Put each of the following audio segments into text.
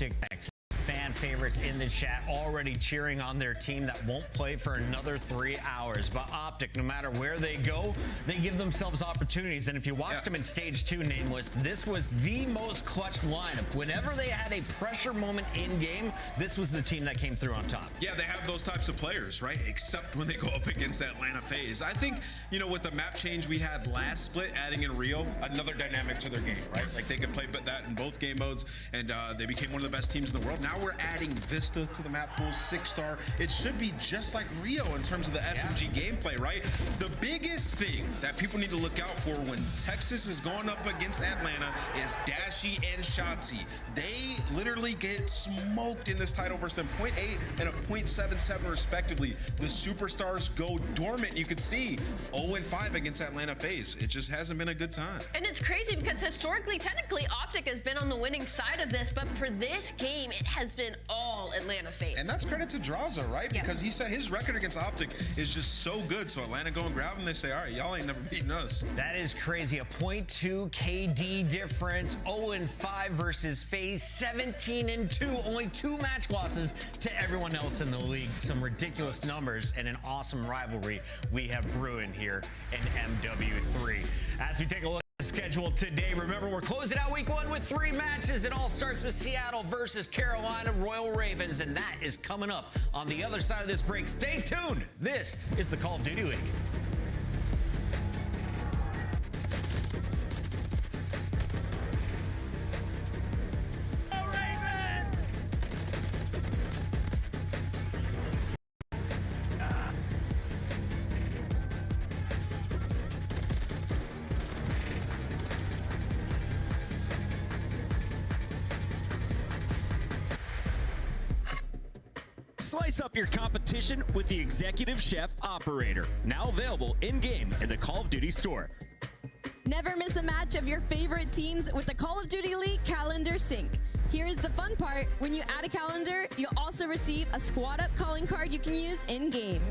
Optic. Fan favorites in the chat already cheering on their team that won't play for another 3 hours. But Optic, no matter where they go, they give themselves opportunities. And if you watched them in stage 2, Nameless, this was the most clutch lineup. Whenever they had a pressure moment in game, this was the team that came through on top. Yeah, they have those types of players, right? Except when they go up against Atlanta FaZe. I think, you know, with the map change we had last split, adding in Rio, another dynamic to their game, right? Like they could play that in both game modes, and they became one of the best teams in the world. Now we're adding Vista to the map pool, 6-star. It should be just like Rio in terms of the SMG gameplay, right? The biggest thing that people need to look out for when Texas is going up against Atlanta is Dashy and Shotzi. They literally get smoked in this title versus a 0.8 and a 0.77 respectively. The superstars go dormant. You can see 0-5 against Atlanta FaZe. It just hasn't been a good time. And it's crazy because historically, technically, Optic has been on the winning side of this, but for this game, it has been all Atlanta FaZe. And that's credit to Draza, right? Because he said his record against Optic is just so good. So Atlanta go and grab him. They say, all right, y'all ain't never beaten us. That is crazy. A 0.2 KD difference. 0-5 versus FaZe. 17-2. Only 2 match losses to everyone else in the league. Some ridiculous numbers and an awesome rivalry we have brewing here in MW3. As we take a look at the schedule today, remember we're closing out week 1 with 3 matches. It all starts with Seattle versus Carolina Royal Ravens, and that is coming up on the other side of this break. Stay tuned. This is the Call of Duty League. Slice up your competition with the Executive Chef Operator, now available in-game in the Call of Duty store. Never miss a match of your favorite teams with the Call of Duty League Calendar Sync. Here's the fun part. When you add a calendar, you'll also receive a squad up calling card you can use in-game.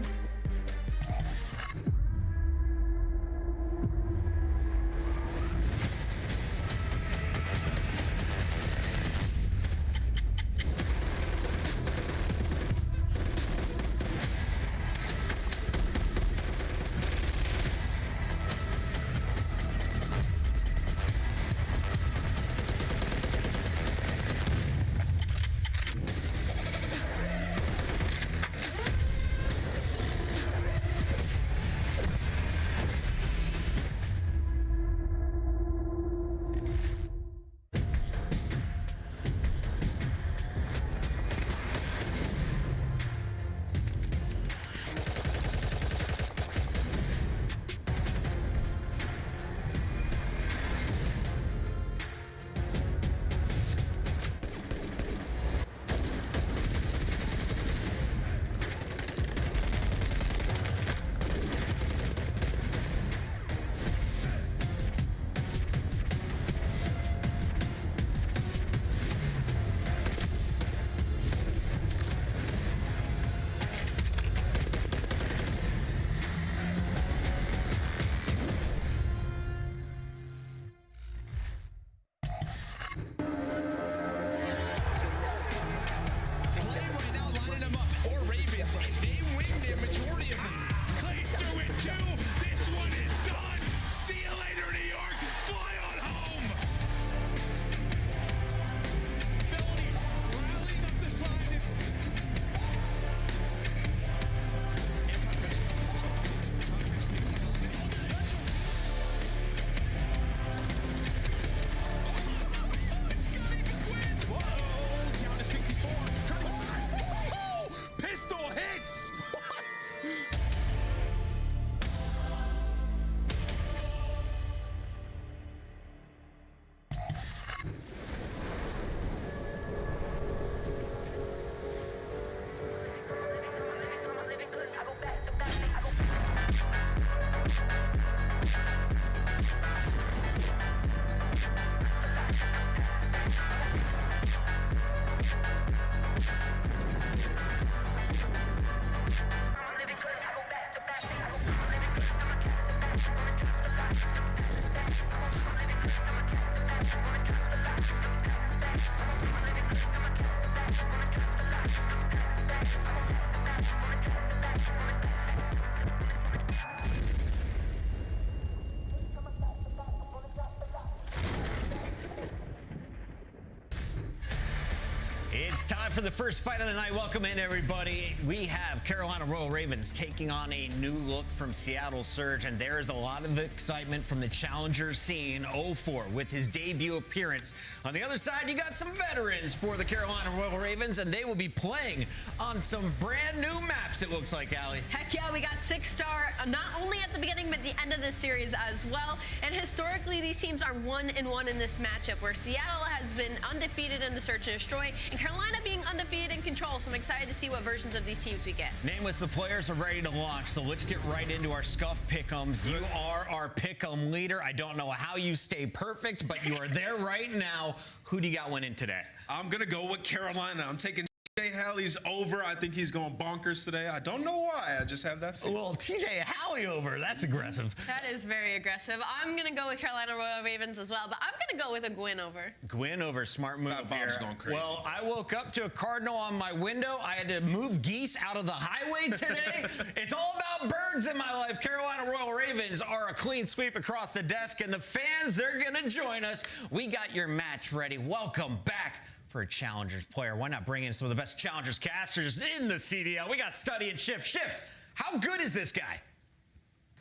It's time for the first fight of the night. Welcome in, everybody. We have Carolina Royal Ravens taking on a new look from Seattle Surge, and there is a lot of excitement from the challenger scene. 0-4 with his debut appearance. On the other side, you got some veterans for the Carolina Royal Ravens, and they will be playing on some brand new maps, it looks like, Allie. Heck yeah, we got 6-star not only at the beginning but the end of the series as well. And historically, these teams are 1-1 in this matchup, where Seattle has been undefeated in the Search and Destroy, and Carolina being undefeated in Control. So I'm excited to see what versions of these teams we get. Nameless, the players are ready to launch, so let's get right into our scuff pick'ems. You are our pick'em leader. I don't know how you stay perfect, but you are there right now. Who do you got winning today? I'm going to go with Carolina. I'm taking TJ Halley's over. I think he's going bonkers today. I don't know why. I just have that feeling. Well, TJ Halley over. That's aggressive. That is very aggressive. I'm going to go with Carolina Royal Ravens as well, but I'm going to go with a Gwyn over. Gwyn over. Smart move Bob's here. going crazy. Well, I woke up to a cardinal on my window. I had to move geese out of the highway today. It's all about birds in my life. Carolina Royal Ravens are a clean sweep across the desk, and the fans, they're going to join us. We got your match ready. Welcome back for a Challengers player. Why not bring in some of the best Challengers casters in the CDL? We got Study and Shift. Shift, how good is this guy?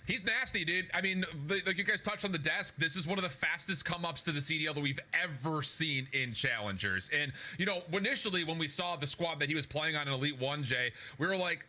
He's nasty, dude. I mean, like you guys touched on the desk, this is one of the fastest come-ups to the CDL that we've ever seen in Challengers. And, you know, initially when we saw the squad that he was playing on in Elite 1, Jay, we were like,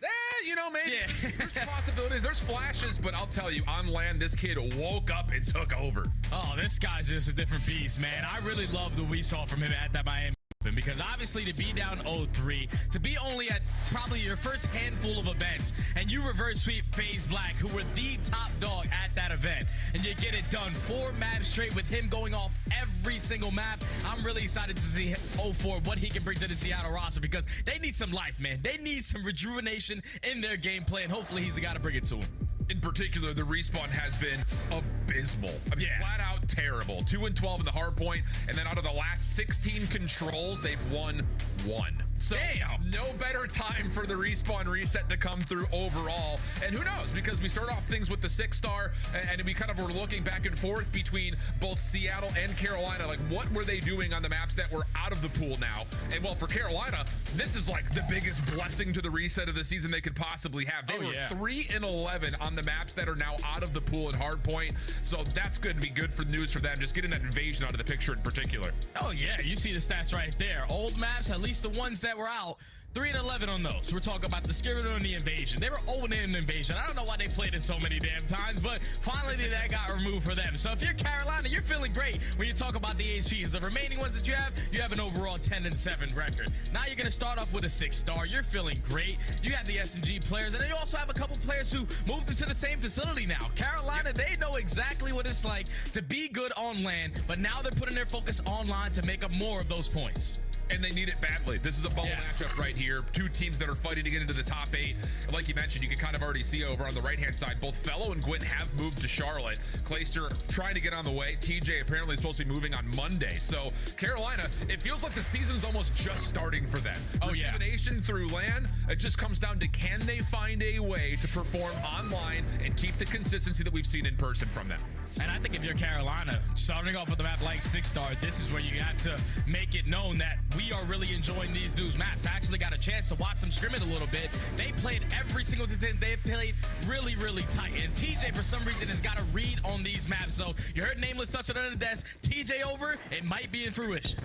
you know, maybe there's possibilities, there's flashes, but I'll tell you, on land, this kid woke up and took over. Oh, this guy's just a different beast, man. I really love what we saw from him at that Miami. Because obviously to be down 0-3, to be only at probably your first handful of events, and you reverse sweep FaZe Black, who were the top dog at that event, and you get it done 4 maps straight with him going off every single map. I'm really excited to see 0-4, what he can bring to the Seattle roster, because they need some life, man. They need some rejuvenation in their gameplay, and hopefully he's the guy to bring it to them. In particular, the respawn has been abysmal. I mean, flat out terrible. 2-12 in the hard point, and then out of the last 16 controls, they've won 1. So no better time for the respawn reset to come through overall. And who knows, because we start off things with the 6-star, and we kind of were looking back and forth between both Seattle and Carolina. Like, what were they doing on the maps that were out of the pool now? And well, for Carolina, this is like the biggest blessing to the reset of the season they could possibly have. They were 3-11 on the maps that are now out of the pool in hardpoint. So that's going to be good for news for them, just getting that invasion out of the picture in particular. Oh yeah, you see the stats right there. Old maps, at least the ones that were out, 3-11 on those. We're talking about the Skirmish and the Invasion. They were 0-in in Invasion. I don't know why they played it so many damn times, but finally that got removed for them. So if you're Carolina, you're feeling great when you talk about the HPs. The remaining ones that you have an overall 10-7 record. Now you're going to start off with a 6-star. You're feeling great. You have the SMG players, and then you also have a couple players who moved into the same facility now. Carolina, they know exactly what it's like to be good on land, but now they're putting their focus online to make up more of those points. And they need it badly. This is a ball matchup right here. 2 teams that are fighting to get into the top 8. And like you mentioned, you can kind of already see over on the right-hand side, both Fellow and Gwyn have moved to Charlotte. Clayster trying to get on the way. TJ apparently is supposed to be moving on Monday. So Carolina, it feels like the season's almost just starting for them. Rejuvenation through LAN, it just comes down to, can they find a way to perform online and keep the consistency that we've seen in person from them? And I think if you're Carolina, starting off with a map like 6-star, this is where you have to make it known that we are really enjoying these new maps. I actually got a chance to watch them scrim it a little bit. They played every single time. They played really, really tight. And TJ, for some reason, has got a read on these maps. So you heard Nameless touch it under the desk. TJ over, it might be in fruition.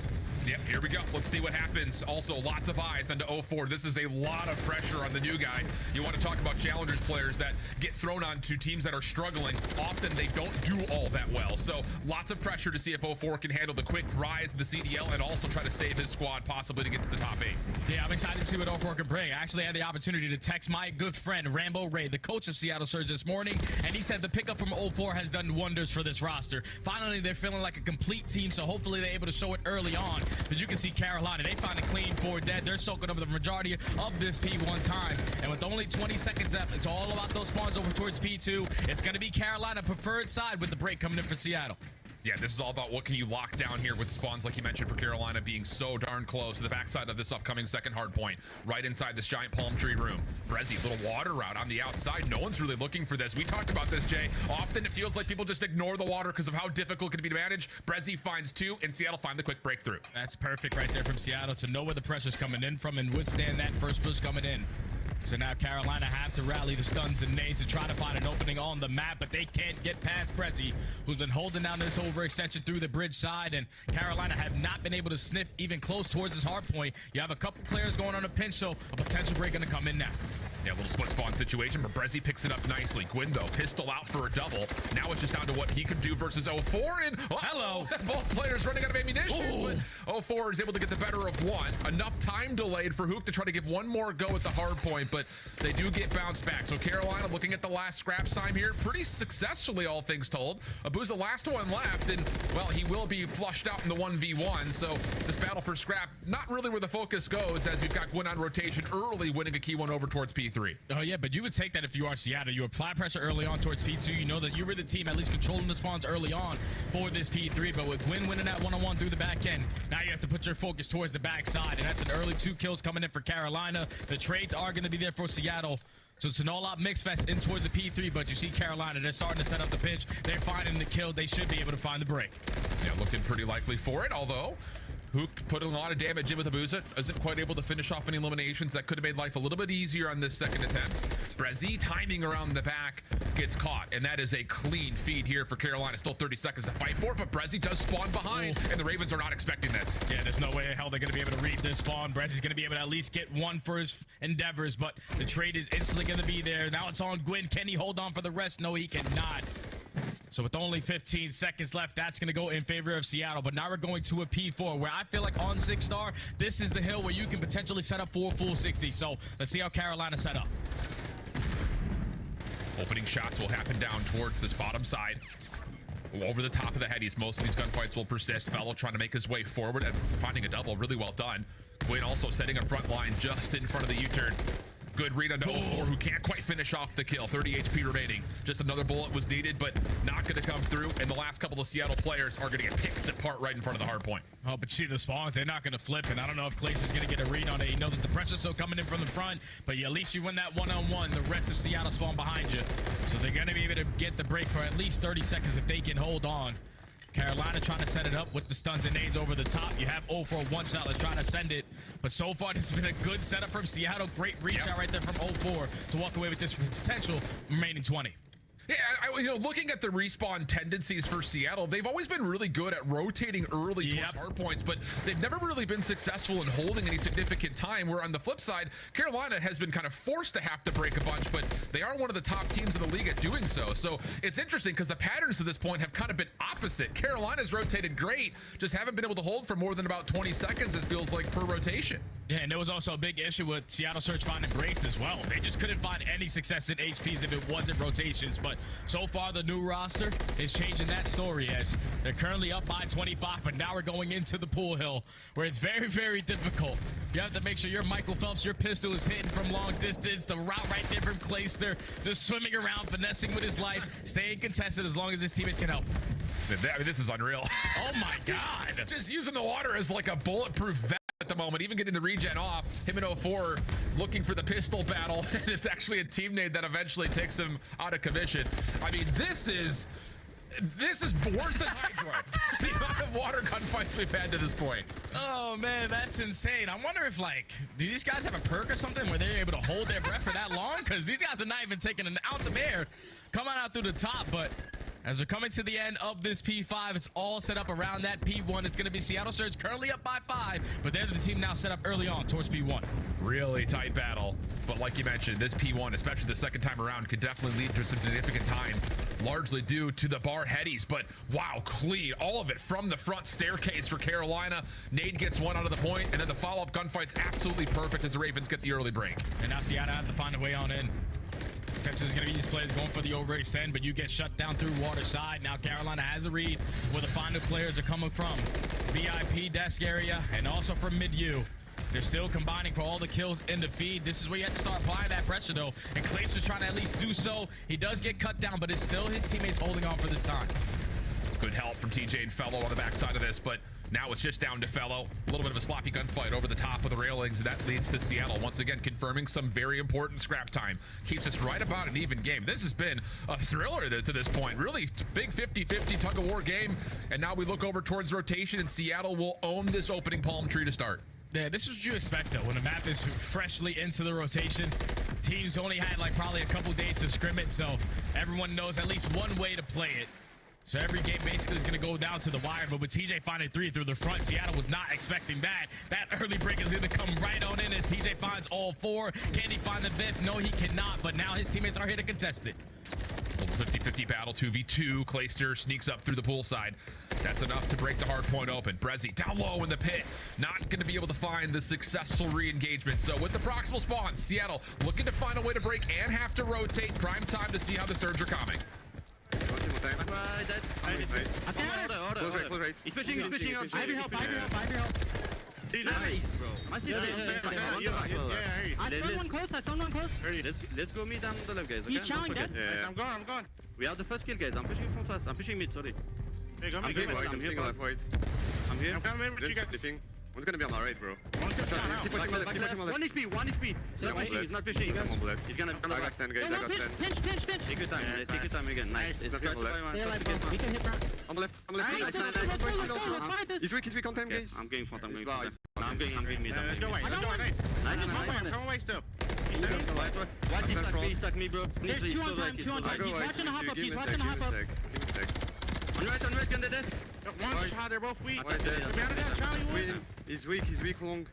Yep, here we go. Let's see what happens. Also, lots of eyes onto 0-4. This is a lot of pressure on the new guy. You want to talk about Challengers players that get thrown onto teams that are struggling. Often they don't do all that well. So lots of pressure to see if 0-4 can handle the quick rise of the CDL and also try to save his squad, possibly to get to the top 8. Yeah, I'm excited to see what 0-4 can bring. I actually had the opportunity to text my good friend, Rambo Ray, the coach of Seattle Surge this morning, and he said the pickup from 0-4 has done wonders for this roster. Finally, they're feeling like a complete team, so hopefully they're able to show it early on. But you can see Carolina, they find a clean 4 dead. They're soaking up the majority of this P1 time. And with only 20 seconds left, it's all about those spawns over towards P2. It's going to be Carolina preferred side with the break coming in for Seattle. Yeah, this is all about what can you lock down here with spawns, like you mentioned, for Carolina being so darn close to the backside of this upcoming second hard point, right inside this giant palm tree room. Brezzy, little water route on the outside. No one's really looking for this. We talked about this, Jay. Often it feels like people just ignore the water because of how difficult it can be to manage. Brezzy finds 2, and Seattle find the quick breakthrough. That's perfect right there from Seattle to know where the pressure's coming in from and withstand that first push coming in. So now Carolina have to rally the stuns and nades to try to find an opening on the map, but they can't get past Brezzy, who's been holding down this overextension through the bridge side, and Carolina have not been able to sniff even close towards this hard point. You have a couple players going on a pinch, so a potential break going to come in now. Yeah, a little split spawn situation, but Brezzy picks it up nicely. Gwyn, though, pistol out for a double. Now it's just down to what he can do versus 04, and hello. Both players running out of ammunition, but 04 is able to get the better of one. Enough time delayed for Hook to try to give one more go at the hard point, but they do get bounced back. So Carolina looking at the last scrap time here, pretty successfully, all things told. Abu's the last one left, and, well, he will be flushed out in the 1v1, so this battle for scrap, not really where the focus goes, as you've got Gwyn on rotation early, winning a key one over towards P3. Oh yeah, but you would take that if you are Seattle. You apply pressure early on towards P2. You know that you were the team at least controlling the spawns early on for this P3, but with Gwyn winning that one-on-one through the back end, now you have to put your focus towards the backside, and that's an early 2 kills coming in for Carolina. The trades are going to be there for Seattle. So it's an all-out mix fest in towards the P3, but you see Carolina, they're starting to set up the pinch. They're finding the kill. They should be able to find the break. Yeah, looking pretty likely for it, although Hook put a lot of damage in with Abuza, isn't quite able to finish off any eliminations. That could have made life a little bit easier on this second attempt. Brezzy timing around the back gets caught, and that is a clean feed here for Carolina. Still 30 seconds to fight for, but Brezzy does spawn behind, and the Ravens are not expecting this. Yeah, there's no way in hell they're going to be able to read this spawn. Brezzy's going to be able to at least get one for his endeavors, but the trade is instantly going to be there. Now it's on Gwyn. Can he hold on for the rest? No, he cannot. So with only 15 seconds left, that's going to go in favor of Seattle. But now we're going to a P4, where I feel like on 6-star, this is the hill where you can potentially set up for a full 60. So let's see how Carolina set up. Opening shots will happen down towards this bottom side. Over the top of the headies, most of these gunfights will persist. Fellow trying to make his way forward and finding a double. Really well done. Gwyn also setting a front line just in front of the U-turn. Good read onto 04, who can't quite finish off the kill. 30 HP remaining. Just another bullet was needed, but not going to come through. And the last couple of Seattle players are going to get picked apart right in front of the hard point. Oh, but see the spawns, they're not going to flip. And I don't know if Clace is going to get a read on it. You know that the pressure's still coming in from the front, but at least you win that one-on-one. The rest of Seattle spawn behind you. So they're going to be able to get the break for at least 30 seconds if they can hold on. Carolina trying to set it up with the stuns and nades over the top. You have 04 one-shot that's trying to send it. But so far, this has been a good setup from Seattle. Great reach out right there from 04 to walk away with this potential remaining 20. Yeah, looking at the respawn tendencies for Seattle, they've always been really good at rotating early towards hard points, but they've never really been successful in holding any significant time, where on the flip side, Carolina has been kind of forced to have to break a bunch, but they are one of the top teams in the league at doing so. So it's interesting because the patterns to this point have kind of been opposite. Carolina's rotated great, just haven't been able to hold for more than about 20 seconds, it feels like, per rotation. Yeah, and there was also a big issue with Seattle Search finding breaks as well. They just couldn't find any success in HPs if it wasn't rotations, but so far the new roster is changing that story, as they're currently up by 25, but now we're going into the pool hill where it's very, very difficult. You have to make sure your Michael Phelps, your pistol is hitting from long distance. The route right there from Clayster, just swimming around, finessing with his life, staying contested as long as his teammates can help. I mean, this is unreal. Oh my God. Just using the water as like a bulletproof vest at the moment, even getting the regen off. Him and 04 looking for the pistol battle, and it's actually a team nade that eventually takes him out of commission. I mean, this is worse than Hydro. The amount of water gunfights we've had to this point. Oh man, that's insane. I wonder if, like, do these guys have a perk or something where they're able to hold their breath for that long? Because these guys are not even taking an ounce of air coming out through the top. But as we're coming to the end of this P5, it's all set up around that P1. It's going to be Seattle Surge currently up by 5, but they're the team now set up early on towards P1. Really tight battle. But like you mentioned, this P1, especially the second time around, could definitely lead to some significant time, largely due to the bar headies. But wow, clean. All of it from the front staircase for Carolina. Nade gets one out of the point, and then the follow-up gunfight's absolutely perfect as the Ravens get the early break. And now Seattle has to find a way on in. Texas is going to be these players going for the overextend, but you get shut down through water side. Now Carolina has a read where the final players are coming from. VIP desk area and also from mid-U. They're still combining for all the kills in the feed. This is where you have to start applying that pressure, though. And Clay's is trying to at least do so. He does get cut down, but it's still his teammates holding on for this time. Good help from TJ and Fellow on the backside of this, but now it's just down to Fellow. A little bit of a sloppy gunfight over the top of the railings, and that leads to Seattle once again confirming some very important scrap time. Keeps us right about an even game. This has been a thriller to this point. Really big 50-50 tug-of-war game, and now we look over towards rotation, and Seattle will own this opening palm tree to start. Yeah, this is what you expect though. When a map is freshly into the rotation, teams only had like probably a couple days to scrim it, so everyone knows at least one way to play it. So every game basically is going to go down to the wire, but with TJ finding 3 through the front, Seattle was not expecting that. That early break is going to come right on in as TJ finds all 4. Can he find the 5th? No, he cannot, but now his teammates are here to contest it. Little 50-50 battle, 2v2. Clayster sneaks up through the pool side. That's enough to break the hard point open. Brezzy down low in the pit. Not going to be able to find the successful re-engagement. So with the proximal spawn, Seattle looking to find a way to break and have to rotate. Prime time to see how the Surge are coming. He's pushing. Ivy help. Nice, bro. I saw one close. Let's go mid and the left, guys. Okay? He's chowing dead. Yeah. I'm going. We have the first kill, guys. I'm pushing from fast. I'm pushing mid, sorry. Hey, go I'm mid. here, I'm I'm here. left right. I'm here. I'm coming in with you guys. Sleeping. One's gonna be on my right, bro. One good shot out. Keep pushing my left, keep pushing my left. 1 HP. He's not pushing. I'm on the left. He's gonna I got stand, guys. I got stand. Pinch. take your time. Take your time again. Nice. It's Nothing on the left. Stay alive, bro. We can hit round. On the left. Nice. Let's fight this. He's weak on time, guys. I'm going front. He's No, blind. I'm going mid. Let's go away. Nice. Nice. I'm coming away still. Watch he stuck me, bro. There's 2 on time. I go He's right. watching the hop up. Give He's me a watching sec, the hop give up. me a sec. On right, gun dead. One shot. They're both weak. One dead. Charlie. He's weak long.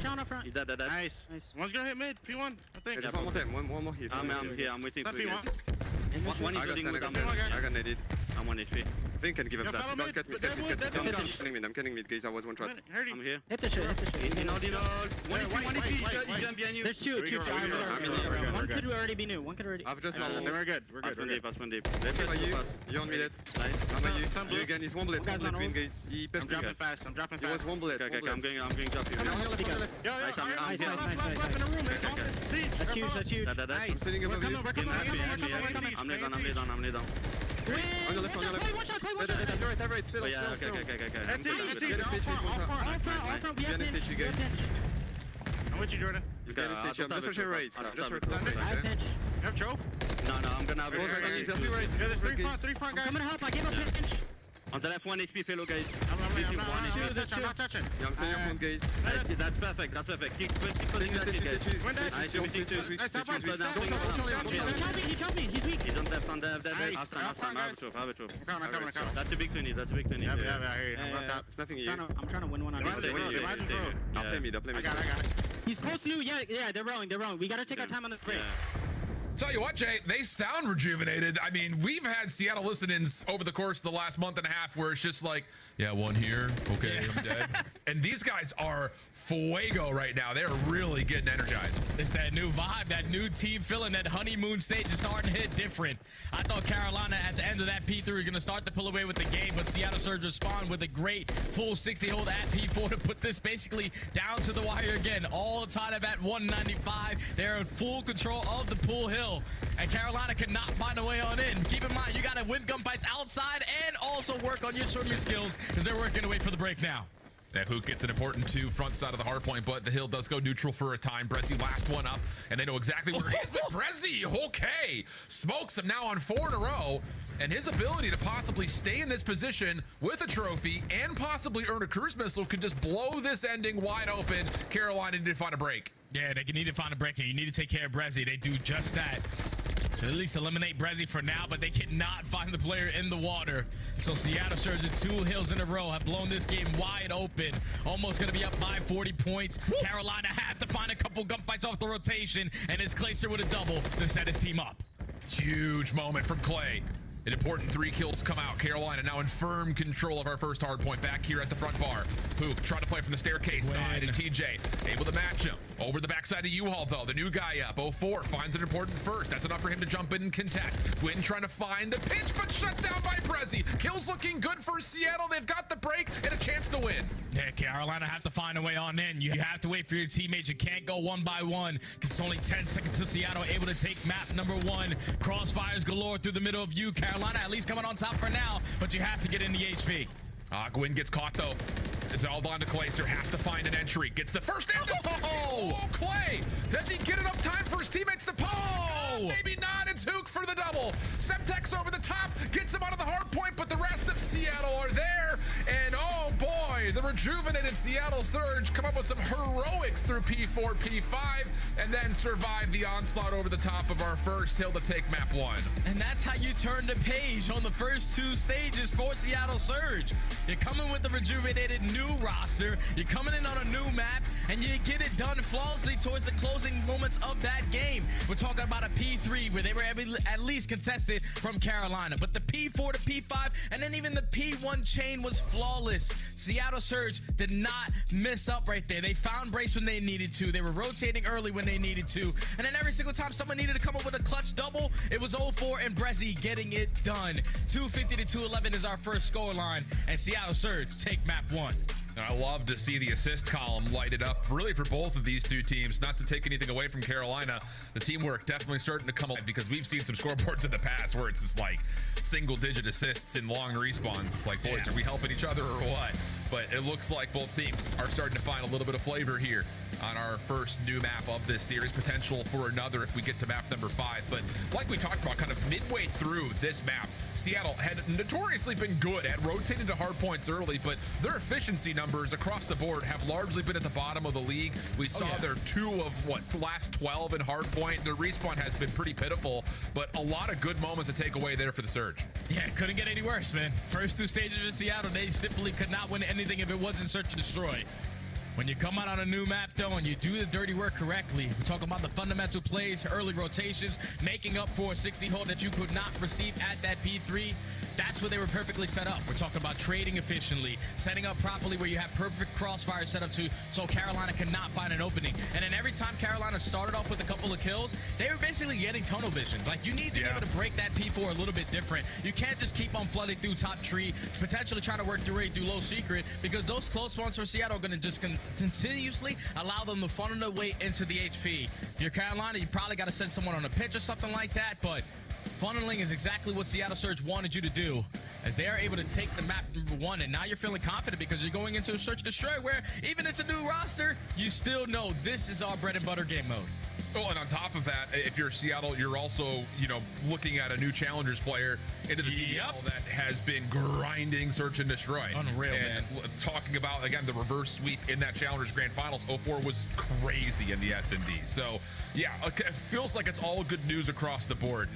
Chown up front. He's dead. Nice. One's gonna hit mid. P1, I think. Just one more time. One more hit. I'm here. I'm waiting That's for you. P1. One is I got building stand, with I got naded. I'm 1 HP. I think I can give up Yo, that. follow Don't mid. cut me. They're I'm killing mid, guys. I was one shot. I'm here. Hit the shit. In ordinal. 1 HP. He's jump behind you. There's 2. One could already be new. I've just not. We're good. Pass one deep. You're on me dead. Nice. I'm on you again. He's one bullet. Guys on Green, ult. guys. He I'm pushed me. dropping fast. He was one bullet. Okay, I'm going drop you. On your left. Yo, Nice. left in the room. That's huge. I'm sitting above you. We're coming. I'm laid down. On your left. Have right. Still. Yeah, okay. That's it. Get a stitch. All front. We have Get a stitch, guys. I'm with you, Jordan. He's got a stitch. I'm just rushing right. Just rushing I have pinch. You have Trove? No, I'm gonna have He's up right. Yeah, there's 3 front guys. I'm gonna help. I gave a pinch. on the left, 1 HP fellow, guys. I'm not touching. Yeah, I'm staying up on guys. That's perfect. Keep putting that in, guys. Nice, you're missing 2. Nice, top one. He chopped me. He's weak. He's on left, on the left. Nice. I'll stand. I have a truth. I'm coming. That's a big 20. Yeah, I hear you. I'm on top. It's nothing I'm here. trying to win one on They might be through. I'll play mid. I got it. He's close new. Yeah, they're rolling. We gotta take our time on this break. Tell you what, Jay, they sound rejuvenated. I mean, we've had Seattle listen-ins over the course of the last month and a half where it's just like, yeah, one here, okay, I'm dead. And these guys are fuego right now. They're really getting energized. It's that new vibe, that new team feeling, that honeymoon stage is starting to hit different. I thought Carolina at the end of that P3 were going to start to pull away with the game, but Seattle Surge respond with a great full 60 hold at P4 to put this basically down to the wire again. All tied up at 195. They're in full control of the pool hill, and Carolina cannot find a way on in. Keep in mind, you got to win gunfights outside and also work on your swimming skills because they're working to wait for the break now. That Hook gets an important 2 front side of the hard point, but the hill does go neutral for a time. Brezzy last one up, and they know exactly where he is. But Brezzy, okay, smokes him now on 4 in a row, and his ability to possibly stay in this position with a trophy and possibly earn a cruise missile could just blow this ending wide open. Carolina need to find a break. Yeah, they need to find a break, and you need to take care of Brezzy. They do just that. To at least eliminate Brezzy for now, but they cannot find the player in the water. So Seattle Surge at 2 hills in a row have blown this game wide open. Almost going to be up by 40 points. Carolina have to find a couple gunfights off the rotation, and it's Clayster with a double to set his team up. Huge moment from Clay. An important 3 kills come out. Carolina now in firm control of our first hard point back here at the front bar. Hook trying to play from the staircase side, and TJ able to match him. Over the backside of U-Haul, though. The new guy up. 04 finds an important first. That's enough for him to jump in and contest. Gwyn trying to find the pinch, but shut down by Brezzy. Brezzy. Kills looking good for Seattle. They've got the break and a chance to win. Yeah, Carolina have to find a way on in. You have to wait for your teammates. You can't go one by one because it's only 10 seconds till Seattle able to take map number 1. Crossfires galore through the middle of you. Carolina at least coming on top for now, but you have to get in the HP. Gwyn gets caught though. It's all down to Clayster. Has to find an entry. Gets the first down. Oh, Clay! Does he get enough time for his teammates to pull? Maybe not. It's Hook for the double. Semtex over the top. Gets him out of the hard point, but the rest of Seattle are there. And oh boy, the rejuvenated Seattle Surge come up with some heroics through P4, P5, and then survive the onslaught over the top of our first hill to take map 1. And that's how you turn the page on the first 2 stages for Seattle Surge. You're coming with the rejuvenated new roster, you're coming in on a new map, and you get it done flawlessly towards the closing moments of that game. We're talking about a P3 where they were at least contested from Carolina, but the P4 to P5 and then even the P1 chain was flawless. Seattle Surge did not miss up right there. They found Brace when they needed to. They were rotating early when they needed to, and then every single time someone needed to come up with a clutch double, it was 0-4 and Brezzy getting it done. 250 to 211 is our first scoreline, and Seattle Surge take map 1. And I love to see the assist column lighted up really for both of these two teams. Not to take anything away from Carolina, the teamwork definitely starting to come alive because we've seen some scoreboards in the past where it's just like single-digit assists in long respawns. It's like, boys, are we helping each other or what? But it looks like both teams are starting to find a little bit of flavor here on our first new map of this series. Potential for another if we get to map number 5. But like we talked about, kind of midway through this map, Seattle had notoriously been good at rotating to hard points early, but their efficiency numbers across the board have largely been at the bottom of the league. We saw their 2 of the last 12 in hard point. Their respawn has been pretty pitiful, but a lot of good moments to take away there for the Surge. Yeah, couldn't get any worse, man. First 2 stages of Seattle, they simply could not win anything if it wasn't Search and Destroy. When you come out on a new map, though, and you do the dirty work correctly, we're talking about the fundamental plays, early rotations, making up for a 60 hold that you could not receive at that P3. That's where they were perfectly set up. We're talking about trading efficiently, setting up properly where you have perfect crossfire set up to so Carolina cannot find an opening. And then every time Carolina started off with a couple of kills, they were basically getting tunnel vision. Like, you need to be able to break that P4 a little bit different. You can't just keep on flooding through top tree, potentially trying to work your way through low secret, because those close ones for Seattle are going to just continuously allow them to funnel their way into the HP. If you're Carolina, you probably got to send someone on a pitch or something like that, but funneling is exactly what Seattle Surge wanted you to do, as they are able to take the map number 1, and now you're feeling confident because you're going into a Search and Destroy where even it's a new roster, you still know this is our bread and butter game mode. Oh, and on top of that, if you're Seattle, you're also, looking at a new Challengers player into the CDL that has been grinding Search and Destroy. Unreal, and man. Talking about, again, the reverse sweep in that Challengers Grand Finals, 04 was crazy in the S&D. So, yeah, it feels like it's all good news across the board.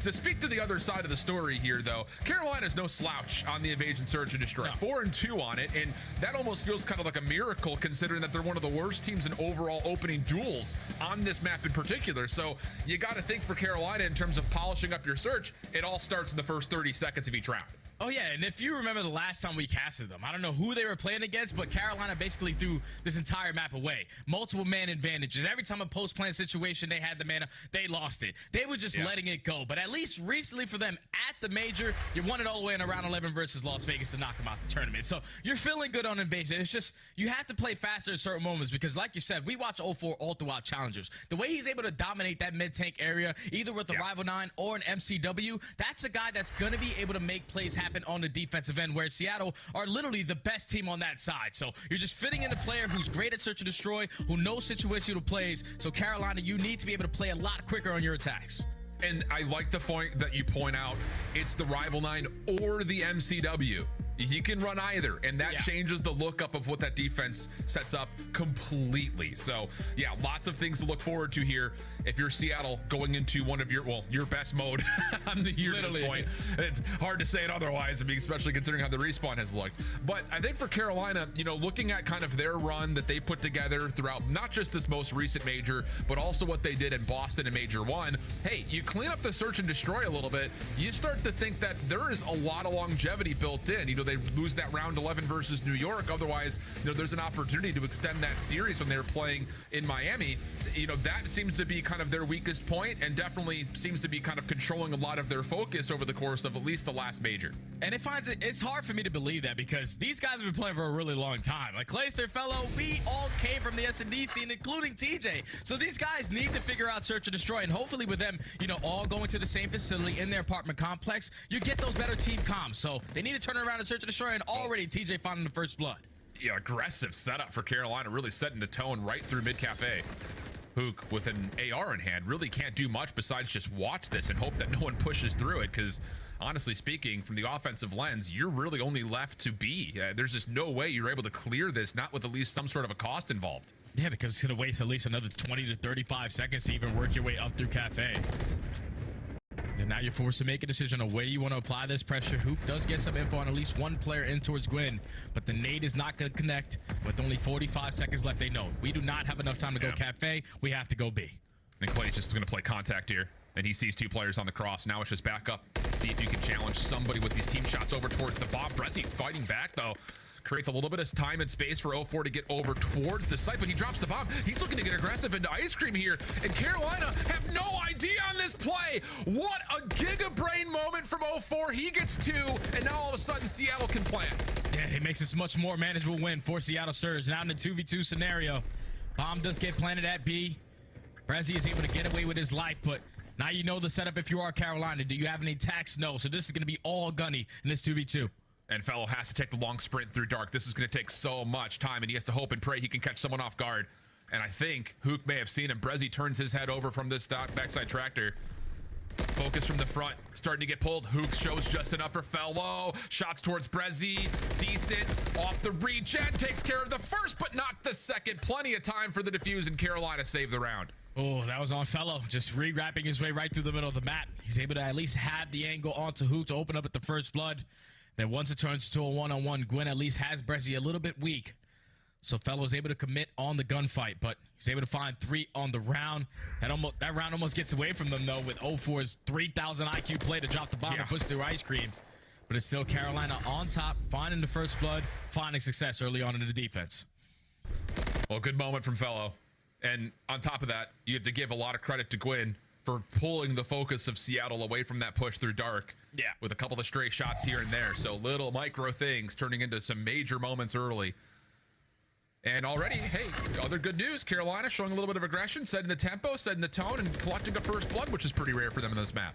To speak to the other side of the story here, though, Carolina's no slouch on the Invasion Search and Destroy. No. 4-2 on it, and that almost feels kind of like a miracle considering that they're one of the worst teams in overall opening duels on this map in particular. So you got to think for Carolina in terms of polishing up your search, it all starts in the first 30 seconds of each round. Oh, yeah, and if you remember the last time we casted them, I don't know who they were playing against, but Carolina basically threw this entire map away. Multiple man advantages. Every time a post-plan situation, they had the mana, they lost it. They were just letting it go. But at least recently for them at the major, you won it all the way in round 11 versus Las Vegas to knock them out the tournament. So you're feeling good on Invasion. It's just you have to play faster at certain moments because, like you said, we watch 04 all throughout Challengers. The way he's able to dominate that mid-tank area, either with a Rival 9 or an MCW, that's a guy that's going to be able to make plays happen on the defensive end, where Seattle are literally the best team on that side. So you're just fitting in a player who's great at search and destroy, who knows situational plays. So Carolina, you need to be able to play a lot quicker on your attacks. And I like the point that you point out. It's the Rival 9 or the MCW. He can run either, and that changes the lookup of what that defense sets up completely. So, yeah, lots of things to look forward to here. If you're Seattle going into one of your best mode on the year at this point. It's hard to say it otherwise, I mean, especially considering how the respawn has looked. But I think for Carolina, looking at kind of their run that they put together throughout not just this most recent major, but also what they did in Boston in Major 1, hey, you clean up the search and destroy a little bit, you start to think that there is a lot of longevity built in. they lose that round 11 versus New York. Otherwise, there's an opportunity to extend that series when they're playing in Miami. That seems to be kind of their weakest point, and definitely seems to be kind of controlling a lot of their focus over the course of at least the last major. And it's hard for me to believe that, because these guys have been playing for a really long time. Like Clayster, fellow, we all came from the S&D scene, including TJ. So these guys need to figure out search and destroy, and hopefully with them, all going to the same facility in their apartment complex, you get those better team comms. So they need to turn around and search and destroy, and already TJ finding the first blood. Yeah, aggressive setup for Carolina, really setting the tone right through mid-cafe. Hook with an AR in hand really can't do much besides just watch this and hope that no one pushes through it, because honestly speaking, from the offensive lens, you're really only left to B. There's just no way you're able to clear this, not with at least some sort of a cost involved. Yeah, because it's going to waste at least another 20 to 35 seconds to even work your way up through Cafe. And now you're forced to make a decision on where you want to apply this pressure. Hoop does get some info on at least one player in towards Gwyn, but the nade is not going to connect. With only 45 seconds left, they know we do not have enough time to go Cafe. We have to go B. And Clay's just going to play contact here, and he sees two players on the cross. Now it's just back up. See if you can challenge somebody with these team shots over towards the bomb. Brezzy fighting back, though. Creates a little bit of time and space for 04 to get over towards the site, but he drops the bomb. He's looking to get aggressive into Ice Cream here, and Carolina have no idea on this play. What a giga brain moment from 04. He gets two, and now all of a sudden Seattle can plan. Yeah, it makes this a much more manageable win for Seattle Surge. Now in the 2v2 scenario, bomb does get planted at B. Brezzy is able to get away with his life, but now you know the setup if you are Carolina. Do you have any tax? No, so this is going to be all gunny in this 2v2. And Fellow has to take the long sprint through dark. This is going to take so much time, and he has to hope and pray he can catch someone off guard. And I think Hook may have seen him. Brezzy turns his head over from this backside tractor. Focus from the front, starting to get pulled. Hook shows just enough for Fellow. Shots towards Brezzy, decent. Off the regen, takes care of the first, but not the second. Plenty of time for the defuse, and Carolina save the round. Oh, that was on Fellow, just re-wrapping his way right through the middle of the map. He's able to at least have the angle onto Hook to open up at the first blood. Then once it turns to a one-on-one, Gwyn at least has Brezzy a little bit weak. So Fellow is able to commit on the gunfight, but he's able to find 3 on the round. That round almost gets away from them, though, with 04's 3,000 IQ play to drop the bomb and push through Ice Cream. But it's still Carolina on top, finding the first blood, finding success early on in the defense. Well, good moment from Fellow. And on top of that, you have to give a lot of credit to Gwyn for pulling the focus of Seattle away from that push through dark. Yeah. With a couple of stray shots here and there. So little micro things turning into some major moments early. And already, hey, other good news. Carolina showing a little bit of aggression, setting the tempo, setting the tone, and collecting a first blood, which is pretty rare for them in this map.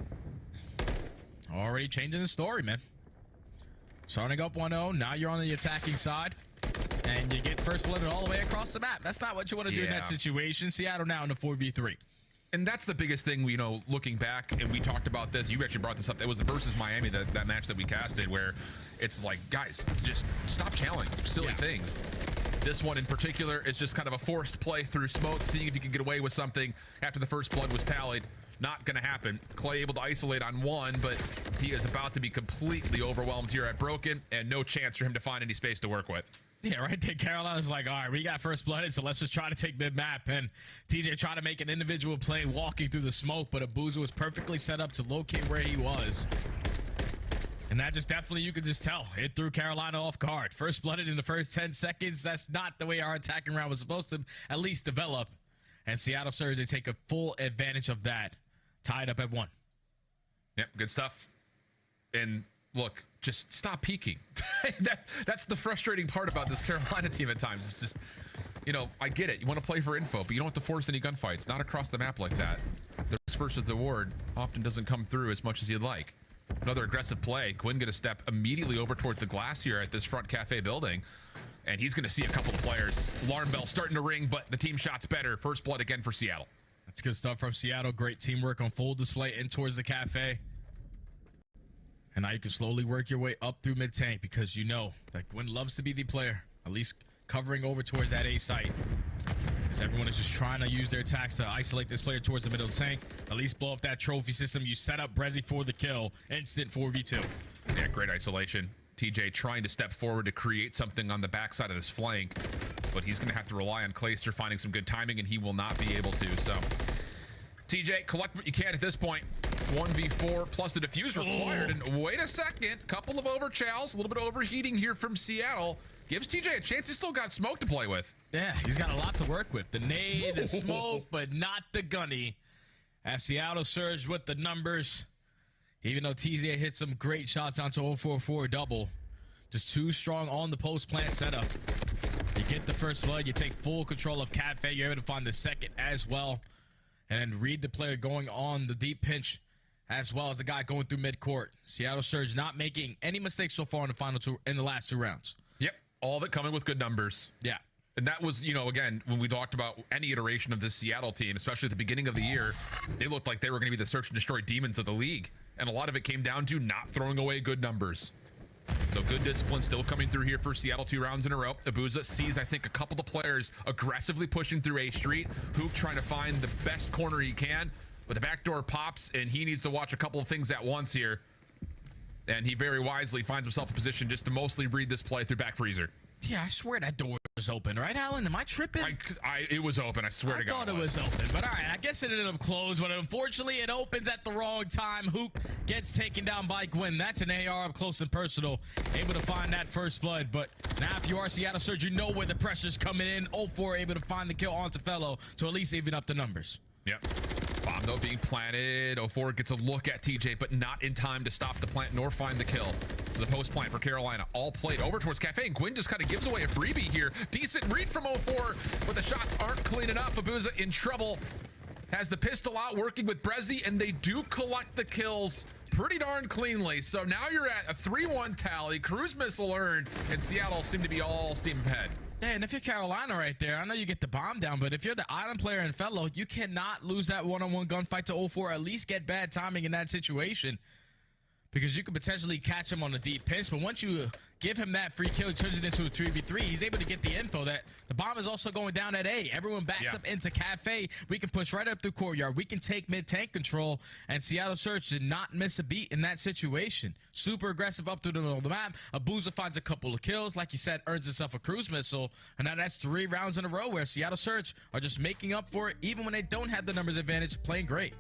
Already changing the story, man. Starting up 1-0. Now you're on the attacking side. And you get first blood all the way across the map. That's not what you want to do in that situation. Seattle now in the 4v3. And that's the biggest thing, looking back, and we talked about this. You actually brought this up. It was versus Miami, that match that we casted, where it's like, guys, just stop challenging silly things. This one in particular is just kind of a forced play through smoke, seeing if you can get away with something after the first blood was tallied. Not going to happen. Clay able to isolate on one, but he is about to be completely overwhelmed here at Broken, and no chance for him to find any space to work with. Yeah, right there. Carolina's like, all right, we got first blooded, so let's just try to take mid-map. And TJ tried to make an individual play walking through the smoke, but Abuza was perfectly set up to locate where he was. And that just definitely, you could just tell, it threw Carolina off guard. First blooded in the first 10 seconds. That's not the way our attacking round was supposed to at least develop. And Seattle Surge, they take a full advantage of that. Tied up at 1. Yep, good stuff. And look, just stop peeking. That's the frustrating part about this Carolina team at times. It's just, I get it. You want to play for info, but you don't have to force any gunfights. Not across the map like that. The risk versus the ward often doesn't come through as much as you'd like. Another aggressive play. Gwyn going to step immediately over towards the glass here at this front cafe building. And he's going to see a couple of players. Alarm bell starting to ring, but the team shot's better. First blood again for Seattle. That's good stuff from Seattle. Great teamwork on full display in towards the cafe. And now you can slowly work your way up through mid-tank, because you know that Gwyn loves to be the player, at least covering over towards that A site. As everyone is just trying to use their attacks to isolate this player towards the middle tank, at least blow up that trophy system. You set up Brezzy for the kill. Instant 4v2. Yeah, great isolation. TJ trying to step forward to create something on the backside of this flank, but he's going to have to rely on Clayster finding some good timing, and he will not be able to. So TJ, collect what you can at this point. 1v4 plus the defuse required. And wait a second, couple of overchows, a little bit of overheating here from Seattle. Gives TJ a chance. He's still got smoke to play with. Yeah, he's got a lot to work with. The nade, the smoke, but not the gunny. As Seattle surged with the numbers, even though TJ hit some great shots onto 044 double. Just too strong on the post plant setup. You get the first blood, you take full control of Cafe. You're able to find the second as well. And then read the player going on the deep pinch, as well as the guy going through midcourt. Seattle Surge not making any mistakes so far in the last 2 rounds. Yep, all of it coming with good numbers. Yeah. And that was, you know, again, when we talked about any iteration of this Seattle team, especially at the beginning of the year, they looked like they were going to be the search and destroy demons of the league. And a lot of it came down to not throwing away good numbers. So good discipline still coming through here for Seattle 2 rounds in a row. Abuza sees, I think, a couple of players aggressively pushing through A Street. Hook trying to find the best corner he can. But the back door pops, and he needs to watch a couple of things at once here. And he very wisely finds himself in position just to mostly read this play through back freezer. Yeah, I swear that door was open, right, Alan? Am I tripping? It was open. I swear to God. I thought it was open, but all right. I guess it ended up closed, but unfortunately, it opens at the wrong time. Hook gets taken down by Gwyn. That's an AR up close and personal. Able to find that first blood, but now if you are Seattle Surge, you know where the pressure's coming in. 0-4 able to find the kill onto Fellow to at least even up the numbers. Yep. Bomb, though, being planted. 0-4 gets a look at TJ, but not in time to stop the plant nor find the kill. So the post plant for Carolina all played over towards Cafe, and Gwyn just kind of gives away a freebie here. Decent read from 0-4, but the shots aren't clean enough. Abuza in trouble. Has the pistol out working with Brezzy, and they do collect the kills pretty darn cleanly. So now you're at a 3-1 tally. Cruise missile earned, and Seattle seem to be all steam ahead. Yeah, and if you're Carolina right there, I know you get the bomb down, but if you're the island player and Fellow, you cannot lose that one-on-one gunfight to 0-4, at least get bad timing in that situation. Because you could potentially catch him on a deep pinch, but once you give him that free kill, he turns it into a 3v3. He's able to get the info that the bomb is also going down at A. Everyone backs up into Cafe. We can push right up through courtyard. We can take mid-tank control, and Seattle Surge did not miss a beat in that situation. Super aggressive up through the middle of the map. Abuza finds a couple of kills. Like you said, earns himself a cruise missile, and now that's 3 rounds in a row where Seattle Surge are just making up for it, even when they don't have the numbers advantage, playing great.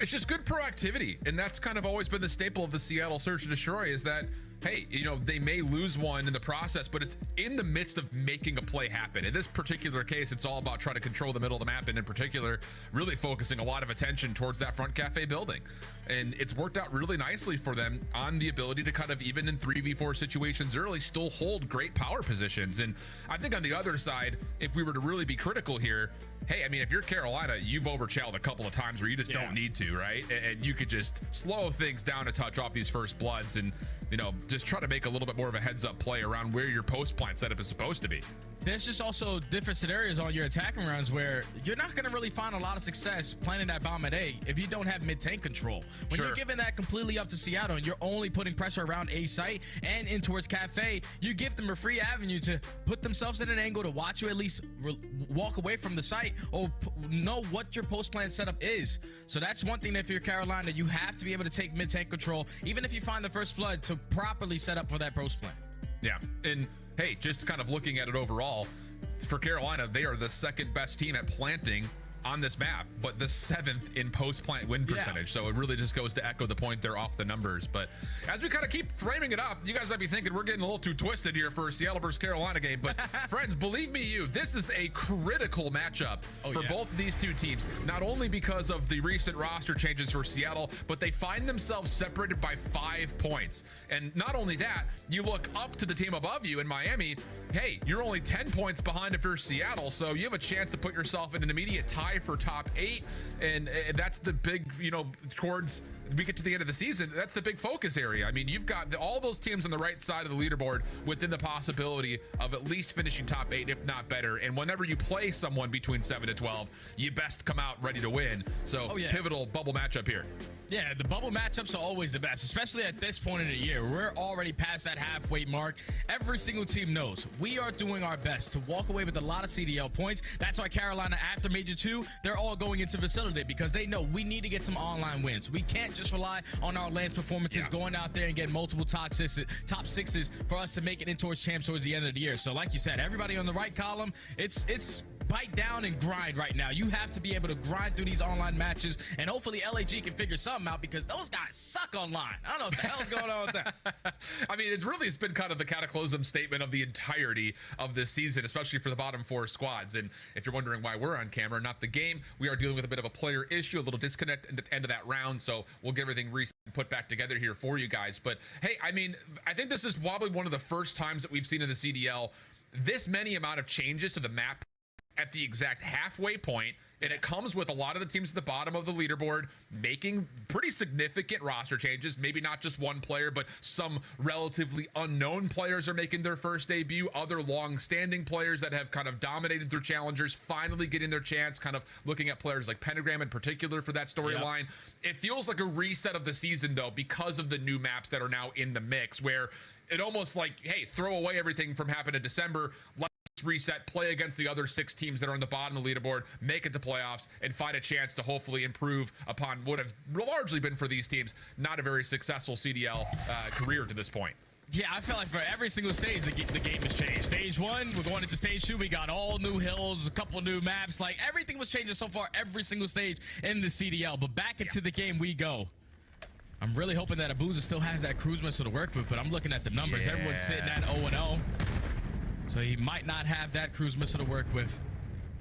It's just good proactivity, and that's kind of always been the staple of the Seattle Search and Destroy, is that, hey, you know, they may lose one in the process, but it's in the midst of making a play happen. In this particular case, it's all about trying to control the middle of the map, and in particular, really focusing a lot of attention towards that front Cafe building. And it's worked out really nicely for them on the ability to kind of, even in 3v4 situations early, still hold great power positions. And I think on the other side, if we were to really be critical here, hey, I mean, if you're Carolina, you've overchalled a couple of times where you just don't need to, right? And you could just slow things down a touch off these first bloods and, you know, just try to make a little bit more of a heads-up play around where your post-plant setup is supposed to be. There's just also different scenarios on your attacking rounds where you're not going to really find a lot of success planting that bomb at A if you don't have mid-tank control. When you're giving that completely up to Seattle and you're only putting pressure around A site and in towards Cafe, you give them a free avenue to put themselves in an angle to watch you at least walk away from the site or know what your post-plant setup is. So that's one thing that if you're Carolina, you have to be able to take mid-tank control, even if you find the first blood, to properly set up for that post-plant. Yeah, and hey, just kind of looking at it overall, for Carolina, they are the second best team at planting on this map, but the 7th in post-plant win percentage. So it really just goes to echo the point there off the numbers. But as we kind of keep framing it up, you guys might be thinking we're getting a little too twisted here for a Seattle versus Carolina game. But friends, believe me, this is a critical matchup for both of these two teams, not only because of the recent roster changes for Seattle, but they find themselves separated by 5 points. And not only that, you look up to the team above you in Miami, hey, you're only 10 points behind if you're Seattle, so you have a chance to put yourself in an immediate tie for top 8, and that's the big, you know, towards we get to the end of the season, that's the big focus area. I mean, you've got all those teams on the right side of the leaderboard within the possibility of at least finishing top 8, if not better. And whenever you play someone between 7 to 12, you best come out ready to win. So pivotal bubble matchup here. Yeah, the bubble matchups are always the best, especially at this point in the year. We're already past that halfway mark. Every single team knows we are doing our best to walk away with a lot of CDL points. That's why Carolina, after Major 2, they're all going into facility because they know we need to get some online wins. We can't just rely on our Lance performances going out there and get multiple top sixes for us to make it in towards champs towards the end of the year. So like you said, everybody on the right column, it's bite down and grind right now. You have to be able to grind through these online matches, and hopefully LAG can figure something out because those guys suck online. I don't know what the hell's going on with that. I mean, it's been kind of the cataclysm statement of the entirety of this season, especially for the bottom 4 squads. And if you're wondering why we're on camera, not the game, we are dealing with a bit of a player issue, a little disconnect at the end of that round. So we'll get everything reset and put back together here for you guys. But hey, I mean, I think this is probably one of the first times that we've seen in the CDL this many amount of changes to the map at the exact halfway point, and it comes with a lot of the teams at the bottom of the leaderboard making pretty significant roster changes. Maybe not just one player, but some relatively unknown players are making their first debut. Other long-standing players that have kind of dominated through challengers finally getting their chance, kind of looking at players like Pentagram in particular for that storyline. It feels like a reset of the season, though, because of the new maps that are now in the mix, where it almost like, hey, throw away everything from happened in December. Let's reset, play against the other 6 teams that are on the bottom of the leaderboard, make it to playoffs, and find a chance to hopefully improve upon what has largely been for these teams not a very successful CDL career to this point. Yeah, I feel like for every single stage, the game has changed. Stage 1, we're going into stage 2. We got all new hills, a couple new maps. Like, everything was changing so far, every single stage in the CDL. But back into the game we go. I'm really hoping that Abuza still has that cruise missile to work with, but I'm looking at the numbers. Yeah. Everyone's sitting at 0-0. So he might not have that cruise missile to work with.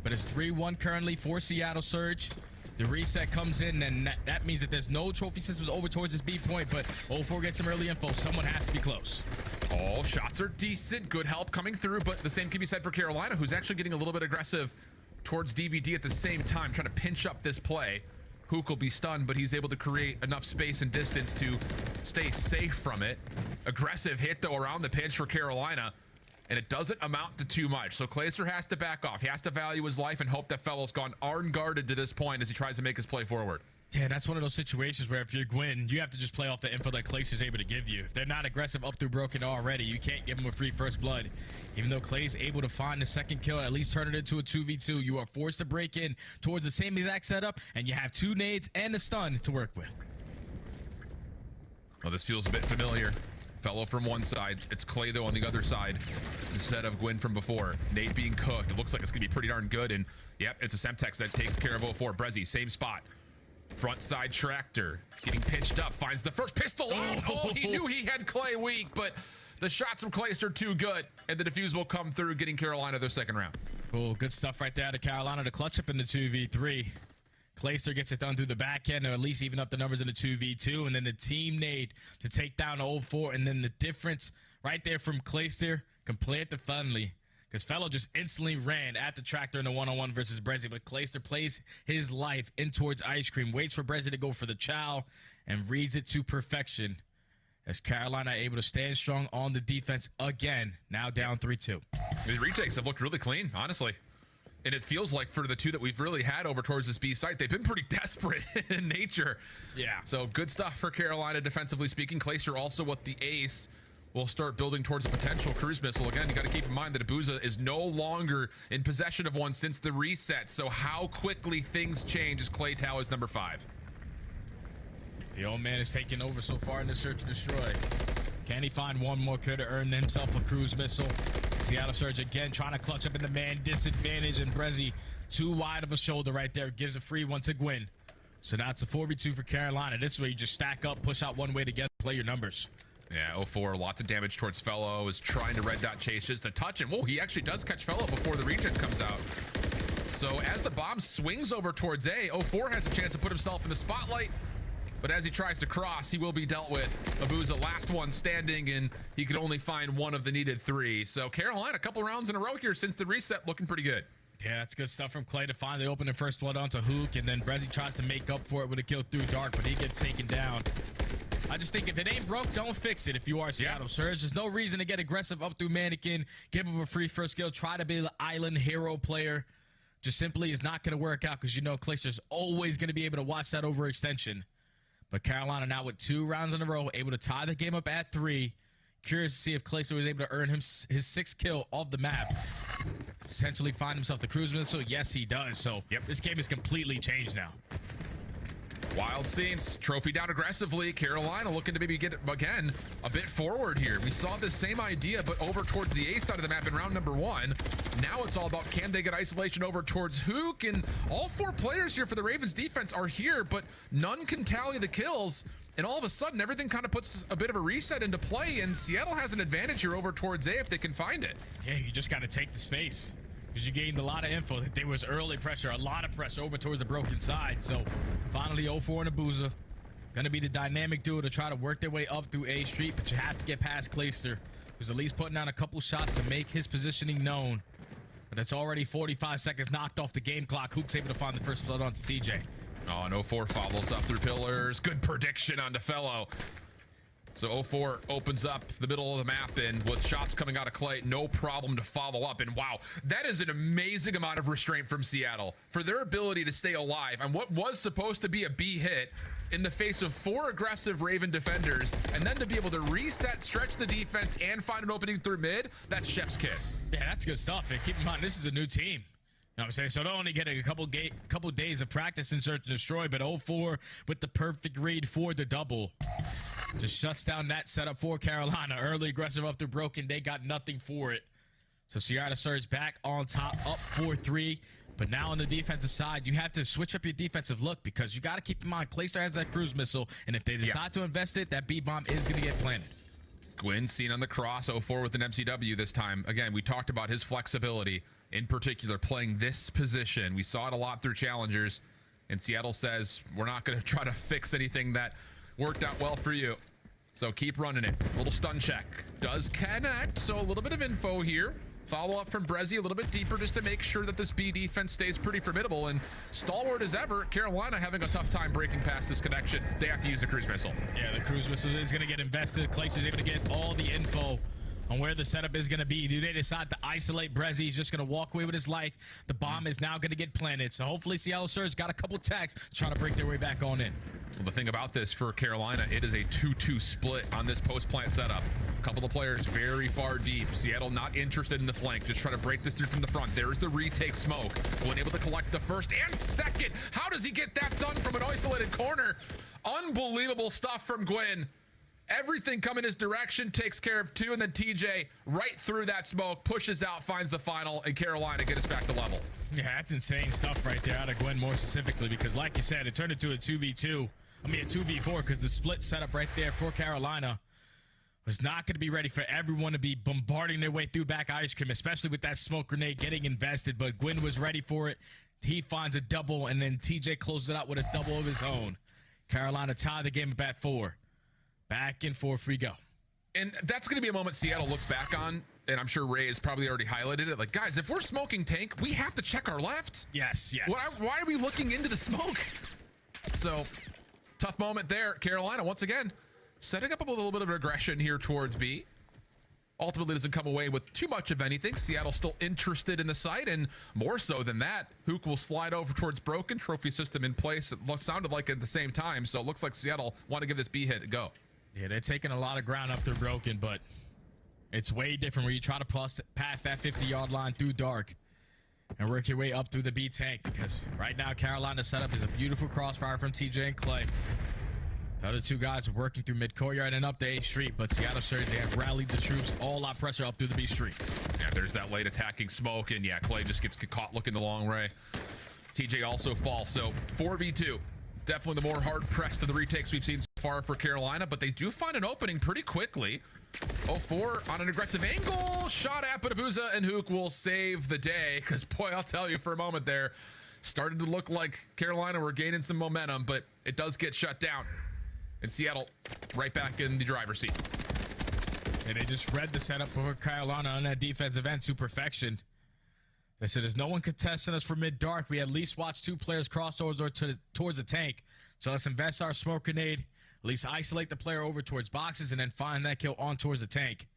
But it's 3-1 currently for Seattle Surge. The reset comes in, and that means that there's no trophy systems over towards this B point, but 0-4 gets some early info. Someone has to be close. All shots are decent. Good help coming through, but the same can be said for Carolina, who's actually getting a little bit aggressive towards DVD at the same time, trying to pinch up this play. Hook will be stunned, but he's able to create enough space and distance to stay safe from it. Aggressive hit, though, around the pinch for Carolina, and it doesn't amount to too much. So Clayster has to back off. He has to value his life and hope that Fellow's gone unguarded to this point as he tries to make his play forward. Yeah, that's one of those situations where if you're Gwyn, you have to just play off the info that Clayster's able to give you. If they're not aggressive up through broken already, you can't give them a free first blood. Even though Clay's able to find the second kill and at least turn it into a 2v2, you are forced to break in towards the same exact setup, and you have 2 nades and a stun to work with. Well, this feels a bit familiar. Fellow from one side. It's Clay, though, on the other side instead of Gwyn from before. Nade being cooked. It looks like it's going to be pretty darn good, and yep, it's a Semtex that takes care of 0-4. Brezzy, same spot. Front side tractor getting pinched up, finds the first pistol. Oh, he knew he had Clay weak, but the shots from Clayster are too good, and the defuse will come through, getting Carolina their second round. Cool, good stuff right there to Carolina to clutch up in the 2v3. Clayster gets it done through the back end, or at least even up the numbers in the 2v2, and then the team nade to take down 0-4, and then the difference right there from Clayster compared to Funley. Because Fellow just instantly ran at the tractor in the 1-on-1 versus Brezzy, but Clayster plays his life in towards Ice Cream, waits for Brezzy to go for the chow, and reads it to perfection. As Carolina able to stand strong on the defense again, now down 3-2. The retakes have looked really clean, honestly. And it feels like for the 2 that we've really had over towards this B site, they've been pretty desperate in nature. Yeah. So good stuff for Carolina defensively speaking. Clayster also with the ace will start building towards a potential cruise missile. Again, you got to keep in mind that Abuza is no longer in possession of one since the reset. So how quickly things change as Clay Towers number 5. The old man is taking over so far in the search and destroy. Can he find one more kill to earn himself a cruise missile? Seattle Surge again trying to clutch up in the man disadvantage, and Brezzy too wide of a shoulder right there. Gives a free one to Gwyn. So now it's a 4v2 for Carolina. This way you just stack up, push out one way together, play your numbers. Yeah, 0-4, lots of damage towards Fellow, is trying to red dot chase just to touch him. Whoa, he actually does catch Fellow before the regen comes out. So as the bomb swings over towards A, 0-4 has a chance to put himself in the spotlight, but as he tries to cross, he will be dealt with. Abuza, last one standing, and he could only find one of the needed 3. So Carolina, a couple rounds in a row here since the reset, looking pretty good. Yeah, that's good stuff from Clay to finally open the first blood onto Hook, and then Brezzy tries to make up for it with a kill through Dark, but he gets taken down. I just think if it ain't broke, don't fix it if you are Seattle Surge. There's no reason to get aggressive up through Mannequin, give him a free first kill, try to be the island hero player. Just simply is not going to work out because you know Clayster's always going to be able to watch that overextension. But Carolina now with 2 rounds in a row, able to tie the game up at 3. Curious to see if Clayster was able to earn him his 6th kill off the map. Essentially find himself the cruise missile. Yes, he does. So this game is completely changed now. Wildstein's trophy down aggressively. Carolina looking to maybe get again a bit forward here. We saw the same idea, but over towards the A side of the map in round number 1. Now it's all about, can they get isolation over towards Hook? And all 4 players here for the Ravens defense are here, but none can tally the kills. And all of a sudden, everything kind of puts a bit of a reset into play, and Seattle has an advantage here over towards A if they can find it. Yeah, you just got to take the space, because you gained a lot of info that there was early pressure, a lot of pressure over towards the broken side. So finally 0-4 and Abuza. Going to be the dynamic duo to try to work their way up through A Street, but you have to get past Clayster, who's at least putting down a couple shots to make his positioning known. But it's already 45 seconds knocked off the game clock. Hook's able to find the first blood onto TJ. Oh, and 0-4 follows up through pillars. Good prediction on DeFellow. So 0-4 opens up the middle of the map, and with shots coming out of Clay, no problem to follow up. And wow, that is an amazing amount of restraint from Seattle for their ability to stay alive on what was supposed to be a B hit in the face of 4 aggressive Raven defenders, and then to be able to reset, stretch the defense, and find an opening through mid. That's chef's kiss. Yeah, that's good stuff. And keep in mind, this is a new team. You know what I'm saying? So they're only getting a couple days of practice in Search and Destroy, but 0-4 with the perfect read for the double. Just shuts down that setup for Carolina. Early aggressive up through broken. They got nothing for it. So Seattle Surge back on top, up 4-3. But now on the defensive side, you have to switch up your defensive look, because you got to keep in mind, Clayster has that cruise missile, and if they decide to invest it, that B-bomb is going to get planted. Gwyn seen on the cross, 0-4 with an MCW this time. Again, we talked about his flexibility, in particular playing this position. We saw it a lot through challengers, and Seattle says, we're not going to try to fix anything that worked out well for you. So keep running it. A little stun check. Does connect, so a little bit of info here. Follow up from Brezzy a little bit deeper just to make sure that this B defense stays pretty formidable. And stalwart as ever, Carolina having a tough time breaking past this connection. They have to use the cruise missile. Yeah, the cruise missile is going to get invested. Clayster's able to get all the info on where the setup is going to be. Do they decide to isolate Brezzy? He's just going to walk away with his life. The bomb is now going to get planted. So hopefully Seattle Surge got a couple tacks trying to break their way back on in. Well, the thing about this for Carolina, it is a 2-2 split on this post-plant setup. A couple of players very far deep. Seattle not interested in the flank, just trying to break this through from the front. There's the retake smoke. When able to collect the first and second. How does he get that done from an isolated corner? Unbelievable stuff from Gwyn. Everything coming his direction, takes care of 2, and then TJ right through that smoke, pushes out, finds the final, and Carolina get us back to level. Yeah, that's insane stuff right there out of Gwyn more specifically, because like you said, it turned into a 2v2. I mean, a 2v4, because the split setup right there for Carolina was not going to be ready for everyone to be bombarding their way through back ice cream, especially with that smoke grenade getting invested, but Gwyn was ready for it. He finds a double, and then TJ closes it out with a double of his own. Carolina tied the game at 4. Back in 4-3 go. And that's going to be a moment Seattle looks back on, and I'm sure Ray has probably already highlighted it. Like, guys, if we're smoking tank, we have to check our left. Yes, yes. Why are we looking into the smoke? So, tough moment there. Carolina, once again, setting up a little bit of aggression here towards B. Ultimately doesn't come away with too much of anything. Seattle still interested in the site, and more so than that, Hook will slide over towards broken. Trophy system in place. It sounded like at the same time, so it looks like Seattle want to give this B hit a go. Yeah, they're taking a lot of ground up through broken, but it's way different where you try to pass that 50-yard line through dark and work your way up through the B tank, because right now Carolina's setup is a beautiful crossfire from TJ and Clay. The other 2 guys are working through mid-courtyard and up the A street, but Seattle Surge, they have rallied the troops, all out pressure up through the B street. Yeah, there's that late attacking smoke, and yeah, Clay just gets caught looking the long way. TJ also falls, so 4v2. Definitely the more hard-pressed of the retakes we've seen so far for Carolina, but they do find an opening pretty quickly. 0-4 on an aggressive angle. Shot at, but Abuza and Hook will save the day, because, boy, I'll tell you, for a moment there, started to look like Carolina were gaining some momentum, but it does get shut down. And Seattle right back in the driver's seat. And they just read the setup for Carolina on that defensive end to perfection. They said, there's no one contesting us for mid-dark. We at least watch 2 players cross over towards the tank. So let's invest our smoke grenade, at least isolate the player over towards boxes, and then find that kill on towards the tank.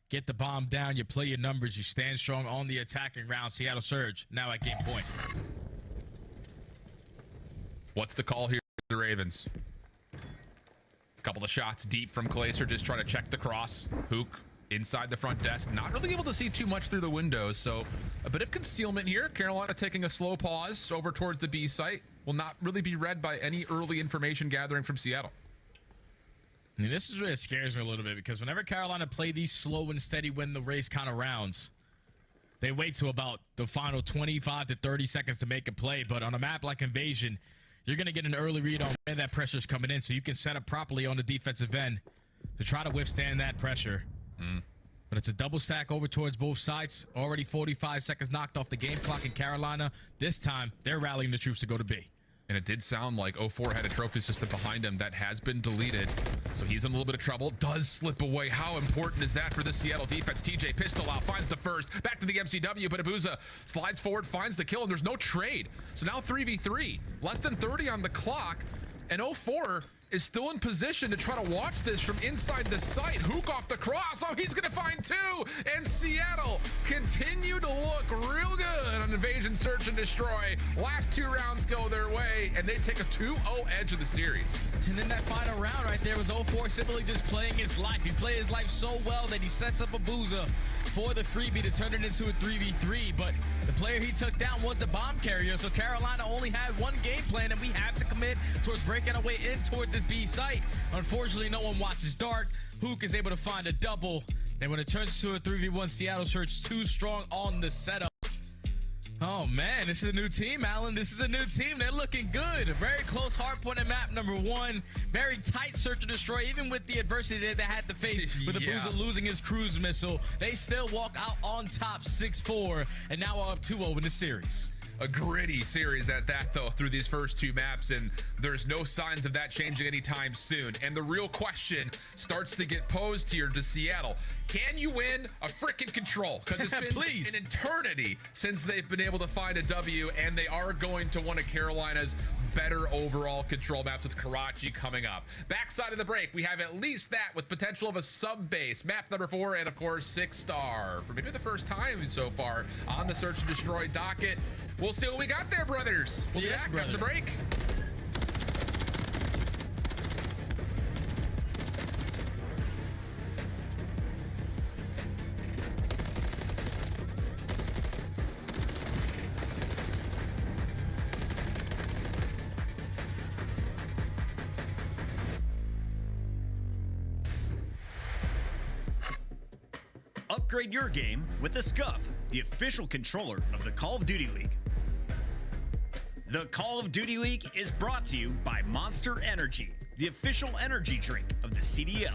Get the bomb down, you play your numbers, you stand strong on the attacking round. Seattle Surge now at game point. What's the call here for the Ravens? A couple of shots deep from Clayster, just trying to check the cross. Hook inside the front desk, not really able to see too much through the windows, so a bit of concealment here. Carolina taking a slow pause over towards the B site. Will not really be read by any early information gathering from Seattle. I mean, this is really scares me a little bit because whenever Carolina play these slow and steady win the race kind of rounds, they wait till about the final 25 to 30 seconds to make a play. But on a map like Invasion, you're going to get an early read on where that pressure's coming in so you can set up properly on the defensive end to try to withstand that pressure. But it's a double stack over towards both sides. Already 45 seconds knocked off the game clock in Carolina. This time, they're rallying the troops to go to B. And it did sound like 04 had a trophy system behind him that has been deleted. So he's in a little bit of trouble. Does slip away. How important is that for the Seattle defense? TJ pistol out, finds the first. Back to the MCW, but Abuza slides forward, finds the kill, and there's no trade. So now 3v3. Less than 30 on the clock. And 04 is still in position to try to watch this from inside the site. Hook off the cross. Oh, he's going to find two. And Seattle continue to look real good on Invasion Search and Destroy. Last two rounds go their way, and they take a 2-0 edge of the series. And in that final round right there was 04 simply just playing his life. He played his life so well that he sets up Abuza for the freebie to turn it into a 3v3. But the player he took down was the bomb carrier. So Carolina only had one game plan, and we had to commit towards breaking our way in towards this B site. Unfortunately, no one watches dark. Hook is able to find a double. And when it turns to a 3v1, Seattle Search too strong on the setup. Oh man, this is a new team, Alan. This is a new team. They're looking good. A very close hardpoint at map number 1. Very tight search and destroy, even with the adversity that they had to face with Abuza losing his cruise missile. They still walk out on top 6-4 and now are up 2-0 in the series. A gritty series at that, though, through these first two maps, and there's no signs of that changing anytime soon. And the real question starts to get posed here to Seattle. Can you win a frickin' control? Because it's been an eternity since they've been able to find a W, and they are going to one of Carolina's better overall control maps with Karachi coming up. Backside of the break, we have at least that with potential of a sub-base. Map number 4, and of course, 6-star. For maybe the first time so far on the Search and Destroy docket. We'll see what we got there, brothers. We'll be back after the break. Upgrade your game with the Scuff, the official controller of the Call of Duty League. The Call of Duty League is brought to you by Monster Energy, the official energy drink of the CDL.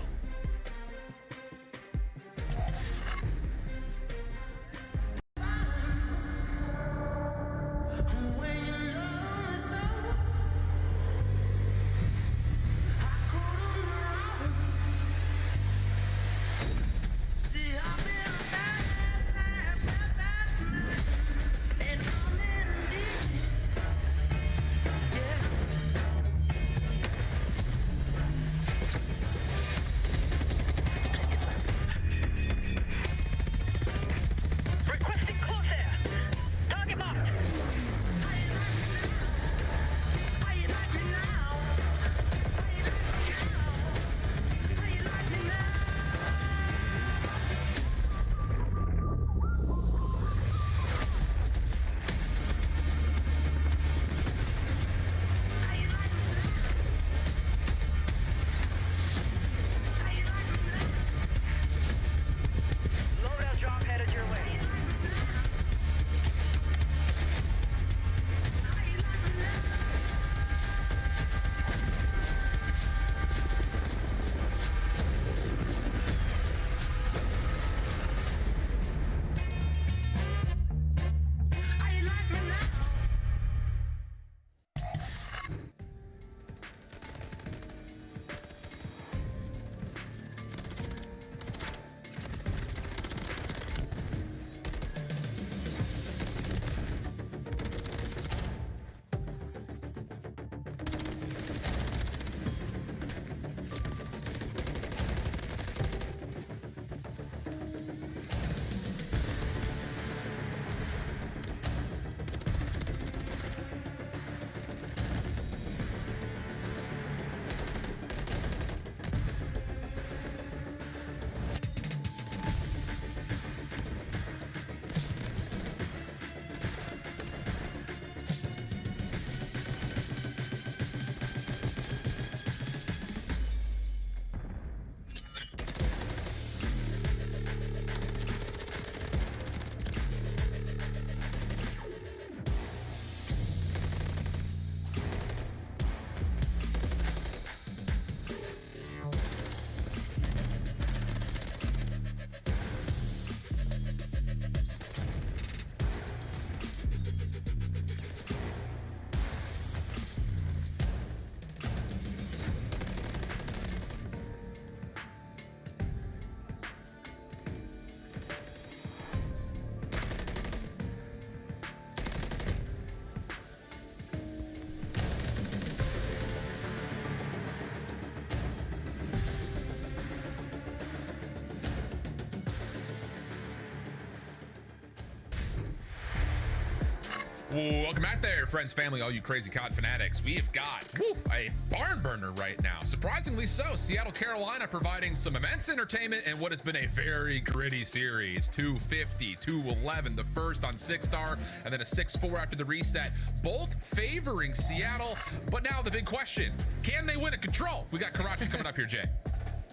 Welcome back there, friends, family, all you crazy COD fanatics. We have got a barn burner right now. Surprisingly so, Seattle, Carolina providing some immense entertainment in what has been a very gritty series. 250, 211, the first on 6-star, and then a 6-4 after the reset. Both favoring Seattle, but now the big question, can they win at control? We got Karachi coming up here, Jay.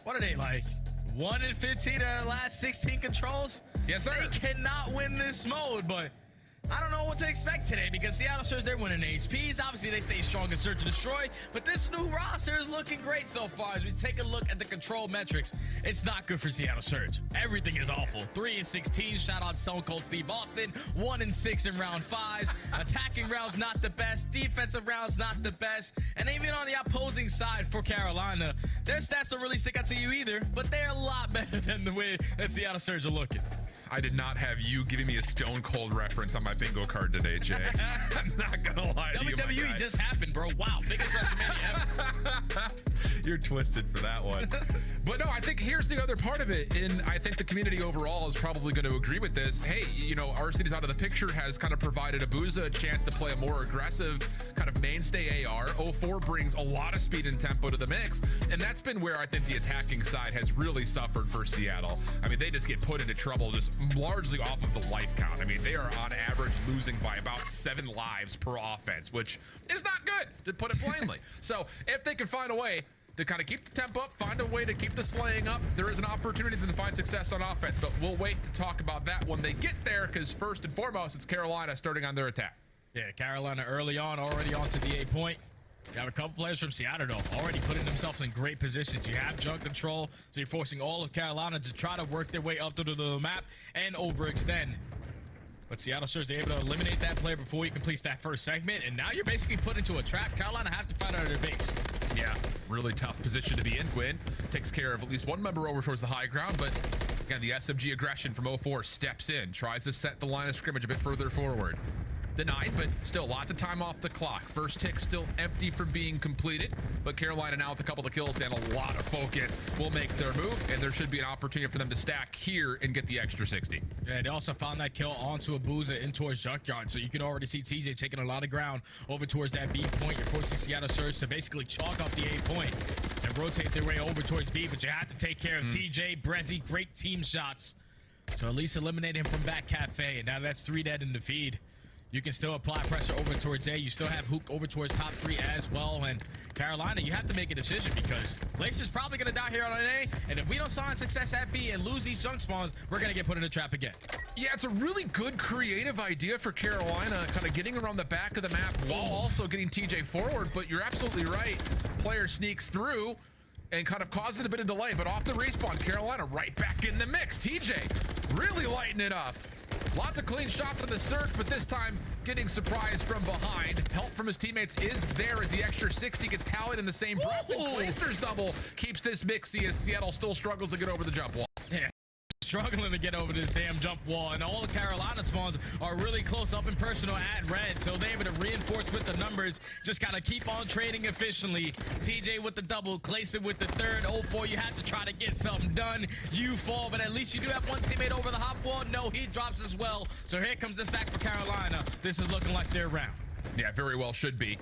What are they like? 1 in 15 of their last 16 controls? Yes, sir. They cannot win this mode, but I don't know what to expect today because Seattle shows they're winning HPs. Obviously, they stay strong in Search and Destroy, but this new roster is looking great so far. As we take a look at the control metrics, it's not good for Seattle Surge. Everything is awful. 3 in 16. Shout out Stone Cold Steve Austin. 1 in 6 in round 5s. Attacking rounds not the best. Defensive rounds not the best. And even on the opposing side for Carolina, their stats don't really stick out to you either, but they're a lot better than the way that Seattle Surge are looking. I did not have you giving me a Stone Cold reference on my bingo card today, Jay. I'm not gonna lie to you, my WWE guy. just happened, bro. Wow, biggest WrestleMania ever. You're twisted for that one. But no, I think here's the other part of it, and I think the community overall is probably going to agree with this. Hey, you know, our city's out of the picture has kind of provided Abuza a chance to play a more aggressive kind of mainstay AR. 04 brings a lot of speed and tempo to the mix, and that's been where I think the attacking side has really suffered for Seattle. I mean, they just get put into trouble just largely off of the life count. I mean, they are on average losing by about 7 lives per offense, which is not good, to put it plainly. So if they can find a way to kind of keep the tempo up, find a way to keep the slaying up, there is an opportunity to find success on offense, but we'll wait to talk about that when they get there, because first and foremost, it's Carolina starting on their attack. Yeah, Carolina early on, already onto the A point. You have a couple players from Seattle, though, already putting themselves in great positions. You have junk control, so you're forcing all of Carolina to try to work their way up through the map and overextend. But Seattle Surge, they're able to eliminate that player before he completes that first segment, and now you're basically put into a trap. Carolina have to fight out of their base. Yeah, really tough position to be in. Gwyn takes care of at least one member over towards the high ground, but again, the SMG aggression from 04 steps in, tries to set the line of scrimmage a bit further forward. Denied, but still lots of time off the clock. First tick still empty for being completed, but Carolina now with a couple of kills and a lot of focus will make their move, and there should be an opportunity for them to stack here and get the extra 60. Yeah, they also found that kill onto Abuza in towards Junkyard, so you can already see TJ taking a lot of ground over towards that B point. You're forcing Seattle Surge to basically chalk up the A point and rotate their way over towards B, but you have to take care of TJ, Brezzy, great team shots. So at least eliminate him from back cafe, and now that's 3 dead in the feed. You can still apply pressure over towards A. You still have Hook over towards top 3 as well. And Carolina, you have to make a decision because Glacier is probably going to die here on an A. And if we don't sign success at B and lose these junk spawns, we're going to get put in a trap again. Yeah, it's a really good creative idea for Carolina, kind of getting around the back of the map while also getting TJ forward. But you're absolutely right. Player sneaks through and kind of causes a bit of delay. But off the respawn, Carolina right back in the mix. TJ really lighting it up. Lots of clean shots on the search, but this time getting surprised from behind. Help from his teammates is there as the extra 60 gets tallied in the same breath. And Clayster's double keeps this mixy as Seattle still struggles to get over the jump wall. Yeah, struggling to get over this damn jump wall, and all the Carolina spawns are really close up and personal at red, so they're able to reinforce with the numbers. Just gotta keep on trading efficiently. TJ with the double, Clayster with the third. 04, you have to try to get something done. You fall, but at least you do have one teammate over the hop wall. No, he drops as well. So here comes the stack for Carolina. This is looking like their round. Yeah, very well should be.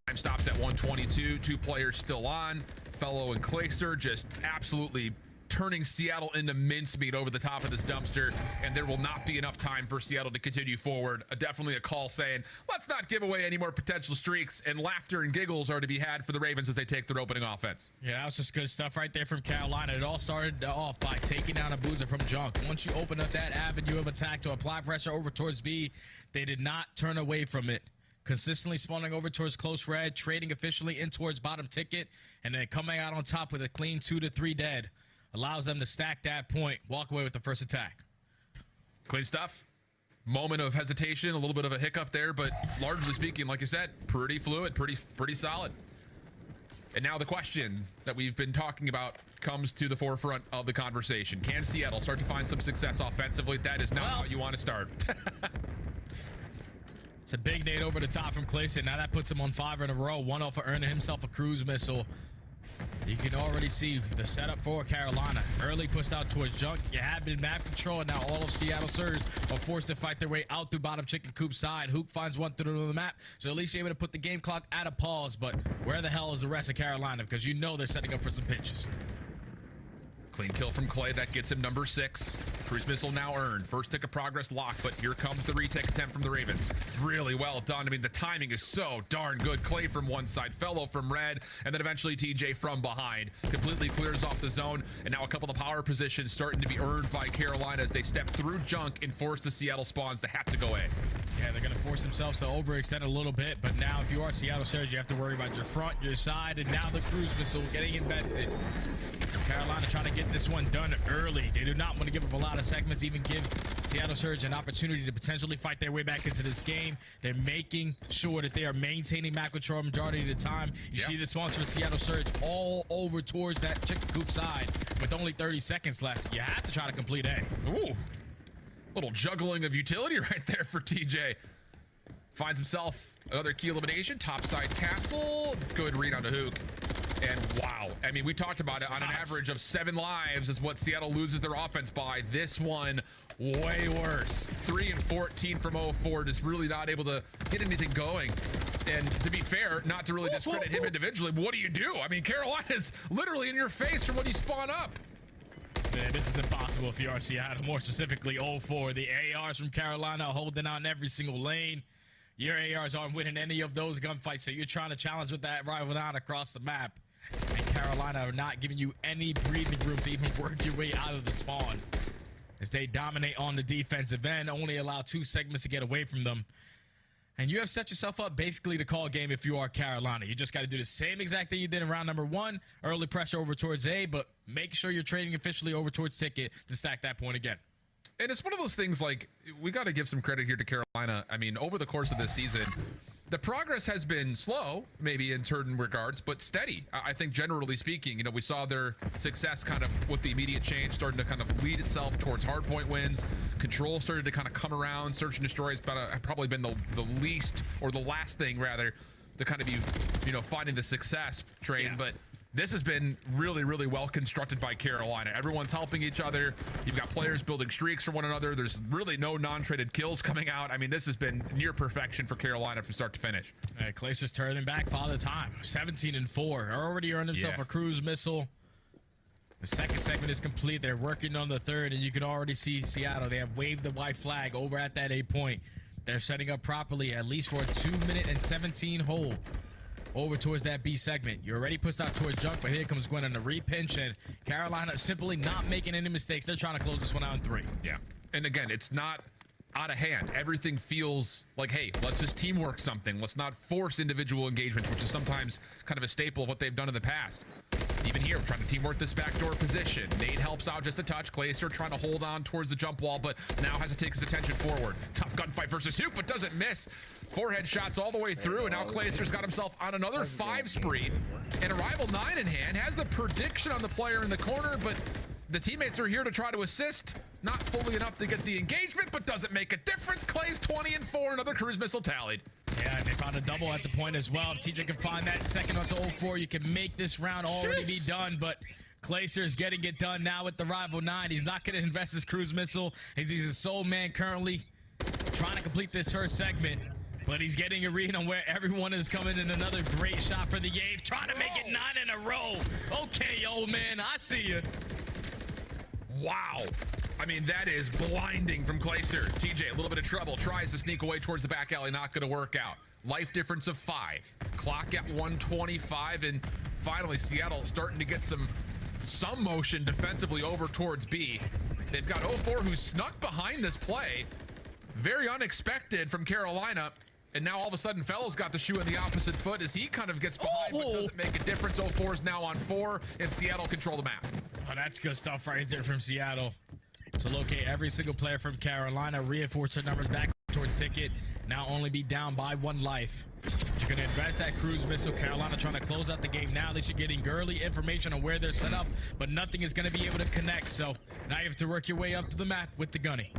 Time stops at 122. 2 players still on. Fellow and Clayster just absolutely turning Seattle into mincemeat over the top of this dumpster, and there will not be enough time for Seattle to continue forward. Definitely a call saying, let's not give away any more potential streaks, and laughter and giggles are to be had for the Ravens as they take their opening offense. Yeah, that was just good stuff right there from Carolina. It all started off by taking down Abuza from junk. Once you open up that avenue of attack to apply pressure over towards B, they did not turn away from it. Consistently spawning over towards close red, trading efficiently in towards bottom ticket, and then coming out on top with a clean 2 to 3 dead. Allows them to stack that point, walk away with the first attack. Clean stuff. Moment of hesitation, a little bit of a hiccup there, but largely speaking, like you said, pretty fluid, pretty solid. And now the question that we've been talking about comes to the forefront of the conversation. Can Seattle start to find some success offensively? That is not how you want to start. It's a big nade over the top from Clayson. Now that puts him on 5 in a row. 1-0 for earning himself a cruise missile. You can already see the setup for Carolina. Early pushed out towards Junk. You have been map control, and now all of Seattle Surge are forced to fight their way out through bottom chicken coop side. Hoop finds one through the map, so at least you're able to put the game clock at a pause. But where the hell is the rest of Carolina? Because you know they're setting up for some pitches. Clean kill from Clay. That gets him number 6. Cruise missile now earned. First tick of progress locked, but here comes the retake attempt from the Ravens. Really well done. I mean, the timing is so darn good. Clay from one side, Fellow from red, and then eventually TJ from behind. Completely clears off the zone, and now a couple of power positions starting to be earned by Carolina as they step through Junk and force the Seattle spawns to have to go in. Yeah, they're going to force themselves to overextend a little bit, but now if you are Seattle Surge, you have to worry about your front, your side, and now the cruise missile getting invested. Carolina trying to get this one done early. They do not want to give up a lot of segments, even give Seattle Surge an opportunity to potentially fight their way back into this game. They're making sure that they are maintaining map control majority of the time. You see the spawns for Seattle Surge all over towards that chicken coop side with only 30 seconds left. You have to try to complete A. Ooh, little juggling of utility right there for TJ. Finds himself another key elimination. Topside castle. Good read on the hook. And wow, I mean, we talked about it. On an average of 7 lives is what Seattle loses their offense by. This one, way worse. 3 and 14 from 0-4, just really not able to get anything going. And to be fair, not to really discredit him individually, but what do you do? I mean, Carolina's literally in your face from when you spawn up. Man, this is impossible if you are Seattle, more specifically 0-4. The ARs from Carolina are holding out in every single lane. Your ARs aren't winning any of those gunfights, so you're trying to challenge with that rival down across the map. And Carolina are not giving you any breathing room to even work your way out of the spawn. As they dominate on the defensive end, only allow 2 segments to get away from them. And you have set yourself up basically to call game if you are Carolina. You just got to do the same exact thing you did in round number 1. Early pressure over towards A, but make sure you're trading officially over towards Ticket to stack that point again. And it's one of those things, like, we got to give some credit here to Carolina. I mean, over the course of this season, the progress has been slow, maybe in certain regards, but steady. I think generally speaking, you know, we saw their success kind of with the immediate change starting to kind of lead itself towards hardpoint wins. Control started to kind of come around. Search and destroy has probably been the least, or the last thing rather, to kind of be, you know, finding the success train. Yeah. But this has been really, really well constructed by Carolina. Everyone's helping each other. You've got players building streaks for one another. There's really no non-traded kills coming out. I mean, this has been near perfection for Carolina from start to finish. Clayster's turning back Father Time. 17 and 4. Already earned himself a cruise missile. The second segment is complete. They're working on the third, and you can already see Seattle. They have waved the white flag over at that A point. They're setting up properly, at least for a 2-minute and 17 hold. Over towards that B segment. You're already pushed out towards Junk, but here comes Gwen on the repinch, and Carolina simply not making any mistakes. They're trying to close this one out in 3. Yeah. And again, it's not out of hand. Everything feels like, hey, let's just teamwork something. Let's not force individual engagements, which is sometimes kind of a staple of what they've done in the past. Even here, we're trying to teamwork this backdoor position. Nate helps out just a touch. Clayster trying to hold on towards the jump wall, but now has to take his attention forward. Tough gunfight versus Hoop, but doesn't miss. 4 headshots all the way through, and now Clayster's got himself on another 5 spree. And Arrival 9 in hand, has the prediction on the player in the corner, but the teammates are here to try to assist. Not fully enough to get the engagement, but doesn't make a difference. Clay's 20 and 4, another cruise missile tallied. Yeah, and they found a double at the point as well. If TJ can find that second one to 0-4, you can make this round already be done, but Clayster's getting it done now with the Rival 9. He's not going to invest his cruise missile. He's a sole man currently trying to complete this first segment, but he's getting a read on where everyone is coming in. Another great shot for the Yave, trying to make it 9 in a row. Okay, old man, I see you. Wow. I mean, that is blinding from Clayster. TJ, a little bit of trouble, tries to sneak away towards the back alley, not going to work out. Life difference of 5. Clock at 125, and finally Seattle starting to get some motion defensively over towards B. They've got 0-4 who snuck behind this play. Very unexpected from Carolina. And now all of a sudden, Fellow's got the shoe in the opposite foot as he kind of gets behind, but doesn't make a difference. 0-4 is now on 4, and Seattle control the map. Oh, that's good stuff right there from Seattle. To locate every single player from Carolina, reinforce their numbers back towards Ticket. Now only be down by 1 life. You're going to invest that cruise missile. Carolina trying to close out the game now. They should getting early information on where they're set up, but nothing is going to be able to connect. So now you have to work your way up to the map with the gunny.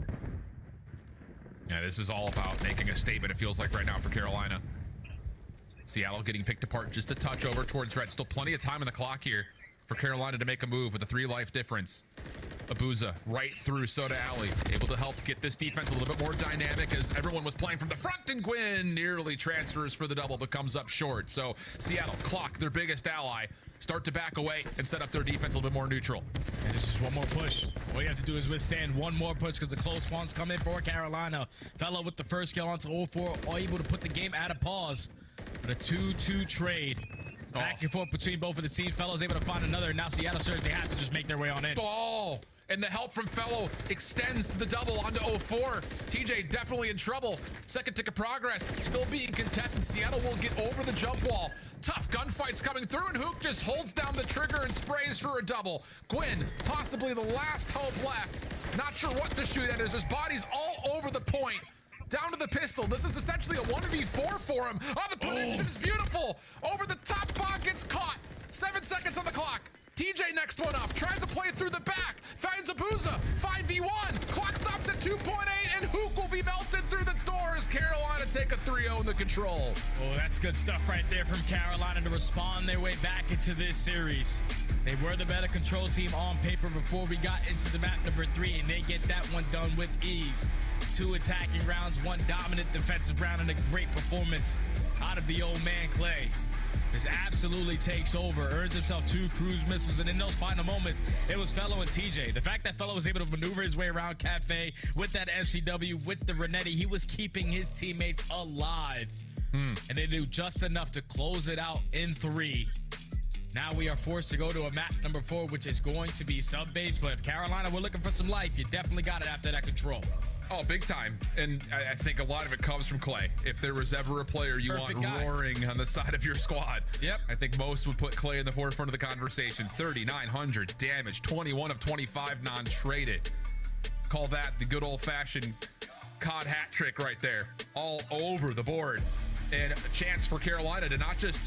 Yeah, this is all about making a statement, it feels like right now for Carolina. Seattle getting picked apart just a touch over towards red. Still plenty of time on the clock here for Carolina to make a move with a 3 life difference. Abuza right through Soda Alley, able to help get this defense a little bit more dynamic as everyone was playing from the front, and Gwyn nearly transfers for the double but comes up short. So Seattle clock their biggest ally, start to back away and set up their defense a little bit more neutral. And it's just one more push. All you have to do is withstand one more push because the close ones come in for Carolina. Fellow with the first kill onto 0-4, all able to put the game at a pause. But a 2-2 trade. Back and forth between both of the teams. Fellow's able to find another. Now Seattle Surge, they have to just make their way on in. Oh, and the help from Fellow extends the double onto 0-4. TJ definitely in trouble. Second tick of progress still being contested. Seattle will get over the jump wall. Tough gunfights coming through, and Hook just holds down the trigger and sprays for a double. Gwyn, possibly the last hope left. Not sure what to shoot at as his body's all over the point. Down to the pistol. This is essentially a 1v4 for him. Oh, the prediction is beautiful. Over the top, Bog gets caught. 7 seconds on the clock. TJ next one up. Tries to play through the back. Finds Abuza. 5v1. Clock stops at 2.8, and Hook will be melted through the doors. Carolina take a 3-0 in the control. Oh, that's good stuff right there from Carolina to respond their way back into this series. They were the better control team on paper before we got into the map number 3, and they get that one done with ease. 2 attacking rounds, 1 dominant defensive round, and a great performance out of the old man Clay. This absolutely takes over, earns himself 2 cruise missiles, and in those final moments, it was Fellow and TJ. The fact that Fellow was able to maneuver his way around Cafe with that MCW, with the Renetti, he was keeping his teammates alive. And they do just enough to close it out in 3. Now we are forced to go to a map number 4, which is going to be sub-base, but if Carolina were looking for some life, you definitely got it after that control. Oh, big time. And I think a lot of it comes from Clay. If there was ever a player you want roaring on the side of your squad, I think most would put Clay in the forefront of the conversation. 3,900 damage, 21 of 25 non-traded. Call that the good old-fashioned COD hat trick right there. All over the board. And a chance for Carolina to not just,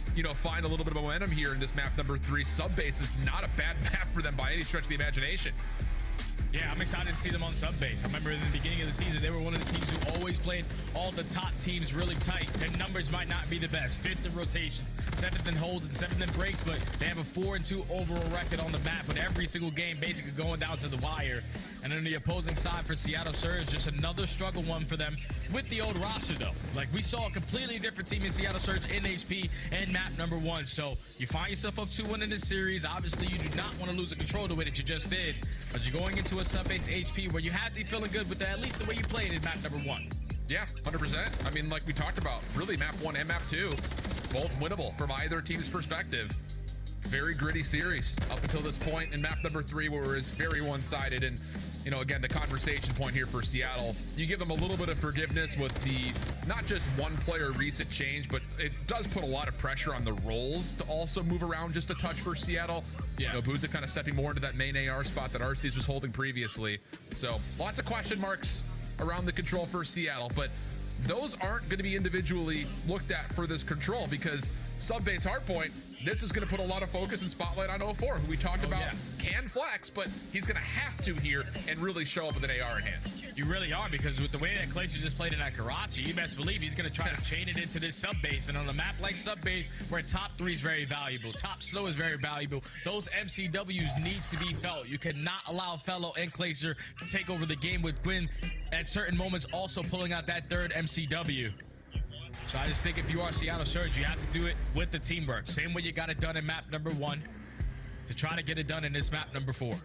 find a little bit of momentum here in this map number 3. Sub-base is not a bad map for them by any stretch of the imagination. Yeah, I'm excited to see them on sub-base. I remember in the beginning of the season, they were one of the teams who always played all the top teams really tight. Their numbers might not be the best. 5th in rotation, 7th in holds, and 7th in breaks, but they have a 4-2 overall record on the map, with every single game basically going down to the wire. And on the opposing side for Seattle Surge, just another struggle one for them with the old roster, though. Like, we saw a completely different team in Seattle Surge in HP and map number 1. So you find yourself up 2-1 in this series. Obviously, you do not want to lose a control the way that you just did, but you're going into a sub-base HP where you have to be feeling good with at least the way you played in map number 1. Yeah, 100%. I mean, like we talked about, really map 1 and map 2, both winnable from either team's perspective. Very gritty series up until this point in map number 3, where it was very one-sided. And again, the conversation point here for Seattle, you give them a little bit of forgiveness with the not just one player recent change, but it does put a lot of pressure on the roles to also move around just a touch for Seattle. Booza kind of stepping more into that main AR spot that Arceus was holding previously. So lots of question marks around the control for Seattle, but those aren't going to be individually looked at for this control, because sub-base hardpoint, this is going to put a lot of focus and spotlight on 0-4, who we talked about can flex, but he's going to have to here and really show up with an AR in hand. You really are, because with the way that Clayster just played in that Karachi, you best believe he's going to try to chain it into this sub-base. And on a map like sub-base, where top 3 is very valuable, top slow is very valuable, those MCWs need to be felt. You cannot allow Fellow and Clayster to take over the game, with Gwyn at certain moments also pulling out that 3rd MCW. So I just think if you are Seattle Surge, you have to do it with the teamwork. Same way you got it done in map number 1, to try to get it done in this map number 4.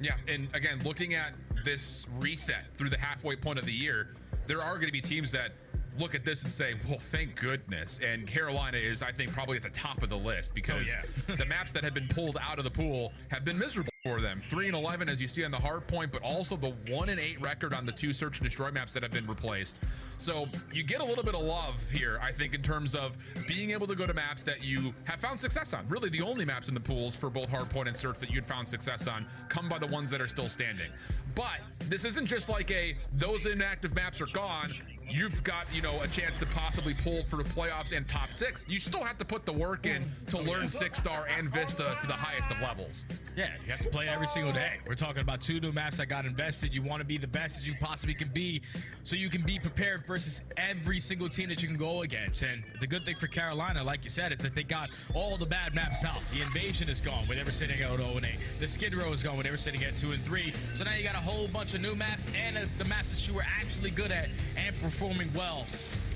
Yeah, and again, looking at this reset through the halfway point of the year, there are going to be teams that look at this and say, well, thank goodness. And Carolina is, I think, probably at the top of the list, because the maps that have been pulled out of the pool have been miserable for them. 3-11, as you see on the hard point, but also the 1-8 record on the 2 search and destroy maps that have been replaced. So you get a little bit of love here, I think, in terms of being able to go to maps that you have found success on. Really, the only maps in the pools for both hardpoint and search that you'd found success on come by the ones that are still standing. But this isn't just like those inactive maps are gone, you've got, you know, a chance to possibly pull for the playoffs and top 6. You still have to put the work in to learn 6-star and Vista to the highest of levels. Yeah, you have to play it every single day. We're talking about 2 new maps that got invested. You want to be the best as you possibly can be so you can be prepared versus every single team that you can go against. And the good thing for Carolina, like you said, is that they got all the bad maps out. The Invasion is gone when they were sitting at 0-8. The Skid Row is gone when they were sitting at 2-3. So now you got a whole bunch of new maps and the maps that you were actually good at and performing well.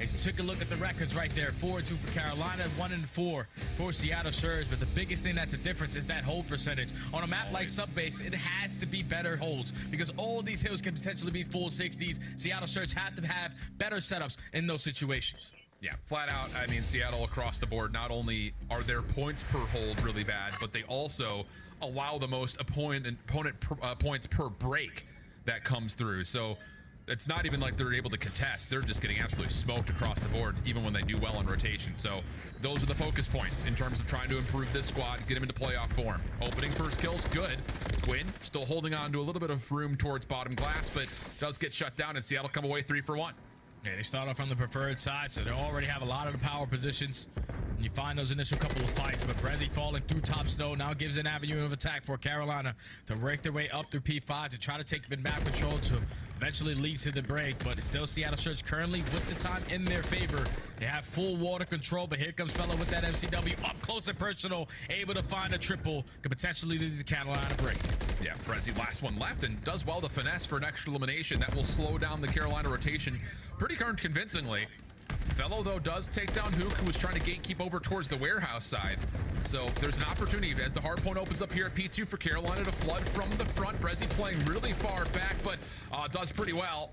As you took a look at the records right there, 4-2 for Carolina, 1-4 for Seattle Surge. But the biggest thing that's the difference is that hold percentage. On a map like Subbase, it has to be better holds because all these hills can potentially be full 60s. Seattle Surge have to have better setups in those situations. Yeah, flat out. I mean, Seattle across the board, not only are their points per hold really bad, but they also allow the most opponent points per break that comes through. So it's not even like they're able to contest. They're just getting absolutely smoked across the board, even when they do well in rotation. So those are the focus points in terms of trying to improve this squad, get them into playoff form. Opening first kills, good. Quinn still holding on to a little bit of room towards bottom glass, but does get shut down, and Seattle come away 3 for 1. Yeah, they start off on the preferred side, so they already have a lot of the power positions. And you find those initial couple of fights, but Brezzy falling through top snow now gives an avenue of attack for Carolina to break their way up through P5 to try to take map control to eventually lead to the break. But it's still Seattle Surge currently with the time in their favor. They have full water control, but here comes Fellow with that MCW up close and personal, able to find a triple, could potentially lead to the Carolina break. Yeah, Brezzy last one left and does well to finesse for an extra elimination. That will slow down the Carolina rotation pretty darn convincingly. Fellow, though, does take down Hook, who was trying to gatekeep over towards the warehouse side. So there's an opportunity as the hard point opens up here at P2 for Carolina to flood from the front. Brezzy playing really far back, but does pretty well.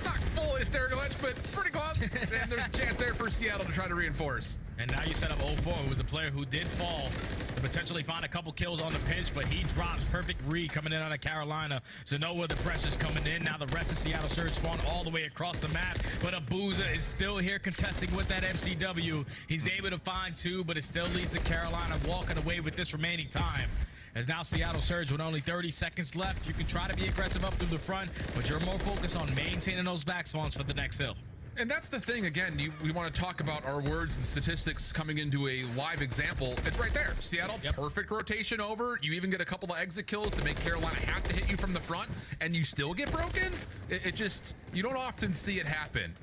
Not full hysterical edge, but pretty close. And there's a chance there for Seattle to try to reinforce. And now you set up 0-4, who was a player who did fall to potentially find a couple kills on the pinch, but he drops. Perfect read coming in out of Carolina. So know where the pressure's coming in. Now the rest of Seattle Surge spawn all the way across the map, but Abuza is still here contesting with that MCW. He's able to find 2, but it still leads to Carolina walking away with this remaining time. As now Seattle Surge with only 30 seconds left, you can try to be aggressive up through the front, but you're more focused on maintaining those back spawns for the next hill. And that's the thing, again, we want to talk about our words and statistics coming into a live example. It's right there. Seattle, perfect rotation over. You even get a couple of exit kills to make Carolina have to hit you from the front, and you still get broken? It just, you don't often see it happen.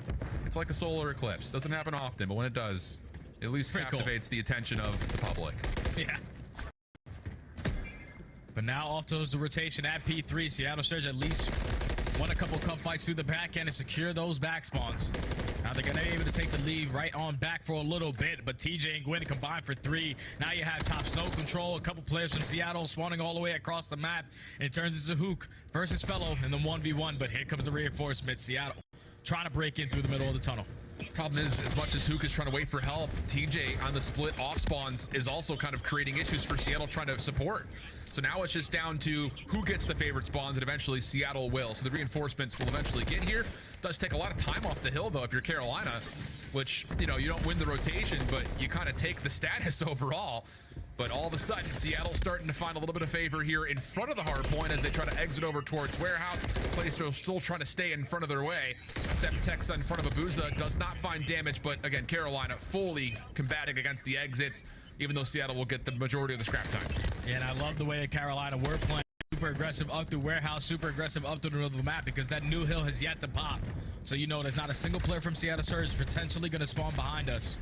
It's like a solar eclipse. Doesn't happen often, but when it does, it at least captivates the attention of the public. Yeah. But now off to the rotation at P3. Seattle Surge at least won a couple cup fights through the back end and secure those back spawns. Now they're gonna be able to take the lead right on back for a little bit, but TJ and Gwyn combined for 3. Now you have top snow control, a couple players from Seattle spawning all the way across the map, and it turns into Hook versus Fellow in the 1v1, but here comes the reinforcement. Seattle trying to break in through the middle of the tunnel. Problem is, as much as Hook is trying to wait for help, TJ on the split off spawns is also kind of creating issues for Seattle trying to support. So now it's just down to who gets the favorite spawns, and eventually Seattle will. So the reinforcements will eventually get here. Does take a lot of time off the hill, though, if you're Carolina, which, you know, you don't win the rotation, but you kind of take the status overall. But all of a sudden, Seattle's starting to find a little bit of favor here in front of the hard point as they try to exit over towards warehouse. Players are still trying to stay in front of their way. Septex in front of Abuza does not find damage, but again, Carolina fully combating against the exits, even though Seattle will get the majority of the scrap time. Yeah, and I love the way that Carolina were playing. Super aggressive up through warehouse, super aggressive up through the middle of the map because that new hill has yet to pop. So you know there's not a single player from Seattle Surge potentially going to spawn behind us.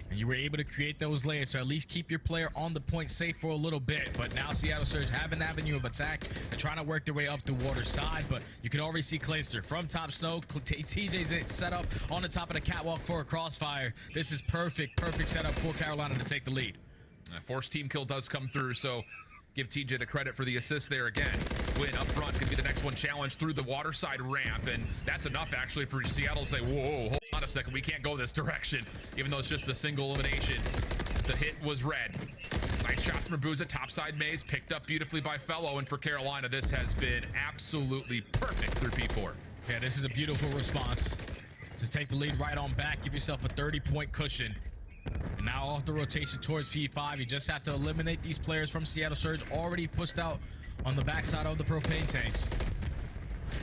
And you were able to create those layers to at least keep your player on the point safe for a little bit. But now Seattle Surge have an avenue of attack and trying to work their way up the water side. But you can already see Clayster from top snow. TJ's set up on the top of the catwalk for a crossfire. This is perfect setup for Carolina to take the lead. Forced team kill does come through, so give TJ the credit for the assist there again. Win up front could be the next one challenged through the water side ramp, and that's enough actually for Seattle to say, whoa, hold on a second, we can't go this direction, even though it's just a single elimination. The hit was red. Nice shots from Abuza, topside maze, picked up beautifully by Fellow, and for Carolina, this has been absolutely perfect through P4. Yeah, this is a beautiful response to take the lead right on back, give yourself a 30-point cushion. And now off the rotation towards P5, you just have to eliminate these players from Seattle Surge already pushed out on the backside of the propane tanks.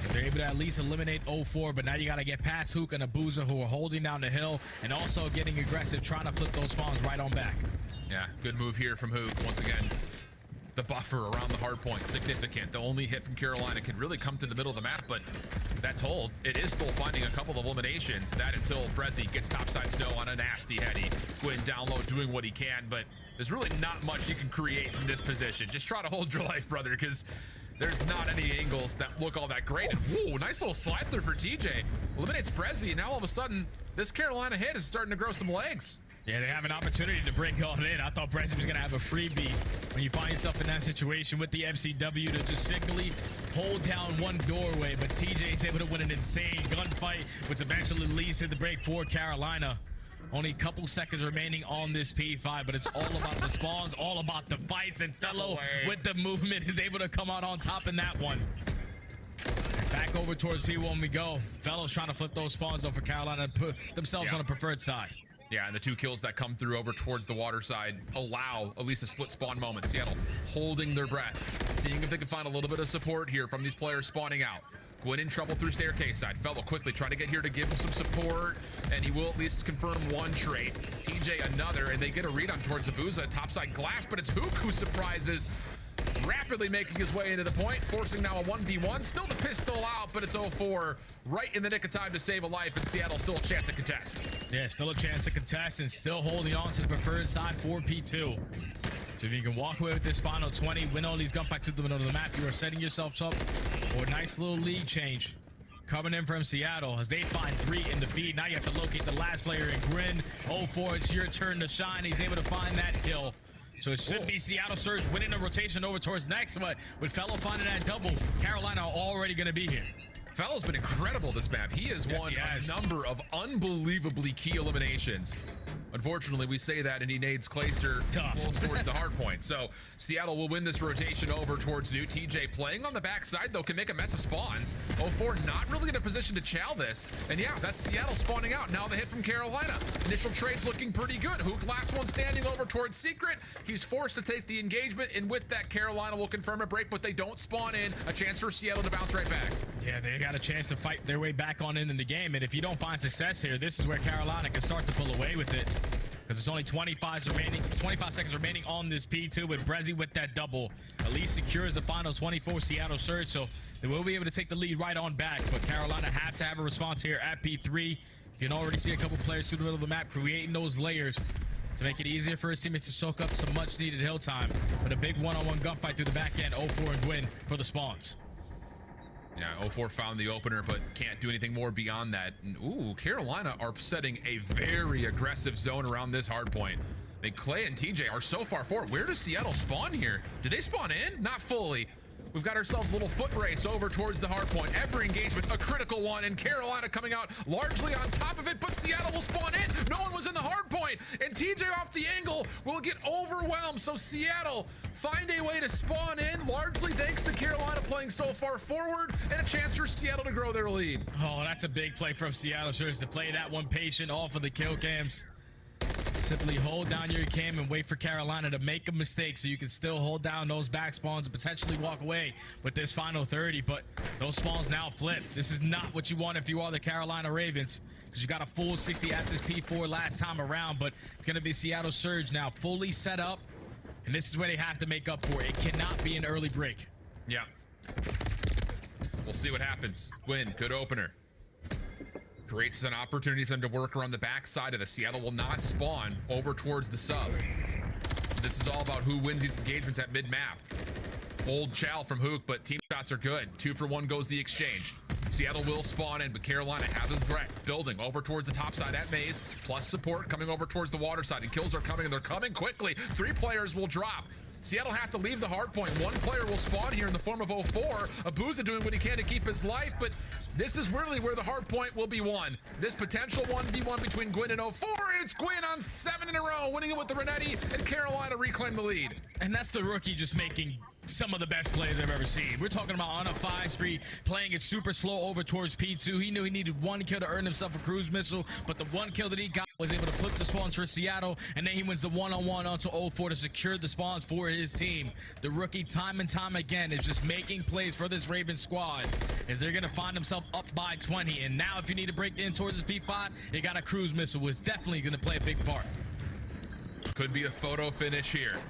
If they're able able to at least eliminate 04, but now you got to get past Hook and Abuza, who are holding down the hill and also getting aggressive, trying to flip those spawns right on back. Yeah, good move here from Hook. Once again, the buffer around the hard point, significant. The only hit from Carolina could really come to the middle of the map, but that told, it is still finding a couple of eliminations. That until Brezzy gets topside snow on a nasty heady. Gwyn down low doing what he can, but there's really not much you can create from this position. Just try to hold your life, brother, because there's not any angles that look all that great. And whoa, nice little slide through for TJ. Eliminates Brezzy, and now all of a sudden, this Carolina hit is starting to grow some legs. Yeah, they have an opportunity to break on in. I thought Brezzy was going to have a freebie when you find yourself in that situation with the MCW to just simply hold down one doorway. But TJ is able to win an insane gunfight, which eventually leads to the break for Carolina. Only a couple seconds remaining on this P5, but it's all about the spawns, all about the fights, and Fellow with the movement is able to come out on top in that one. Back over towards P1 we go. Fellow's trying to flip those spawns though for Carolina to put themselves on a preferred side. Yeah, and the 2 kills that come through over towards the water side allow at least a split spawn moment. Seattle holding their breath, seeing if they can find a little bit of support here from these players spawning out. Gwyn in trouble through staircase side. Fellow quickly trying to get here to give him some support, and he will at least confirm one trade. TJ another, and they get a read on towards Abuza, topside glass, but it's Hook who surprises, rapidly making his way into the point, forcing now a 1v1. Still the pistol out, but it's 04 right in the nick of time to save a life, and Seattle still a chance to contest. Yeah, still a chance to contest and still holding on to the preferred side for P2. So if you can walk away with this final 20, win all these gunfights to the middle of the map, you are setting yourselves up for a nice little lead change. Coming in from Seattle as they find 3 in the feed. Now you have to locate the last player in Gwyn. 04, it's your turn to shine. He's able to find that kill. So it should be Seattle Surge winning the rotation over towards next, but with Fellow finding that double, Carolina are already going to be here. Fellow's been incredible this map. He has won a number of unbelievably key eliminations. Unfortunately, we say that and he nades Clayster towards the hard point. So Seattle will win this rotation over towards new. TJ playing on the backside, though, can make a mess of spawns. 04 not really in a position to chow this. And yeah, that's Seattle spawning out. Now the hit from Carolina. Initial trade's looking pretty good. Hook last one standing over towards Secret. He's forced to take the engagement, and with that, Carolina will confirm a break, but they don't spawn in. A chance for Seattle to bounce right back. Yeah, they got a chance to fight their way back on in the game, and if you don't find success here, this is where Carolina can start to pull away with it. Because there's only 25 seconds remaining on this P2 with Brezzy with that double. At least secures the final 24 Seattle Surge, so they will be able to take the lead right on back. But Carolina have to have a response here at P3. You can already see a couple players through the middle of the map creating those layers to make it easier for his teammates to soak up some much needed hill time. But a big one-on-one gunfight through the back end, 04 and Gwyn for the spawns. Yeah, 04 found the opener, but can't do anything more beyond that. And, ooh, Carolina are setting a very aggressive zone around this hard point. I mean, Clay and TJ are so far forward. Where does Seattle spawn here? Did they spawn in? Not fully. We've got ourselves a little foot race over towards the hard point. Every engagement, a critical one, and Carolina coming out largely on top of it, but Seattle will spawn in. No one was in the hard point, and TJ off the angle will get overwhelmed. So Seattle find a way to spawn in, largely thanks to Carolina playing so far forward, and a chance for Seattle to grow their lead. Oh, that's a big play from Seattle Surge to play that one patient off of the kill cams. Simply hold down your cam and wait for Carolina to make a mistake so you can still hold down those back spawns and potentially walk away with this final 30. But those spawns now flip. This is not what you want if you are the Carolina Ravens, because you got a full 60 at this P4 last time around. But it's going to be Seattle Surge now fully set up, and this is where they have to make up for it. It cannot be an early break. Yeah. We'll see what happens. Gwyn, good opener. Creates an opportunity for them to work around the backside of the Seattle will not spawn over towards the sub. So this is all about who wins these engagements at mid-map. Old chow from Hook, but team shots are good. 2 for 1 goes the exchange. Seattle will spawn in, but Carolina has a threat building over towards the top side at Maze, plus support coming over towards the water side, and kills are coming, and they're coming quickly. 3 players will drop. Seattle have to leave the hard point. 1 player will spawn here in the form of 04. Abuza doing what he can to keep his life, but this is really where the hard point will be won. This potential 1v1 between Gwyn and 04, and it's Gwyn on 7 in a row, winning it with the Renetti, and Carolina reclaim the lead. And that's the rookie just making some of the best plays I've ever seen. We're talking about on a 5 spree, playing it super slow over towards P2. He knew he needed 1 kill to earn himself a cruise missile, but the 1 kill that he got was able to flip the spawns for Seattle, and then he wins the one-on-one onto 0-4 to secure the spawns for his team. The rookie time and time again is just making plays for this Ravens squad as they're going to find themselves up by 20. And now if you need to break in towards this P5, you got a cruise missile, which is definitely going to play a big part. Could be a photo finish here.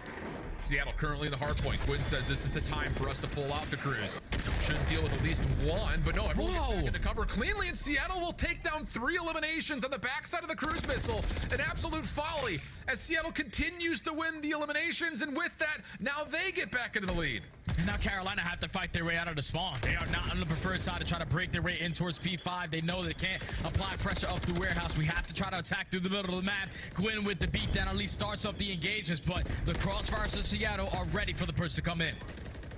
Seattle currently in the hard point. Quinn says this is the time for us to pull out the cruise. Should deal with at least one, but no, everyone gets back into cover cleanly, and Seattle will take down 3 eliminations on the backside of the cruise missile. An absolute folly as Seattle continues to win the eliminations, and with that, now they get back into the lead. And now Carolina have to fight their way out of the spawn. They are not on the preferred side to try to break their way in towards P5. They know they can't apply pressure up through warehouse. We have to try to attack through the middle of the map. Quinn with the beatdown at least starts off the engagements, but the Crossfires of Seattle are ready for the push to come in.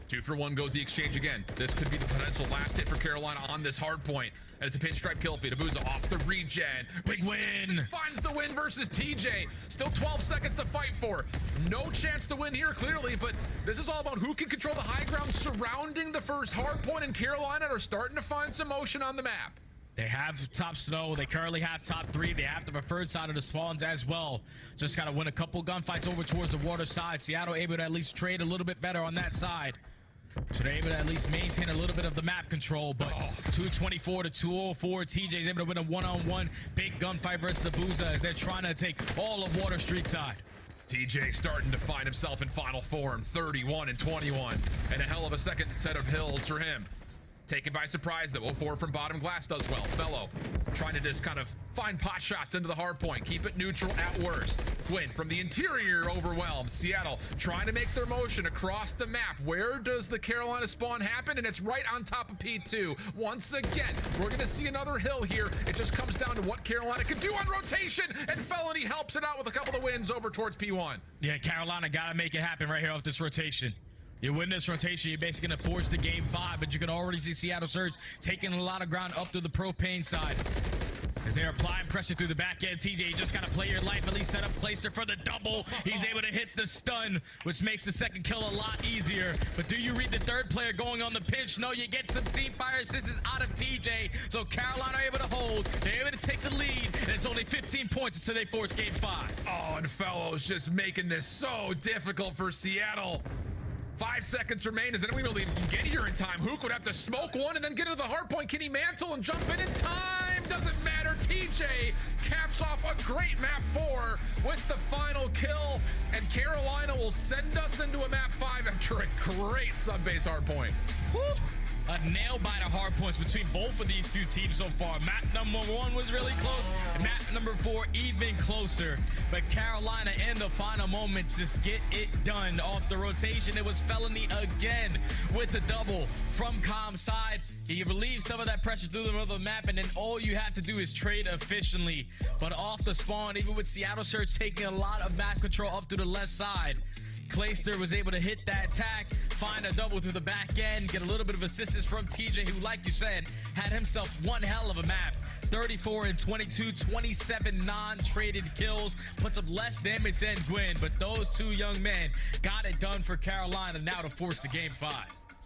2 for 1 goes the exchange again. This could be the potential last hit for Carolina on this hard point. And it's a pinstripe kill feed. Abuza off the regen. Big win. Finds the win versus TJ. Still 12 seconds to fight for. No chance to win here, clearly, but this is all about who can control the high ground surrounding the first hard point, and Carolina are starting to find some motion on the map. They have top snow. They currently have top 3. They have the preferred side of the spawns as well. Just got to win a couple gunfights over towards the water side. Seattle able to at least trade a little bit better on that side. So they're able to at least maintain a little bit of the map control, but 224 to 204. TJ's able to win a one-on-one big gunfight versus Abuza as they're trying to take all of Water Street side. TJ starting to find himself in final form, 31 and 21, and a hell of a second set of hills for him. Taken by surprise though. 0-4 from bottom glass does well. Fellow trying to just kind of find pot shots into the hard point. Keep it neutral at worst. Quinn from the interior overwhelmed. Seattle trying to make their motion across the map. Where does the Carolina spawn happen? And it's right on top of P2. Once again, we're going to see another hill here. It just comes down to what Carolina can do on rotation. And Felony helps it out with a couple of wins over towards P1. Yeah, Carolina got to make it happen right here off this rotation. You win this rotation, you're basically going to force the game 5, but you can already see Seattle Surge taking a lot of ground up to the propane side. As they're applying pressure through the back end, TJ, you just got to play your life, at least set up Clayster for the double. He's able to hit the stun, which makes the second kill a lot easier. But do you read the third player going on the pinch? No, you get some team fire assists out of TJ. So Carolina are able to hold. They're able to take the lead, and it's only 15 points until they force game 5. Oh, and Fellows just making this so difficult for Seattle. 5 seconds remain. As anyone really get here in time? Hook would have to smoke one and then get into the hard point. Can he mantle and jump in time? Doesn't matter. TJ caps off a great map 4 with the final kill, and Carolina will send us into a map 5 after a great sub-base hard point. Woo! A nail-biter hard points between both of these two teams so far. Map number 1 was really close, and map number 4 even closer. But Carolina in the final moments just get it done. Off the rotation, it was Felony again with the double from Calm side. He relieves some of that pressure through the middle of the map, and then all you have to do is trade efficiently. But off the spawn, even with Seattle Surge taking a lot of map control up to the left side, Clayster was able to hit that attack, find a double through the back end, get a little bit of assistance from TJ, who, like you said, had himself one hell of a map. 34 and 22, 27 non-traded kills, puts up less damage than Gwyn, but those two young men got it done for Carolina now to force the game 5.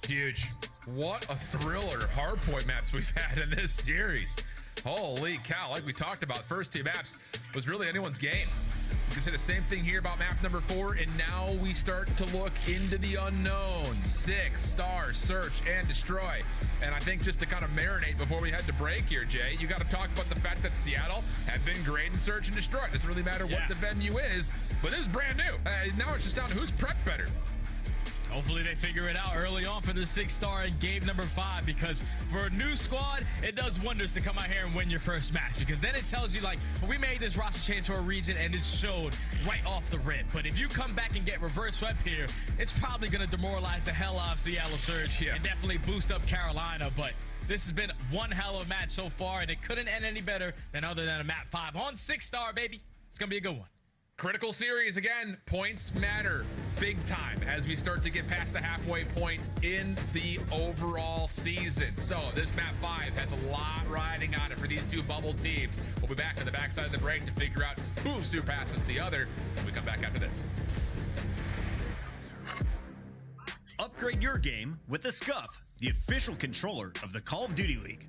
Huge. What a thriller of hardpoint maps we've had in this series. Holy cow, like we talked about, first 2 maps was really anyone's game. You can say the same thing here about map number 4, and now we start to look into the unknown. 6 star, search and destroy. And I think just to kind of marinate before we head to break here, Jay, you got to talk about the fact that Seattle have been great in search and destroy. It doesn't really matter what the venue is, but this is brand new. Now it's just down to who's prepped better. Hopefully they figure it out early on for the 6-star in game number 5, because for a new squad, it does wonders to come out here and win your first match, because then it tells you, like, well, we made this roster change for a reason, and it showed right off the rip. But if you come back and get reverse swept here, it's probably going to demoralize the hell out of Seattle Surge and definitely boost up Carolina. But this has been one hell of a match so far, and it couldn't end any better than other than a map 5 on 6-star, baby. It's going to be a good one. Critical series again. Points matter big time as we start to get past the halfway point in the overall season. So this map 5 has a lot riding on it for these two bubble teams. We'll be back on the backside of the break to figure out who surpasses the other when we come back after this. Upgrade your game with the Scuff, the official controller of the Call of Duty League.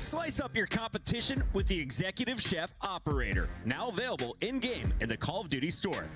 Slice up your competition with the Executive Chef Operator, now available in-game in the Call of Duty store.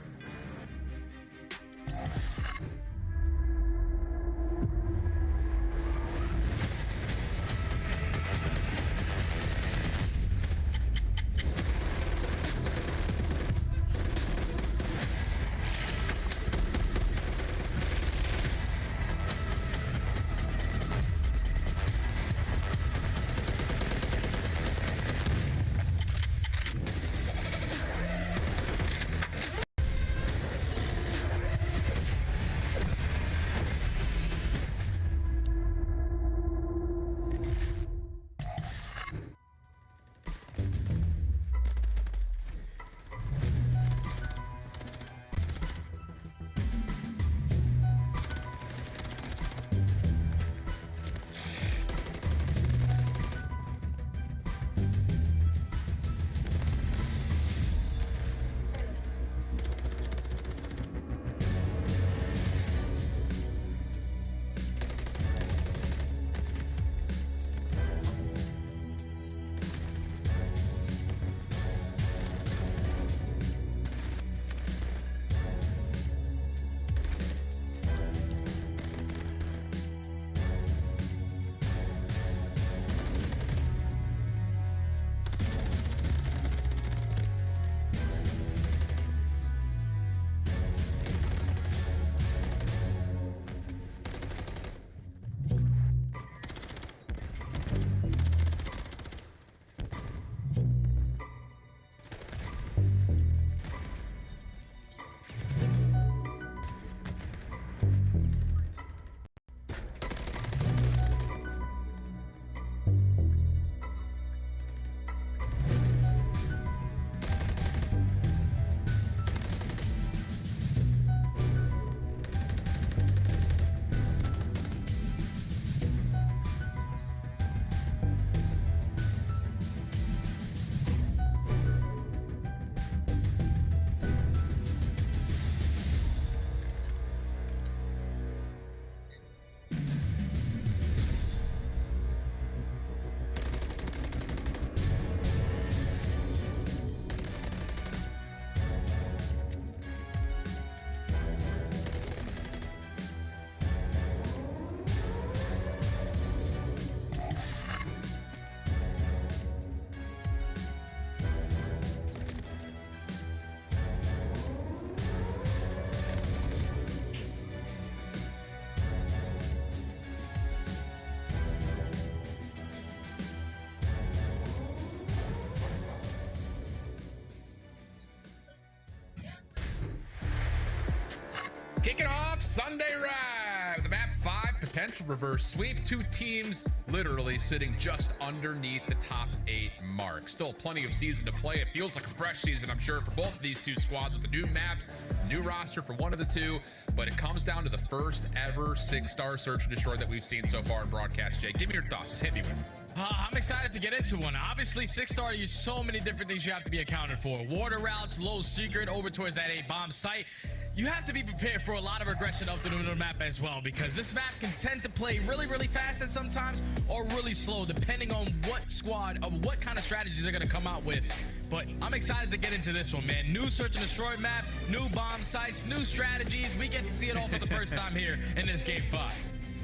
Kicking off Sunday Ride, the map 5 potential reverse sweep. 2 teams literally sitting just underneath the top 8 mark. Still plenty of season to play. It feels like a fresh season, I'm sure, for both of these 2 squads with the new maps, new roster for one of the 2. But it comes down to the first ever 6-star search and destroy that we've seen so far in broadcast. Jay, give me your thoughts. Just hit me with it. I'm excited to get into one. Obviously, 6-star, there's so many different things you have to be accounted for. Water routes, low secret, over towards that A-bomb site. You have to be prepared for a lot of aggression up the middle of the map as well, because this map can tend to play really, really fast at sometimes or really slow, depending on what squad or what kind of strategies they're going to come out with. But I'm excited to get into this one, man. New search and destroy map, new bomb sites, new strategies. We get to see it all for the first time here in this Game 5.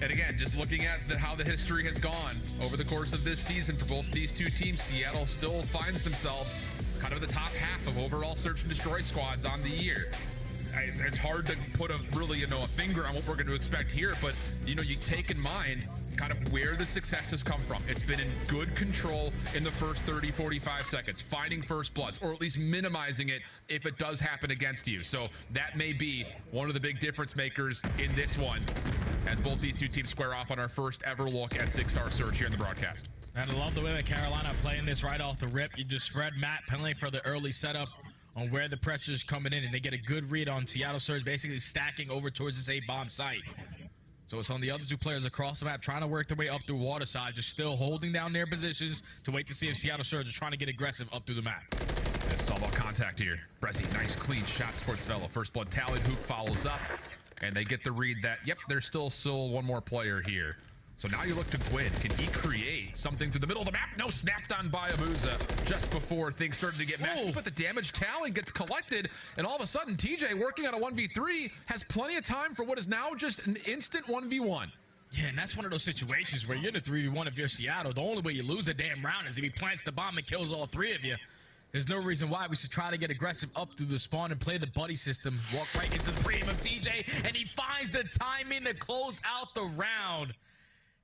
And again, just looking at how the history has gone over the course of this season for both these 2 teams, Seattle still finds themselves kind of in the top half of overall search and destroy squads on the year. It's hard to put a finger on what we're going to expect here, but you take in mind kind of where the success has come from. It's been in good control in the first 30-45 seconds, finding first bloods, or at least minimizing it if it does happen against you. So that may be one of the big difference makers in this one, as both these 2 teams square off on our first ever look at 6-star search here in the broadcast. And I love the way that Carolina playing this right off the rip. You just spread map penalty for the early setup on where the pressure is coming in, and they get a good read on Seattle Surge basically stacking over towards this A-bomb site. So it's on the other 2 players across the map trying to work their way up through water side, just still holding down their positions to wait to see if Seattle Surge is trying to get aggressive up through the map. It's all about contact here. Brezzy, nice clean shot towards Velo. First blood tallied, Hoop follows up, and they get the read that, yep, there's still one more player here. So now you look to Gwyn. Can he create something through the middle of the map? No, snapped on by Abuza just before things started to get messy. But the damage tally gets collected, and all of a sudden, TJ working on a 1v3 has plenty of time for what is now just an instant 1v1. Yeah, and that's one of those situations where you're in a 3v1 if you're Seattle. The only way you lose a damn round is if he plants the bomb and kills all three of you. There's no reason why we should try to get aggressive up through the spawn and play the buddy system. Walk right into the frame of TJ, and he finds the timing to close out the round.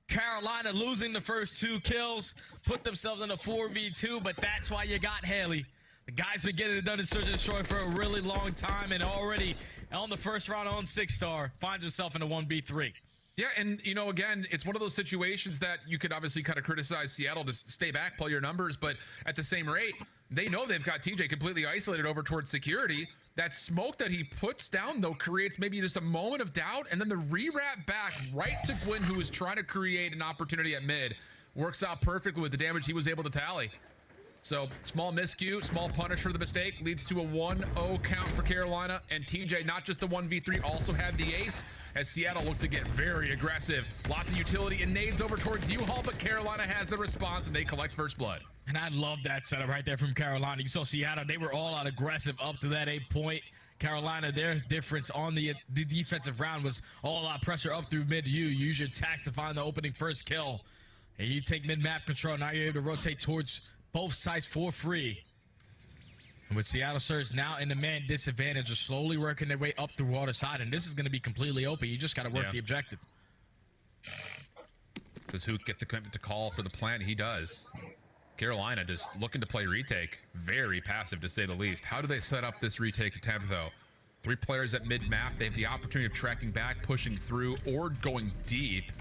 Carolina losing the first 2 kills, put themselves in a 4v2, but that's why you got Haley. The guy's been getting it done in Search and Destroy for a really long time, and already on the first round on 6-star, finds himself in a 1v3. Yeah, and, you know, again, it's one of those situations that you could obviously kind of criticize Seattle to stay back, play your numbers, but at the same rate, they know they've got TJ completely isolated over towards security. That smoke that he puts down, though, creates maybe just a moment of doubt, and then the re-wrap back right to Gwyn, who is trying to create an opportunity at mid. Works out perfectly with the damage he was able to tally. So, small miscue, small punish for the mistake, leads to a 1-0 count for Carolina, and TJ, not just the 1v3, also had the ace, as Seattle looked to get very aggressive. Lots of utility and nades over towards U-Haul, but Carolina has the response, and they collect first blood. And I love that setup right there from Carolina. You saw Seattle, they were all out aggressive up to that 8-point. Carolina, their difference on the defensive round was all out pressure up through mid. You use your tax to find the opening first kill. And you take mid-map control. Now you're able to rotate towards both sides for free. And with Seattle Surge now in the man disadvantage, are slowly working their way up through water side, and this is going to be completely open. You just got to work the objective. Does Hook get the commitment to call for the plant? He does. Carolina just looking to play retake. Very passive, to say the least. How do they set up this retake attempt, though? 3 players at mid-map. They have the opportunity of tracking back, pushing through, or going deep.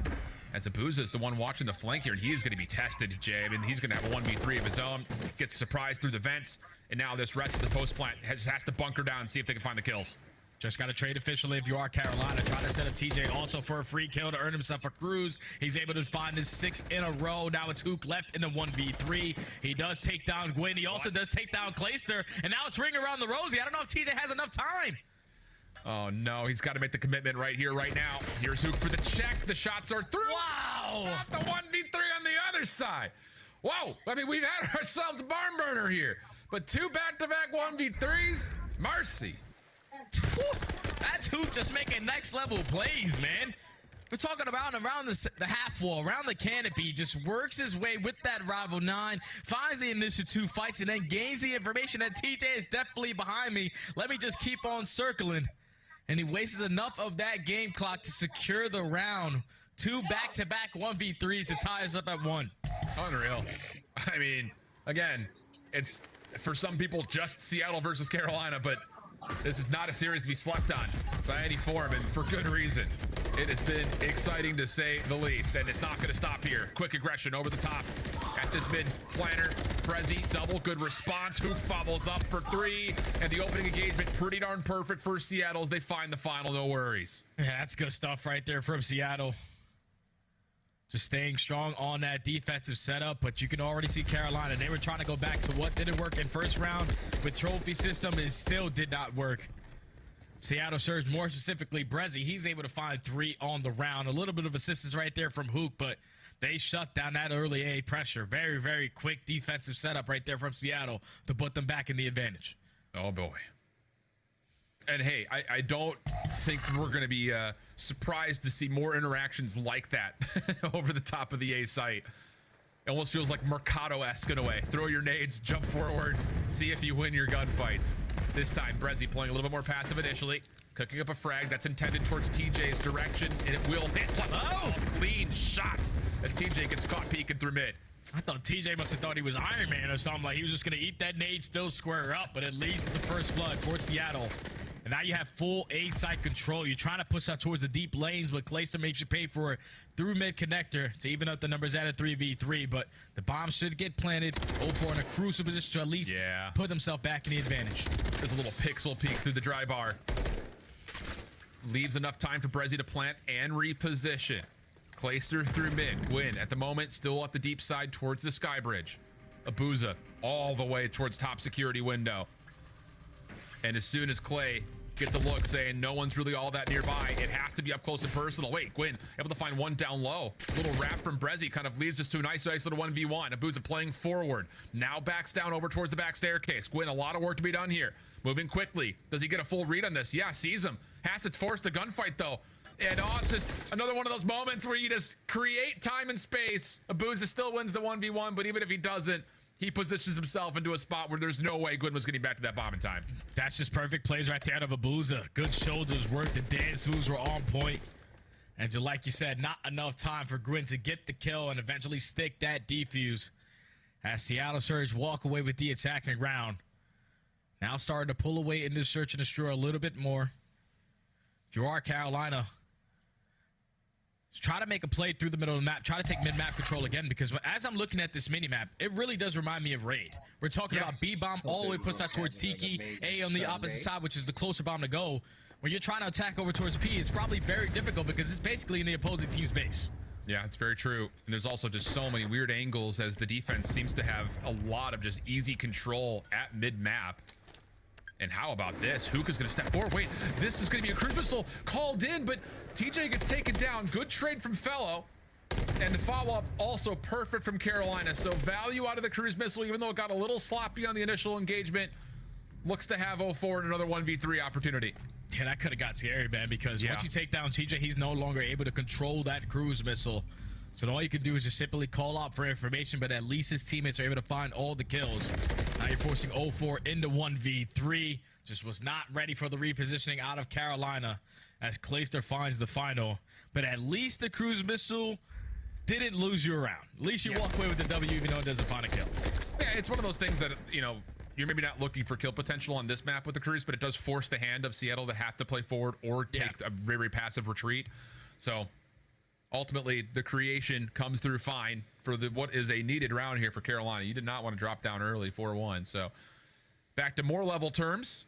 As Abuza is the one watching the flank here, and he is going to be tested, Jay. I mean, he's going to have a 1v3 of his own. Gets surprised through the vents, and now this rest of the post plant has to bunker down and see if they can find the kills. Just got to trade officially if you are Carolina. Try to set up TJ also for a free kill to earn himself a cruise. He's able to find his 6 in a row. Now it's Hook left in the 1v3. He does take down Gwyn. He also does take down Clayster. And now it's Ring Around the Rosie. I don't know if TJ has enough time. Oh, no. He's got to make the commitment right here, right now. Here's Hook for the check. The shots are through. Wow. Not the 1v3 on the other side. Whoa. I mean, we've had ourselves a barn burner here. But 2 back-to-back 1v3s? Mercy. That's Hook just making next level plays, man. We're talking about around the half wall, around the canopy, just works his way with that rival 9, finds the initial 2 fights, and then gains the information that TJ is definitely behind me. Let me just keep on circling. And he wastes enough of that game clock to secure the round. 2 back-to-back 1v3s to tie us up at 1. Unreal. I mean, again, it's for some people just Seattle versus Carolina, but this is not a series to be slept on by any form, and for good reason. It has been exciting to say the least, and it's not going to stop here. Quick aggression over the top at this mid planner. Prezi, double, good response. Hook follows up for 3, and the opening engagement pretty darn perfect for Seattle as they find the final, no worries. Yeah, that's good stuff right there from Seattle. Just staying strong on that defensive setup, but you can already see Carolina. They were trying to go back to what didn't work in first round with trophy system. It still did not work. Seattle Surge, more specifically Brezzy, he's able to find 3 on the round. A little bit of assistance right there from Hook, but they shut down that early A pressure. Very, very quick defensive setup right there from Seattle to put them back in the advantage. Oh, boy. And hey, I don't think we're going to be surprised to see more interactions like that over the top of the A site. It almost feels like Mercado-esque in a way. Throw your nades, jump forward, see if you win your gunfights. This time, Brezzy playing a little bit more passive initially, cooking up a frag that's intended towards TJ's direction, and it will hit. Plus, clean shots as TJ gets caught peeking through mid. I thought TJ must have thought he was Iron Man or something. Like he was just going to eat that nade, still square up, but at least the first blood for Seattle. And now you have full A-side control. You're trying to push out towards the deep lanes, but Clayster makes you pay for it through mid-connector to even up the numbers at a 3v3. But the bomb should get planted. 0-4 in a crucial position to at least put himself back in the advantage. There's a little pixel peek through the dry bar. Leaves enough time for Brezzy to plant and reposition. Clayster through mid. Gwyn at the moment still at the deep side towards the sky bridge. Abuza all the way towards top security window. And as soon as Clay gets a look saying no one's really all that nearby. It has to be up close and personal. Wait, Gwyn able to find one down low. Little wrap from Brezzy kind of leads us to a nice little 1v1. Abuza playing forward. Now backs down over towards the back staircase. Gwyn, a lot of work to be done here. Moving quickly. Does he get a full read on this? Yeah, sees him. Has to force the gunfight though. And it's just another one of those moments where you just create time and space. Abuza still wins the 1v1, but even if he doesn't, he positions himself into a spot where there's no way Gwyn was getting back to that bomb in time. That's just perfect plays right there out of Abuza. Good shoulders work. The dance moves were on point. And just like you said, not enough time for Gwyn to get the kill and eventually stick that defuse. As Seattle Surge walk away with the attacking round. Now starting to pull away in this search and destroy a little bit more. If you are Carolina, try to make a play through the middle of the map. Try to take mid-map control again, because as I'm looking at this mini-map, it really does remind me of Raid. We're talking about B-bomb all the way puts out towards Tiki, A on the opposite side, which is the closer bomb to go. When you're trying to attack over towards P, it's probably very difficult because it's basically in the opposing team's base. Yeah, it's very true. And there's also just so many weird angles as the defense seems to have a lot of just easy control at mid-map. And how about this? Hookah's going to step forward. Wait, this is going to be a cruise missile called in, but TJ gets taken down. Good trade from Fellow. And the follow-up also perfect from Carolina. So value out of the cruise missile, even though it got a little sloppy on the initial engagement, looks to have 0-4 in another 1v3 opportunity. Yeah, that could have got scary, man, because once you take down TJ, he's no longer able to control that cruise missile. So all you can do is just simply call out for information, but at least his teammates are able to find all the kills. Now you're forcing 0-4 into 1v3. Just was not ready for the repositioning out of Carolina as Clayster finds the final. But at least the cruise missile didn't lose you around. At least you walk away with the W, even though it doesn't find a kill. Yeah, it's one of those things that, you know, you're maybe not looking for kill potential on this map with the cruise, but it does force the hand of Seattle to have to play forward or take a very passive retreat. So ultimately, the creation comes through fine for what is a needed round here for Carolina. You did not want to drop down early, 4-1. So back to more level terms.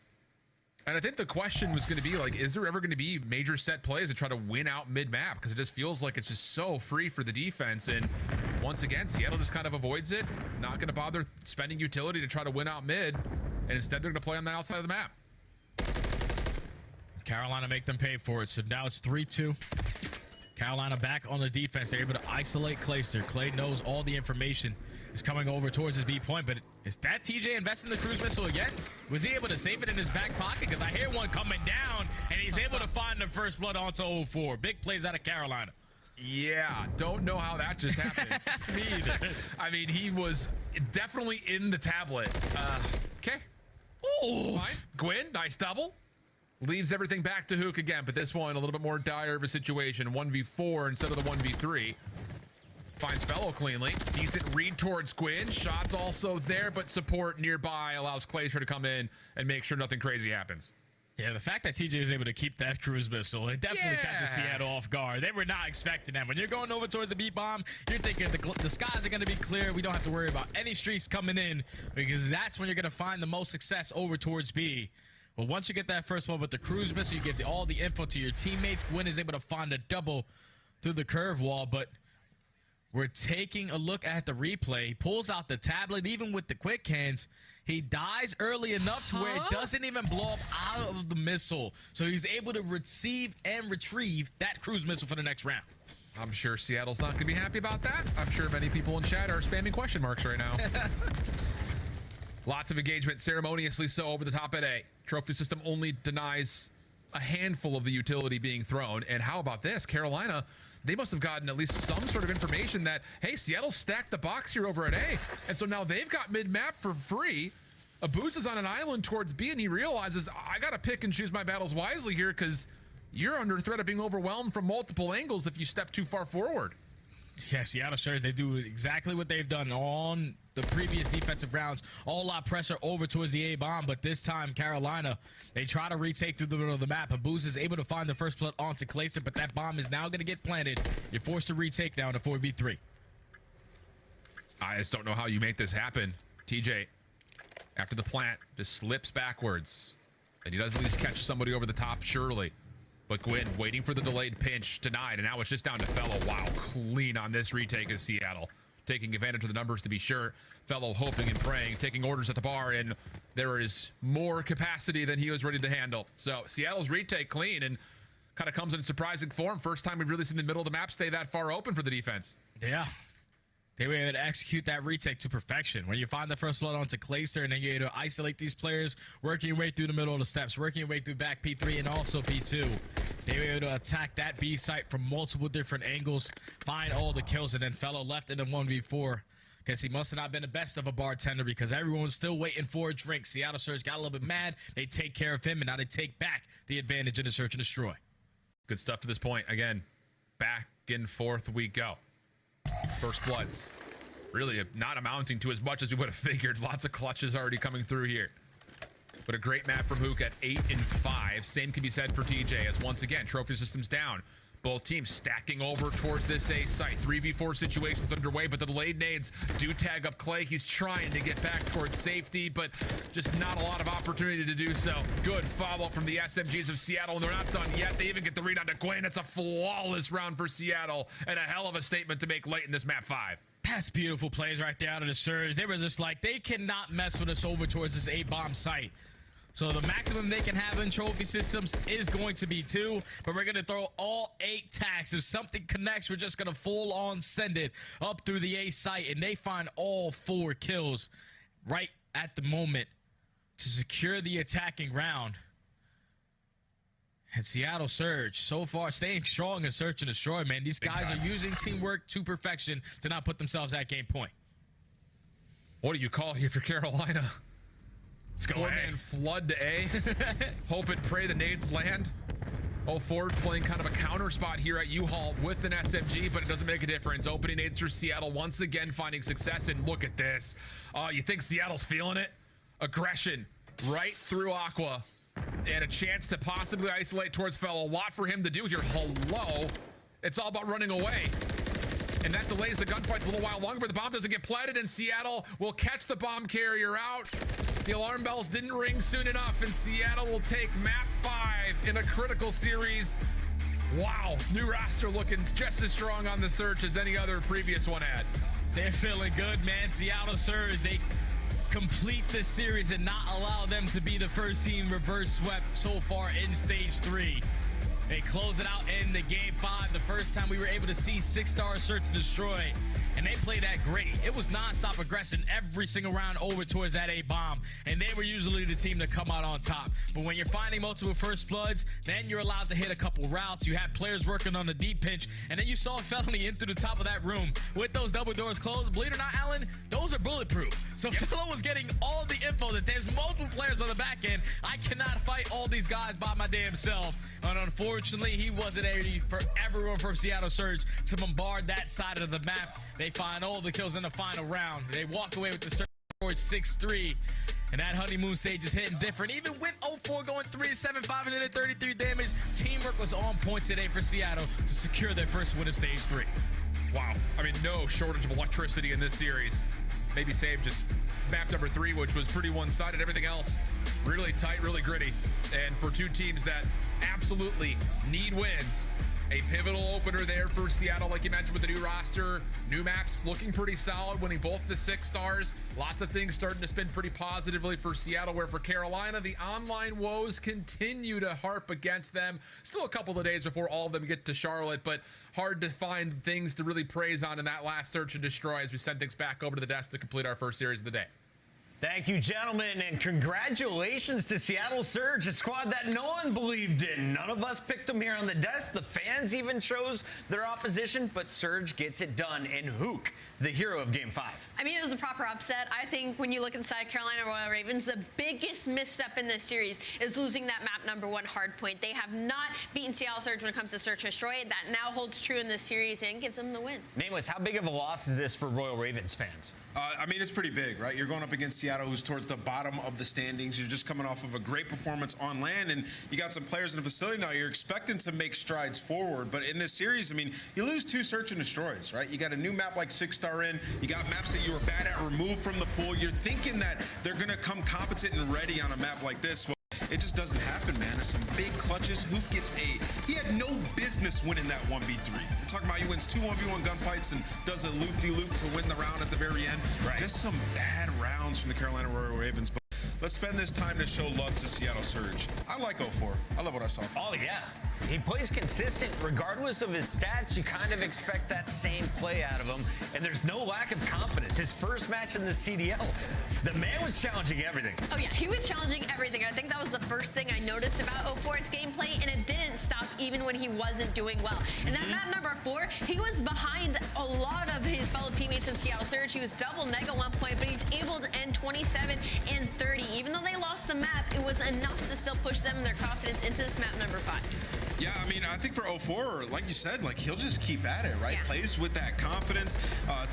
And I think the question was going to be, like, is there ever going to be major set plays to try to win out mid-map? Because it just feels like it's just so free for the defense. And once again, Seattle just kind of avoids it. Not going to bother spending utility to try to win out mid. And instead, they're going to play on the outside of the map. Carolina make them pay for it. So now it's 3-2. Carolina back on the defense. They're able to isolate Clayster. Clay knows all the information is coming over towards his B point, but is that TJ investing the cruise missile again? Was he able to save it in his back pocket? Because I hear one coming down, and he's able to find the first blood onto 0-4. Big plays out of Carolina. Yeah, don't know how that just happened. Me either. I mean, he was definitely in the tablet. Okay. Oh, fine. Gwyn, nice double. Leaves everything back to Hook again, but this one a little bit more dire of a situation. 1v4 instead of the 1v3. Finds Fellow cleanly. Decent read towards Gwyn. Shots also there, but support nearby allows Clayster to come in and make sure nothing crazy happens. Yeah, the fact that TJ was able to keep that cruise missile, it definitely catches Seattle off guard. They were not expecting that. When you're going over towards the B-bomb, you're thinking the skies are going to be clear. We don't have to worry about any streaks coming in, because that's when you're going to find the most success over towards B. But once you get that first one with the cruise missile, you get all the info to your teammates. Gwyn is able to find a double through the curve wall, but we're taking a look at the replay. He pulls out the tablet, even with the quick hands. He dies early enough to where it doesn't even blow up out of the missile. So he's able to receive and retrieve that cruise missile for the next round. I'm sure Seattle's not going to be happy about that. I'm sure many people in chat are spamming question marks right now. Lots of engagement, ceremoniously so, over the top at A. Trophy system only denies a handful of the utility being thrown. And how about this? Carolina, they must have gotten at least some sort of information that, hey, Seattle stacked the box here over at A. And so now they've got mid-map for free. Abuza's on an island towards B, and he realizes, I got to pick and choose my battles wisely here, because you're under threat of being overwhelmed from multiple angles if you step too far forward. Yeah, Seattle Surge, they do exactly what they've done on the previous defensive rounds. All out pressure over towards the A-bomb, but this time Carolina, they try to retake through the middle of the map. Abuz is able to find the first blood onto Clayster, but that bomb is now going to get planted. You're forced to retake down to 4v3. I just don't know how you make this happen. TJ, after the plant, just slips backwards. And he does at least catch somebody over the top, surely. But Gwyn waiting for the delayed pinch, denied, and now it's just down to Fellow. Wow, clean on this retake is Seattle. Taking advantage of the numbers to be sure. Fellow hoping and praying, taking orders at the bar, and there is more capacity than he was ready to handle. So Seattle's retake clean and kind of comes in surprising form. First time we've really seen the middle of the map stay that far open for the defense. Yeah. They were able to execute that retake to perfection. When you find the first blood onto Clayster and then you're able to isolate these players, working your way through the middle of the steps, working your way through back P3 and also P2. They were able to attack that B site from multiple different angles, find all the kills, and then Fellow left in a 1v4. Because he must have not been the best of a bartender because everyone was still waiting for a drink. Seattle Surge got a little bit mad. They take care of him, and now they take back the advantage in the search and destroy. Good stuff to this point. Again, back and forth we go. First bloods. Really not amounting to as much as we would have figured. Lots of clutches already coming through here. But a great map from Hook at 8 and 5. Same can be said for TJ as once again, trophy systems down. Both teams stacking over towards this A site. 3v4 situations underway, but the delayed nades do tag up Clay. He's trying to get back towards safety, but just not a lot of opportunity to do so. Good follow-up from the SMGs of Seattle, and they're not done yet. They even get the read on to Gwen. It's a flawless round for Seattle, and a hell of a statement to make late in this map 5. That's beautiful plays right there out of the Surge. They were just like, they cannot mess with us over towards this A-bomb site. So the maximum they can have in trophy systems is going to be 2, but we're going to throw all 8 tags. If something connects, we're just going to full on send it up through the A site, and they find all 4 kills right at the moment to secure the attacking round. And Seattle Surge, so far, staying strong in search and destroy, man. These guys are using teamwork to perfection to not put themselves at game point. What do you call here for Carolina? Let's go Four-man flood to A. Hope and pray the nades land. Ford playing kind of a counter spot here at U-Haul with an SMG, but it doesn't make a difference. Opening nades for Seattle once again finding success, and look at this. You think Seattle's feeling it? Aggression right through Aqua, and a chance to possibly isolate towards Fellow. A lot for him to do here. Hello. It's all about running away. And that delays the gunfights a little while longer, but the bomb doesn't get planted, and Seattle will catch the bomb carrier out. The alarm bells didn't ring soon enough, and Seattle will take map 5 in a critical series. Wow, new roster looking just as strong on the search as any other previous one had. They're feeling good, man. Seattle Surge, they complete this series and not allow them to be the first team reverse swept so far in stage 3. They close it out in the game 5, the first time we were able to see 6-star search and destroy, and they played that great. It was non-stop aggression every single round over towards that A-bomb, and they were usually the team to come out on top. But when you're finding multiple first bloods, then you're allowed to hit a couple routes. You have players working on the deep pinch, and then you saw Felony in through the top of that room with those double doors closed. Believe it or not, Alan, those are bulletproof. So Fellow was getting all the info that there's multiple players on the back end. I cannot fight all these guys by my damn self. And unfortunately, he wasn't ready for everyone from Seattle Surge to bombard that side of the map. They find all the kills in the final round. They walk away with the Surge 6-3. And that honeymoon stage is hitting different. Even with 04 going 3-7, 533 damage, teamwork was on point today for Seattle to secure their first win of stage 3. Wow. I mean, no shortage of electricity in this series. Maybe save just map number 3, which was pretty one-sided. Everything else really tight, really gritty. And for two teams that absolutely need wins, a pivotal opener there for Seattle, like you mentioned, with the new roster, new maps looking pretty solid, winning both the 6 stars. Lots of things starting to spin pretty positively for Seattle, where for Carolina, the online woes continue to harp against them. Still a couple of days before all of them get to Charlotte, but hard to find things to really praise on in that last search and destroy as we send things back over to the desk to complete our first series of the day. Thank you, gentlemen, and congratulations to Seattle Surge, a squad that no one believed in. None of us picked them here on the desk. The fans even chose their opposition, but Surge gets it done, and Hook, the hero of Game 5. I mean, it was a proper upset. I think when you look inside Carolina Royal Ravens, the biggest misstep in this series is losing that map number 1 hard point. They have not beaten Seattle Surge when it comes to search and destroy. That now holds true in this series and gives them the win. Nameless, how big of a loss is this for Royal Ravens fans? I mean, it's pretty big, right? You're going up against Seattle, who's towards the bottom of the standings. You're just coming off of a great performance on land, and you got some players in the facility now. You're expecting to make strides forward, but in this series, I mean, you lose 2 search and destroys, right? You got a new map like 6-star in. You got maps that you were bad at removed from the pool. You're thinking that they're going to come competent and ready on a map like this. Well, it just doesn't happen, man. There's some big clutches. Who gets he had no business winning that 1v3. We're talking about he wins 2 1v1 gunfights and does a loop-de-loop to win the round at the very end. Right. Just some bad rounds from the Carolina Royal Ravens. But let's spend this time to show love to Seattle Surge. I like 04. I love what I saw from him. Oh, yeah. He plays consistent. Regardless of his stats, you kind of expect that same play out of him, and there's no lack of confidence. His first match in the CDL, the man was challenging everything. Oh, yeah, he was challenging everything. I think that was the first thing I noticed about 04's gameplay, and it didn't stop even when he wasn't doing well. And that map number 4, he was behind a lot of his fellow teammates in Seattle Surge. He was double neg at one point, but he's able to end 27 and 30. Even though they lost the map, it was enough to still push them and their confidence into this map number 5. Yeah, I mean, I think for 04, like you said, like he'll just keep at it, right? Yeah. Plays with that confidence.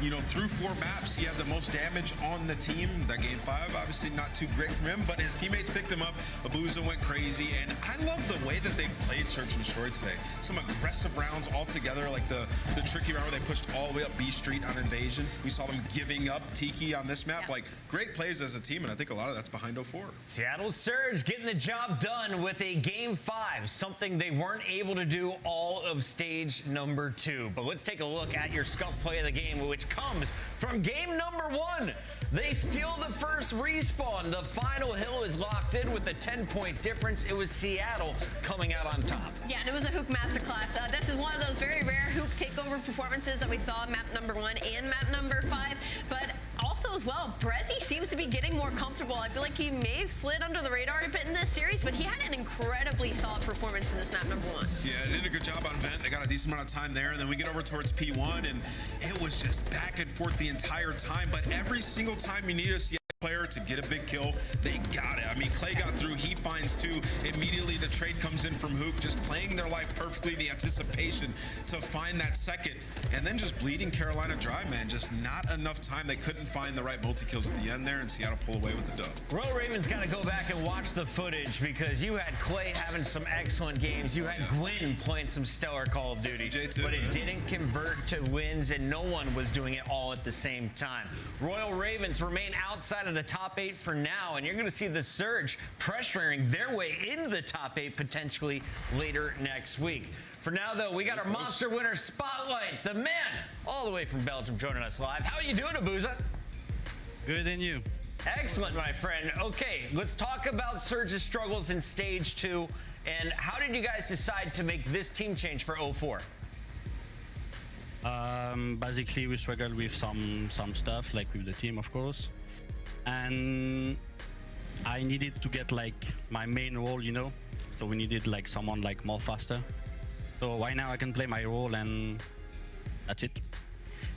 You know, through 4 maps, he had the most damage on the team. That game 5, obviously not too great from him, but his teammates picked him up. Abuza went crazy, and I love the way that they played Search and Destroy today. Some aggressive rounds all together, like the tricky round where they pushed all the way up B Street on Invasion. We saw them giving up Tiki on this map. Yeah. Like, great plays as a team, and I think a lot of that's behind 04. Seattle Surge getting the job done with a game 5, something they weren't able to do all of stage number 2. But let's take a look at your scuff play of the game, which comes from game number 1. They steal the first respawn. The final hill is locked in with a 10-point difference. It was Seattle coming out on top. Yeah, and it was a Hook masterclass. This is one of those very rare Hook takeover performances that we saw in map number 1 and map number 5. But also as well, Brezzy seems to be getting more comfortable. I feel like he may have slid under the radar a bit in this series, but he had an incredibly solid performance in this map number 1. Yeah, they did a good job on Vent. They got a decent amount of time there, and then we get over towards P1, and it was just back and forth the entire time. But every single time you need a Seattle player to get a big kill, they got it. I mean, Clay got through, he finds 2. Immediately the trade comes in from Hook, just playing their life perfectly, the anticipation to find that second, and then just bleeding Carolina dry, man. Just not enough time. They couldn't find the right multi-kills at the end there, and Seattle pull away with the dub. Royal Ravens got to go back and watch the footage because you had Clay having some excellent games. You had Gwyn playing some stellar Call of Duty, but it didn't convert to wins, and no one was doing it all at the same time. Royal Ravens remain outside of the top 8 for now, and you're going to see the Surge pressuring their way into the top 8 potentially later next week. For now, though, we got our Monster Winner Spotlight. The man, all the way from Belgium, joining us live. How are you doing, Abuza? Good, and you? Excellent, my friend. Okay, let's talk about Surge's struggles in Stage 2, and how did you guys decide to make this team change for 04? Basically, we struggled with some stuff, like with the team, of course. And I needed to get like my main role, you know, so we needed like someone like more faster. So right now I can play my role, and that's it.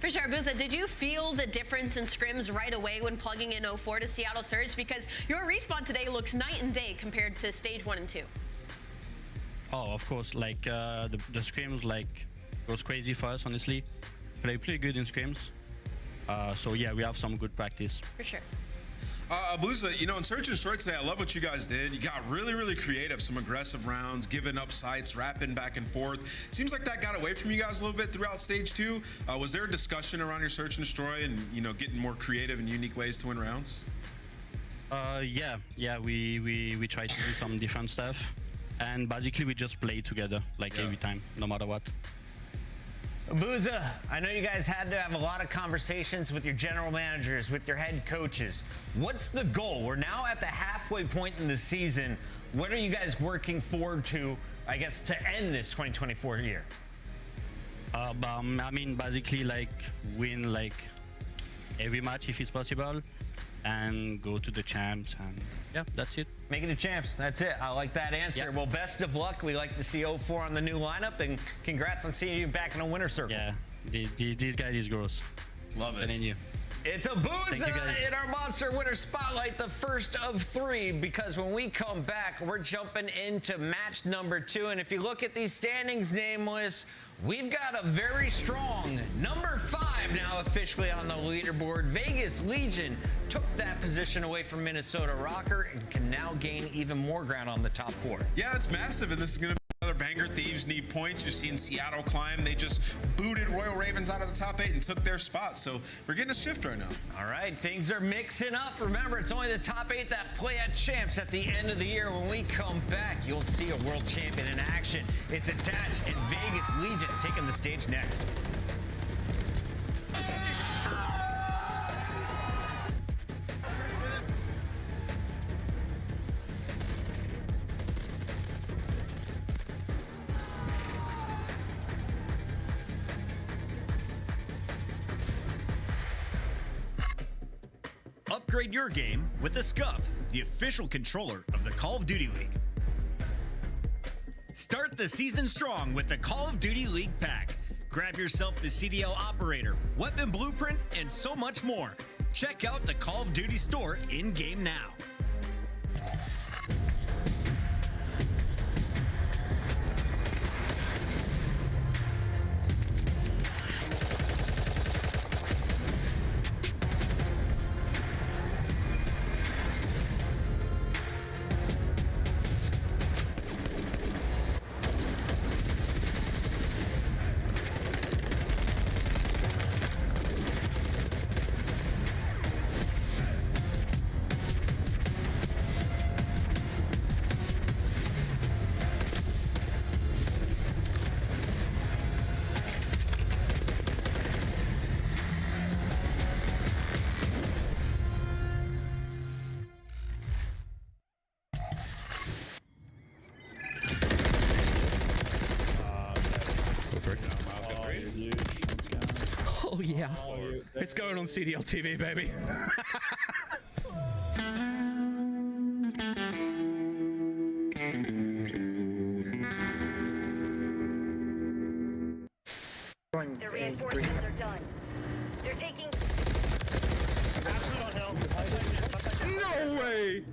For sure, Buza, did you feel the difference in scrims right away when plugging in 04 to Seattle Surge? Because your respawn today looks night and day compared to stage 1 and 2. Oh, of course, like the scrims like goes crazy for us, honestly. Play pretty good in scrims. So yeah, we have some good practice. For sure. Abuza, you know, in Search and Destroy today, I love what you guys did. You got really, really creative, some aggressive rounds, giving up sites, rapping back and forth. Seems like that got away from you guys a little bit throughout stage 2. Was there a discussion around your Search and Destroy and, you know, getting more creative and unique ways to win rounds? Yeah, we try to do some different stuff, and basically we just play together, like every time, no matter what. Abuza, I know you guys had to have a lot of conversations with your general managers, with your head coaches. What's the goal? We're now at the halfway point in the season. What are you guys working forward to, I guess, to end this 2024 year? I mean, basically, like, win, like, every match if it's possible, and go to the champs, and yeah, that's it. Making the champs, that's it. I like that answer. Yep. Well, best of luck. We like to see 04 on the new lineup, and congrats on seeing you back in a winner circle. Yeah, these guys is gross. Love it. And then you. It's Abuza in our Monster Winner Spotlight, the first of 3, because when we come back, we're jumping into match number 2. And if you look at these standings, Nameless, we've got a very strong number 5 now officially on the leaderboard. Vegas Legion took that position away from Minnesota Rocker and can now gain even more ground on the top 4. Yeah, it's massive, and this is going to be another banger. Thieves need points. You've seen Seattle climb. They just booted Royal Ravens out of the top 8 and took their spot. So we're getting a shift right now. All right, things are mixing up. Remember, it's only the top 8 that play at champs at the end of the year. When we come back, you'll see a world champion in action. It's Attach and Vegas Legion taking the stage next. Upgrade your game with the Scuff, the official controller of the Call of Duty League. Start the season strong with the Call of Duty League Pack. Grab yourself the CDL Operator, Weapon Blueprint, and so much more. Check out the Call of Duty store in-game now. Oh yeah, it's going on CDL TV, baby. The reinforcements are done. They're taking. No way!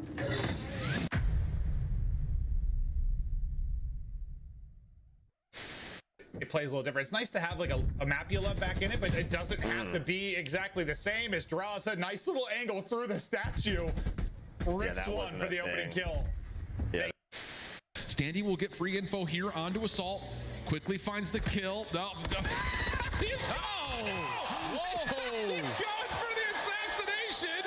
It plays a little different. It's nice to have like a map you love back in it, but it doesn't have to be exactly the same. As Drow said, nice little angle through the statue. Rips one for the opening kill. Yeah. Standy will get free info here onto Assault. Quickly finds the kill. No. Whoa! He's going for the assassination.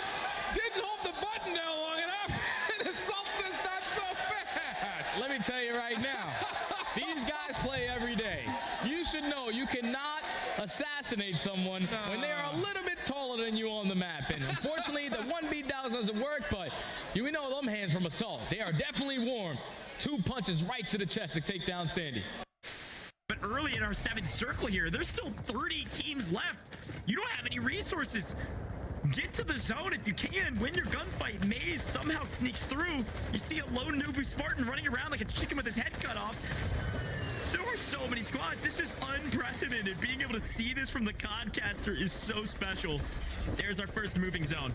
Didn't hold the button down long enough. And Assault says not so fast. Let me tell you right now, these guys play every day. You should know you cannot assassinate someone when they are a little bit taller than you on the map. And unfortunately, the 1 down doesn't work, but you know them hands from Assault. They are definitely warm. 2 punches right to the chest to take down Standy. But early in our 7th circle here, there's still 30 teams left. You don't have any resources. Get to the zone if you can. Win your gunfight. Maze somehow sneaks through. You see a lone Nubu Spartan running around like a chicken with his head cut off. There are so many squads. This is unprecedented. Being able to see this from the Codcaster is so special. There's our first moving zone.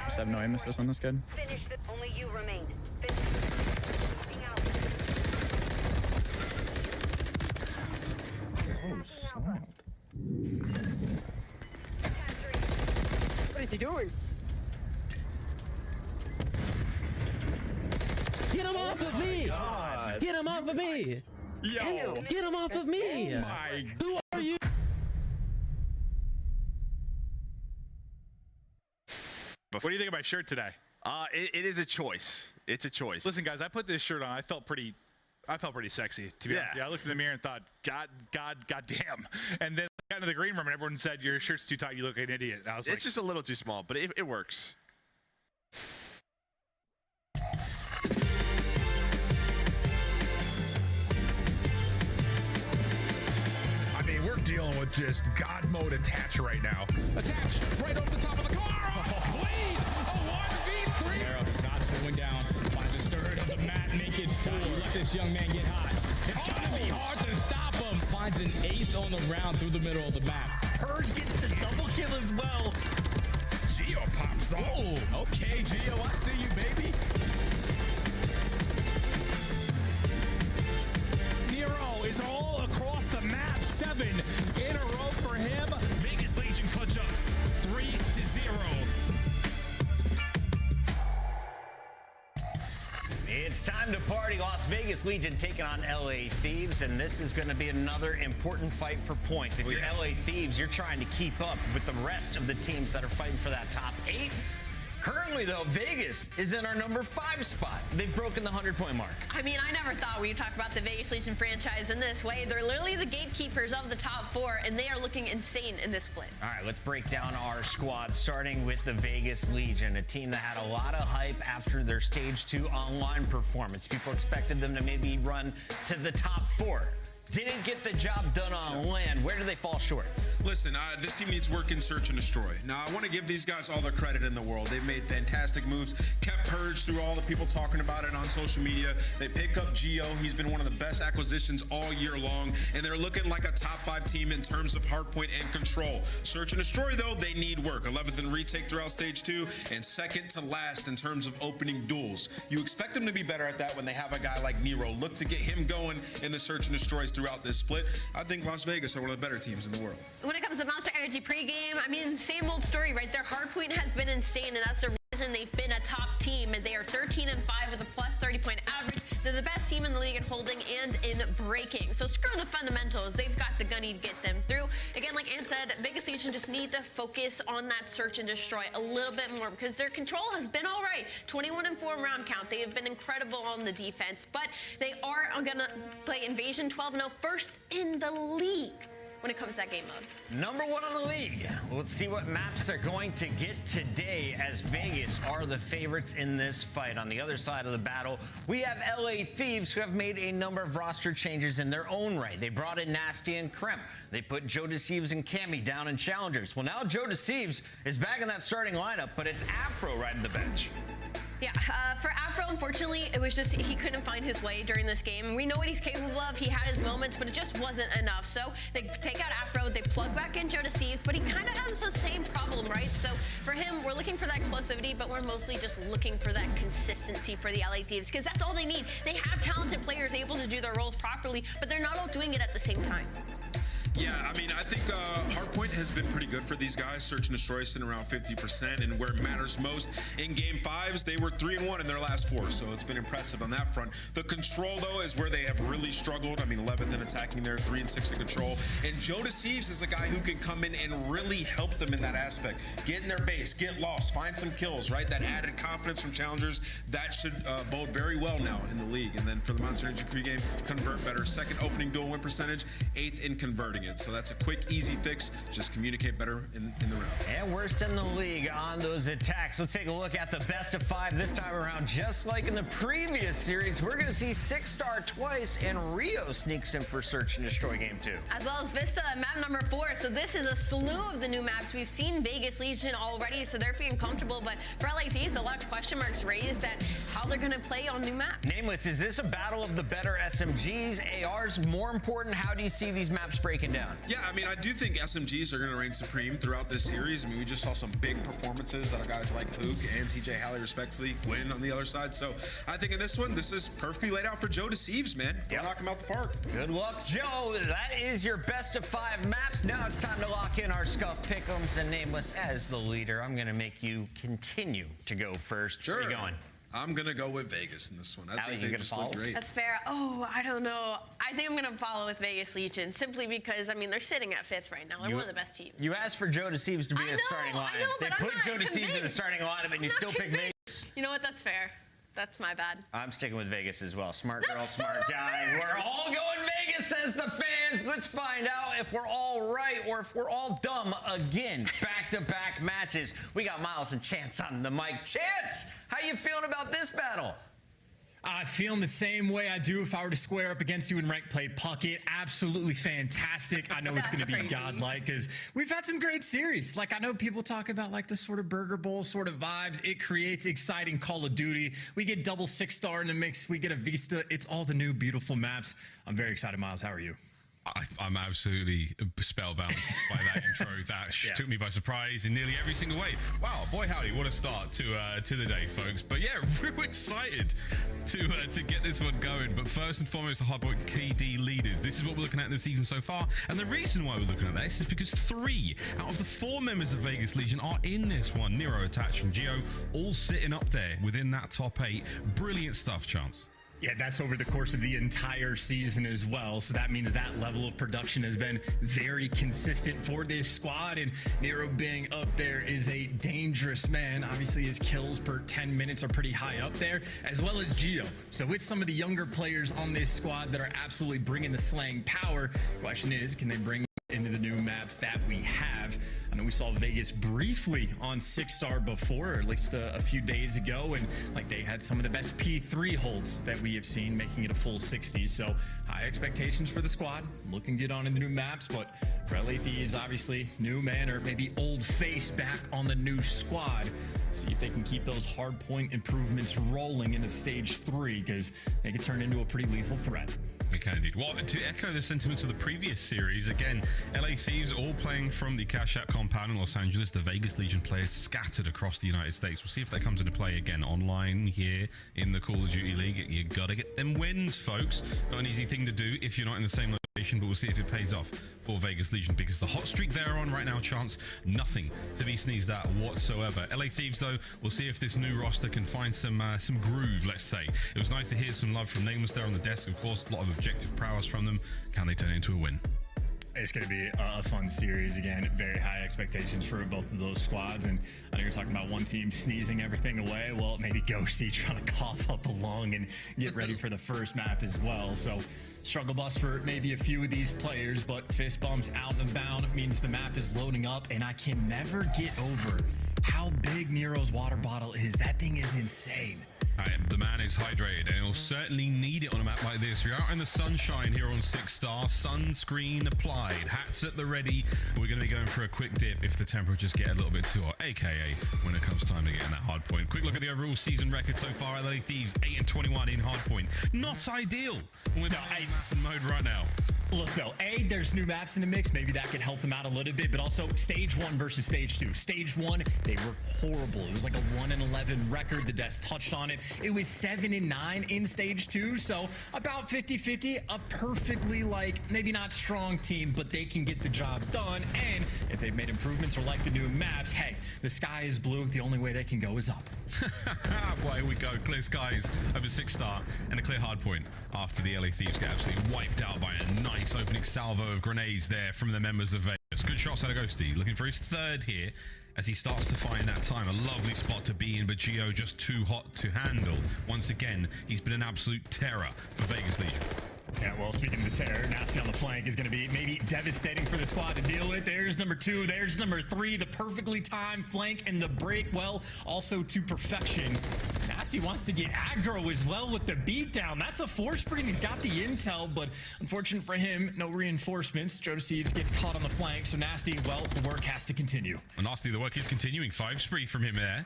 Just have no aim assist on this kid. Finish the. Only you remained. Oh, snap. What is he doing? Get him off of me! Get him off of me! Yo! Get him off of me! Oh my. Who are you? What do you think of my shirt today? It is a choice. It's a choice. Listen, guys, I put this shirt on. I felt pretty sexy, to be honest. Yeah, I looked in the mirror and thought, God damn. And then I got into the green room and everyone said, your shirt's too tight. You look like an idiot. And I was like, it's just a little too small, but it works. I mean, we're dealing with just God mode attach right now. Attach right over the top of the car. Clean. A 1v3. Arrow is not slowing down. Finds his third of the map. Make it 4. Let this young man get hot. It's gonna be hard to stop him. Finds an ace on the round through the middle of the map. Purge gets the double kill as well. Geo pops off. Oh, okay, Geo, I see you, baby. Nero is all across the map. 7 in a row for him. Vegas Legion clutch up 3-0. It's time to party. Las Vegas Legion taking on LA Thieves, and this is going to be another important fight for points. If you're LA Thieves, you're trying to keep up with the rest of the teams that are fighting for that top 8. Currently, though, Vegas is in our number 5 spot. They've broken the 100-point mark. I mean, I never thought we'd talk about the Vegas Legion franchise in this way. They're literally the gatekeepers of the top 4, and they are looking insane in this split. All right, let's break down our squad, starting with the Vegas Legion, a team that had a lot of hype after their Stage 2 online performance. People expected them to maybe run to the top 4. Didn't get the job done on land. Where do they fall short? Listen, this team needs work in search and destroy. Now, I want to give these guys all the credit in the world. They've made fantastic moves, kept Purge through all the people talking about it on social media. They pick up Geo. He's been one of the best acquisitions all year long, and they're looking like a top 5 team in terms of hardpoint and control. Search and destroy, though, they need work. 11th in retake throughout Stage 2, and second to last in terms of opening duels. You expect them to be better at that when they have a guy like Nero. Look to get him going in the search and destroys throughout this split. I think Las Vegas are one of the better teams in the world. When it comes to Monster Energy pregame, I mean, same old story, right? Their hardpoint has been insane, and that's the reason they've been a top team. And they are 13-5 with a plus 30-point average. They're the best team in the league in holding and in breaking. So screw the fundamentals. They've got the gunny to get them through. Again, like Ann said, Vegas Legion just need to focus on that search and destroy a little bit more because their control has been all right. 21-4 round count. They have been incredible on the defense, but they are gonna play Invasion 12-0 first in the league when it comes to that game mode. Number 1 in the league. Let's see what maps they're going to get today, as Vegas are the favorites in this fight. On the other side of the battle, we have LA Thieves, who have made a number of roster changes in their own right. They brought in Nasty and Kremp. They put Joe Deceives and Cammy down in challengers. Well, now Joe Deceives is back in that starting lineup, but it's Afro riding the bench. Yeah, for Afro, unfortunately, it was just he couldn't find his way during this game. We know what he's capable of. He had his moments, but it just wasn't enough. So they take out Afro, they plug back in Joe Deceives, but he kind of has the same problem, right? So for him, we're looking for that explosivity, but we're mostly just looking for that consistency for the LA Thieves, because that's all they need. They have talented players able to do their roles properly, but they're not all doing it at the same time. Yeah, I mean, I think hardpoint has been pretty good for these guys. Search and destroy sitting around 50%, and where it matters most, in game 5s, they were 3-1 in their last 4, so it's been impressive on that front. The control, though, is where they have really struggled. I mean, 11th in attacking there, 3-6 in control. And Joe Deceives is a guy who can come in and really help them in that aspect. Get in their base, get lost, find some kills, right? That added confidence from challengers, that should bode very well now in the league. And then for the Monster Energy pregame, convert better. 2nd opening duel win percentage, 8th in converting it. So that's a quick, easy fix. Just communicate better in the round. And worst in the league on those attacks. Let's take a look at the best of 5 this time around. Just like in the previous series, we're going to see 6-star twice, and Rio sneaks in for Search and Destroy game 2. As well as Vista, map number 4. So this is a slew of the new maps. We've seen Vegas Legion already, so they're feeling comfortable. But for LA Thieves, a lot of question marks raised at how they're going to play on new maps. Nameless, is this a battle of the better SMGs, ARs? More important, how do you see these maps breaking down? Yeah, I mean, I do think SMGs are going to reign supreme throughout this series. I mean, we just saw some big performances out of guys like Hoog and TJ Halley, respectively, win on the other side. So I think in this one, this is perfectly laid out for Joe Deceives, man. Yep. Knock him out the park. Good luck, Joe. That is your best of 5 maps. Now it's time to lock in our Scuff Pick'ems, and Nameless, as the leader, I'm going to make you continue to go first. Sure. Where are you going? I'm going to go with Vegas in this one. I think they just look great. That's fair. Oh, I don't know. I think I'm going to follow with Vegas Legion simply because, I mean, they're sitting at 5th right now. They're one of the best teams. You asked for Joe Deceives to be in the starting lineup. They put Joe Deceives in the starting lineup, and you still pick Vegas. You know what? That's fair. That's my bad. I'm sticking with Vegas as well. Smart girl, smart guy. We're all going Vegas, says the fans. Let's find out if we're all right or if we're all dumb again. Back-to-back matches. We got Miles and Chance on the mic. Chance, how you feeling about this battle? I'm feeling the same way I do if I were to square up against you in ranked play. Puckett, absolutely fantastic. I know it's going to be godlike because we've had some great series. Like, I know people talk about like the sort of Burger Bowl sort of vibes. It creates exciting Call of Duty. We get double 6-star in the mix. We get a Vista. It's all the new beautiful maps. I'm very excited, Miles. How are you? I'm absolutely spellbound by that intro. That took me by surprise in nearly every single way. Wow, boy howdy, what a start to the day, folks. But yeah, real excited to get this one going. But first and foremost, the hardpoint KD leaders. This is what we're looking at in the season so far. And the reason why we're looking at this is because 3 out of the 4 members of Vegas Legion are in this one. Nero, Attach, and Geo all sitting up there within that top 8. Brilliant stuff, Chance. Yeah, that's over the course of the entire season as well. So that means that level of production has been very consistent for this squad. And Nero being up there is a dangerous man. Obviously, his kills per 10 minutes are pretty high up there, as well as Gio. So it's some of the younger players on this squad that are absolutely bringing the slaying power. Question is, can they bring into the new maps that we have? I know we saw Vegas briefly on 6-star before, or at least a few days ago, and like they had some of the best P3 holds that we have seen, making it a full 60. So high expectations for the squad, looking good on in the new maps. But for LA Thieves, obviously new man or maybe old face back on the new squad. See if they can keep those hard point improvements rolling into stage 3, because they could turn into a pretty lethal threat. We can indeed. Well, to echo the sentiments of the previous series, again, LA Thieves all playing from the Cash App compound in Los Angeles. The Vegas Legion players scattered across the United States. We'll see if that comes into play again online here in the Call of Duty League. You gotta get them wins, folks. Not an easy thing to do if you're not in the same location, but we'll see if it pays off for Vegas Legion, because the hot streak they're on right now, Chance, nothing to be sneezed at whatsoever. LA Thieves, though, we'll see if this new roster can find some groove, let's say. It was nice to hear some love from Nameless there on the desk. Of course, a lot of objective prowess from them. Can they turn it into a win? It's going to be a fun series. Again, very high expectations for both of those squads. And I know you're talking about one team sneezing everything away. Well, maybe Ghosty trying to cough up a lung and get ready for the first map as well. So struggle bus for maybe a few of these players, but fist bumps out and about means the map is loading up. And I can never get over how big Nero's water bottle is. That thing is insane. The man is hydrated, and he'll certainly need it on a map like this. You're out in the sunshine here on 6-star, sunscreen applied, hats at the ready. We're going to be going for a quick dip if the temperatures get a little bit too hot, aka when it comes time to get in that hard point. Quick look at the overall season record so far. LA Thieves 8-21 in hard point. Not ideal when we're in mode right now. Look, though, there's new maps in the mix. Maybe that could help them out a little bit, but also stage 1 versus stage 2. Stage 1, they were horrible. It was like a 1-11 record. The desk touched on it. It was 7-9 in stage 2, so about 50-50. A perfectly, maybe not strong team, but they can get the job done. And if they've made improvements or like the new maps, hey, the sky is blue. The only way they can go is up. Well, here we go. Clear skies over 6-star and a clear hard point after the LA Thieves get absolutely wiped out by a nice opening salvo of grenades there from the members of Vegas. Good shots out of Ghosty, looking for his third here as he starts to find that time. A lovely spot to be in, but Gio just too hot to handle. Once again, he's been an absolute terror for Vegas Legion. Yeah, well, speaking of the terror, Nasty on the flank is going to be maybe devastating for the squad to deal with. There's number 2. There's number 3. The perfectly timed flank and the break, well, also to perfection. Nasty wants to get aggro as well with the beatdown. That's a force spring. He's got the intel, but unfortunate for him, no reinforcements. Joe Deceives gets caught on the flank, so Nasty, well, the work has to continue. And Nasty, the work is continuing. 5 spree from him there.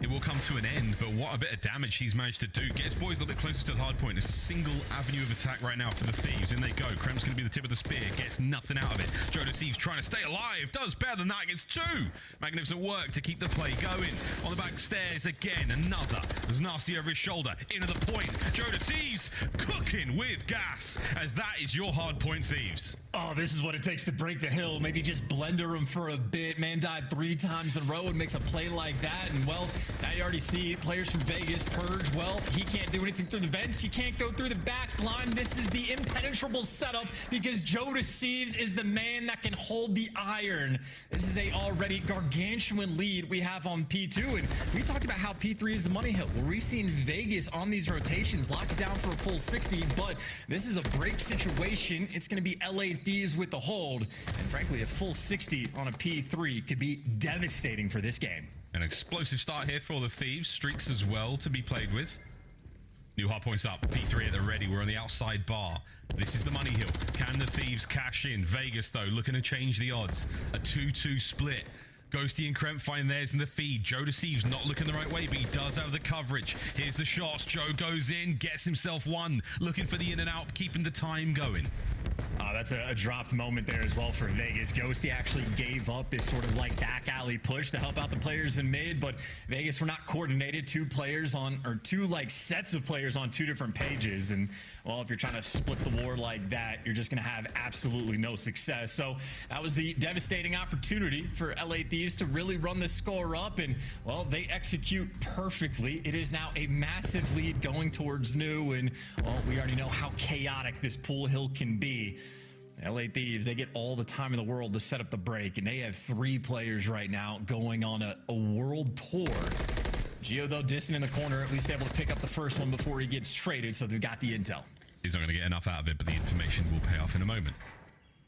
It will come to an end, but what a bit of damage he's managed to do. Get his boys a little bit closer to the hard point. It's a single avenue of attack right now for the Thieves. In they go. Krem's going to be the tip of the spear. Gets nothing out of it. Joe Deceives trying to stay alive. Does better than that. Gets 2. Magnificent work to keep the play going. On the back stairs again. Another. There's Nasty over his shoulder. Into the point. Joe Deceives cooking with gas, as that is your hard point, Thieves. Oh, this is what it takes to break the hill. Maybe just blender him for a bit. Man died 3 times in a row and makes a play like that. And, well, now you already see players from Vegas. Purge, well, he can't do anything through the vents. He can't go through the back blind. This is the impenetrable setup because Joe Deceives is the man that can hold the iron. This is a already gargantuan lead we have on P2. And we talked about how P3 is the money hill. Well, we've seen Vegas on these rotations lock it down for a full 60, but this is a break situation. It's going to be LA Thieves with the hold. And frankly, a full 60 on a P3 could be devastating for this game. An explosive start here for the Thieves. Streaks as well to be played with. New hard points up. P3 at the ready. We're on the outside bar. This is the money hill. Can the Thieves cash in? Vegas, though, looking to change the odds. A 2-2 split. Ghosty and Kremp find theirs in the feed. Joe Deceives not looking the right way, but he does have the coverage. Here's the shots. Joe goes in, gets himself 1. Looking for the in and out, keeping the time going. That's a dropped moment there as well for Vegas. Ghosty actually gave up this sort of like back alley push to help out the players in mid, but Vegas were not coordinated. Two like sets of players on two different pages. And well, if you're trying to split the war like that, you're just going to have absolutely no success. So that was the devastating opportunity for LA Thieves to really run the score up. And well, they execute perfectly. It is now a massive lead going towards new. And well, we already know how chaotic this pool hill can be. LA Thieves, they get all the time in the world to set up the break, and they have 3 players right now going on a world tour. Gio, though, distant in the corner, at least able to pick up the first one before he gets traded, so they've got the intel. He's not going to get enough out of it, but the information will pay off in a moment.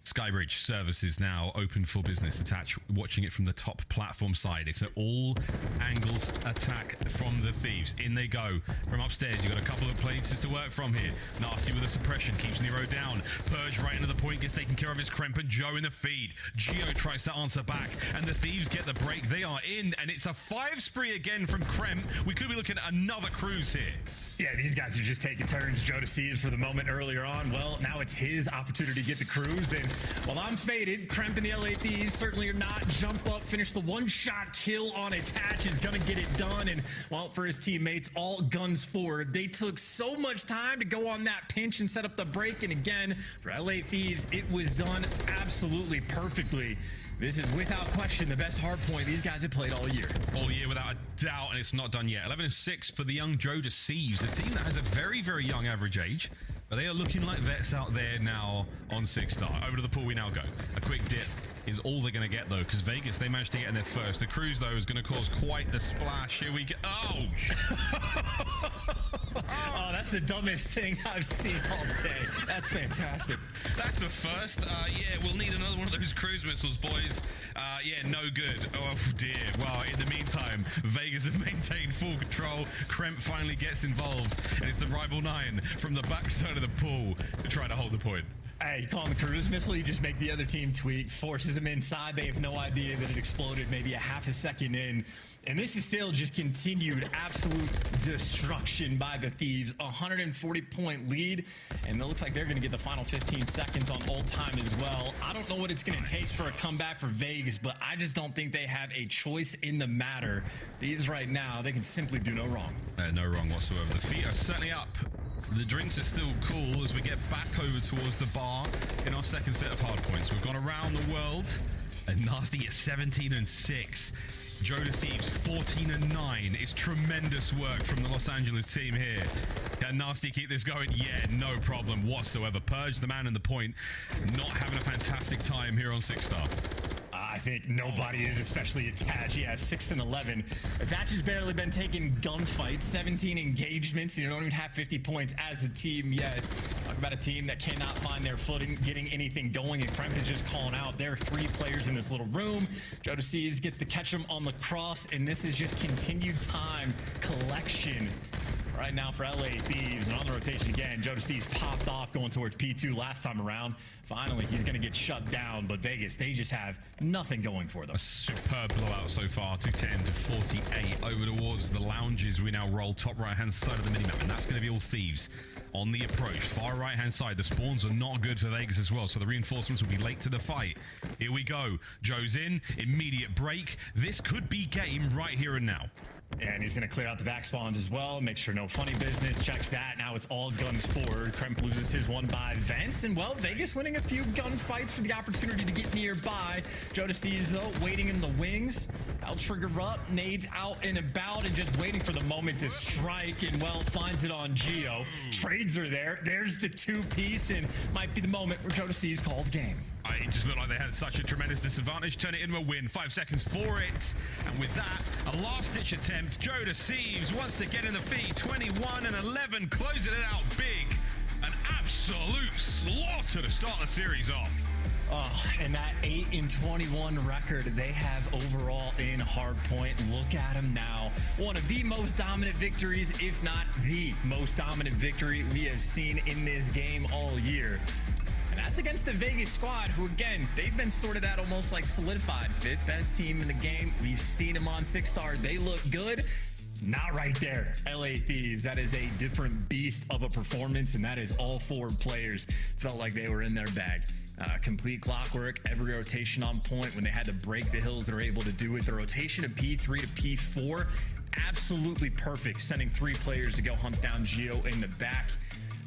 Skybridge services now open for business. Attach watching it from the top platform side. It's an all angles attack from the Thieves. In they go from upstairs. You've got a couple of places to work from here. Nasty with a suppression, keeps Nero down. Purge right into the point, gets taken care of. It's Kremp and Joe in the feed. Gio tries to answer back, and the Thieves get the break. They are in, and it's a 5 spree again from Kremp. We could be looking at another cruise here. Yeah, these guys are just taking turns. Joe Deceives for the moment earlier on. Well, now it's his opportunity to get the cruise. And while I'm faded, Kremp and the LA Thieves certainly are not. Jump up, finish the one-shot kill on Attach is going to get it done. And well, for his teammates, all guns forward. They took so much time to go on that pinch and set up the break. And again, for LA Thieves, it was done absolutely perfectly. This is without question the best hardpoint these guys have played all year. All year without a doubt, and it's not done yet. 11-6 for the young Joe Deceives, a team that has a very, very young average age. But they are looking like vets out there now on 6-star. Over to the pool we now go. A quick dip is all they're going to get, though, because Vegas, they managed to get in there first. The cruise, though, is going to cause quite the splash. Here we go. Ouch! Oh, that's the dumbest thing I've seen all day. That's fantastic. That's a first. Yeah, we'll need another one of those cruise missiles, boys. Yeah, no good. Oh, dear. Well, in the meantime, Vegas have maintained full control. Kremp finally gets involved, and it's the Rival 9 from the backside of the pool to try to hold the point. Hey, you call him the cruise missile, you just make the other team tweak, forces them inside. They have no idea that it exploded maybe a half a second in. And this is still just continued absolute destruction by the Thieves. 140-point lead, and it looks like they're going to get the final 15 seconds on old time as well. I don't know what it's going to take for a comeback for Vegas, but I just don't think they have a choice in the matter. Thieves right now, they can simply do no wrong. No wrong whatsoever. The feet are certainly up. The drinks are still cool as we get back over towards the bar in our second set of hard points. We've gone around the world, and Nasty is 17-6. Joe Deceives 14-9. It's tremendous work from the Los Angeles team here. Can Nasty keep this going? Yeah, no problem whatsoever. Purge, the man in the point, not having a fantastic time here on 6-star. I think nobody is, especially Attach. Yeah, 6-11. Attach has barely been taking gunfights, 17 engagements. You don't even have 50 points as a team yet. Talk about a team that cannot find their footing, getting anything going, and Kremp is just calling out. There are 3 players in this little room. Joe Deceives gets to catch them on the cross, and this is just continued time collection right now for LA Thieves. And on the rotation again, Joe Deceives popped off going towards P2 last time around. Finally, he's going to get shut down, but Vegas, they just have nothing going for them. A superb blowout so far, 210-48 over towards the lounges. We now roll top right-hand side of the minimap, and that's going to be all Thieves on the approach. Far right-hand side, the spawns are not good for Vegas as well, so the reinforcements will be late to the fight. Here we go. Joe's in, immediate break. This could be game right here and now. And he's going to clear out the back spawns as well. Make sure no funny business. Checks that. Now it's all guns forward. Kremp loses his one by Vents. And, well, Vegas winning a few gunfights for the opportunity to get nearby. Joe Deceives, though, waiting in the wings. I'll trigger up. Nades out and about and just waiting for the moment to strike. And, well, finds it on Gio. Trades are there. There's the 2-piece. And might be the moment where Joe Deceives calls game. It just looked like they had such a tremendous disadvantage. Turn it into a win. 5 seconds for it. And with that, a last-ditch attempt. Joe Deceives once again in the feed. 21-11, closing it out big. An absolute slaughter to start the series off. Oh, and that 8-21 record they have overall in hardpoint. Look at them now. One of the most dominant victories, if not the most dominant victory we have seen in this game all year. And that's against the Vegas squad, who, again, they've been sort of that almost like solidified 5th best team in the game. We've seen them on 6-star. They look good. Not right there. LA Thieves, that is a different beast of a performance, and that is all 4 players felt like they were in their bag. Complete clockwork, every rotation on point. When they had to break the hills, they're able to do it. The rotation of P3 to P4, absolutely perfect, sending 3 players to go hunt down Geo in the back.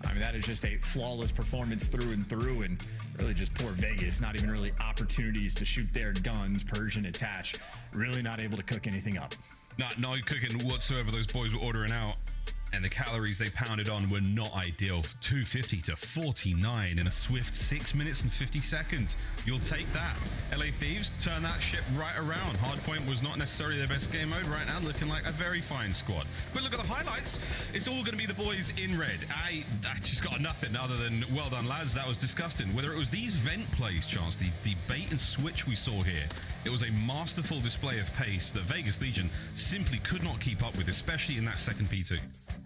I mean, that is just a flawless performance through and through, and really just poor Vegas, not even really opportunities to shoot their guns. Persian attach, really not able to cook anything up. Not cooking whatsoever. Those boys were ordering out, and the calories they pounded on were not ideal. 250 to 49 in a swift 6 minutes and 50 seconds. You'll take that. LA Thieves turn that ship right around. Hardpoint was not necessarily their best game mode right now, looking like a very fine squad. But look at the highlights. It's all going to be the boys in red. I just got nothing other than well done, lads. That was disgusting. Whether it was these vent plays, Chance, the bait and switch we saw here, it was a masterful display of pace that Vegas Legion simply could not keep up with, especially in that second P2.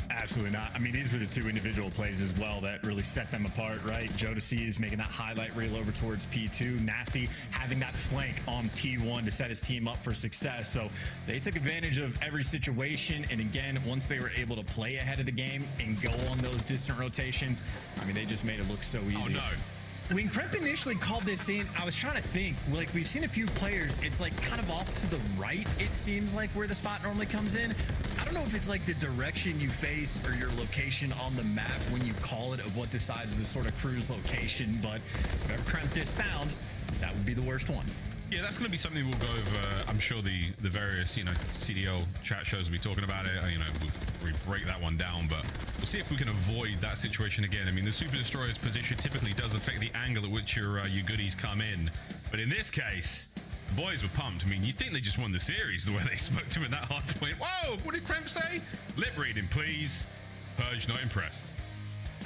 Absolutely not. I mean, these were the 2 individual plays as well that really set them apart, right? Jodeci making that highlight reel over towards P2. Nasty having that flank on P1 to set his team up for success. So they took advantage of every situation. And again, once they were able to play ahead of the game and go on those distant rotations, I mean, they just made it look so easy. Oh, no. When Kremp initially called this in, I was trying to think, like, we've seen a few players, it's like kind of off to the right, it seems like, where the spot normally comes in. I don't know if it's like the direction you face or your location on the map when you call it of what decides the sort of cruise location, but whatever Kremp just found, that would be the worst one. Yeah, that's going to be something we'll go over. I'm sure the various, CDL chat shows will be talking about it. We'll break that one down, but we'll see if we can avoid that situation again. I mean, the Super Destroyer's position typically does affect the angle at which your goodies come in. But in this case, the boys were pumped. I mean, you think they just won the series the way they smoked him at that hard point. Whoa, what did Kremp say? Lip reading, please. Purge, not impressed.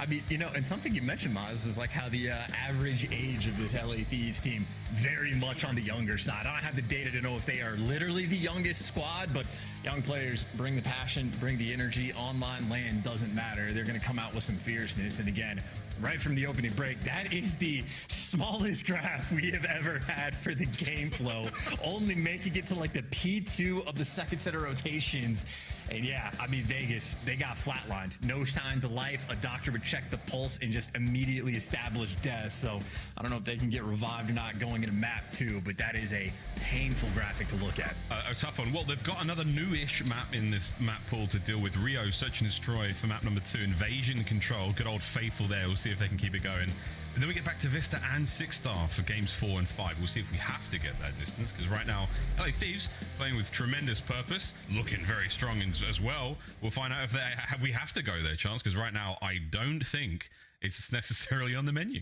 I mean, and something you mentioned, Maz, is like how the average age of this LA Thieves team very much on the younger side. I don't have the data to know if they are literally the youngest squad, but young players bring the passion, bring the energy. Online land doesn't matter. They're going to come out with some fierceness. And again, right from the opening break, that is the smallest graph we have ever had for the game flow, only making it to like the P2 of the second set of rotations. And yeah, I mean, Vegas, they got flatlined. No signs of life. A doctor would check the pulse and just immediately establish death. So I don't know if they can get revived or not going into map 2, but that is a painful graphic to look at. A tough one. Well, they've got another newish map in this map pool to deal with. Rio, Search and Destroy for map number 2. Invasion Control. Good old Faithful there. We'll see if they can keep it going. And then we get back to Vista and 6-star for games 4 and 5. We'll see if we have to get that distance, because right now, LA Thieves playing with tremendous purpose, looking very strong as well. We'll find out if we have to go there, Chance, because right now, I don't think it's necessarily on the menu.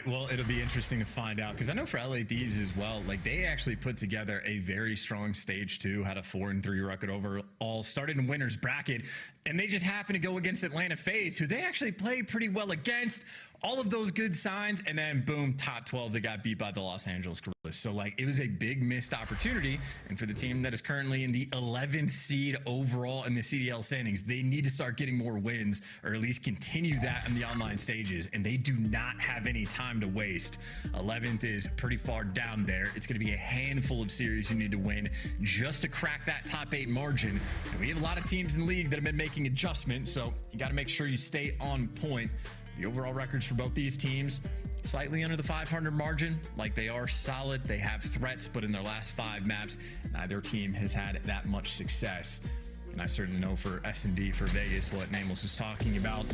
Well, it'll be interesting to find out, because I know for LA Thieves as well, like they actually put together a very strong stage 2, had a 4-3 record overall, started in winner's bracket, and they just happened to go against Atlanta FaZe, who they actually play pretty well against. All of those good signs, and then boom, top 12, they got beat by the Los Angeles Guerrillas. So like it was a big missed opportunity, and for the team that is currently in the 11th seed overall in the CDL standings, they need to start getting more wins, or at least continue that in the online stages, and they do not have any time to waste. 11th is pretty far down there. It's going to be a handful of series you need to win just to crack that top 8 margin, and we have a lot of teams in the league that have been making adjustments, so you got to make sure you stay on point. The overall records for both these teams, slightly under the 500 margin. Like, they are solid. They have threats, but in their last 5 maps, neither team has had that much success. And I certainly know for S&D, for Vegas, what Nameless is talking about,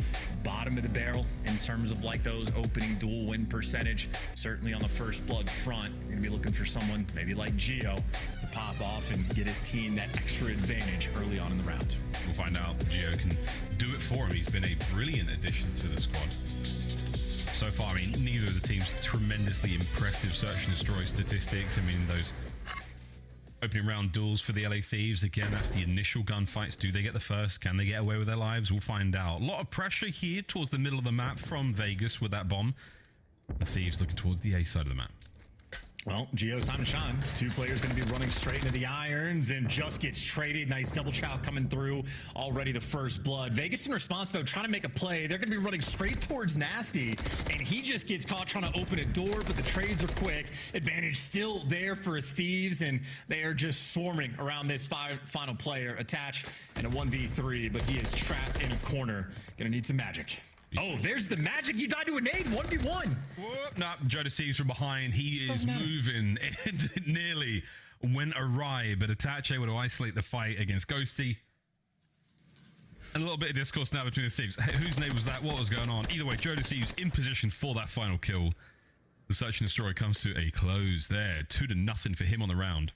bottom of the barrel in terms of like those opening dual win percentage. Certainly on the first blood front, you're gonna be looking for someone maybe like Geo to pop off and get his team that extra advantage early on in the round. We'll find out. Geo can do it for him. He's been a brilliant addition to the squad. So far, I mean, neither of the teams tremendously impressive search and destroy statistics. I mean, those opening round duels for the LA Thieves, again, that's the initial gunfights. Do they get the first? Can they get away with their lives? We'll find out. A lot of pressure here towards the middle of the map from Vegas with that bomb. The Thieves looking towards the A side of the map. Well, Gio's time to shine. 2 players going to be running straight into the irons and just gets traded. Nice double chow coming through. Already the first blood. Vegas in response, though, trying to make a play. They're going to be running straight towards Nasty, and he just gets caught trying to open a door, but the trades are quick. Advantage still there for Thieves, and they are just swarming around this final player. Attach and a 1v3, but he is trapped in a corner. Going to need some magic. Oh, there's the magic. You died to a nade. 1v1. No, Joe deceives from behind. He is moving and nearly went awry, but Atache able to isolate the fight against Ghosty. And a little bit of discourse now between the Thieves. Hey, whose name was that? What was going on? Either way, Joe deceives in position for that final kill. The search and destroy comes to a close there. 2-0 for him on the round.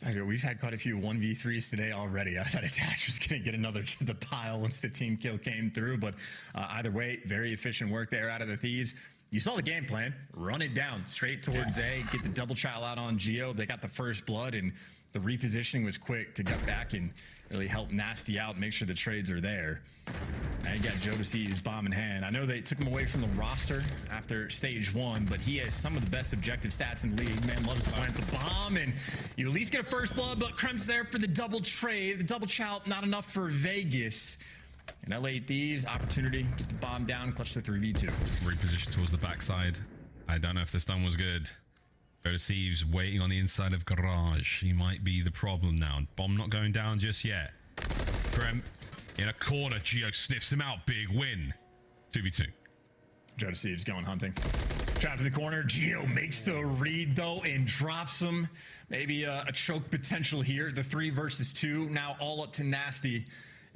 We've had quite a few 1v3s today already. I thought Attach was going to get another to the pile once the team kill came through, but either way, very efficient work there out of the Thieves. You saw the game plan. Run it down straight towards A, get the double child out on Gio. They got the first blood, and the repositioning was quick to get back and really help Nasty out, make sure the trades are there. And you got Joe to see his bomb in hand. I know they took him away from the roster after stage 1, but he has some of the best objective stats in the league. Man loves to plant the bomb, and you at least get a first blood, but Krem's there for the double trade. The double chout, not enough for Vegas. And LA Thieves, opportunity, get the bomb down, clutch the 3v2. Reposition towards the backside. I don't know if the stun was good. Joe deceives, waiting on the inside of Garage. He might be the problem now. Bomb not going down just yet. Krem in a corner. Gio sniffs him out. Big win. 2v2. Joe deceives going hunting. Trapped in the corner. Gio makes the read, though, and drops him. Maybe a choke potential here. The 3 versus 2. Now all up to Nasty.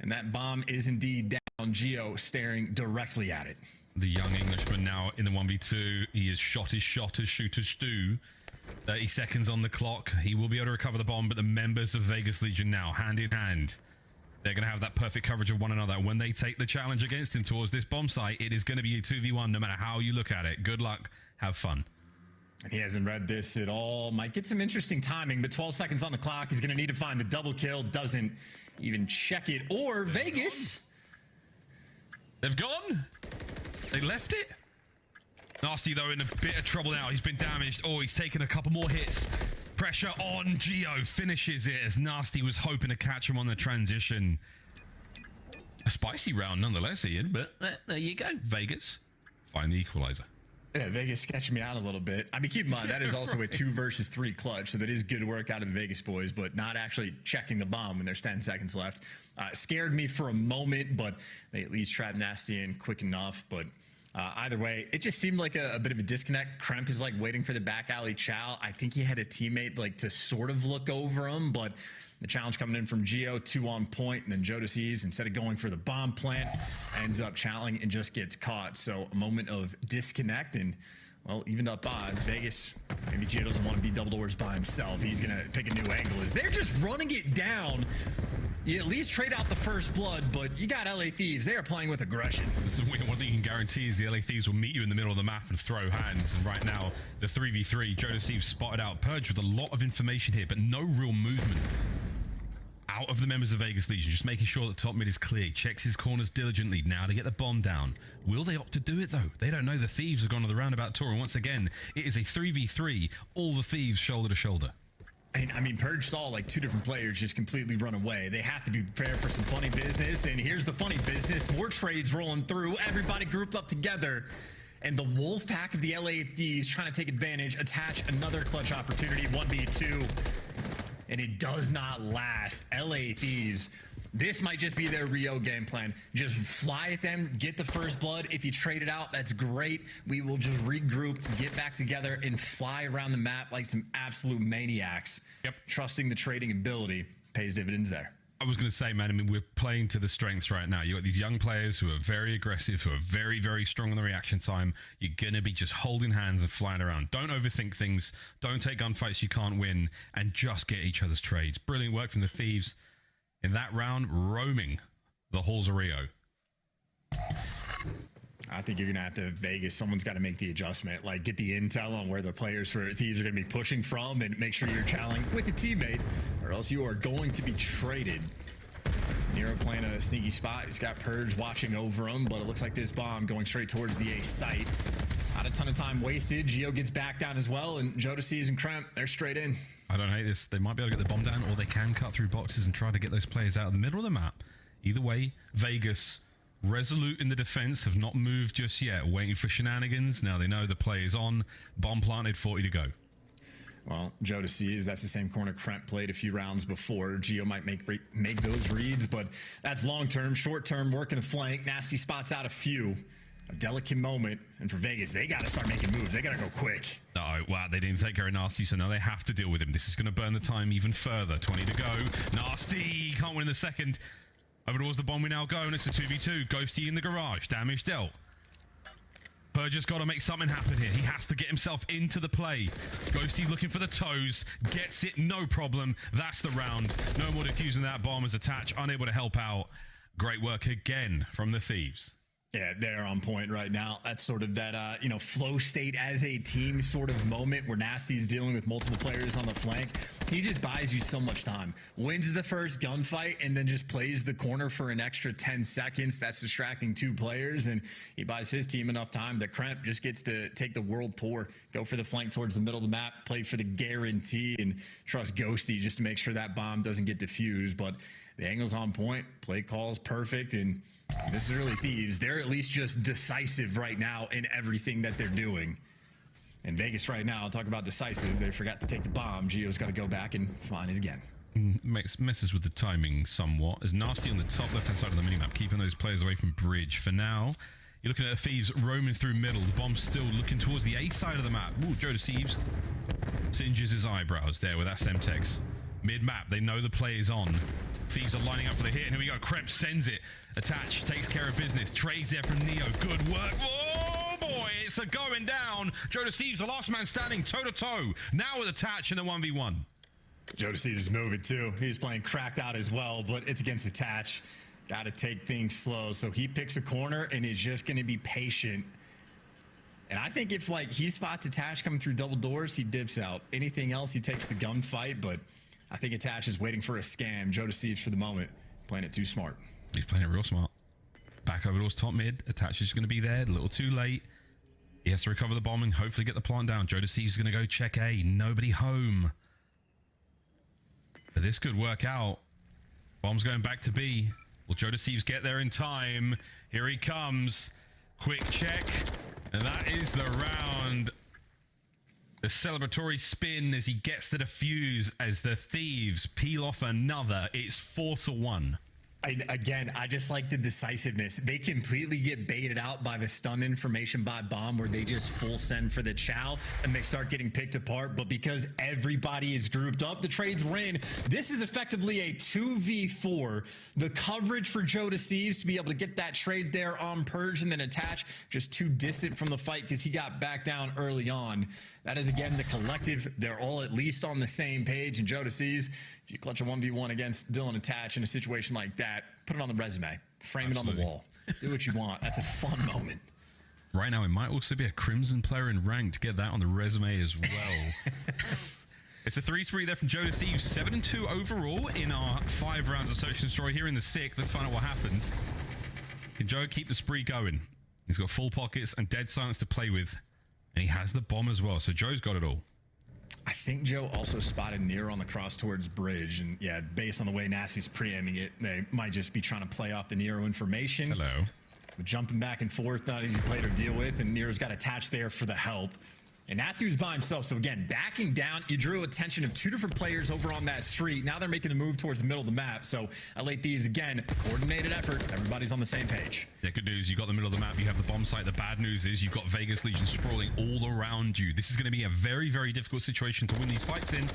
And that bomb is indeed down. Gio staring directly at it. The young Englishman now in the 1v2. He has shot his shot as shooters do. 30 seconds on the clock. He will be able to recover the bomb, but the members of Vegas Legion now, hand in hand, they're going to have that perfect coverage of one another. When they take the challenge against him towards this bomb site, it is going to be a 2v1 no matter how you look at it. Good luck. Have fun. He hasn't read this at all. Might get some interesting timing, but 12 seconds on the clock. He's going to need to find the double kill. Doesn't even check it. Or Vegas. They've gone. They left it. Nasty, though, in a bit of trouble now. He's been damaged. Oh, he's taken a couple more hits. Pressure on Gio. Finishes it as Nasty was hoping to catch him on the transition. A spicy round nonetheless, Ian, but there you go. Vegas find the equalizer. Yeah, Vegas sketching me out a little bit. I mean, keep in mind, that is also a 2 versus 3 clutch, so that is good work out of the Vegas boys, but not actually checking the bomb when there's 10 seconds left. Scared me for a moment, but they at least trapped Nasty in quick enough, but either way, it just seemed like a bit of a disconnect. Kremp is like waiting for the back alley chow. I think he had a teammate like to sort of look over him, but the challenge coming in from Gio, 2 on point, and then Joe deceives, instead of going for the bomb plant, ends up challenging and just gets caught. So a moment of disconnect, and well, evened up odds. Vegas, maybe Gio doesn't want to be double doors by himself. He's gonna pick a new angle. As they're just running it down. You at least trade out the first blood, but you got LA Thieves. They are playing with aggression. This is one thing you can guarantee is the LA Thieves will meet you in the middle of the map and throw hands. And right now, the 3v3, Joe deceives spotted out. Purge with a lot of information here, but no real movement out of the members of Vegas Legion. Just making sure that top mid is clear. Checks his corners diligently now to get the bomb down. Will they opt to do it, though? They don't know. The Thieves have gone on the roundabout tour. And once again, it is a 3v3. All the Thieves shoulder to shoulder. And I mean, Purge saw like 2 different players just completely run away. They have to be prepared for some funny business. And here's the funny business. More trades rolling through. Everybody grouped up together. And the wolf pack of the LA Thieves trying to take advantage. Attach another clutch opportunity. 1v2. And it does not last. LA Thieves. This might just be their Rio game plan. Just fly at them, get the first blood. If you trade it out, that's great. We will just regroup, get back together, and fly around the map like some absolute maniacs. Yep. Trusting the trading ability pays dividends there. I was going to say, man, I mean, we're playing to the strengths right now. You got these young players who are very aggressive, who are very, very strong on the reaction time. You're going to be just holding hands and flying around. Don't overthink things. Don't take gunfights you can't win, and just get each other's trades. Brilliant work from the Thieves in that round, roaming the halls of Rio. I think you're going to have to Vegas. Someone's got to make the adjustment, like get the intel on where the players for Thieves are going to be pushing from and make sure you're challenging with a teammate, or else you are going to be traded. Nero playing a sneaky spot. He's got Purge watching over him, but it looks like this bomb going straight towards the A site. Not a ton of time wasted. Gio gets back down as well, and Jodeci's and Kremp, they're straight in. I don't hate this. They might be able to get the bomb down, or they can cut through boxes and try to get those players out of the middle of the map. Either way, Vegas, resolute in the defense, have not moved just yet, waiting for shenanigans. Now they know the play is on. Bomb planted, 40 to go. Well, Jodeci, that's the same corner Kremp played a few rounds before. Gio might make those reads, but that's long-term. Short-term, working the flank. Nasty spots out a few. A delicate moment. And for Vegas, they got to start making moves. They got to go quick. Oh, wow, they didn't take care of Nasty, so now they have to deal with him. This is going to burn the time even further. 20 to go. Nasty can't win in the second. Over towards the bomb we now go, and it's a 2v2. Ghosty in the garage. Damage dealt. Purge's got to make something happen here. He has to get himself into the play. Ghosty looking for the toes. Gets it, no problem. That's the round. No more defusing that bomb as Attach unable to help out. Great work again from the Thieves. Yeah, they're on point right now. That's sort of that, flow state as a team sort of moment where Nasty's dealing with multiple players on the flank. He just buys you so much time. Wins the first gunfight and then just plays the corner for an extra 10 seconds. That's distracting 2 players, and he buys his team enough time that Kremp just gets to take the world tour, go for the flank towards the middle of the map, play for the guarantee, and trust Ghosty just to make sure that bomb doesn't get defused. But the angle's on point, play call's perfect, and this is really Thieves. They're at least just decisive right now in everything that they're doing. And Vegas right now, talk about decisive. They forgot to take the bomb. Gio's got to go back and find it again. Messes with the timing somewhat. As Nasty on the top left-hand side of the minimap, keeping those players away from bridge. For now, you're looking at the Thieves roaming through middle. The bomb's still looking towards the A side of the map. Ooh, Jodeci singes his eyebrows there with that Semtex. Mid-map, they know the play is on. Thieves are lining up for the hit, and here we go. Kremp sends it. Attach, takes care of business. Trades there from Neo. Good work. Oh, boy, it's a going down. Jodeci's the last man standing toe-to-toe. Now with Attach in a 1v1. Jodeci is moving, too. He's playing cracked out as well, but it's against Attach. Got to take things slow. So he picks a corner and is just going to be patient. And I think if, he spots Attach coming through double doors, he dips out. Anything else, he takes the gunfight, but I think Attach is waiting for a scam. Jodeci for the moment, playing it too smart. He's playing it real smart. Back over towards top mid. Attach is going to be there. A little too late. He has to recover the bomb and hopefully get the plant down. Jodeci is going to go check A. Nobody home. But this could work out. Bomb's going back to B. Will Jodeci get there in time? Here he comes. Quick check. And that is the round. The celebratory spin as he gets the defuse as the Thieves peel off another. It's 4-1. Again, I just like the decisiveness. They completely get baited out by the stun information by bomb where they just full send for the chow and they start getting picked apart. But because everybody is grouped up, the trades were in. This is effectively a 2v4. The coverage for Jodeci to be able to get that trade there on Purge and then Attach, just too distant from the fight because he got back down early on. That is, again, the collective. They're all at least on the same page. And Jodeci's, if you clutch a 1v1 against Dylan Attach in a situation like that, put it on the resume. Frame Absolutely. it on the wall. Do what you want. That's a fun moment. Right now, it might also be a Crimson player in rank to get that on the resume as well. It's a 3-3 there from Jodeci. 7-2 overall in our 5 rounds of Search and Destroy here in the 6th. Let's find out what happens. Can Joe keep the spree going? He's got full pockets and dead silence to play with. And he has the bomb as well, so Joe's got it all. I think Joe also spotted Nero on the cross towards bridge. And yeah, based on the way Nasty's preaiming it, they might just be trying to play off the Nero information. Hello. But jumping back and forth, not easy play to deal with. And Nero's got Attached there for the help. And Nasty was by himself. So again, backing down, you drew attention of 2 different players over on that street. Now they're making a move towards the middle of the map. So LA Thieves, again, coordinated effort. Everybody's on the same page. Yeah, good news. You got the middle of the map. You have the bomb site. The bad news is you've got Vegas Legion sprawling all around you. This is going to be a very, very difficult situation to win these fights in.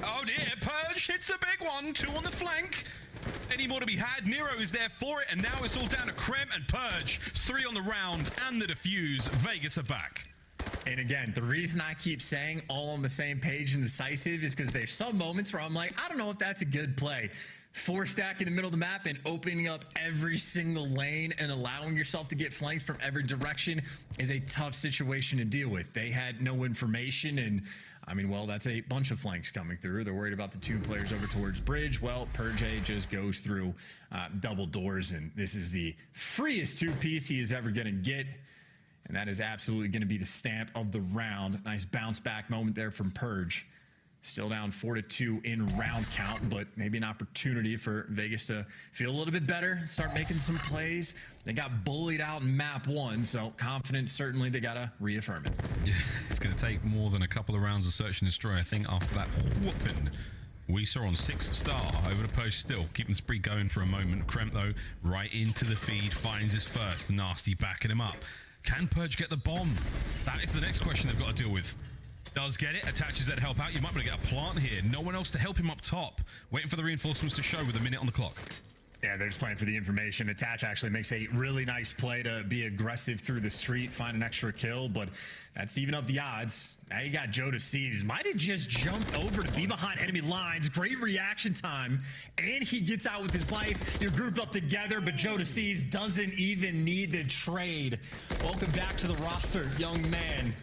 Oh dear, Purge hits a big one. 2 on the flank. Any more to be had? Nero is there for it. And now it's all down to Kremp and Purge. 3 on the round and the defuse. Vegas are back. And again, the reason I keep saying all on the same page and decisive is because there's some moments where I'm like, I don't know if that's a good play. 4 stack in the middle of the map and opening up every single lane and allowing yourself to get flanked from every direction is a tough situation to deal with. They had no information, and I mean, well, that's a bunch of flanks coming through. They're worried about the 2 players over towards bridge. Well, Purge just goes through double doors, and this is the freest 2-piece he is ever going to get. And that is absolutely going to be the stamp of the round. Nice bounce back moment there from Purge. Still down 4-2 in round count, but maybe an opportunity for Vegas to feel a little bit better, start making some plays. They got bullied out in map 1, so confidence, certainly they got to reaffirm it. Yeah, it's going to take more than a couple of rounds of search and destroy, I think, after that whooping we saw on 6-star over the post. Still keeping the spree going for a moment. Kremp, though, right into the feed, finds his first. Nasty backing him up. Can Purge get the bomb? That is the next question they've got to deal with. Does get it, attaches that help out. You might be able to get a plant here. No one else to help him up top. Waiting for the reinforcements to show with a minute on the clock. Yeah, they're just playing for the information. Attach actually makes a really nice play to be aggressive through the street, find an extra kill, but that's even up the odds. Now you got Joe Deceives. Might have just jumped over to be behind enemy lines. Great reaction time, and he gets out with his life. You're grouped up together, but Joe Deceives doesn't even need to trade. Welcome back to the roster, young man.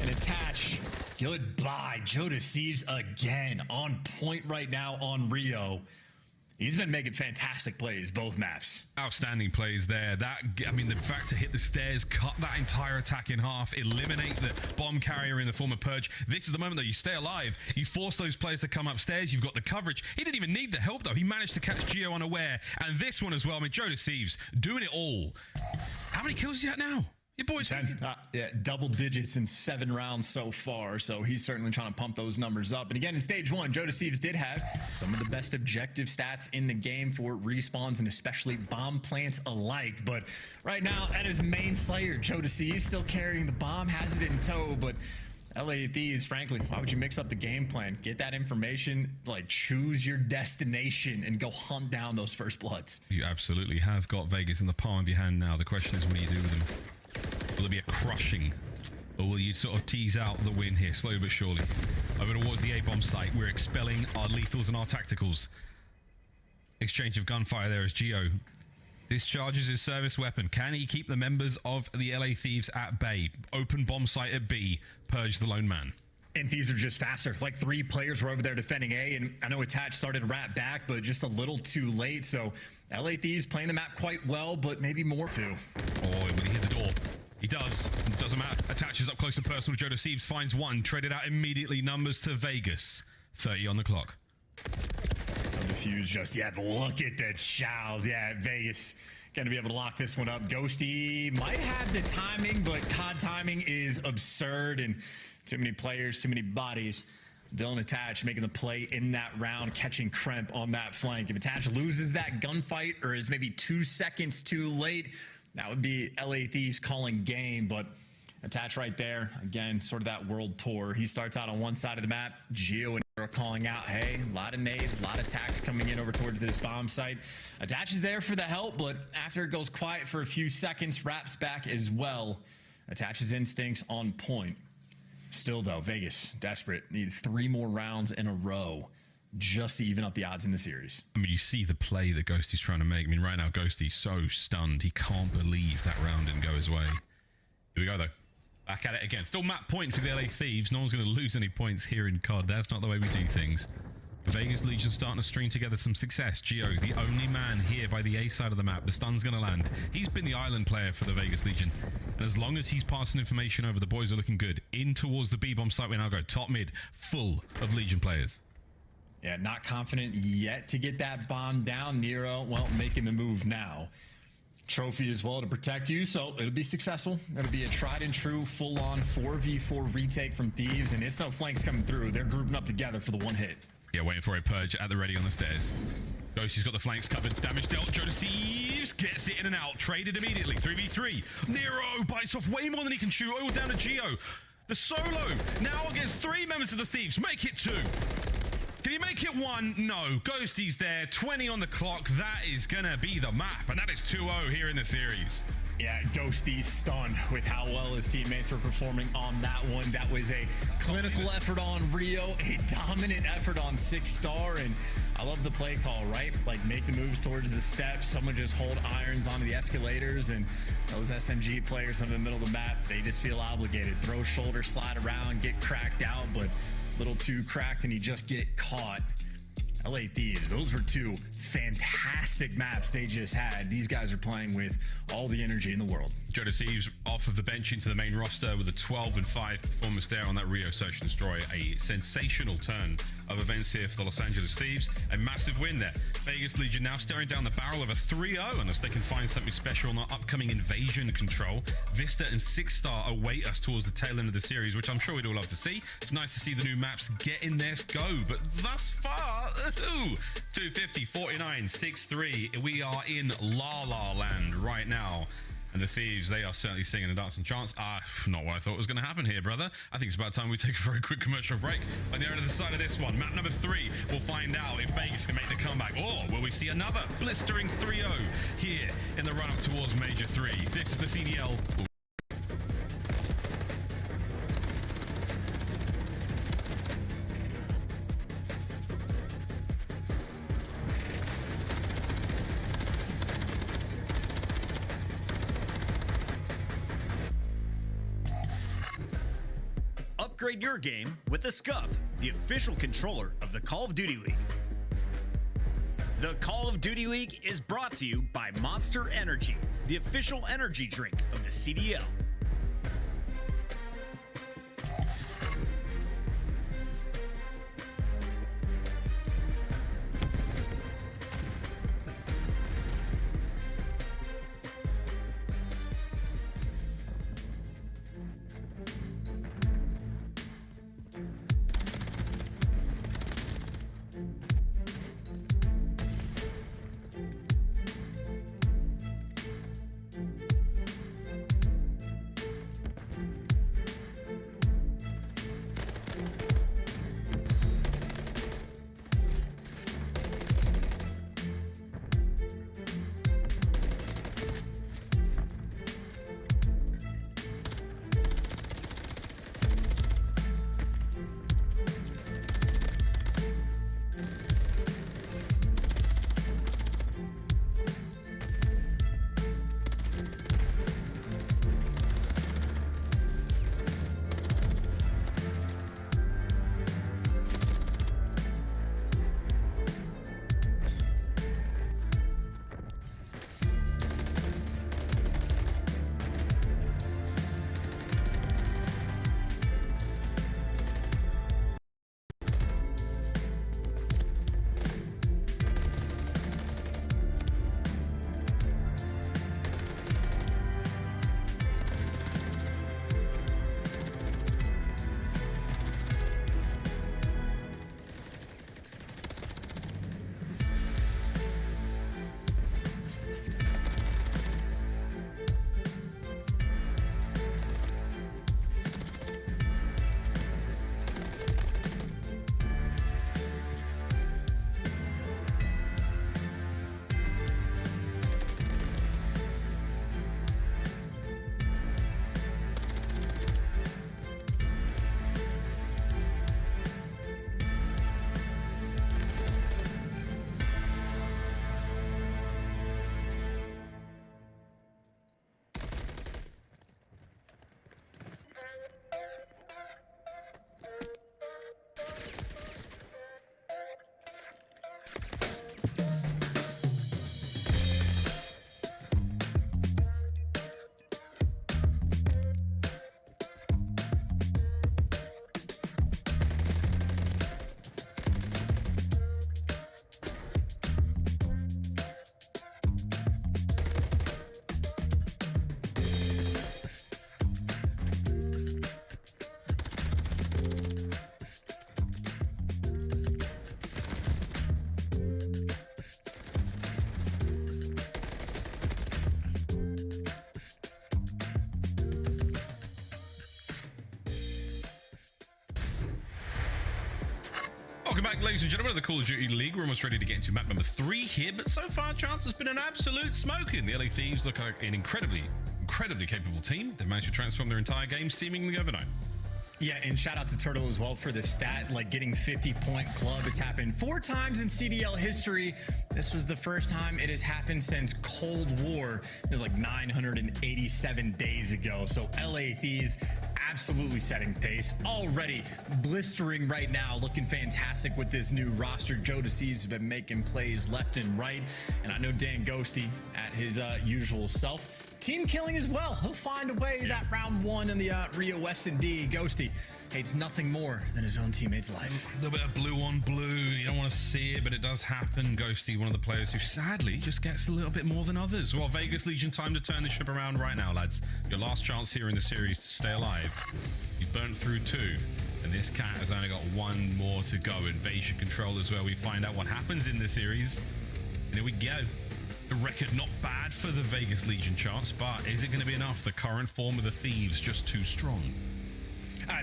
And Attach, goodbye. Joe Deceives again on point right now on Rio. He's been making fantastic plays, both maps. Outstanding plays there. I mean, the fact to hit the stairs, cut that entire attack in half, eliminate the bomb carrier in the form of Purge. This is the moment, though, you stay alive. You force those players to come upstairs. You've got the coverage. He didn't even need the help, though. He managed to catch Gio unaware. And this one as well. I mean, Joe Deceives doing it all. How many kills is he at now? Your boy's 10. Yeah, double digits in 7 rounds so far, so he's certainly trying to pump those numbers up. And again, in stage 1, Joe Deceives did have some of the best objective stats in the game for respawns and especially bomb plants alike. But right now, at his main slayer, Joe Deceives still carrying the bomb, has it in tow, but LA Thieves, frankly, why would you mix up the game plan? Get that information, like choose your destination and go hunt down those first bloods. You absolutely have got Vegas in the palm of your hand now. The question is, what do you do with them? Will it be a crushing, or will you sort of tease out the win here, slowly but surely? Over towards the A-bomb site, we're expelling our lethals and our tacticals. Exchange of gunfire there as Gio discharges his service weapon. Can he keep the members of the LA Thieves at bay? Open bomb site at B, Purge the lone man. And these are just faster. Like 3 players were over there defending A, and I know Attach started wrap back, but just a little too late. So LA Thieves playing the map quite well, but maybe more too. Oh, will he hit the door? He does. Doesn't matter. Attaches up close and personal. Joe Deceives finds one. Traded out immediately. Numbers to Vegas. 30 on the clock. No defuse just yet, but look at the chows. Yeah, Vegas going to be able to lock this one up. Ghosty might have the timing, but COD timing is absurd, and too many players, too many bodies. Dylan Attach making the play in that round, catching Kremp on that flank. If Attach loses that gunfight or is maybe 2 seconds too late, that would be LA Thieves calling game. But Attach right there, again, sort of that world tour. He starts out on one side of the map. Gio and are calling out, hey, a lot of nades, a lot of attacks coming in over towards this bomb site. Attach is there for the help, but after it goes quiet for a few seconds, wraps back as well. Attach's instincts on point. Still, though, Vegas, desperate. Need 3 more rounds in a row just to even up the odds in the series. I mean, you see the play that Ghosty's trying to make. I mean, right now, Ghosty's so stunned. He can't believe that round didn't go his way. Here we go, though. Back at it again. Still map point for the LA Thieves. No one's going to lose any points here in COD. That's not the way we do things. Vegas Legion starting to string together some success. Gio, the only man here by the A side of the map. The stun's going to land. He's been the island player for the Vegas Legion. And as long as he's passing information over, the boys are looking good. In towards the B-bomb site we now go. Top mid, full of Legion players. Yeah, not confident yet to get that bomb down. Nero, well, making the move now. Trophy as well to protect you, so it'll be successful. It'll be a tried and true full-on 4v4 retake from Thieves, and it's no flanks coming through. They're grouping up together for the one hit. Yeah, waiting for a Purge at the ready on the stairs. Ghosty's got the flanks covered. Damage dealt. Joe Deceives gets it in and out. Traded immediately. 3v3. Nero bites off way more than he can chew. All down to Gio. The solo now against 3 members of the Thieves. Make it 2. Can he make it 1? No. Ghosty's there. 20 on the clock. That is going to be the map. And that is 2-0 here in the series. Yeah, Ghosty stunned with how well his teammates were performing on that one. That was a clinical effort on Rio, a dominant effort on 6-star, and I love the play call, right? Like, make the moves towards the steps, someone just hold irons onto the escalators, and those SMG players in the middle of the map, they just feel obligated. Throw shoulder, slide around, get cracked out, but a little too cracked and you just get caught. LA Thieves, those were two fantastic maps they just had. These guys are playing with all the energy in the world. Joe Deceives off of the bench into the main roster with a 12-5 performance there on that Rio Search and Destroy. A sensational turn of events here for the Los Angeles Thieves. A massive win there. Vegas Legion now staring down the barrel of a 3-0 unless they can find something special on our upcoming Invasion Control. Vista and 6-star await us towards the tail end of the series, which I'm sure we'd all love to see. It's nice to see the new maps get in there, go, but thus far, 250, 49, 6-3. We are in La La Land right now. And the Thieves, they are certainly singing and dancing chants. Not what I thought was going to happen here, brother. I think it's about time we take a very quick commercial break. On the other side of this one, map number 3, we'll find out if Vegas can make the comeback, or will we see another blistering 3-0 here in the run-up towards Major 3. This is the CDL. Upgrade your game with the SCUF, the official controller of the Call of Duty League. The Call of Duty League is brought to you by Monster Energy, the official energy drink of the CDL. Welcome back, ladies and gentlemen, of the Call of Duty League. We're almost ready to get into map number 3 here, but so far, Chance has been an absolute smoking. The LA Thieves look like an incredibly incredibly capable team. They've managed to transform their entire game seemingly overnight. Yeah, and shout out to Turtle as well for the stat, like getting 50-point club. It's happened 4 times in CDL history. This was the first time it has happened since Cold War. It was like 987 days ago. So LA Thieves absolutely setting pace. Already blistering right now, looking fantastic with this new roster. Joe Deceives has been making plays left and right. And I know Dan Ghosty at his usual self. Team killing as well. He'll find a way that round 1 in the Rio S&D. Ghosty hates nothing more than his own teammate's life. A little bit of blue on blue. You don't want to see it, but it does happen. Ghosty, one of the players who sadly just gets a little bit more than others. Well, Vegas Legion, time to turn the ship around right now, lads. Your last chance here in the series to stay alive. You've burnt through 2, and this cat has only got 1 more to go. Invasion Control is where we find out what happens in the series. And here we go. The record not bad for the Vegas Legion chance, but is it going to be enough? The current form of the Thieves just too strong.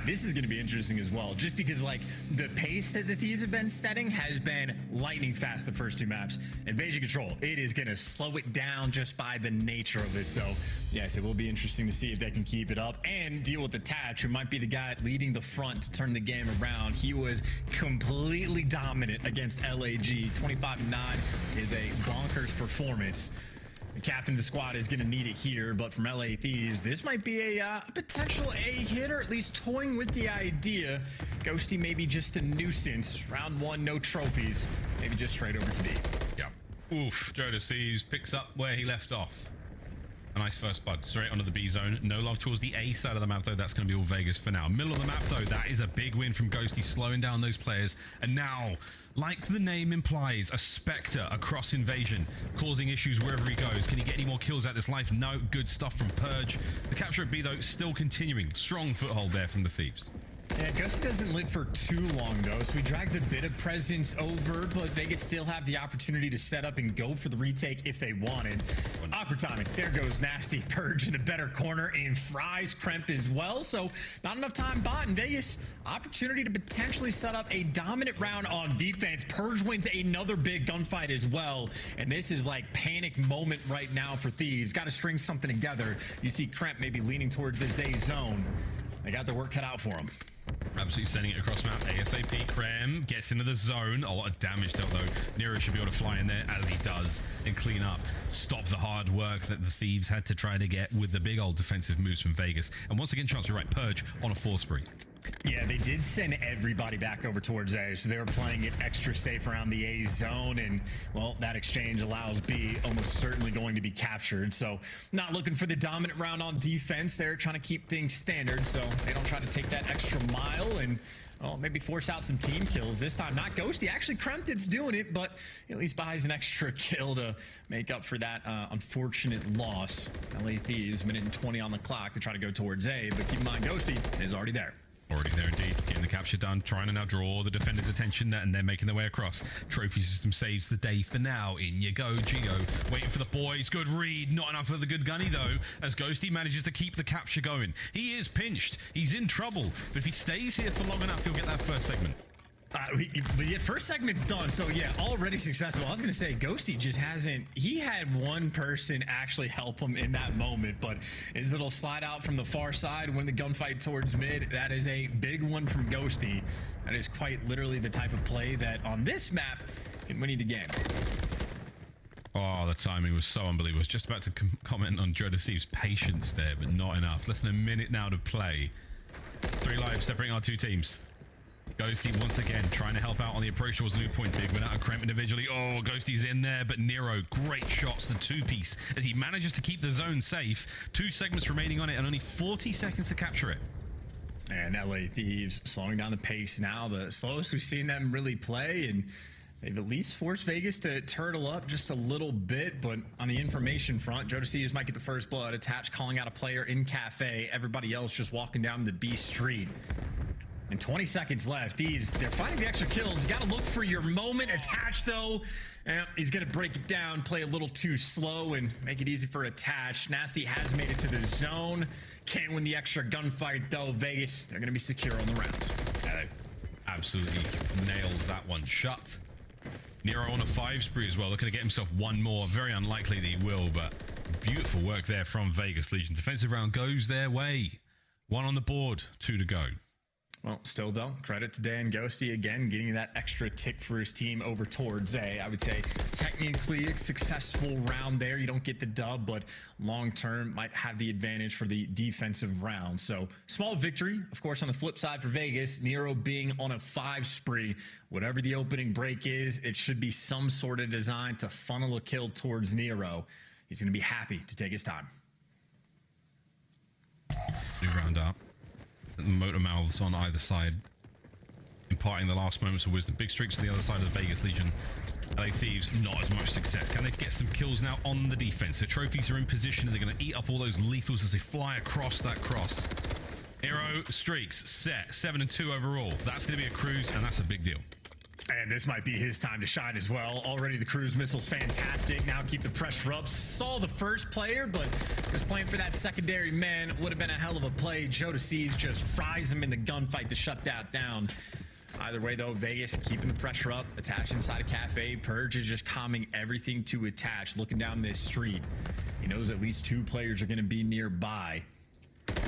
This is going to be interesting as well, just because like the pace that the Thieves have been setting has been lightning fast the first 2 maps. Invasion Control, it is going to slow it down just by the nature of it. So yes, it will be interesting to see if they can keep it up and deal with the Tatch, who might be the guy leading the front to turn the game around. He was completely dominant against LAG. 25-9 is a bonkers performance. The captain of the squad is going to need it here, but from LA Thieves, this might be a potential A hit, or at least toying with the idea. Ghosty maybe just a nuisance. Round 1, no trophies. Maybe just straight over to B. Yeah. Oof. Joe Deceives picks up where he left off. A nice first bud. Straight onto the B zone. No love towards the A side of the map, though. That's going to be all Vegas for now. Middle of the map, though, that is a big win from Ghosty, slowing down those players. And now, like the name implies, a Spectre across Invasion, causing issues wherever he goes. Can he get any more kills out this life? No. Good stuff from Purge. The capture at B, though, still continuing. Strong foothold there from the Thieves. Yeah, Ghosty doesn't live for too long, though, so he drags a bit of presence over, but Vegas still have the opportunity to set up and go for the retake if they wanted. Awkward timing. There goes Nasty. Purge in the better corner, and fries Kremp as well, so not enough time bot in Vegas. Opportunity to potentially set up a dominant round on defense. Purge wins another big gunfight as well, and this is like panic moment right now for Thieves. Got to string something together. You see Kremp maybe leaning towards this A zone. They got their work cut out for him. Absolutely sending it across map. ASAP. Krem gets into the zone. A lot of damage dealt, though. Nero should be able to fly in there, as he does, and clean up. Stop the hard work that the Thieves had to try to get with the big old defensive moves from Vegas. And once again, Chance, you're right. Purge on a 4 spree. Yeah, they did send everybody back over towards A, so they were playing it extra safe around the A zone, and, well, that exchange allows B almost certainly going to be captured. So not looking for the dominant round on defense. They're trying to keep things standard, so they don't try to take that extra mile and, well, maybe force out some team kills. This time, not Ghosty. Actually, Krempted's doing it, but at least buys an extra kill to make up for that unfortunate loss. LA Thieves, minute and 20 on the clock to try to go towards A, but keep in mind, Ghosty is already there. Already there indeed, getting the capture done, trying to now draw the defender's attention, and they're making their way across. Trophy system saves the day for now. In you go, Gio, waiting for the boys. Good read, not enough of the good gunny though, as Ghosty manages to keep the capture going. He is pinched, he's in trouble, but if he stays here for long enough, he'll get that first segment. The first segment's done, so yeah, already successful. I was gonna say Ghosty just hasn't. He had one person actually help him in that moment, but his little slide out from the far side, win the gunfight towards mid, that is a big one from Ghosty. That is quite literally the type of play that on this map can win you the game. Oh, the timing was so unbelievable. I was just about to comment on Joe Deceives' patience there, but not enough. Less than a minute now to play. 3 lives separating our 2 teams. Ghosty once again trying to help out on the approach towards loot point. Big went out of Kremp individually. Oh, Ghosty's in there, but Nero, great shots, the 2-piece, as he manages to keep the zone safe. 2 segments remaining on it and only 40 seconds to capture it. And LA Thieves slowing down the pace now, the slowest we've seen them really play, and they've at least forced Vegas to turtle up just a little bit. But on the information front, Joe Deceives might get the first blood. Attached calling out a player in cafe, everybody else just walking down the B street. And 20 seconds left. Thieves, they're finding the extra kills. You got to look for your moment. Attached, though, he's going to break it down, play a little too slow, and make it easy for Attached. Nasty has made it to the zone. Can't win the extra gunfight, though. Vegas, they're going to be secure on the round. Absolutely nails that one shut. Nero on a 5 spree as well, looking to get himself one more. Very unlikely that he will, but beautiful work there from Vegas Legion. Defensive round goes their way. 1 on the board, 2 to go. Well, still though, credit to Dan Ghosty again, getting that extra tick for his team over towards A. I would say technically a successful round there. You don't get the dub, but long term might have the advantage for the defensive round. So small victory, of course, on the flip side for Vegas. Nero being on a 5 spree. Whatever the opening break is, it should be some sort of design to funnel a kill towards Nero. He's going to be happy to take his time. New round up. Motor mouths on either side, imparting the last moments of wisdom. Big streaks on the other side of the Vegas Legion. LA Thieves, not as much success. Can they get some kills now on the defense? The trophies are in position. They're going to eat up all those lethals as they fly across that cross. Hero streaks set 7 and 2 overall. That's going to be a cruise, and that's a big deal. And this might be his time to shine as well. Already the cruise missile's fantastic. Now keep the pressure up. Saw the first player, but just playing for that secondary man would have been a hell of a play. Joe Deceives just fries him in the gunfight to shut that down. Either way, though, Vegas keeping the pressure up. Attached inside a cafe. Purge is just calming everything to attach. Looking down this street. He knows at least 2 players are going to be nearby.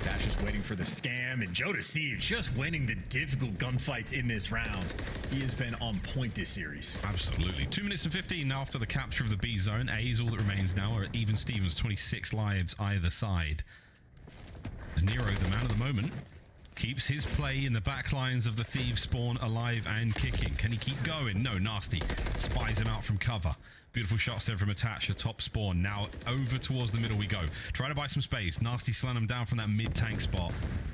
Dash just waiting for the scam, and Joe Deceives just winning the difficult gunfights in this round. He has been on point this series. Absolutely. 2 minutes and 15 now after the capture of the B zone. A is all that remains now, or even Stevens, 26 lives either side. As Nero, the man of the moment, keeps his play in the back lines of the Thieves spawn alive and kicking. Can he keep going? No, Nasty spies him out from cover. Beautiful shots there from Attach, a top spawn. Now over towards the middle we go. Try to buy some space. Nasty slowing him down from that mid-tank spot.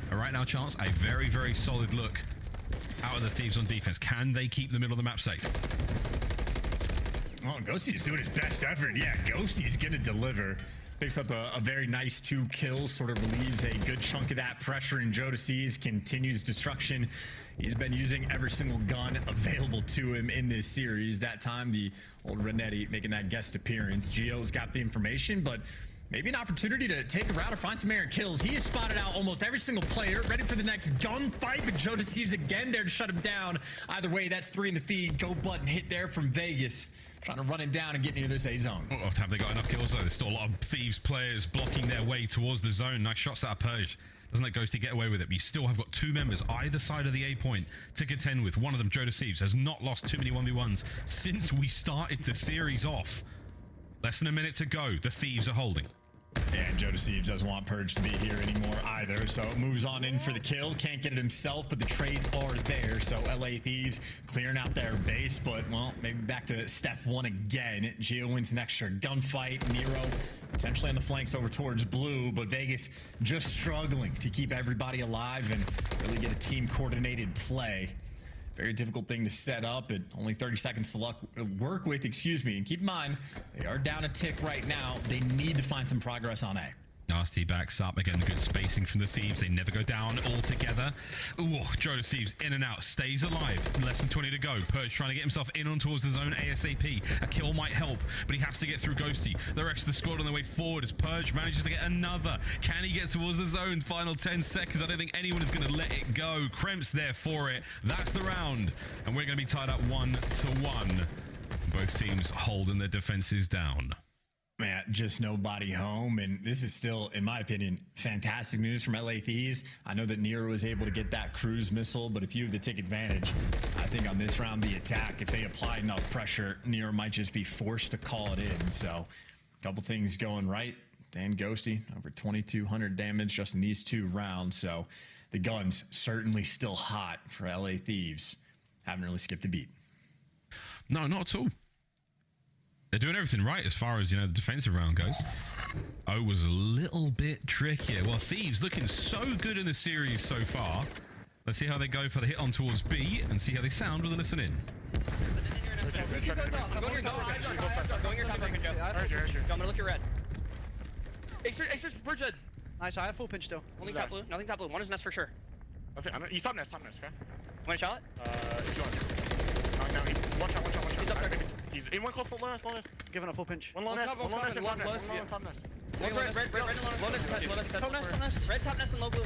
And right now, Chance, a very, very solid look out of the Thieves on defense. Can they keep the middle of the map safe? Well, Ghosty's doing his best effort. Yeah, Ghosty's going to deliver. Picks up a very nice 2 kills, sort of relieves a good chunk of that pressure, and Joe Deceives continues destruction. He's been using every single gun available to him in this series. That time, the old Renetti making that guest appearance. Gio's got the information, but maybe an opportunity to take a route or find some errant kills. He has spotted out almost every single player, ready for the next gunfight, but Joe Deceives again there to shut him down. Either way, that's 3 in the feed. Go button hit there from Vegas. Trying to run it down and get into this A zone. Oh, have they got enough kills though? There's still a lot of Thieves players blocking their way towards the zone. Nice shots out of Purge. Doesn't let Ghosty get away with it, but you still have got 2 members either side of the A point to contend with. One of them, Joe Deceives, has not lost too many 1v1s since we started the series off. Less than a minute to go. The Thieves are holding. And Joe Deceives doesn't want Purge to be here anymore either, so moves on in for the kill. Can't get it himself, but the trades are there. So LA Thieves clearing out their base, but, well, maybe back to Steph 1 again. Gio wins an extra gunfight. Nero potentially on the flanks over towards blue, but Vegas just struggling to keep everybody alive and really get a team-coordinated play. Very difficult thing to set up, and only 30 seconds to work with, excuse me. And keep in mind, they are down a tick right now. They need to find some progress on A. Nasty backs up. Again, the good spacing from the Thieves. They never go down altogether. Ooh, Joe Deceives in and out. Stays alive. Less than 20 to go. Purge trying to get himself in on towards the zone ASAP. A kill might help, but he has to get through Ghosty. The rest of the squad on their way forward as Purge manages to get another. Can he get towards the zone? Final 10 seconds. I don't think anyone is going to let it go. Kremp's there for it. That's the round. And we're going to be tied up 1-1. Both teams holding their defenses down. Man, just nobody home, and this is still, in my opinion, fantastic news from LA Thieves. I know that Nero was able to get that cruise missile, but if you have the take advantage, I think on this round, the attack, if they apply enough pressure, Nero might just be forced to call it in. So, a couple things going right. Dan Ghosty, over 2,200 damage just in these 2 rounds. So, the gun's certainly still hot for LA Thieves. Haven't really skipped a beat. No, not at all. They're doing everything right as far as, you know, the defensive round goes. O was a little bit trickier. Well, Thieves looking so good in the series so far. Let's see how they go for the hit on towards B and see how they sound with a listen in. I'm going your top, I'm gonna look your red. Extra Purge dead. Nice, I have full pinch still. Only top blue, nothing top blue. One is nest for sure. Okay, you stop nest, okay? Want a shot? If you want. No, one shot. He's up there. He's in one close, full nest. Giving a full pinch. One low nest, one low nest, one low nest. One's red, red, red, low nest, top nest, red top nest and low blue.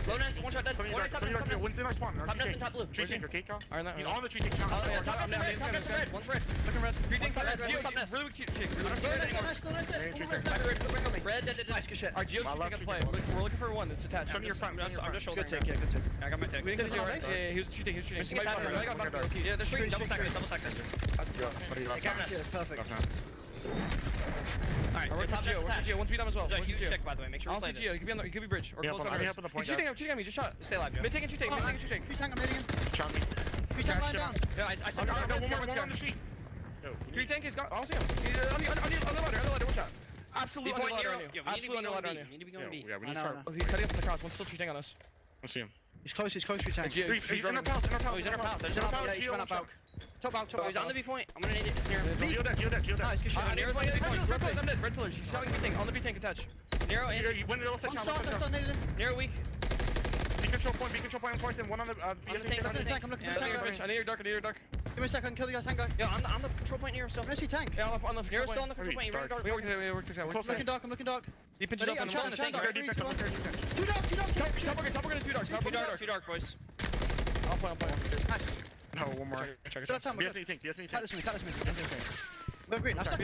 Low nest, one shot dead. One nest, top nest, top nest. Top nest and top blue. Tree tank, okay, Kyle? Alright, He's on the tree tank. top nest and red, top nest and red. One's red. Looking red. Tree tank, top nest, one's top nest. Really weak cheek. I don't see red anymore. Red, dead. Nice, good shit. Alright, Geo's taking the play. We're looking for one. It's attached. Show me your front. I'm just shouldering. Good take, yeah, good take. I got my take. We didn't get yeah, he was cheating. Missing a tap. I got back. Yeah, they're shooting. Double stack. Perfect. Alright, we're top Geo. We're Geo. One 3 down as well. There's a huge check, by the way. Make sure we play this. Geo. He could be bridge or close. He's cheating on me. Just shot. Stay alive. Mid tank and cheating. Tree tank, I'm hitting him. Shot me. Tree tank lying down. Yeah, I saw him. One on the street. Tree tank is gone. I don't see him. He's on the ladder. One shot. Absolutely on the ladder on you. Absolutely on the ladder on you. We need to be going B. Yeah, we need to start. He's cutting up the cross. One's still cheating on us. I see him. He's close, tree tank. He's in our palace. He's in our palace. Yeah, he's run up out. Top out. He's on the B point. I'm gonna need it. It's near. Geo dead. Nice, good shot. Nero's on the B point. I'm dead. Red pillars. He's shouting B tank. On the B tank attached. Nero in. You went to the One star, detonated him. Nero weak. B control point twice and one on the tank. I'm looking for the tank. I need your dark. Give me a second, kill the guy's tank guy. Yeah, on the control point Nero still. Where's he tank? Yeah, on the Nero's still on the control point. We work together. I'm looking dark. He pinches up on the tank. Two dark. Two dark, boys. I'll play. No, one more. Check. BS tank. Tap this me. We're green. I'm stuck.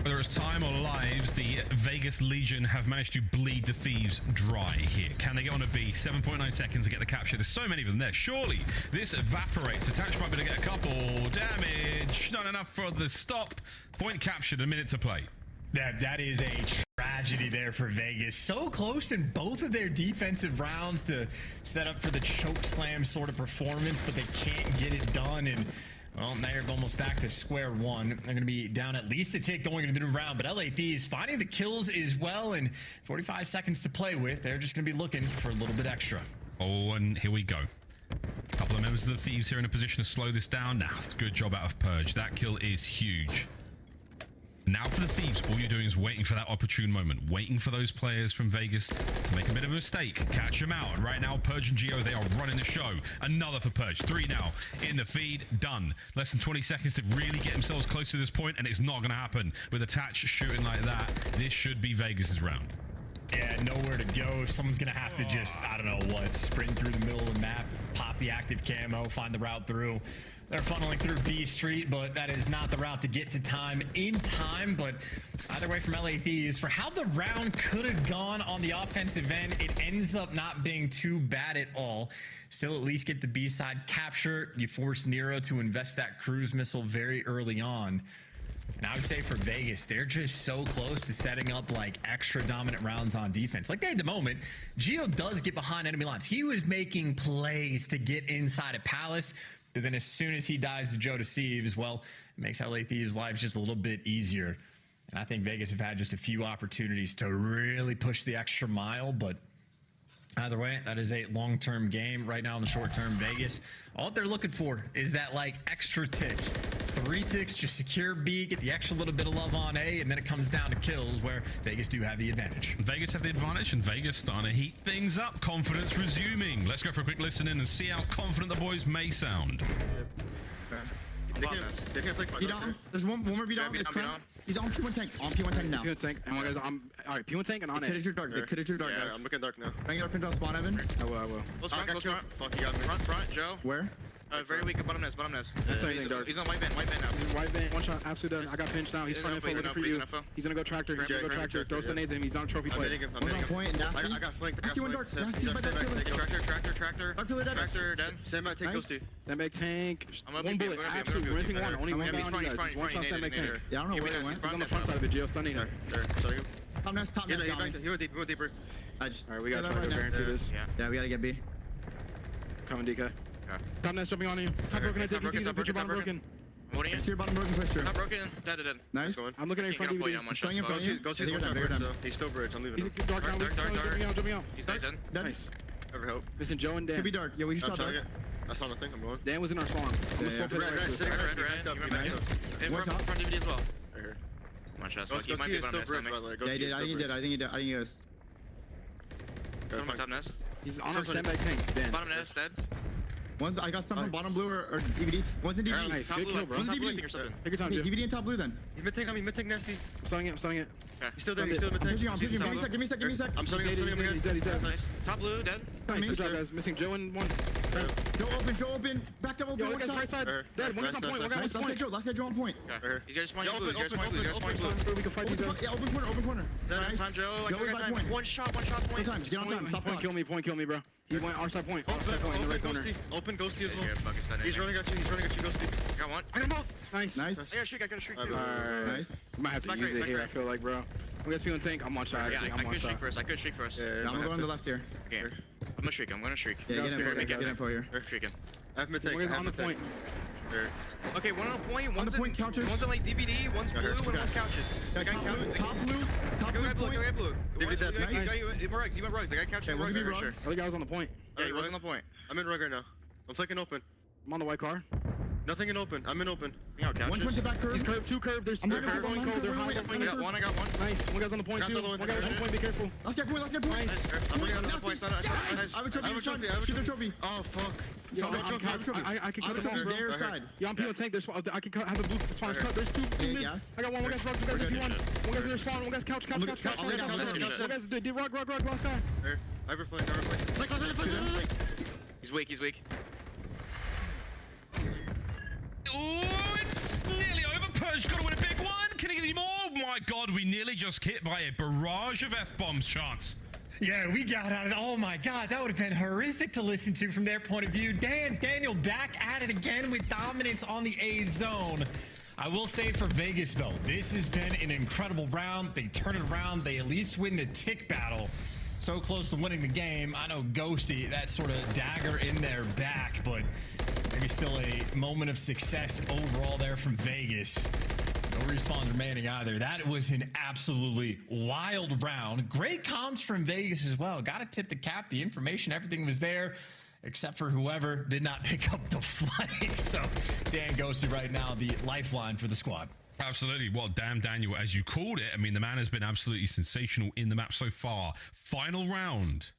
Whether it's time or lives, the Vegas Legion have managed to bleed the Thieves dry here. Can they get on a B? 7.9 seconds to get the capture. There's so many of them there. Surely this evaporates. Attach might be able to get a couple. Damage. Not enough for the stop. Point captured. A minute to play. That is a tragedy there for Vegas. So close in both of their defensive rounds to set up for the choke slam sort of performance, but they can't get it done. And well, now you're almost back to square one. They're going to be down at least a tick going into the new round, but LA Thieves finding the kills as well, and 45 seconds to play with. They're just going to be looking for a little bit extra. Oh, and here we go. A couple of members of the Thieves here in a position to slow this down. Now, it's a good job out of Purge. That kill is huge. Now for the Thieves, all you're doing is waiting for that opportune moment, waiting for those players from Vegas to make a bit of a mistake, catch them out. And right now, Purge and Geo, they are running the show. Another for Purge. 3 now in the feed, done. Less than 20 seconds to really get themselves close to this point, and it's not going to happen. With Attach shooting like that, this should be Vegas's round. Yeah, nowhere to go. Someone's going to have to just, I don't know what, sprint through the middle of the map, pop the active camo, find the route through. They're funneling through B Street, but that is not the route to get to time in time. But either way from LA Thieves, for how the round could have gone on the offensive end, it ends up not being too bad at all. Still at least get the B side capture. You force Nero to invest that cruise missile very early on. And I would say for Vegas, they're just so close to setting up like extra dominant rounds on defense. Like they had the moment, Geo does get behind enemy lines. He was making plays to get inside a Palace. But then as soon as he dies to Joe Deceives, well, it makes LA Thieves' lives just a little bit easier. And I think Vegas have had just a few opportunities to really push the extra mile, but either way, that is a long-term game. Right now in the short term, Vegas, all they're looking for is that like extra tick. 3 ticks, just secure B, get the extra little bit of love on A, and then it comes down to kills where Vegas do have the advantage. Vegas have the advantage, and Vegas starting to heat things up. Confidence resuming. Let's go for a quick listen in and see how confident the boys may sound. They can't flick. He down. There's one more B down. He's on P1 tank. On P1 tank now. P1 tank. I'm alright. P1 tank and on it. They could have drew dark. Yeah, I'm looking dark now. Bang it up into spawn, Evan. I will. Close front. Fuck, he got me. Front, Joe. Where? Very weak at bottom nest. That's anything dark. He's on white van now. He's white van. One shot. Absolutely done. I got pinched now. He's front info looking for you. He's gonna go tractor. Throw some nades at him. He's on trophy play. One's on point. Nasty. I got flanked. Nasty one dark. Nasty by that Tractor. Tractor dead. Sandbag tank goes to. Sandbag tank. One bullet. Absolutely. We're missing one. Only one guy on you guys. One shot sandbag tank. Yeah, I don't know where he went. He's on the front side of it. Geo stunning him. Top nest. He went deeper. Alright, we gotta try to guarantee this. Yeah, we gotta get B. Coming, DK. Top nest jumping on you. Top broken. I take you. Put your bottom broken. What are you? See your bottom broken pusher. Top broken. Dead. Nice. I'm looking at your front DVD. He's showing in front of you. Go see the bridge. He's still bridge. I'm leaving him. He's dark now. Jumping out. He's dead. Nice. Ever help. Listen, Joe and Dan. Could be dark. Yeah, we should shot dark. I saw nothing. I'm going. Dan was in our spawn. Red. Front DVD as well. Right here. One shot. He might be bottom nest. Yeah, he did. I think he goes. Go to my top nest. He's on our sandbag tank. Dan. Bottom nest dead. One's I got some from bottom blue or DVD. One's in DVD. Nice. Top blue, bro. One's in DVD. Take your time, dude. DVD and top blue then. He's mid-tank on me, mid-tank nasty. I'm starting it. Okay. He's still there, he's still mid-tank. I'm pushing. Give me a sec. I'm starting him. He's dead. Nice. Top blue, dead. Nice. Good job, guys. Missing Joe and one. Go open. Back up open. One guy's right side. Dead. One guy's on point. Last guy Joe on point. He's guys spawning blue. We can fight these guys. Yeah, open corner. Nice. Time, Joe. Joe is by point. One shot point. Just get on time. Stop point. Kill me, bro. He went our side point. Our side point in the right corner. Open ghosty as well. He's running at you, ghosty. Got one. I got both. Nice. I got a shriek too. Nice. We might have to use it here, I feel like, bro. You guys feeling tank? I'm one shot. Yeah, I could shriek first. Yeah, I'm gonna go on the left here. Okay. I'm gonna shriek. Yeah, get info here. We're shrieking. I have mid-tank. On the point. Okay, one on the point. One's on the point, couches. One's on like DVD, one's blue, and one's couches. Top blue blue. DVD that. Nice. He went rugs. The guy couches. Okay, we'll give you rugs. The other guy was on the point. Yeah, he was on the point. I'm in rug right now. I'm flicking open. I'm on the white car. Nothing in open. I'm in open. One point to back curve. He's curve, two curve. There's I'm curve. Going cold. They're high. I got one. Nice. One guy's on the point too. One guy's on the point. Be careful. Let's get point. Nice. I'm bringing another point. I have a trophy. Shoot the trophy. Oh fuck. Yo, I can cut them off, bro. Side. Yeah, I'm peeling tank. I can have the blue spawners cut. There's two mid. I got one. One guy's rug. One guy's one. One guy's in their spawn. One guy's couch. One guy's rug. Rug. He's weak. Ooh, it's nearly over. Purge got to win a big one. Can he get any more? Oh my God, we nearly just hit by a barrage of F-bombs, Chance. Yeah, we got out of it. Oh my God, that would have been horrific to listen to from their point of view. Daniel back at it again with dominance on the A zone. I will say for Vegas though, this has been an incredible round. They turn it around. They at least win the tick battle. So close to winning the game. I know Ghosty, that sort of dagger in their back, but maybe still a moment of success overall there from Vegas. No respawns remaining either. That was an absolutely wild round. Great comms from Vegas as well. Got to tip the cap. The information, everything was there, except for whoever did not pick up the flank. So Dan Ghosty right now, the lifeline for the squad. Absolutely. Well, damn, Daniel, as you called it, I mean, the man has been absolutely sensational in the map so far. Final round.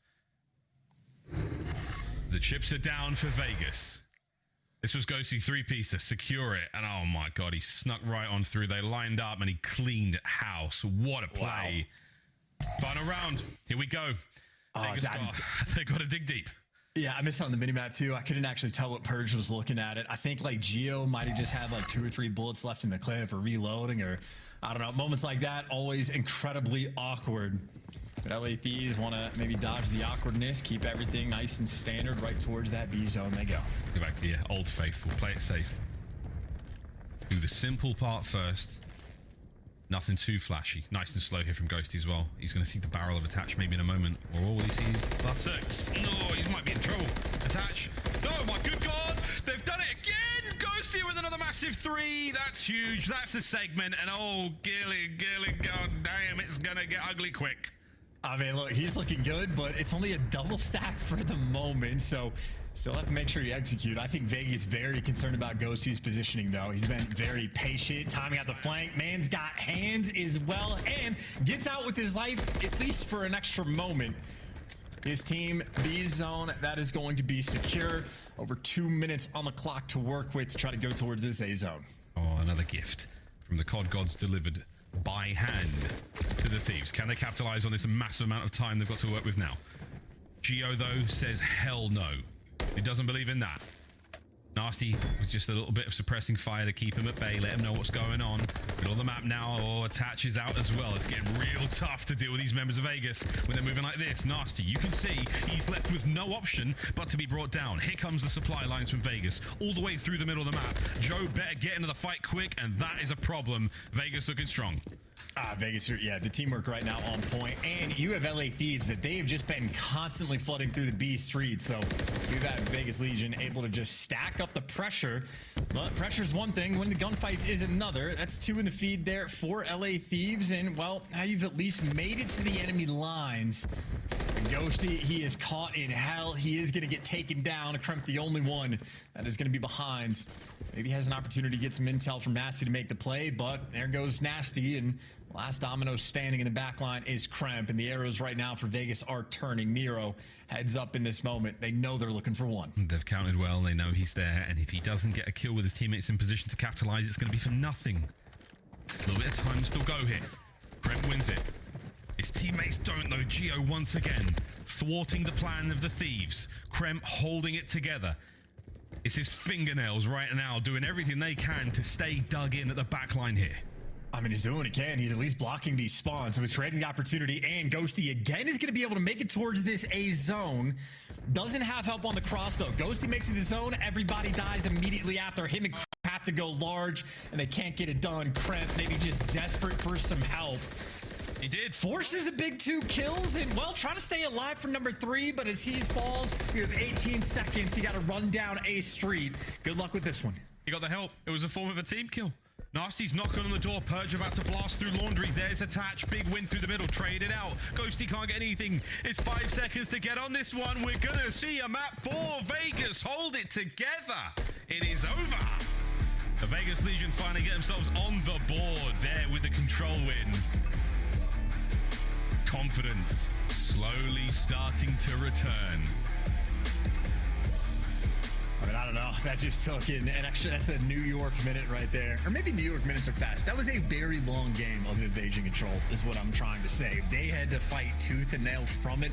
The chips are down for Vegas. This was Ghosty three-piecer, secure it, and oh my God, he snuck right on through. They lined up and he cleaned house. What a play. Wow. Final round. Here we go. Vegas they got to dig deep. Yeah, I missed out on the minimap too. I couldn't actually tell what Purge was looking at it. I think like Geo might have just had like 2 or 3 bullets left in the clip or reloading or I don't know. Moments like that, always incredibly awkward. But LA Thieves want to maybe dodge the awkwardness, keep everything nice and standard right towards that B zone they go. Go back to your old faithful. Play it safe. Do the simple part first. Nothing too flashy. Nice and slow here from Ghosty as well. He's going to see the barrel of Attach maybe in a moment. Or all he sees buttocks. No, he might be in trouble. Attach. No, my good God. They've done it again. Ghosty with another massive 3. That's huge. That's a segment. And oh, Gilly, God damn, it's going to get ugly quick. I mean, look, he's looking good, but it's only a double stack for the moment. So still have to make sure you execute. I think Vegas very concerned about Ghosty's positioning, though. He's been very patient, timing out the flank. Man's got hands as well, and gets out with his life, at least for an extra moment. His team, B zone, that is going to be secure. Over 2 minutes on the clock to work with to try to go towards this A zone. Oh, another gift from the COD gods delivered by hand to the Thieves. Can they capitalize on this massive amount of time they've got to work with now? Geo, though, says hell no. He doesn't believe in that. Nasty was just a little bit of suppressing fire to keep him at bay, let him know what's going on. Middle of the map now, or Attach is out as well. It's getting real tough to deal with these members of Vegas when they're moving like this. Nasty, you can see he's left with no option but to be brought down. Here comes the supply lines from Vegas, all the way through the middle of the map. Joe better get into the fight quick, and that is a problem. Vegas looking strong. Vegas, yeah, the teamwork right now on point. And you have LA Thieves that they've just been constantly flooding through the B street. So you've had Vegas Legion able to just stack up the pressure. But pressure's one thing, when the gunfights is another. That's 2 in the feed there for LA Thieves. And, well, now you've at least made it to the enemy lines. Ghosty, he is caught in hell. He is going to get taken down. Kremp, the only one that is going to be behind. Maybe has an opportunity to get some intel from Nasty to make the play, but there goes Nasty, and last domino standing in the back line is Kremp, and the arrows right now for Vegas are turning. Nero heads up in this moment. They know they're looking for one. They've counted well. They know he's there, and if he doesn't get a kill with his teammates in position to capitalize, it's going to be for nothing. A little bit of time to still go here. Kremp wins it. His teammates don't though. Geo once again thwarting the plan of the thieves. Kremp holding it together. It's his fingernails right now doing everything they can to stay dug in at the back line here. I mean, he's doing what he can. He's at least blocking these spawns, so he's creating the opportunity, and Ghosty again is going to be able to make it towards this A zone. Doesn't have help on the cross though. Ghosty makes it the zone. Everybody dies immediately after. Him and Kremp have to go large, and they can't get it done. Kremp maybe just desperate for some help. He did. Forces a big 2 kills and, well, trying to stay alive for number 3, but as he falls, you have 18 seconds. You got to run down A street. Good luck with this one. He got the help. It was a form of a team kill. Nasty's knocking on the door. Purge about to blast through Laundry. There's Attach. Big win through the middle. Trade it out. Ghosty can't get anything. It's 5 seconds to get on this one. We're going to see a map for Vegas hold it together. It is over. The Vegas Legion finally get themselves on the board there with the control win. Confidence slowly starting to return. I mean, I don't know. That just took in an extra. That's a New York minute right there. Or maybe New York minutes are fast. That was a very long game of invasion control is what I'm trying to say. They had to fight tooth and nail from it.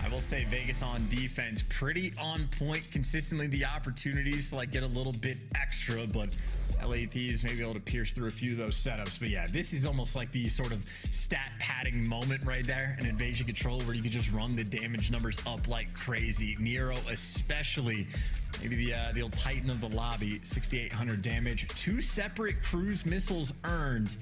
I will say Vegas on defense, pretty on point consistently. The opportunities to like get a little bit extra, but LA Thieves may be able to pierce through a few of those setups. But yeah, this is almost like the sort of stat padding moment right there, an invasion control where you can just run the damage numbers up like crazy. Nero especially, maybe the old titan of the lobby, 6,800 damage, 2 separate cruise missiles earned.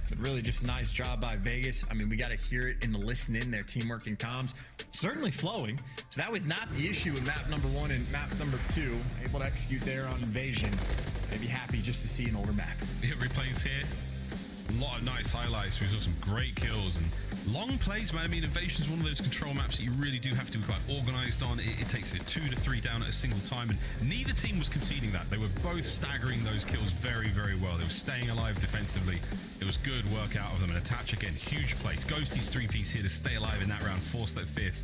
But really just a nice job by Vegas. I mean, we got to hear it in the listen in, their teamwork and comms. Certainly flowing. So that was not the issue with map number 1 and map number 2. Able to execute there on invasion. They'd be happy just to see an older map. Hit replays here. A lot of nice highlights. We saw some great kills and long plays, man. I mean, Invasion is one of those control maps that you really do have to be quite organized on. It takes it 2 to 3 down at a single time, and neither team was conceding that. They were both staggering those kills very, very well. They were staying alive defensively. It was good work out of them. And Attach again, huge plays. Ghosty's 3-piece here to stay alive in that round, force that 5th.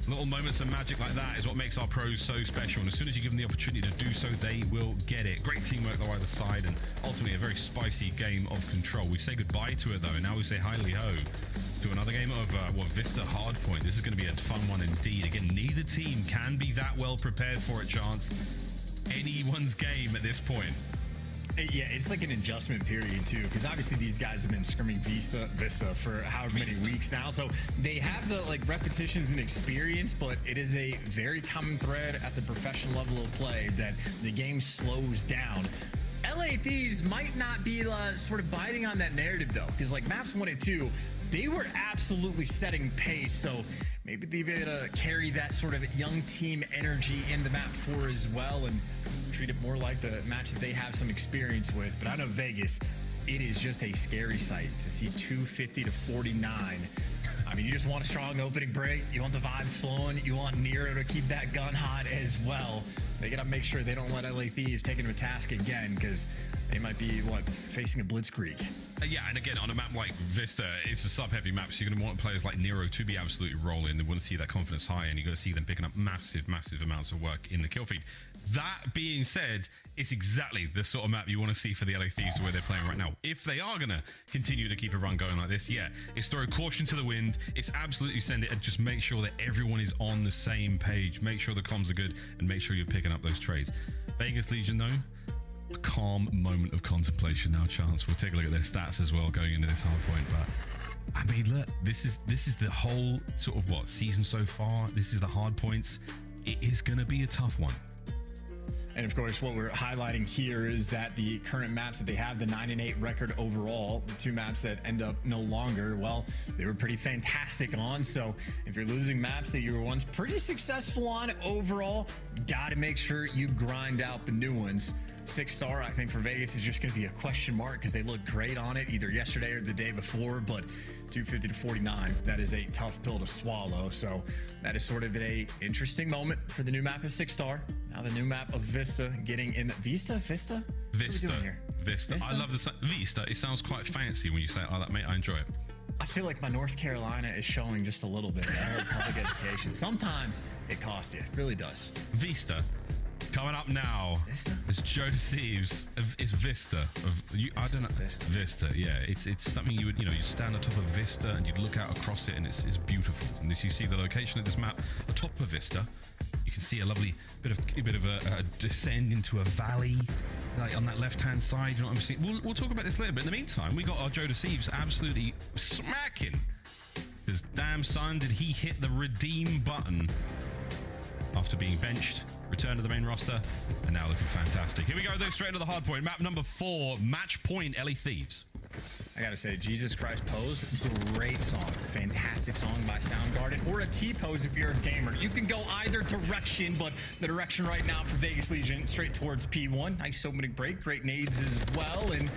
Little moments of magic like that is what makes our pros so special, and as soon as you give them the opportunity to do so, they will get it. Great teamwork though either side, and ultimately a very spicy game of control. We say goodbye to it though, and now we say highly ho to another game of Vista Hardpoint. This is going to be a fun one indeed. Again, neither team can be that well prepared for it, Chance. Anyone's game at this point. Yeah, it's like an adjustment period too, because obviously these guys have been scrimming Vista for however many weeks now, so they have the like repetitions and experience, but it is a very common thread at the professional level of play that the game slows down. LA Thieves might not be sort of biting on that narrative though, because like maps 1 and 2, they were absolutely setting pace, so maybe they'll be able to carry that sort of young team energy in the map 4 as well and treat it more like the match that they have some experience with. But I know Vegas, it is just a scary sight to see 250 to 49. I mean, you just want a strong opening break. You want the vibes flowing. You want Nero to keep that gun hot as well. They got to make sure they don't let LA Thieves take into task again, because they might be, facing a blitzkrieg. Yeah, and again, on a map like Vista, it's a sub-heavy map, so you're going to want players like Nero to be absolutely rolling. They want to see that confidence high, and you're going to see them picking up massive, massive amounts of work in the kill feed. That being said, it's exactly the sort of map you want to see for the LA Thieves where they're playing right now. If they are going to continue to keep a run going like this, yeah, it's throw caution to the wind. It's absolutely send it and just make sure that everyone is on the same page. Make sure the comms are good and make sure you're picking up those trades. Vegas Legion, though, calm moment of contemplation now, Chance. We'll take a look at their stats as well going into this hard point, but I mean, look, this is the whole sort of season so far. This is the hard points. It is going to be a tough one. And of course, what we're highlighting here is that the current maps that they have, the 9-8 record overall, the 2 maps that end up no longer, well, they were pretty fantastic on. So if you're losing maps that you were once pretty successful on overall, got to make sure you grind out the new ones. 6 star, I think for Vegas is just going to be a question mark because they looked great on it either yesterday or the day before, but 250 to 49, that is a tough pill to swallow. So that is sort of a interesting moment for the new map of 6 star. Now the new map of Vista getting in Vista. What are we doing here? Vista. I love the Vista. It sounds quite fancy when you say it like that, mate. I enjoy it. I feel like my North Carolina is showing just a little bit of public education. Sometimes it costs you. It really does. Vista. Coming up now is Joe Deceives. It's Vista. I don't know. Vista. Yeah, it's something you would, you stand on top of Vista and you'd look out across it and it's beautiful. And this, you see the location of this map atop of Vista. You can see a lovely bit of a descend into a valley, like on that left-hand side. You know what I'm saying? We'll talk about this later. But in the meantime, we got our Joe Deceives absolutely smacking. Because damn son, did he hit the redeem button after being benched. Return to the main roster, and now looking fantastic. Here we go, though, straight to the hard point. Map number 4, Match Point, LA Thieves. I gotta say, Jesus Christ Posed, great song. Fantastic song by Soundgarden. Or a T-Pose if you're a gamer. You can go either direction, but the direction right now for Vegas Legion, straight towards P1. Nice opening break, great nades as well, and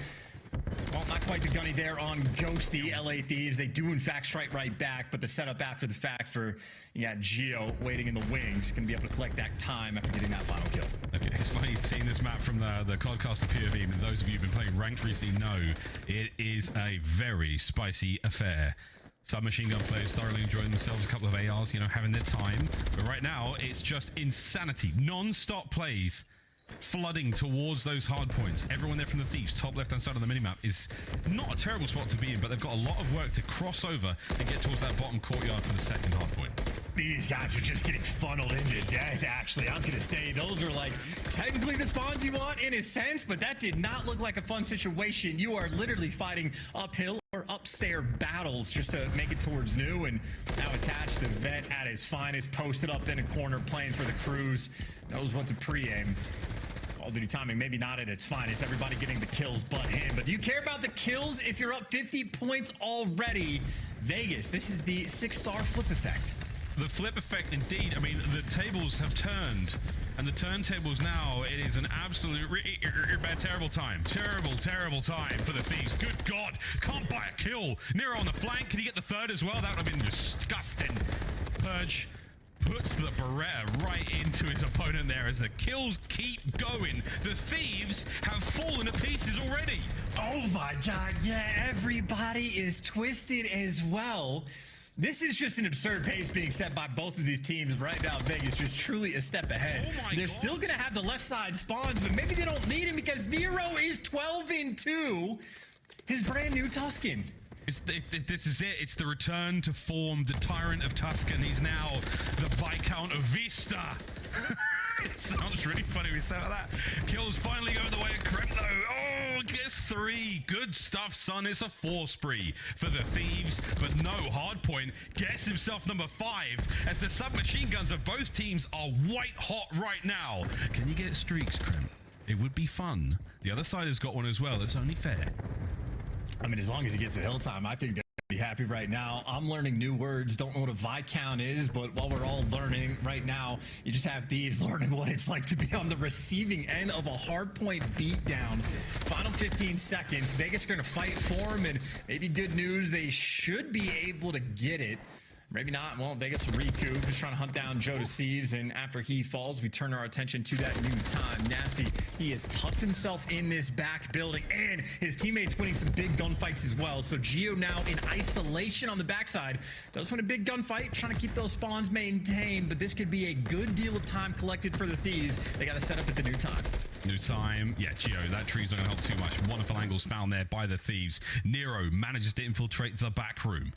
well, not quite the gunny there on Ghosty. LA Thieves, they do in fact strike right back, but the setup after the fact for, Gio waiting in the wings, gonna be able to collect that time after getting that final kill. Okay, it's funny seeing this map from the Codcaster POV, and those of you who've been playing ranked recently know it is a very spicy affair. Submachine gun players thoroughly enjoying themselves, a couple of ARs, having their time. But right now, it's just insanity. Non-stop plays flooding towards those hard points. Everyone there from the Thieves, top left-hand side of the minimap, is not a terrible spot to be in, but they've got a lot of work to cross over and get towards that bottom courtyard for the second hard point. These guys are just getting funneled into death, actually. I was going to say, those are like technically the spawns you want in a sense, but that did not look like a fun situation. You are literally fighting uphill or upstairs battles just to make it towards new, and now attached the vet at his finest, posted up in a corner playing for the Cruise. Knows what to pre-aim. Call of Duty timing, maybe not at its finest. Everybody getting the kills but him. But do you care about the kills if you're up 50 points already? Vegas, this is the 6-star flip effect. The flip effect, indeed. I mean, the tables have turned, and the turntables now, it is an absolute terrible time. Terrible time for the Thieves. Good God, can't buy a kill. Nero on the flank, can he get the third as well? That would have been disgusting. Purge puts the Beretta right into his opponent there as the kills keep going. The Thieves have fallen to pieces already. Oh my God, yeah, everybody is twisted as well. This is just an absurd pace being set by both of these teams right now. Vegas just truly a step ahead. They're still going to have the left side spawns, but maybe they don't need him because Nero is 12-2. His brand new Tuscan. This is it. It's the return to form, the Tyrant of Tuscan. He's now the Viscount of Vista. It sounds really funny we say that. Kills finally going the way of Kremlo. Oh, gets 3. Good stuff, son. It's a 4 spree for the Thieves, but no hard point. Gets himself number 5 as the submachine guns of both teams are white hot right now. Can you get streaks, Krem? It would be fun. The other side has got one as well. It's only fair. I mean, as long as he gets the hill time, I think they're be happy right now. I'm learning new words. Don't know what a Viscount is, but while we're all learning right now, you just have Thieves learning what it's like to be on the receiving end of a hardpoint beatdown. Final 15 seconds. Vegas are going to fight for him, and maybe good news, they should be able to get it. Maybe not. Well, Vegas recoup, just trying to hunt down Joe Deceives, and after he falls, we turn our attention to that new time. Nasty, he has tucked himself in this back building, and his teammates winning some big gunfights as well. So Gio now in isolation on the backside. Does win a big gunfight, trying to keep those spawns maintained, but this could be a good deal of time collected for the Thieves. They got to set up at the new time. New time. Yeah, Gio, that tree's not going to help too much. Wonderful angles found there by the Thieves. Nero manages to infiltrate the back room.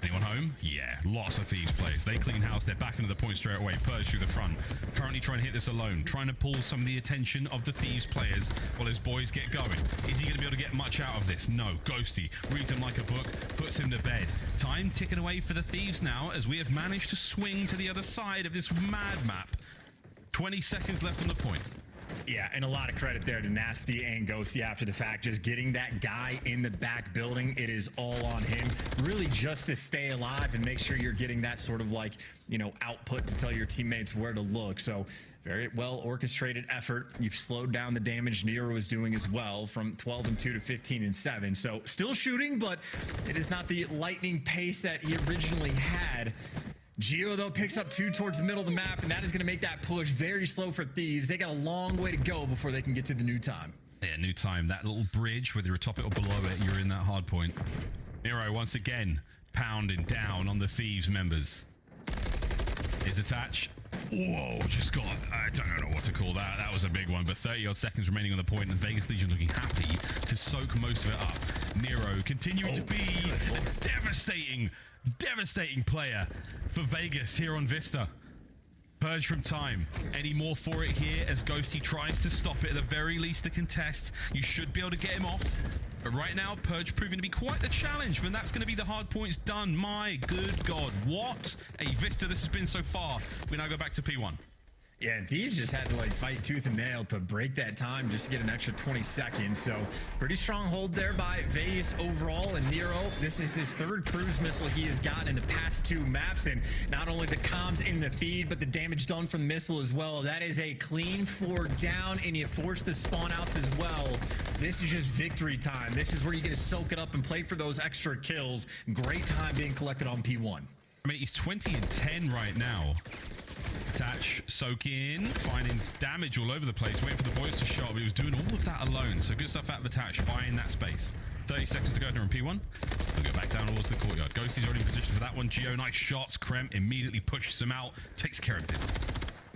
Anyone home? Yeah, lots of Thieves players. They clean house. They're back into the point straight away. Purge through the front. Currently trying to hit this alone. Trying to pull some of the attention of the Thieves players while his boys get going. Is he going to be able to get much out of this? No. Ghosty reads him like a book. Puts him to bed. Time ticking away for the Thieves now as we have managed to swing to the other side of this mad map. 20 seconds left on the point. Yeah, and a lot of credit there to Nasty and Ghosty after the fact. Just getting that guy in the back building, it is all on him. Really just to stay alive and make sure you're getting that sort of like, you know, output to tell your teammates where to look. So Very well orchestrated effort. You've slowed down the damage Nero is doing as well from 12-2 to 15-7. So still shooting, but it is not the lightning pace that he originally had. Gio, though, picks up 2 towards the middle of the map, and that is going to make that push very slow for Thieves. They got a long way to go before they can get to the new time. Yeah, new time. That little bridge, whether you're atop it or below it, you're in that hard point. Nero once again pounding down on the Thieves members. His attach. Whoa, just got, I don't know what to call that. That was a big one, but 30-odd seconds remaining on the point, and Vegas Legion looking happy to soak most of it up. Nero continuing to be a devastating player for Vegas here on Vista. Purge from time. Any more for it here as Ghosty tries to stop it, at the very least the contest. You should be able to get him off. But right now, Purge proving to be quite the challenge, when that's going to be the hard points done. My good God, what a Vista this has been so far. We now go back to P1. Yeah, and Thieves just had to like fight tooth and nail to break that time just to get an extra 20 seconds. So pretty strong hold there by Vegas overall. And Nero, this is his 3rd cruise missile he has gotten in the past 2 maps. And not only the comms in the feed, but the damage done from the missile as well. That is a clean 4 down, and you force the spawn outs as well. This is just victory time. This is where you get to soak it up and play for those extra kills. Great time being collected on P1. I mean, he's 20-10 right now. Attach, soak in, finding damage all over the place, waiting for the boys to show up. He was doing all of that alone, so good stuff out of Attach, buying that space. 30 seconds to go here on P1. We'll go back down towards the courtyard. Ghosty's already in position for that one. Gio, nice shots. Krem immediately pushes him out, takes care of business.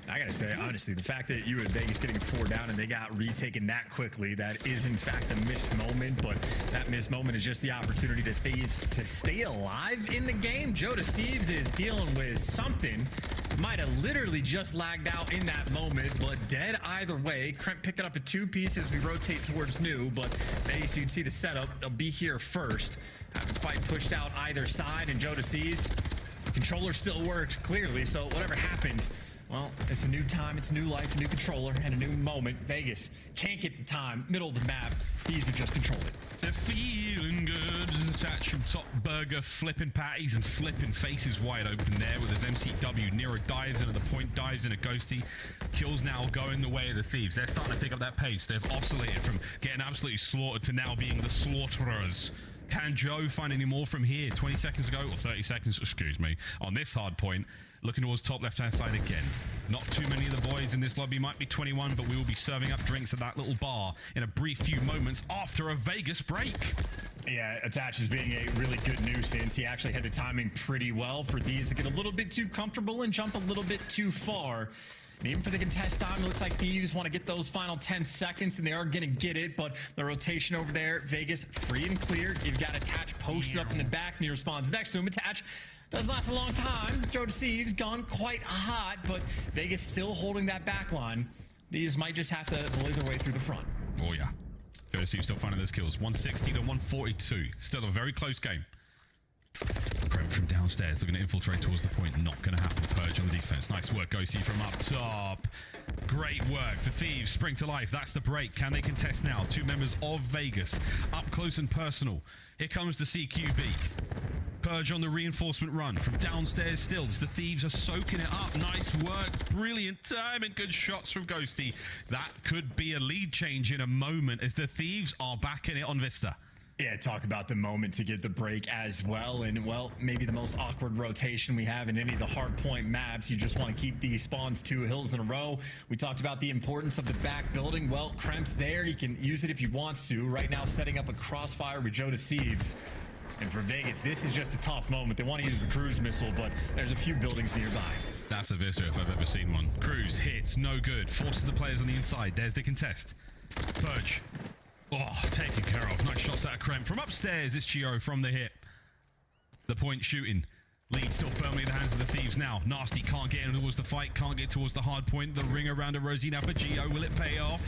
I gotta say, honestly, the fact that you and Vegas getting 4 down and they got retaken that quickly, that is in fact a missed moment, but that missed moment is just the opportunity to Thieves to stay alive in the game. Joe Deceives is dealing with something. Might have literally just lagged out in that moment, but dead either way. Kremp picking up a 2-piece as we rotate towards new, but Vegas, you can see the setup. They'll be here first. Haven't quite pushed out either side, and Joe Deceives, controller still works clearly, so whatever happened, well, it's a new time, it's a new life, a new controller, and a new moment. Vegas can't get the time, middle of the map. Thieves have just controlled it. They're feeling good. Attach from top burger, flipping patties and flipping faces wide open there with his MCW. Nero dives into the point, dives into Ghosty. Kills now going the way of the Thieves. They're starting to pick up that pace. They've oscillated from getting absolutely slaughtered to now being the slaughterers. Can Joe find any more from here? 20 seconds ago, or 30 seconds, excuse me, on this hard point. Looking towards top left-hand side again. Not too many of the boys in this lobby, might be 21, but we will be serving up drinks at that little bar in a brief few moments after a Vegas break. Yeah, Attach is being a really good nuisance. He actually had the timing pretty well for Thieves to get a little bit too comfortable and jump a little bit too far. And even for the contest time, it looks like Thieves want to get those final 10 seconds, and they are going to get it, but the rotation over there, Vegas free and clear. You've got Attach posted up in the back, and he responds next to him. Attach does last a long time. Joe Deceives gone quite hot, but Vegas still holding that back line. These might just have to bully their way through the front. Oh, yeah. Joe Deceives still finding those kills. 160 to 142. Still a very close game. Krem from downstairs looking to infiltrate towards the point. Not going to happen. Purge on the defense. Nice work, Ghosty from up top. Great work. The Thieves spring to life. That's the break. Can they contest now? 2 members of Vegas up close and personal. Here comes the CQB. Purge on the reinforcement run from downstairs still. The Thieves are soaking it up. Nice work. Brilliant time and good shots from Ghosty. That could be a lead change in a moment as the Thieves are back in it on Vista. Yeah, talk about the moment to get the break as well. And, well, maybe the most awkward rotation we have in any of the hardpoint maps. You just want to keep these spawns 2 hills in a row. We talked about the importance of the back building. Well, Kremp's there. He can use it if he wants to. Right now, setting up a crossfire with Joe Deceives. And for Vegas, this is just a tough moment. They want to use the cruise missile, but there's a few buildings nearby. That's a Vista if I've ever seen one. Cruise hits, no good. Forces the players on the inside. There's the contest. Purge. Oh, taken care of. Nice shots out of Krem. From upstairs, it's Gio from the hip. The point shooting. Lead still firmly in the hands of the Thieves now. Nasty can't get in towards the fight, can't get towards the hard point. The ring around a Rosie now for Gio. Will it pay off?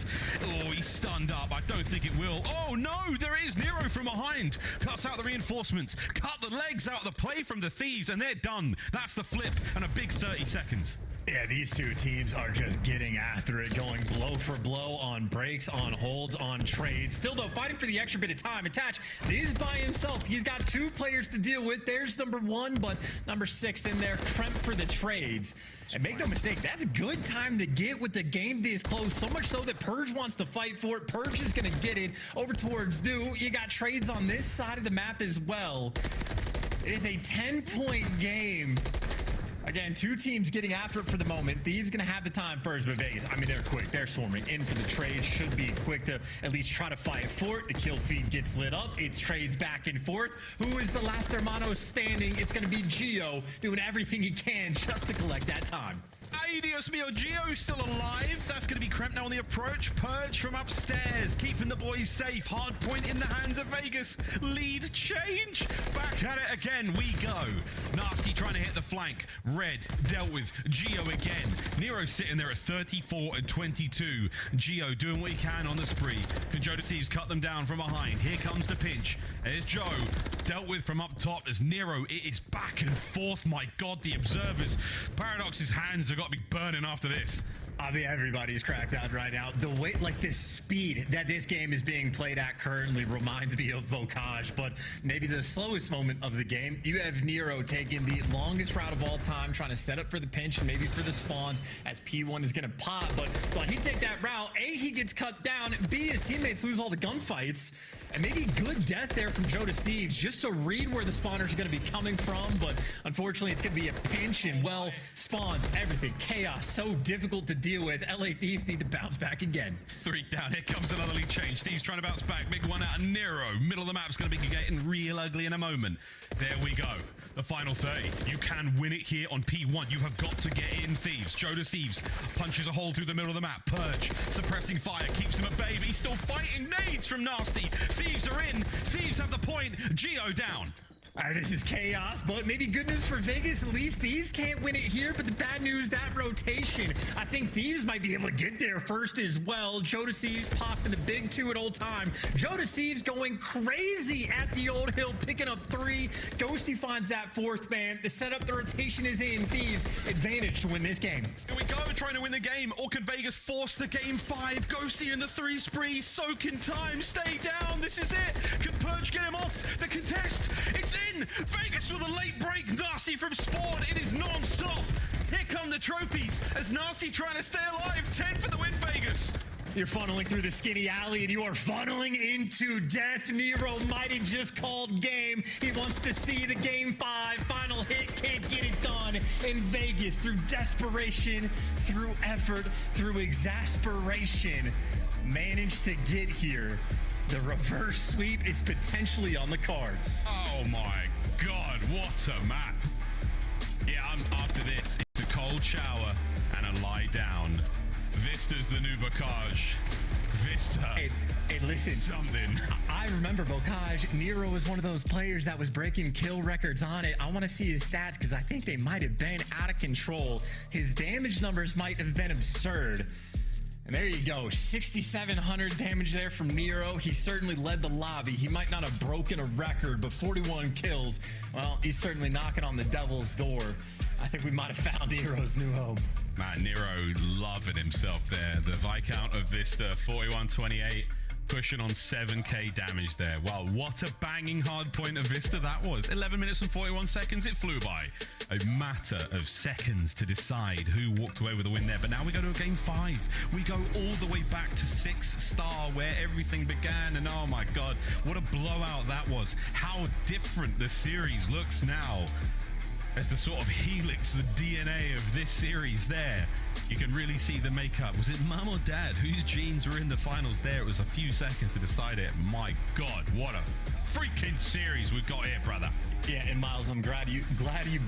Oh, he's stunned up. I don't think it will. Oh, no, there is Nero from behind. Cuts out the reinforcements. Cut the legs out of the play from the Thieves, and they're done. That's the flip and a big 30 seconds. Yeah, these two teams are just getting after it, going blow for blow on breaks, on holds, on trades. Still, though, fighting for the extra bit of time. Attach is by himself. He's got 2 players to deal with. There's number 1, but number 6 in there. Kremp for the trades. And make no mistake, that's good time to get with the game this close. So much so that Purge wants to fight for it. Purge is going to get it over towards New. You got trades on this side of the map as well. It is a 10-point game. Again, 2 teams getting after it for the moment. Thieves going to have the time first, but Vegas, I mean, they're quick. They're swarming in for the trade. Should be quick to at least try to fight for it. The kill feed gets lit up. It's trades back and forth. Who is the last hermano standing? It's going to be Gio doing everything he can just to collect that time. Ay, Dios mío, Gio still alive. That's going to be Kremp now on the approach. Purge from upstairs, keeping the boys safe. Hard point in the hands of Vegas. Lead change. Back at it again we go. Nasty trying to hit the flank. Red dealt with. Gio again. Nero sitting there at 34 and 22. Gio doing what he can on the spree. Can Joe Deceives cut them down from behind? Here comes the pinch. There's Joe. Dealt with from up top as Nero. It is back and forth. My God, the observers. Paradox's hands are got to be burning after this. I mean, everybody's cracked out right now. The way, like, this speed that this game is being played at currently reminds me of Bocage, but maybe the slowest moment of the game. You have Nero taking the longest route of all time, trying to set up for the pinch and maybe for the spawns as P1 is going to pop, but while he take that route, A, he gets cut down, B, his teammates lose all the gunfights, and maybe good death there from Joe Deceives just to read where the spawners are going to be coming from, but unfortunately it's going to be a pinch and, well, spawns, everything, chaos, so difficult to deal with. LA Thieves need to bounce back again. 3 down. Here comes another lead change. Thieves trying to bounce back. Big one out of Nero. Middle of the map's going to be getting real ugly in a moment. There we go. The final 30. You can win it here on P1. You have got to get in, Thieves. Joe Deceives punches a hole through the middle of the map. Purge suppressing fire. Keeps him at bay. But he's still fighting. Nades from Nasty. Thieves are in. Thieves have the point. Gio down. This is chaos, but maybe good news for Vegas. At least Thieves can't win it here, but the bad news, that rotation. I think Thieves might be able to get there first as well. Joe Deceives popping the big 2 at old time. Joe Deceives going crazy at the old hill, picking up 3. Ghosty finds that 4th man. The setup, the rotation is in. Thieves advantage to win this game. Here we go, trying to win the game. Or can Vegas force the game 5? Ghosty in the 3 spree, soaking time. Stay down, this is it. Can Purge get him off? The contest, it's in. Vegas with a late break. Nasty from spawn. It is non-stop. Here come the trophies as Nasty trying to stay alive. 10 for the win, Vegas. You're funneling through the skinny alley and you are funneling into death. Nero might have just called game. He wants to see the game 5. Final hit, can't get it done. In Vegas, through desperation, through effort, through exasperation, managed to get here. The reverse sweep is potentially on the cards. Oh my God, what a map. Yeah, after this, it's a cold shower and a lie down. Vista's the new Bocage. Vista. Hey, listen. Something. I remember Bocage. Nero was one of those players that was breaking kill records on it. I want to see his stats because I think they might have been out of control. His damage numbers might have been absurd. And there you go, 6,700 damage there from Nero. He certainly led the lobby. He might not have broken a record, but 41 kills. Well, he's certainly knocking on the devil's door. I think we might have found Nero's new home. Man, Nero loving himself there. The Viscount of Vista, 41-28. Pushing on 7k damage there. Wow, what a banging hard point of Vista that was. 11 minutes and 41 seconds, it flew by. A matter of seconds to decide who walked away with a win there. But now we go to a game 5. We go all the way back to 6-star where everything began. And oh my God, what a blowout that was. How different the series looks now. As the sort of helix, the DNA of this series there. You can really see the makeup. Was it mum or dad whose genes were in the finals there? It was a few seconds to decide it. My God, what a freaking series we've got here, brother. Yeah, and Miles, I'm glad you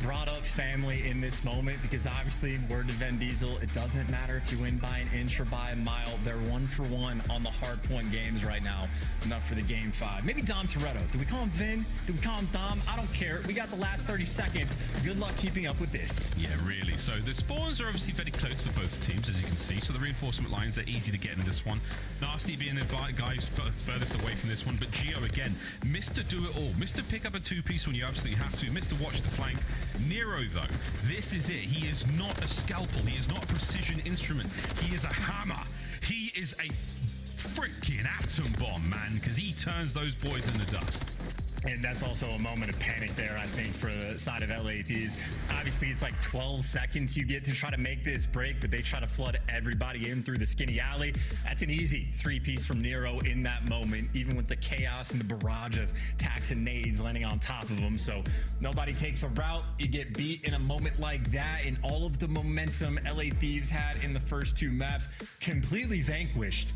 brought up family in this moment because obviously, word to Vin Diesel, it doesn't matter if you win by an inch or by a mile. They're 1-for-1 on the hard point games right now. Enough for the game 5. Maybe Dom Toretto. Do we call him Vin? Do we call him Dom? I don't care. We got the last 30 seconds. Good luck keeping up with this. Yeah, really. So the spawns are obviously very close for both teams, as you can see. So the reinforcement lines are easy to get in this one. Nasty being the guy who's furthest away from this one, but Gio again Mr. Do It All. Mr. Pick up a two-piece when you absolutely have to. Mr. Watch the flank. Nero, though, this is it. He is not a scalpel. He is not a precision instrument. He is a hammer. He is a freaking atom bomb, man, because he turns those boys into dust. And that's also a moment of panic there, I think, for the side of LA Thieves. Obviously, it's like 12 seconds you get to try to make this break, but they try to flood everybody in through the skinny alley. That's an easy three-piece from Nero in that moment, even with the chaos and the barrage of tacks and nades landing on top of them. So nobody takes a route. You get beat in a moment like that, and all of the momentum LA Thieves had in the first two maps completely vanquished.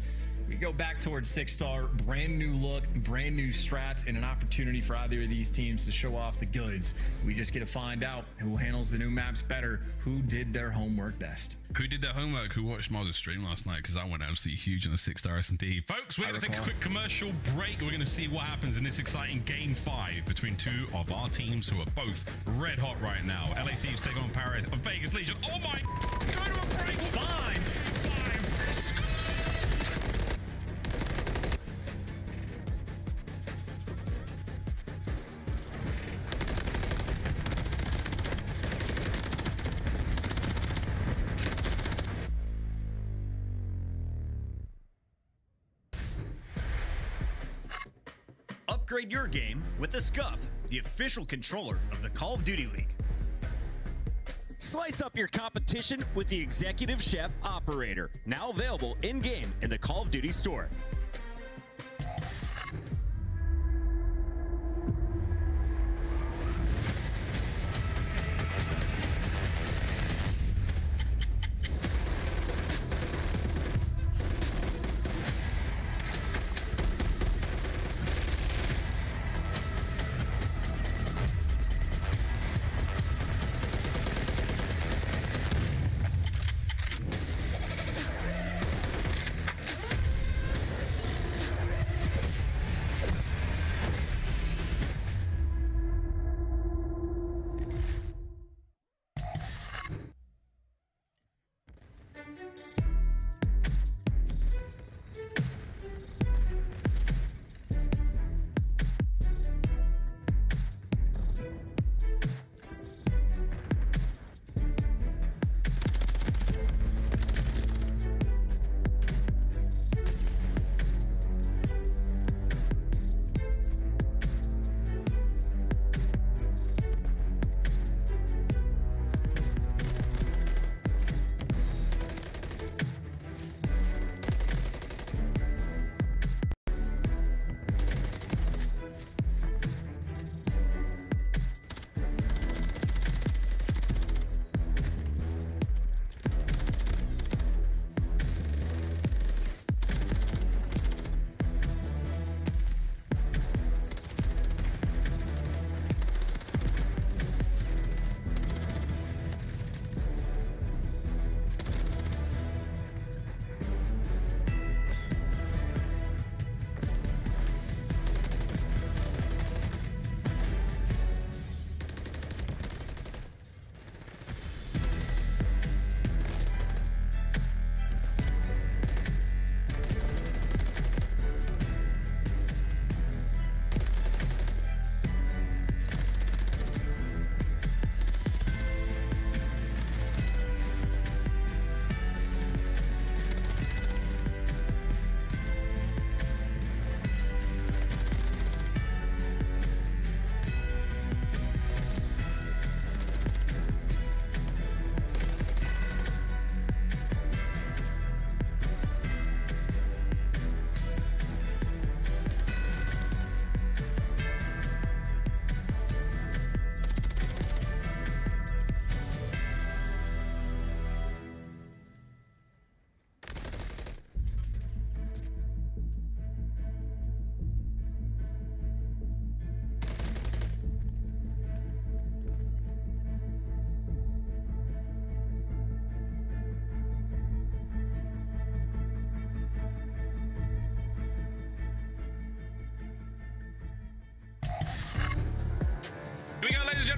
We go back towards 6-star, brand new look, brand new strats, and an opportunity for either of these teams to show off the goods. We just get to find out who handles the new maps better, who did their homework best. Who did their homework, who watched Miles' stream last night, because I went absolutely huge on the 6-star S&D. Folks, we're going to take a quick commercial break. We're going to see what happens in this exciting Game 5 between two of our teams who are both red hot right now. LA Thieves take on Paris of Vegas Legion. Oh my, go to a break. Find. Upgrade your game with the Scuff, the official controller of the Call of Duty League. Slice up your competition with the Executive Chef Operator, now available in-game in the Call of Duty store.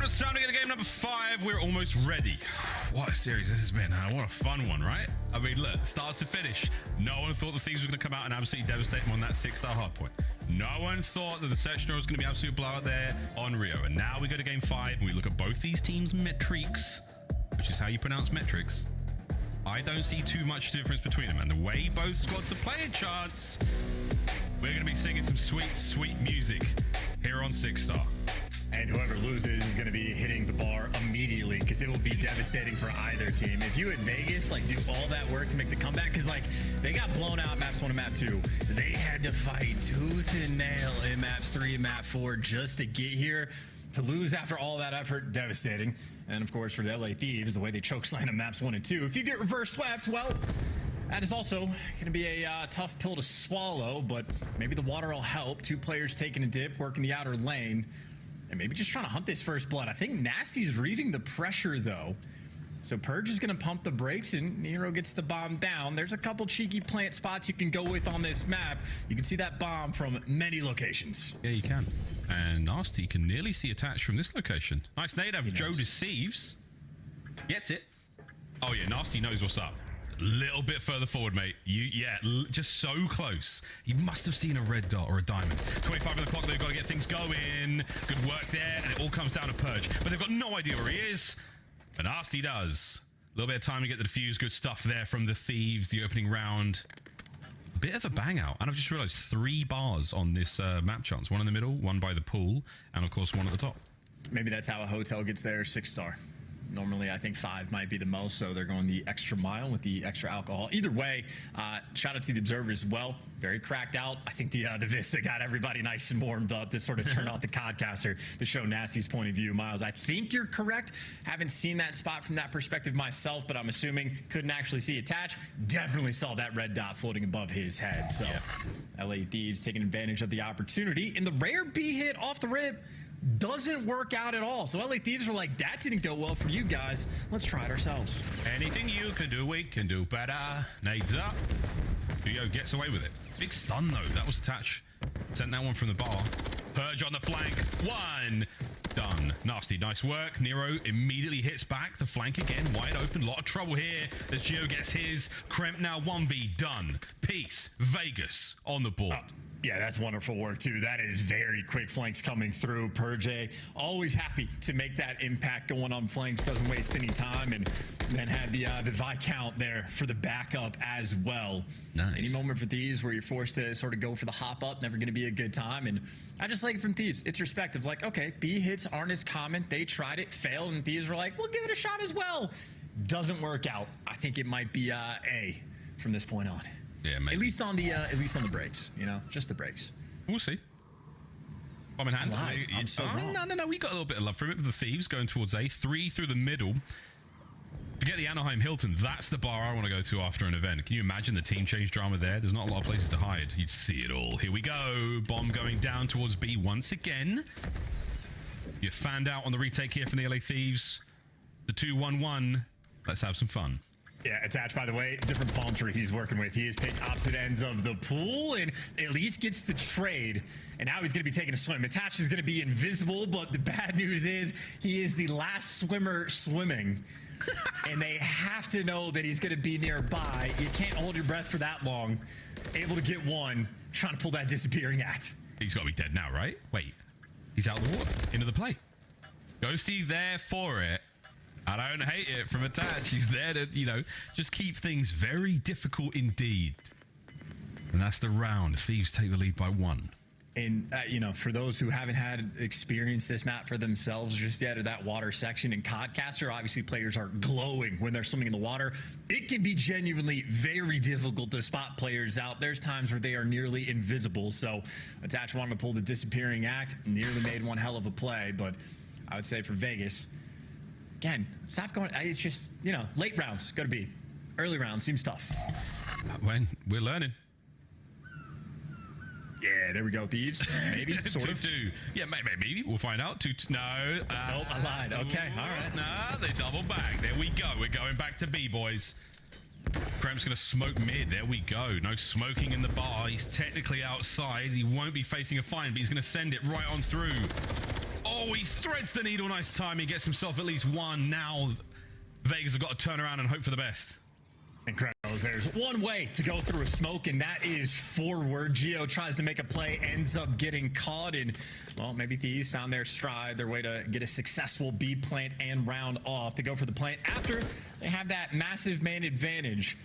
It's time to get to game number 5. We're almost ready. What a series this has been. What a fun one, right? I mean, look, start to finish. No one thought the Thieves were going to come out and absolutely devastate them on that 6-star hardpoint. No one thought that the sectional was going to be absolute blowout there on Rio. And now we go to game 5 and we look at both these teams' metrics, which is how you pronounce metrics. I don't see too much difference between them. And the way both squads are playing, Chance, we're going to be singing some sweet, sweet music here on 6-star. And whoever loses is going to be hitting the bar immediately because it will be devastating for either team. If you at Vegas like do all that work to make the comeback, because like they got blown out maps 1 and map 2, they had to fight tooth and nail in maps 3 and map 4 just to get here. To lose after all that effort, devastating. And of course for the LA Thieves, the way they chokeslam in maps 1 and 2, if you get reverse swept, well, that is also going to be a tough pill to swallow, but maybe the water will help. 2 players taking a dip, working the outer lane. And maybe just trying to hunt this first blood. I think Nasty's reading the pressure, though. So Purge is going to pump the brakes, and Nero gets the bomb down. There's a couple cheeky plant spots you can go with on this map. You can see that bomb from many locations. Yeah, you can. And Nasty can nearly see attached from this location. Nice nade of Joe Deceives. Gets it. Oh, yeah, Nasty knows what's up. A little bit further forward, mate. Just so close. You must have seen a red dot or a diamond. 25 on the clock, they've got to get things going. Good work there, and it all comes down to Purge. But they've got no idea where he is. But Nasty does. A little bit of time to get the defuse. Good stuff there from the Thieves, the opening round. A bit of a bang out. And I've just realized 3 bars on this map chance. 1 in the middle, 1 by the pool, and of course 1 at the top. Maybe that's how a hotel gets their 6-star. Normally, I think 5 might be the most, so they're going the extra mile with the extra alcohol. Either way, shout out to the observers as well. Very cracked out. I think the Vista got everybody nice and warmed up to sort of turn off the Codcaster to show Nasty's point of view. Miles, I think you're correct. Haven't seen that spot from that perspective myself, but I'm assuming couldn't actually see attach. Definitely saw that red dot floating above his head. So LA Thieves taking advantage of the opportunity. And the rare B hit off the rip doesn't work out at all. So LA Thieves were like, that didn't go well for you guys. Let's try it ourselves. Anything you can do, we can do better. Nades up. Duo gets away with it. Big stun, though. That was attached. Sent that one from the bar. Purge on the flank. 1. Done. Nasty. Nice work. Nero immediately hits back. The flank again. Wide open. A lot of trouble here as Gio gets his. Kremp now 1v. Done. Peace. Vegas on the board. Yeah, that's wonderful work, too. That is very quick flanks coming through. Purge, always happy to make that impact going on flanks. Doesn't waste any time. And then had the Viscount there for the backup as well. Nice. Any moment for Thieves where you're forced to sort of go for the hop up, never going to be a good time. And I just like it from Thieves. It's respective. Like, okay, B hits aren't as common. They tried it, failed, and Thieves were like, we'll give it a shot as well. Doesn't work out. I think it might be A from this point on. Yeah, maybe. At least on the brakes, you know, just the brakes. We'll see. Bomb in hand. I'm so wrong. No. We got a little bit of love from it with the Thieves going towards A. 3 through the middle. Forget the Anaheim Hilton. That's the bar I want to go to after an event. Can you imagine the team change drama there? There's not a lot of places to hide. You'd see it all. Here we go. Bomb going down towards B once again. You fanned out on the retake here from the LA Thieves. The 2-1-1. Let's have some fun. Yeah, attached, by the way, different palm tree he's working with. He has picked opposite ends of the pool and at least gets the trade. And now he's going to be taking a swim. Attached is going to be invisible, but the bad news is he is the last swimmer swimming. And they have to know that he's going to be nearby. You can't hold your breath for that long. Able to get one, trying to pull that disappearing act. He's got to be dead now, right? Wait. He's out of the water. Into the play. Ghosty there for it. I don't hate it from attach. He's there to, you know, just keep things very difficult indeed. And that's the round. Thieves take the lead by 1. And, you know, for those who haven't had experienced this map for themselves just yet, or that water section in Codcaster, obviously players are glowing when they're swimming in the water. It can be genuinely very difficult to spot players out. There's times where they are nearly invisible. So attach wanted to pull the disappearing act, nearly made one hell of a play. But I would say for Vegas, again, stop going. It's just, you know, late rounds got to be. Early rounds seems tough. When we're learning. Yeah, there we go, Thieves. Maybe, sort of. 2-2. Yeah, maybe. We'll find out. 2-2. No. Nope, I lied. Okay, all right. Nah, they double back. There we go. We're going back to B, boys. Kremp's going to smoke mid. There we go. No smoking in the bar. He's technically outside. He won't be facing a fine, but he's going to send it right on through. Oh, he threads the needle. Nice time. He gets himself at least 1. Now, Vegas have got to turn around and hope for the best. Incredible. knows there's one way to go through a smoke, and that is forward. Geo tries to make a play, ends up getting caught, and, well, maybe Thieves found their stride, their way to get a successful B plant and round off. They go for the plant after they have that massive man advantage.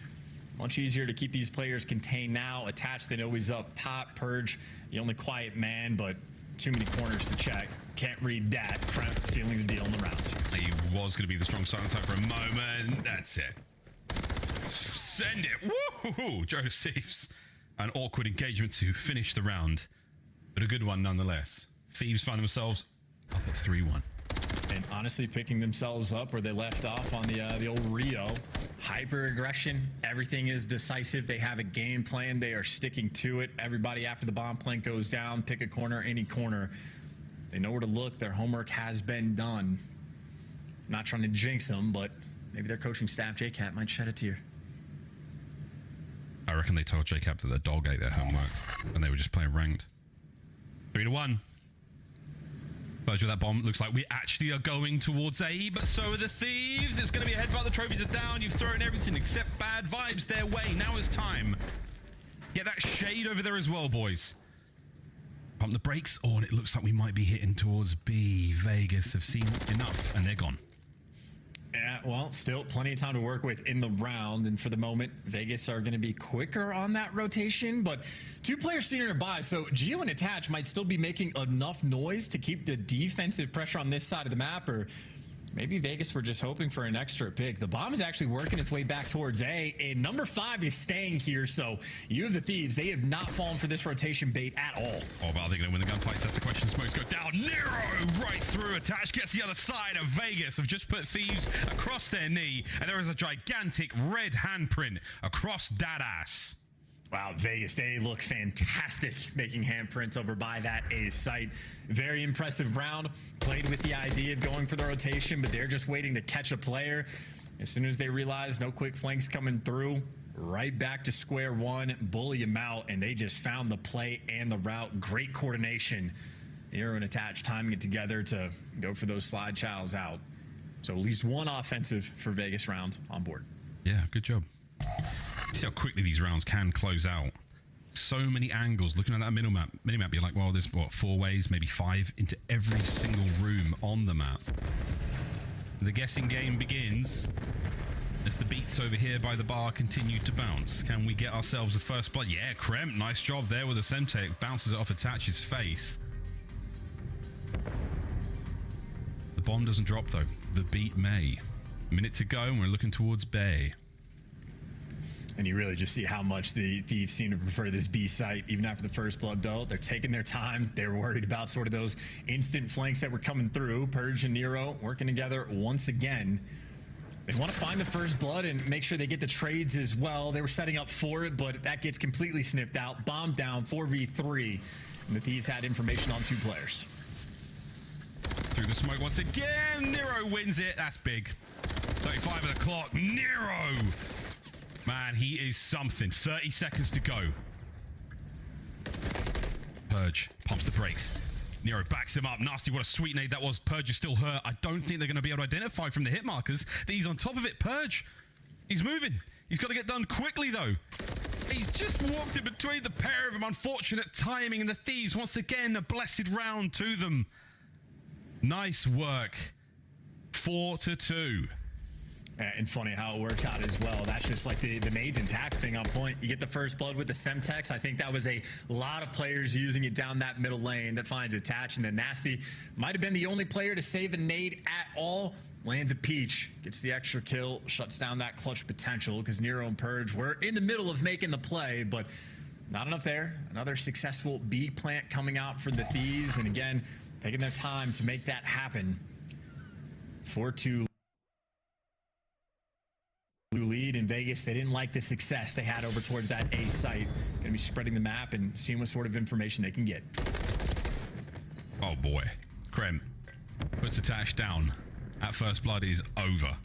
Much easier to keep these players contained now. Attached, they know he's up top. Purge, the only quiet man, but too many corners to check. Can't read that. Kremp sealing the deal in the round. He was going to be the strong silent type for a moment. That's it. Send it. Woohoo! Joe Seeves. An awkward engagement to finish the round, but a good one nonetheless. Thieves find themselves up at 3-1. And honestly, picking themselves up where they left off on the old Rio. Hyper aggression. Everything is decisive. They have a game plan. They are sticking to it. Everybody after the bomb plant goes down, pick a corner, any corner. They know where to look. Their homework has been done. Not trying to jinx them, but maybe their coaching staff, JCat, might shed a tear. I reckon they told JCap that the dog ate their homework and they were just playing ranked. 3-1. With that bomb, looks like we actually are going towards A, but so are the Thieves. It's going to be a headbutt. The trophies are down. You've thrown everything except bad vibes their way. Now it's time. Get that shade over there as well, boys. Pump the brakes. Oh, and it looks like we might be hitting towards B. Vegas have seen enough, and they're gone. Yeah, well, still plenty of time to work with in the round, and for the moment, Vegas are going to be quicker on that rotation, but 2 players senior nearby, so Geo and Attach might still be making enough noise to keep the defensive pressure on this side of the map, or maybe Vegas were just hoping for an extra pick. The bomb is actually working its way back towards A, and number 5 is staying here, so you have the Thieves. They have not fallen for this rotation bait at all. Oh, but are they going to win the gunfight? That's the question. Smokes go down. Nero right through. Attach gets the other side of Vegas. Have just put Thieves across their knee, and there is a gigantic red handprint across that ass. Wow, Vegas, they look fantastic making handprints over by that A site. Very impressive round. Played with the idea of going for the rotation, but they're just waiting to catch a player. As soon as they realize no quick flanks coming through, right back to square one, bully them out, and they just found the play and the route. Great coordination. Nero and Attach timing it together to go for those slide chows out. So at least one offensive for Vegas round on board. Yeah, good job. See how quickly these rounds can close out. So many angles. Looking at that minimap, you're like, well, there's what, 4 ways, maybe 5 into every single room on the map. The guessing game begins as the beats over here by the bar continue to bounce. Can we get ourselves a first blood? Yeah, Kremp, nice job there with the Semtech. Bounces it off Attach's face. The bomb doesn't drop though. The beat may. A minute to go and we're looking towards Bay. And you really just see how much the Thieves seem to prefer this B site. Even after the first blood, though, they're taking their time. They're worried about sort of those instant flanks that were coming through. Purge and Nero working together once again. They want to find the first blood and make sure they get the trades as well. They were setting up for it, but that gets completely sniffed out. Bomb down, 4v3. And the Thieves had information on 2 players. Through the smoke once again. Nero wins it. That's big. 35 of the clock. Nero! Man, he is something. 30 seconds to go. Purge pumps the brakes. Nero backs him up. Nasty, what a sweet nade that was. Purge is still hurt. I don't think they're going to be able to identify from the hit markers that he's on top of it. Purge, he's moving. He's got to get done quickly, though. He's just walked in between the pair of them. Unfortunate timing, and the Thieves, once again, a blessed round to them. Nice work. 4-2. And funny how it works out as well. That's just like the nades and tax being on point. You get the first blood with the Semtex. I think that was a lot of players using it down that middle lane that finds Attach. And then Nasty might have been the only player to save a nade at all. Lands a peach, gets the extra kill, shuts down that clutch potential because Nero and Purge were in the middle of making the play, but not enough there. Another successful B plant coming out for the Thieves. And again, taking their time to make that happen. 4-2. Lead in Vegas. They didn't like the success they had over towards that A site. Going to be spreading the map and seeing what sort of information they can get. Oh boy. Krem puts Attach down. At first blood is over.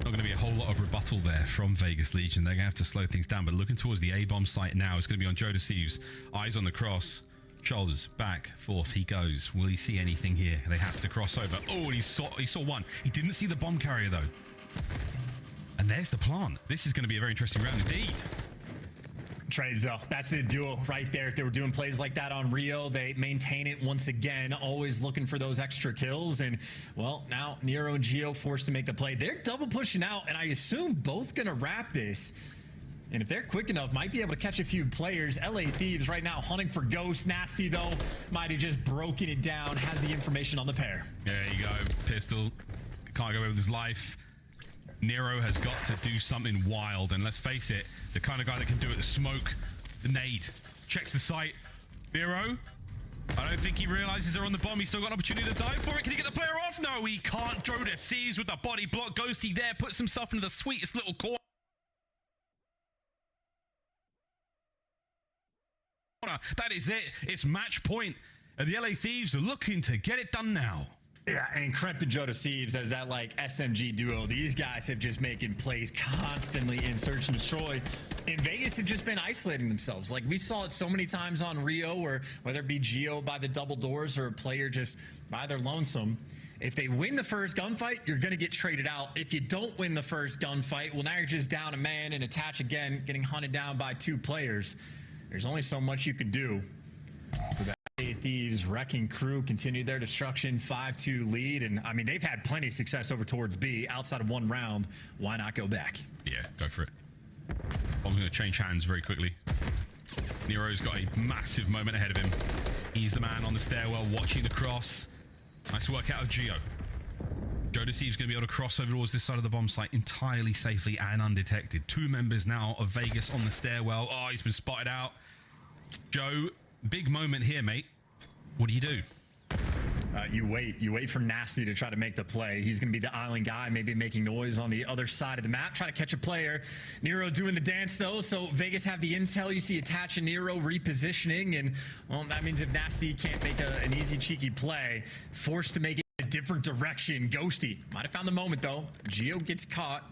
Not going to be a whole lot of rebuttal there from Vegas Legion. They're going to have to slow things down, but looking towards the A-bomb site now. It's going to be on Joe Deceives. Eyes on the cross. Shoulders back, forth he goes. Will he see anything here? They have to cross over. Oh, he saw one. He didn't see the bomb carrier though. And there's the plant. This is going to be a very interesting round indeed. Trades though, that's the duo right there. If they were doing plays like that on Rio, they maintain it once again, always looking for those extra kills. And well, now Nero and Gio forced to make the play. They're double pushing out, and I assume both gonna wrap this. And if they're quick enough, might be able to catch a few players. LA Thieves right now hunting for Ghost. Nasty though, might have just broken it down, has the information on the pair. There you go, Pistol. Can't go away with his life. Nero has got to do something wild, and let's face it, the kind of guy that can do it, the smoke, the nade, checks the site. Nero, I don't think he realizes they're on the bomb. He's still got an opportunity to dive for it. Can he get the player off? No, he can't. Joda sees with the body block. Ghosty there, puts himself into the sweetest little corner. That is it. It's match point. And the LA Thieves are looking to get it done now. Yeah, and Kremp and Joda Sieves as that like SMG duo. These guys have just making plays constantly in search and destroy. And Vegas have just been isolating themselves. Like we saw it so many times on Rio, or whether it be Gio by the double doors or a player just by their lonesome. If they win the first gunfight, you're going to get traded out. If you don't win the first gunfight, well, now you're just down a man and attach again, getting hunted down by 2 players. There's only so much you can do. So that Thieves wrecking crew continue their destruction, 5-2 lead, and I mean they've had plenty of success over towards B outside of 1 round. Why not go back? Yeah, go for it. Bomb's going to change hands very quickly. Nero's got a massive moment ahead of him. He's the man on the stairwell watching the cross. Nice work out of Gio. Joda Sieves going to be able to cross over towards this side of the bomb site entirely safely and undetected. 2 members now of Vegas on the stairwell. Oh, he's been spotted out. Joe, big moment here, mate. What do you do? You wait for Nasty to try to make the play. He's going to be the island guy, maybe making noise on the other side of the map, trying to catch a player. Nero doing the dance though, so Vegas have the intel. You see Attach and Nero repositioning, and well, that means if Nasty can't make an easy cheeky play, forced to make it a different direction. Ghosty might have found the moment though. Gio gets caught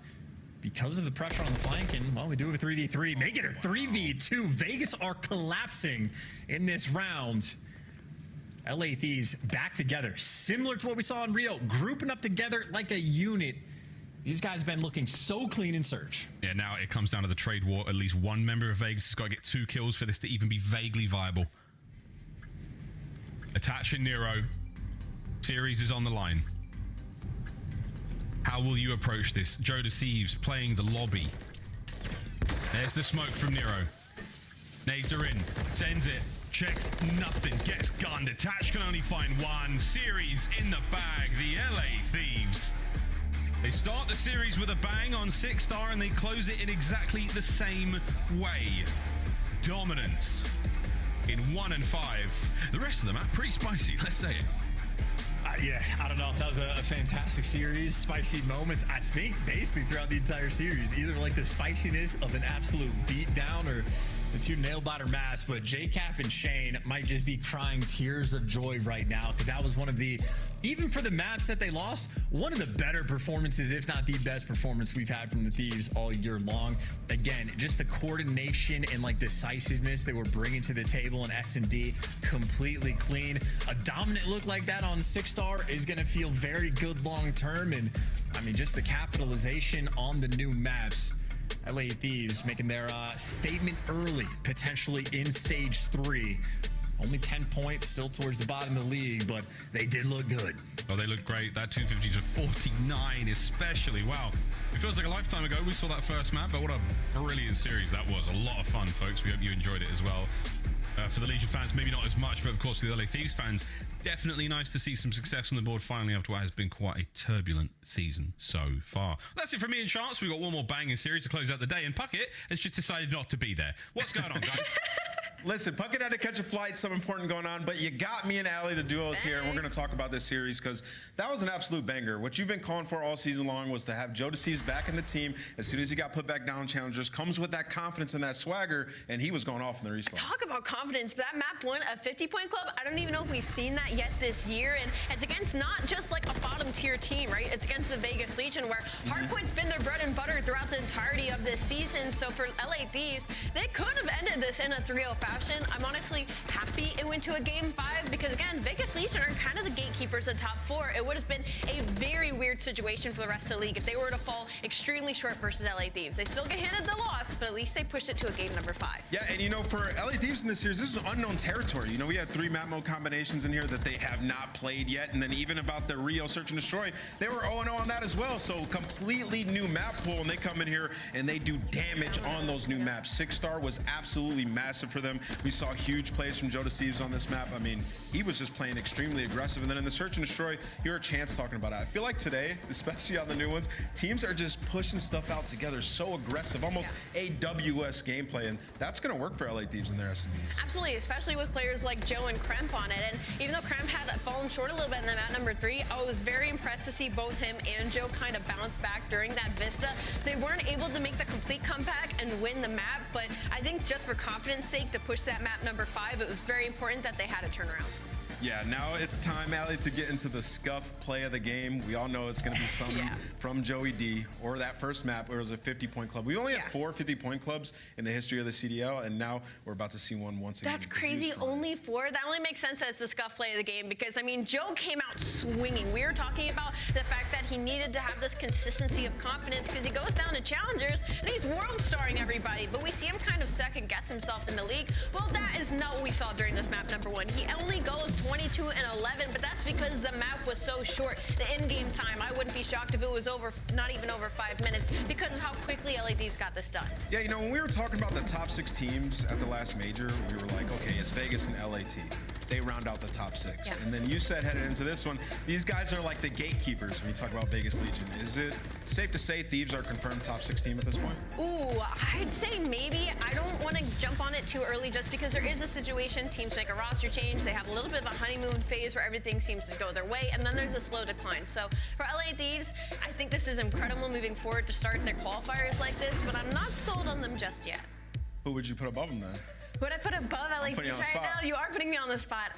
because of the pressure on the flank, and well, we do have a 3v3, make it a 3v2. Vegas are collapsing in this round. LA Thieves back together, similar to what we saw in Rio, grouping up together like a unit. These guys have been looking so clean in search. Yeah, now it comes down to the trade war. At least 1 member of Vegas has got to get 2 kills for this to even be vaguely viable. Attach and Nero. Series is on the line. How will you approach this? Joda Sieves playing the lobby. There's the smoke from Nero. Nades are in. Sends it. Checks nothing. Gets gunned. Attach can only find 1. Series in the bag. The LA Thieves. They start the series with a bang on 6-star and they close it in exactly the same way. Dominance in 1 and 5. The rest of the map pretty spicy. Let's say it. Yeah, I don't know if that was a fantastic series. Spicy moments, I think, basically throughout the entire series. Either like the spiciness of an absolute beatdown or the 2 nail-biter maps. But J-Cap and Shane might just be crying tears of joy right now, because that was one of the, even for the maps that they lost, one of the better performances, if not the best performance we've had from the Thieves all year long. Again, just the coordination and like decisiveness they were bringing to the table in S&D, completely clean. A dominant look like that on 6-star is going to feel very good long term, and I mean just the capitalization on the new maps. LA Thieves making their statement early, potentially in stage 3. Only 10 points, still towards the bottom of the league, but they did look good. Oh, they look great. That 250 to 49 especially. Wow. It feels like a lifetime ago we saw that first map, but what a brilliant series that was. A lot of fun, folks. We hope you enjoyed it as well. For the Legion fans, maybe not as much, but of course for the LA Thieves fans, definitely nice to see some success on the board finally after what has been quite a turbulent season so far. That's it from me and Chance. We've got one more banging series to close out the day, and Puckett has just decided not to be there. What's going on, guys? Listen, Puckett had to catch a flight, something important going on, but you got me and Allie, the duos here, and we're going to talk about this series because that was an absolute banger. What you've been calling for all season long was to have Joda Sieves back in the team. As soon as he got put back down challengers, comes with that confidence and that swagger, and he was going off in the respawn. Talk about confidence. That map won a 50-point club. I don't even know if we've seen that yet this year, and it's against not just like a bottom tier team, right? It's against the Vegas Legion, where Hardpoint's been their bread and butter throughout the entirety of this season. So for LA Thieves, they could have ended this in a 3-0 fashion. I'm honestly happy it went to a game 5 because, again, Vegas Legion are kind of the gatekeepers of top 4. It would have been a very weird situation for the rest of the league if they were to fall extremely short versus LA Thieves. They still get handed the loss, but at least they pushed it to a game number 5. Yeah, and you know, for LA Thieves in this series, this is unknown territory. You know, we had 3 map mode combinations in here that they have not played yet, and then even about the Rio Search and Destroy, they were 0-0 on that as well. So completely new map pool, and they come in here and they do damage on those new maps. 6-star was absolutely massive for them. We saw huge plays from Joe Deceives on this map. I mean, he was just playing extremely aggressive. And then in the Search and Destroy, you heard Chance talking about it. I feel like today, especially on the new ones, teams are just pushing stuff out together so aggressive, almost AWS gameplay, and that's going to work for LA Thieves in their SMBs. Absolutely, especially with players like Joe and Kremp on it. And even though Kremp had fallen short a little bit in the map number 3, I was very impressed to see both him and Joe kind of bounce back during that Vista. They weren't able to make the complete comeback and win the map, but I think just for confidence sake to push that map number 5, it was very important that they had a turnaround. Yeah, now it's time, Allie, to get into the scuff play of the game. We all know it's going to be something from Joey D, or that first map where it was a 50-point club. We only had 4 50-point clubs in the history of the CDL, and now we're about to see one once again. That's crazy, only 4? That only makes sense that it's the scuff play of the game because, I mean, Joe came out swinging. We were talking about the fact that he needed to have this consistency of confidence because he goes down to challengers and he's world starring everybody, but we see him kind of second guess himself in the league. Well, that is not what we saw during this map number 1. He only goes 22 and 11, but that's because the map was so short. The in-game time, I wouldn't be shocked if it was over, not even over 5 minutes, because of how quickly LA Thieves got this done. Yeah, you know, when we were talking about the top 6 teams at the last major, we were like, okay, it's Vegas and LAT. They round out the top 6. Yeah. And then you said headed into this one, these guys are like the gatekeepers when you talk about Vegas Legion. Is it safe to say Thieves are confirmed top 6 team at this point? Ooh, I'd say maybe. I don't want to jump on it too early just because there is a situation. Teams make a roster change. They have a little bit of a honeymoon phase where everything seems to go their way, and then there's a slow decline. So for LA Thieves, I think this is incredible moving forward to start their qualifiers like this, but I'm not sold on them just yet. Who would you put above them then? Would I put above LA Thieves right now? You are putting me on the spot.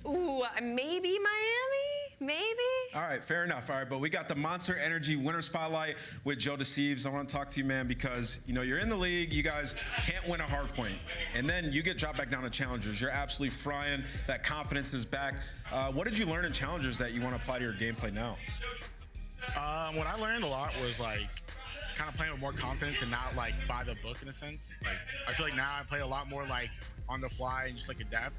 Ooh, maybe Miami? Maybe? All right, fair enough. All right, but we got the Monster Energy Winter Spotlight with Joe Deceives. I want to talk to you, man, because, you know, you're in the league. You guys can't win a hard point. And then you get dropped back down to Challengers. You're absolutely frying. That confidence is back. What did you learn in Challengers that you want to apply to your gameplay now? What I learned a lot was, like, kind of playing with more confidence and not like by the book in a sense. Like I feel like now I play a lot more like on the fly and just like adapt.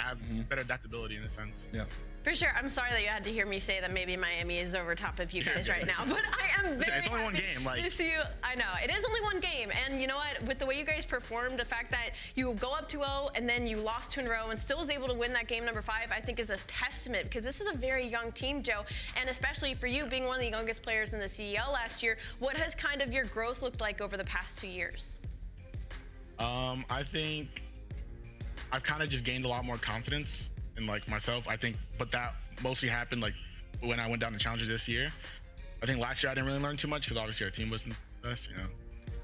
I have better adaptability in a sense. Yeah. For sure. I'm sorry that you had to hear me say that maybe Miami is over top of you guys right now, but I am very It's only one game. Like, to see you. I know. It is only one game. And you know what? With the way you guys performed, the fact that you go up 2-0 and then you lost 2 in a row and still was able to win that game number 5, I think is a testament because this is a very young team, Joe. And especially for you being one of the youngest players in the CEL last year, what has kind of your growth looked like over the past 2 years? I think I've kind of just gained a lot more confidence in like myself, I think, but that mostly happened like when I went down to Challengers this year. I think last year I didn't really learn too much because obviously our team wasn't the best, you know.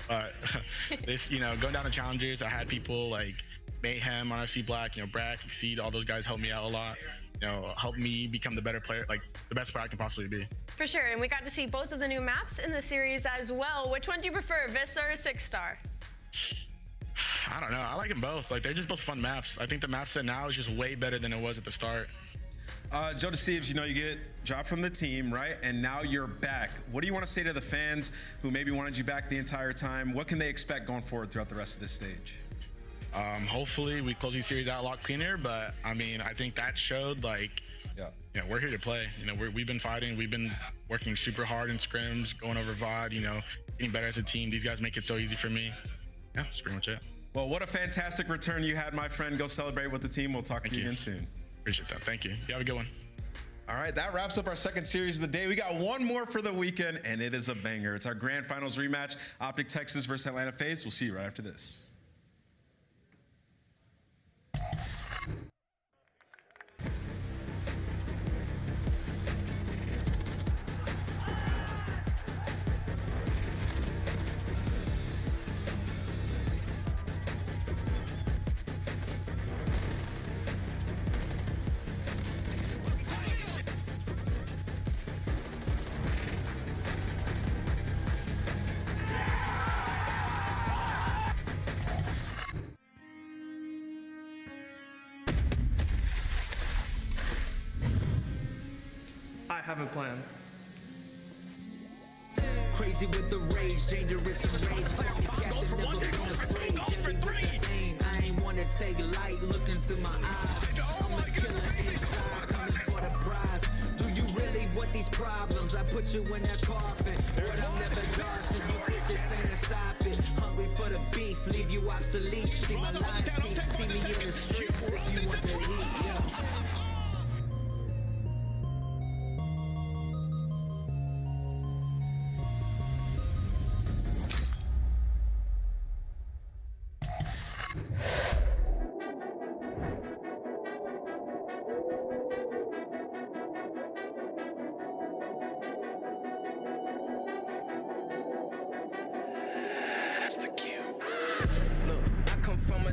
But this, you know, going down to Challengers, I had people like Mayhem on FC Black, you know, Brack, Exceed, all those guys helped me out a lot. You know, helped me become the better player, like the best player I can possibly be. For sure, and we got to see both of the new maps in the series as well. Which one do you prefer, Vista or 6-star? I don't know. I like them both. Like, they're just both fun maps. I think the map set now is just way better than it was at the start. Joe Deceives, you know, you get dropped from the team, right? And now you're back. What do you want to say to the fans who maybe wanted you back the entire time? What can they expect going forward throughout the rest of this stage? Hopefully we close these series out a lot cleaner, but I mean, I think that showed like, you know, we're here to play. You know, we've been fighting. We've been working super hard in scrims, going over VOD, you know, getting better as a team. These guys make it so easy for me. Yeah, that's pretty much it. Well, what a fantastic return you had, my friend. Go celebrate with the team. We'll talk to you again soon. Appreciate that. Thank you. You have a good one. All right, that wraps up our second series of the day. We got one more for the weekend, and it is a banger. It's our grand finals rematch, Optic Texas versus Atlanta FaZe. We'll see you right after this. I have a plan. Crazy with the rage, dangerous and rage. Captain, never been afraid. Jelly with the aim. I ain't wanna take light. Look into my eyes. I'm a killer inside, coming for the prize. Do you really want these problems? I put you in that coffin. But I'm never Johnson. You think this ain't a stop it? Hungry for the beef, leave you obsolete. See my lines deep, see me in the streets if you want the heat. Yeah.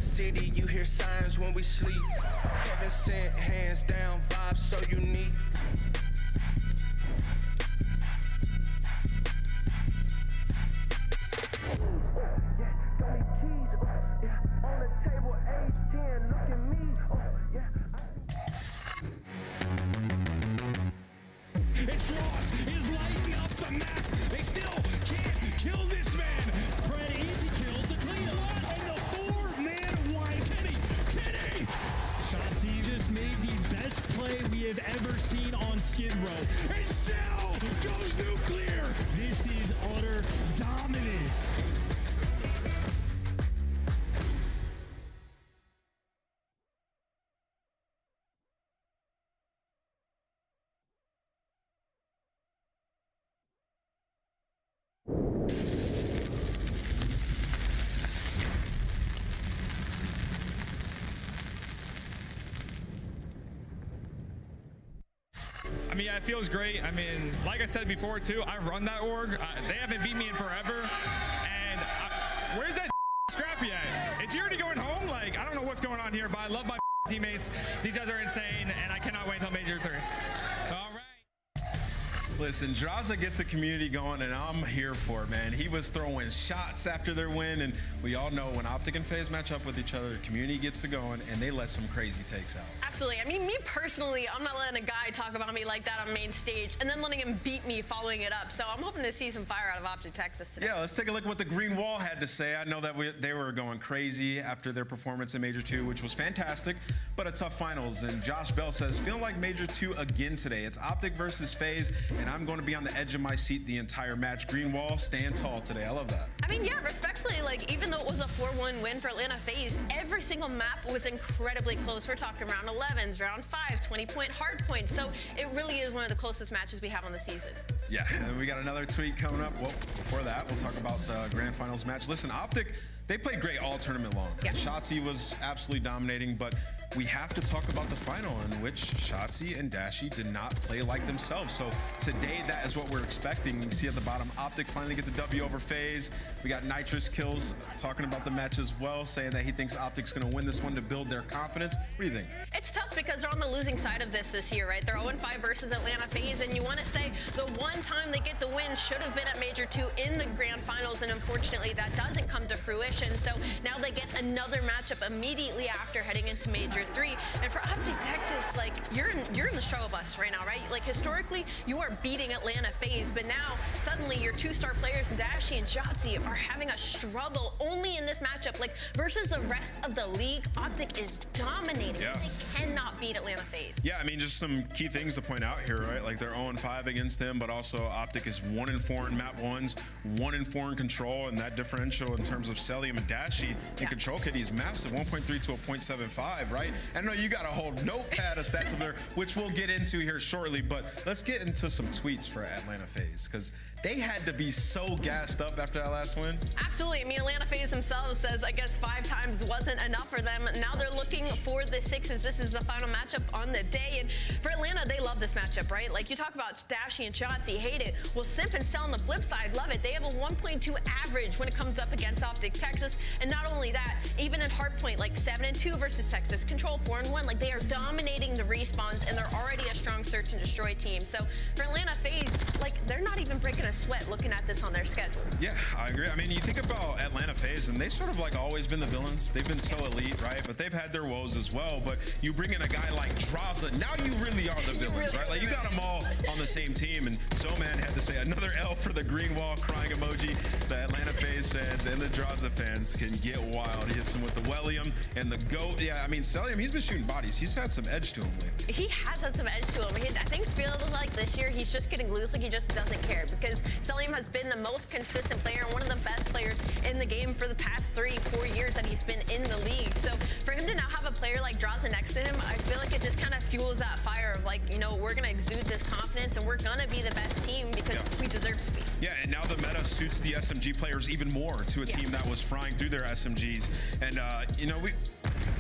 City, you hear signs when we sleep. Heaven sent, hands down, vibes so unique. It's Dross is lighting up the map. They still can't kill this man. Fred easy kill to clean up. And the four-man wipe. Kenny! Shotzi just made the best play we have ever seen on Skid Row. And Cell goes nuclear. This is utter dominance. I mean, it feels great. I mean, like I said before, too, I run that org. They haven't beat me in forever. And where's that Scrappy at? Is he already going home? Like, I don't know what's going on here, but I love my teammates. These guys are insane, and I cannot wait until Major 3. All right. Listen, Draza gets the community going, and I'm here for it, man. He was throwing shots after their win, and we all know when Optic and FaZe match up with each other, the community gets to going, and they let some crazy takes out. Absolutely. I mean, me personally, I'm not letting a guy talk about me like that on main stage and then letting him beat me following it up. So I'm hoping to see some fire out of Optic Texas today. Yeah, let's take a look at what the Green Wall had to say. I know that they were going crazy after their performance in Major 2, which was fantastic, but a tough finals. And Josh Bell says, feeling like Major 2 again today. It's Optic versus FaZe, and I'm going to be on the edge of my seat the entire match. Green Wall, stand tall today. I love that. I mean, yeah, respectfully, like, even though it was a 4-1 win for Atlanta FaZe, every single map was incredibly close. We're talking round 11s, round 5s, 20-point hard points. So it really is one of the closest matches we have on the season. Yeah, and we got another tweet coming up. Well, before that, we'll talk about the grand finals match. Listen, Optic, they played great all tournament long. Yeah. Shotzi was absolutely dominating, but we have to talk about the final in which Shotzi and Dashi did not play like themselves. So today, that is what we're expecting. You see at the bottom, Optic finally get the W over FaZe. We got Nitrous Kills talking about the match as well, saying that he thinks Optic's going to win this one to build their confidence. What do you think? It's tough because they're on the losing side of this year, right? They're 0-5 versus Atlanta FaZe, and you want to say the one time they get the win should have been at Major 2 in the grand finals, and unfortunately that doesn't come to fruition. So now they get another matchup immediately after heading into Major 3. And for Optic Texas, like, you're in the struggle bus right now, right? Like, historically, you are beating Atlanta FaZe, but now suddenly your two-star players, Dashi and Shotzi, are having a struggle only in this matchup. Like, versus the rest of the league, Optic is dominating. Yeah. They cannot beat Atlanta FaZe. Yeah, I mean, just some key things to point out here, right? Like, they're 0-5 against them, but also Optic is 1-4 in map 1s, 1-4 in control, and that differential in terms of Celium and Dashi in control kitty is massive, 1.3 to a 0.75, right? I know you got a whole notepad of stats up there, which we'll get into here shortly, but let's get into some tweets for Atlanta FaZe, because they had to be so gassed up after that last win. Absolutely. I mean, Atlanta FaZe themselves says, I guess 5 times wasn't enough for them. Now they're looking for the 6s. This is the final matchup on the day. And for Atlanta, they love this matchup, right? Like, you talk about Dashi and Shotzi, hate it. Well, Simp and Cell on the flip side, love it. They have a 1.2 average when it comes up against Optic Texas. Texas. And not only that, even in hardpoint, like 7-2 versus Texas, Control 4-1, like they are dominating the respawns, and they're already a strong search and destroy team. So for Atlanta FaZe, like they're not even breaking a sweat looking at this on their schedule. Yeah, I agree. I mean, you think about Atlanta FaZe, and they sort of like always been the villains. They've been so elite, right? But they've had their woes as well. But you bring in a guy like Draza, now you really are the villains, right? Like you got them all on the same team. And Zoman had to say another L for the green wall crying emoji. The Atlanta FaZe fans and the Draza fans can get wild. He hits him with the Wellium and the GOAT. Yeah, I mean, Celium, he's been shooting bodies. He's had some edge to him lately. He has had some edge to him. I think feels like this year he's just getting loose, like he just doesn't care, because Celium has been the most consistent player and one of the best players in the game for the past 3-4 years that he's been in the league. So for him to now have a player like Draza next to him, I feel like it just kind of fuels that fire of like, you know, we're going to exude this confidence and we're going to be the best team because we deserve to be. Yeah, and now the meta suits the SMG players even more to a team that was frying through their SMGs. And, you know,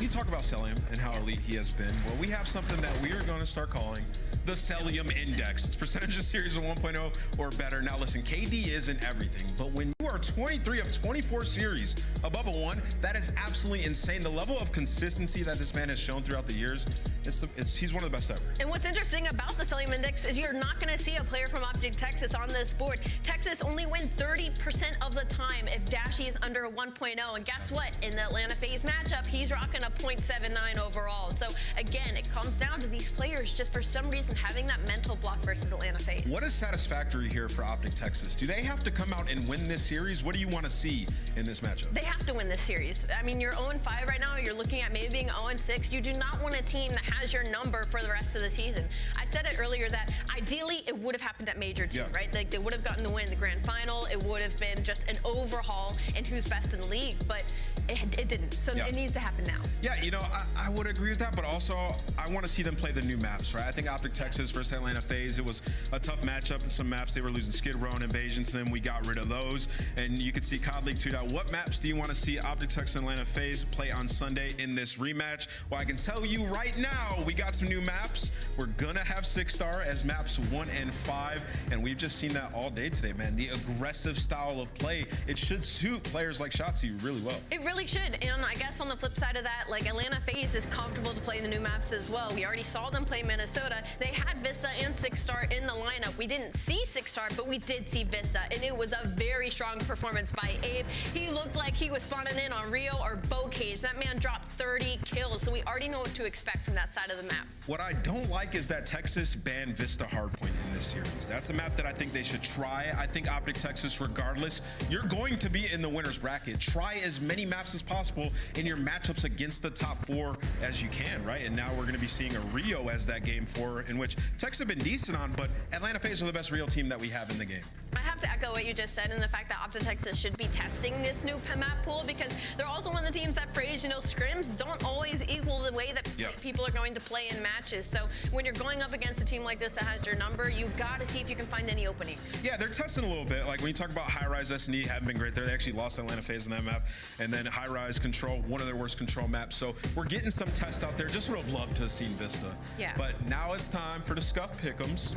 you talk about Celium and how elite he has been. Well, we have something that we are going to start calling the Celium Index. It's percentage of series of 1.0 or better. Now, listen, KD isn't everything, but when you are 23 of 24 series above a 1, that is absolutely insane. The level of consistency that this man has shown throughout the years, he's one of the best ever. And what's interesting about the Celium Index is you're not going to see a player from Optic Texas on this board. Texas only win 30% of the time if Dashy is under a 1.0. And guess what? In the Atlanta FaZe matchup, he's rocking a 0.79 overall. So again, it comes down to these players just for some reason having that mental block versus Atlanta FaZe. What is satisfactory here for Optic Texas? Do they have to come out and win this series? What do you want to see in this matchup? They have to win this series. I mean, you're 0-5 right now. You're looking at maybe being 0-6. You do not want a team that has your number for the rest of the season. I said it earlier that ideally it would have happened at Major 2, right? Like they would have gotten the win in the grand final. It would have been just an overhaul in who's best in the league, but it didn't. So it needs to happen now. Yeah, you know, I would agree with that, but also I want to see them play the new maps, right? I think Optic Texas versus Atlanta FaZe, it was a tough matchup in some maps. They were losing Skid Row and Invasions, and then we got rid of those. And you could see COD League 2. What maps do you want to see Optic Texas and Atlanta FaZe play on Sunday in this rematch? Well, I can tell you right now, we got some new maps. We're going to have 6-star as maps 1 and 5, and we've just seen that all day today, man. The aggressive style of play, it should suit players like Shotzi really well. It really should, and I guess on the flip side of that, like Atlanta FaZe is comfortable to play the new maps as well. We already saw them play Minnesota. They had Vista and 6-star in the lineup. We didn't see 6-star, but we did see Vista, and it was a very strong performance by Abe. He looked like he was spawning in on Rio or Bow Cage. That man dropped 30 kills, so we already know what to expect from that side of the map. What I don't like is that Texas banned Vista Hardpoint in this series. That's a map that I think they should try. I think Optic Texas, regardless, you're going to be in the winner's bracket. Try as many maps as possible in your matchups against the top 4 as you can, right? And now we're going to be seeing a Rio as that game 4, in which Texas have been decent on, but Atlanta FaZe are the best real team that we have in the game. I have to echo what you just said, and the fact that Optic Texas should be testing this new map pool, because they're also one of the teams that praise, you know, scrims don't always equal the way that people are going to play in matches. So when you're going up against a team like this that has your number, you got to see if you can find any openings. Yeah, they're testing a little bit. Like when you talk about High Rise, S&D haven't been great there. They actually lost Atlanta FaZe in that map. And then High Rise Control, one of their worst control maps. So we're getting some tests out there. Just would have loved to have seen Vista. Yeah. But now it's time for the Scuff Pick'ems.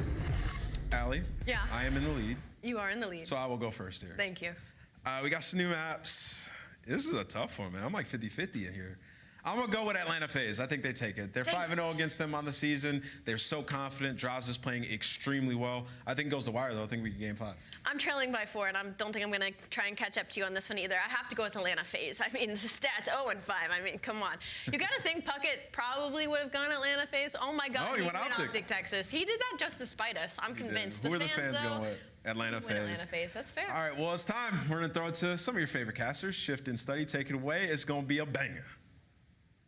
Allie, I am in the lead. You are in the lead. So I will go first here. Thank you. We got some new maps. This is a tough one, man. I'm like 50-50 in here. I'm going to go with Atlanta FaZe. I think they take it. They're 5-0 against them on the season. They're so confident. Draza's playing extremely well. I think it goes to wire, though. I think we can game 5. I'm trailing by 4, and I don't think I'm going to try and catch up to you on this one either. I have to go with Atlanta FaZe. I mean, the stats 0-5. I mean, come on. You got to think Puckett probably would have gone Atlanta FaZe. Oh, my God. Oh, he went Optic. Texas. He did that just to spite us. I'm convinced. Who are the fans going with? Atlanta FaZe. Atlanta FaZe. That's fair. All right, well, it's time. We're going to throw it to some of your favorite casters. Shift and Study. Take it away. It's going to be a banger.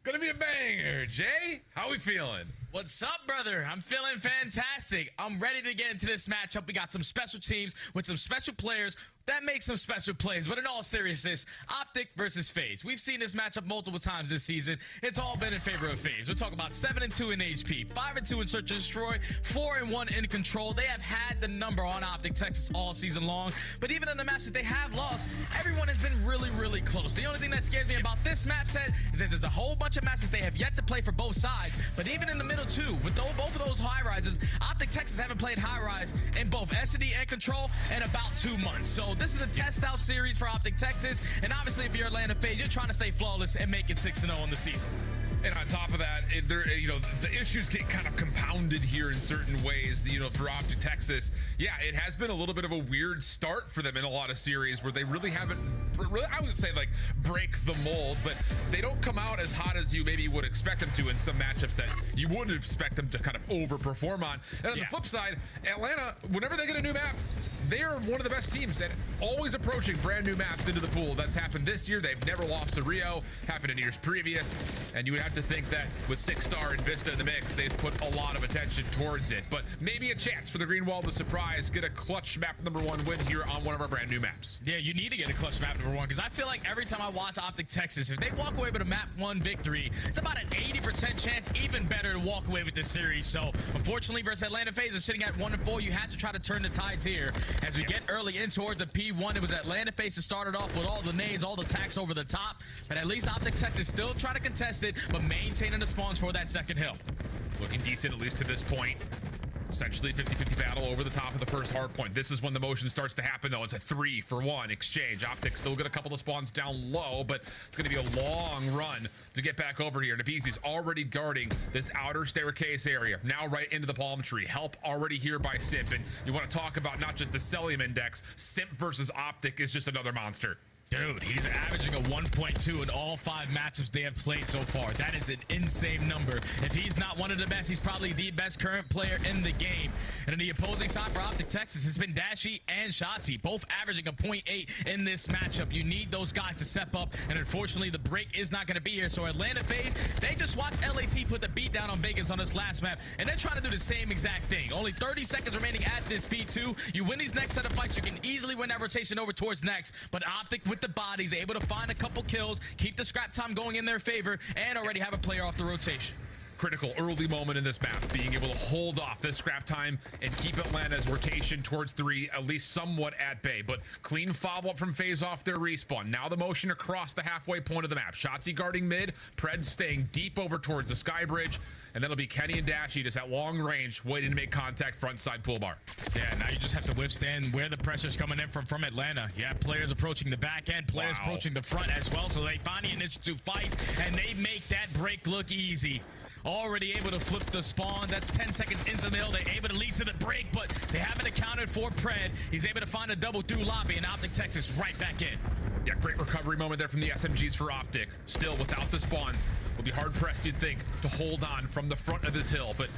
Gonna be a banger. Jay, how we feeling? What's up, brother? I'm feeling fantastic. I'm ready to get into this matchup. We got some special teams with some special players that make some special plays. But in all seriousness, Optic versus FaZe. We've seen this matchup multiple times this season. It's all been in favor of FaZe. We're talking about 7-2 in HP, 5-2 in Search and Destroy, 4-1 in Control. They have had the number on Optic Texas all season long. But even in the maps that they have lost, everyone has been really, really close. The only thing that scares me about this map set is that there's a whole bunch of maps that they have yet to play for both sides. But even in the middle too, with both of those high rises, Optic Texas haven't played high rise in both S&D and Control in about 2 months. So So this is a test out series for Optic Texas. And obviously, if you're Atlanta FaZe, you're trying to stay flawless and make it 6-0 in the season. And on top of that, the issues get kind of compounded here in certain ways. For Optic Texas, yeah, it has been a little bit of a weird start for them in a lot of series where they really haven't, I would say, like, break the mold, but they don't come out as hot as you maybe would expect them to in some matchups that you wouldn't expect them to kind of overperform on. And on the flip side, Atlanta, whenever they get a new map, they are one of the best teams and always approaching brand new maps into the pool. That's happened this year. They've never lost to Rio, happened in years previous. And you would have to think that with 6-star and Vista in the mix, they've put a lot of attention towards it. But maybe a chance for the Green Wall to surprise, get a clutch map #1 win here on one of our brand new maps. Yeah, you need to get a clutch map #1 because I feel like every time I watch Optic Texas, if they walk away with a map 1 victory, it's about an 80% chance, even better, to walk away with this series. So unfortunately versus Atlanta FaZe is sitting at 1-4. You had to try to turn the tides here. As we get early in towards the P1, it was Atlanta FaZe that started off with all the nades, all the attacks over the top. But at least Optic Texas still trying to contest it, but maintaining the spawns for that second hill. Looking decent, at least to this point. Essentially 50-50 battle over the top of the first hard point. This is when the motion starts to happen, though. It's a 3-for-1 exchange. Optic still got a couple of spawns down low, but it's going to be a long run to get back over here. Nabizi's already guarding this outer staircase area. Now right into the palm tree. Help already here by Simp. And you want to talk about not just the Celium index. Simp versus Optic is just another monster. Dude, he's averaging a 1.2 in all 5 matchups they have played so far. That is an insane number. If he's not one of the best, he's probably the best current player in the game. And on the opposing side for Optic Texas, it's been Dashy and Shotzi, both averaging a 0.8 in this matchup. You need those guys to step up, and unfortunately, the break is not going to be here. So Atlanta FaZe, they just watched LAT put the beat down on Vegas on this last map, and they're trying to do the same exact thing. Only 30 seconds remaining at this P2. You win these next set of fights, you can easily win that rotation over towards next. But Optic with the bodies, able to find a couple kills, keep the scrap time going in their favor, and already have a player off the rotation. Critical early moment in this map, being able to hold off this scrap time and keep Atlanta's rotation towards 3 at least somewhat at bay. But clean follow-up from FaZe off their respawn. Now the motion across the halfway point of the map. Shotzi guarding mid, Pred staying deep over towards the sky bridge, and that'll be Kenny and Dashy just at long range waiting to make contact front side pool bar. Yeah, now you just have to withstand where the pressure's coming in from Atlanta. You have players approaching the back end, players approaching the front as well, so they find the initiative fights, and they make that break look easy. Already able to flip the spawns. That's 10 seconds into the hill. They're able to lead to the break, but they haven't accounted for Pred. He's able to find a double through lobby, and Optic Texas right back in. Yeah, great recovery moment there from the SMGs for Optic. Still, without the spawns, will be hard-pressed, you'd think, to hold on from the front of this hill, but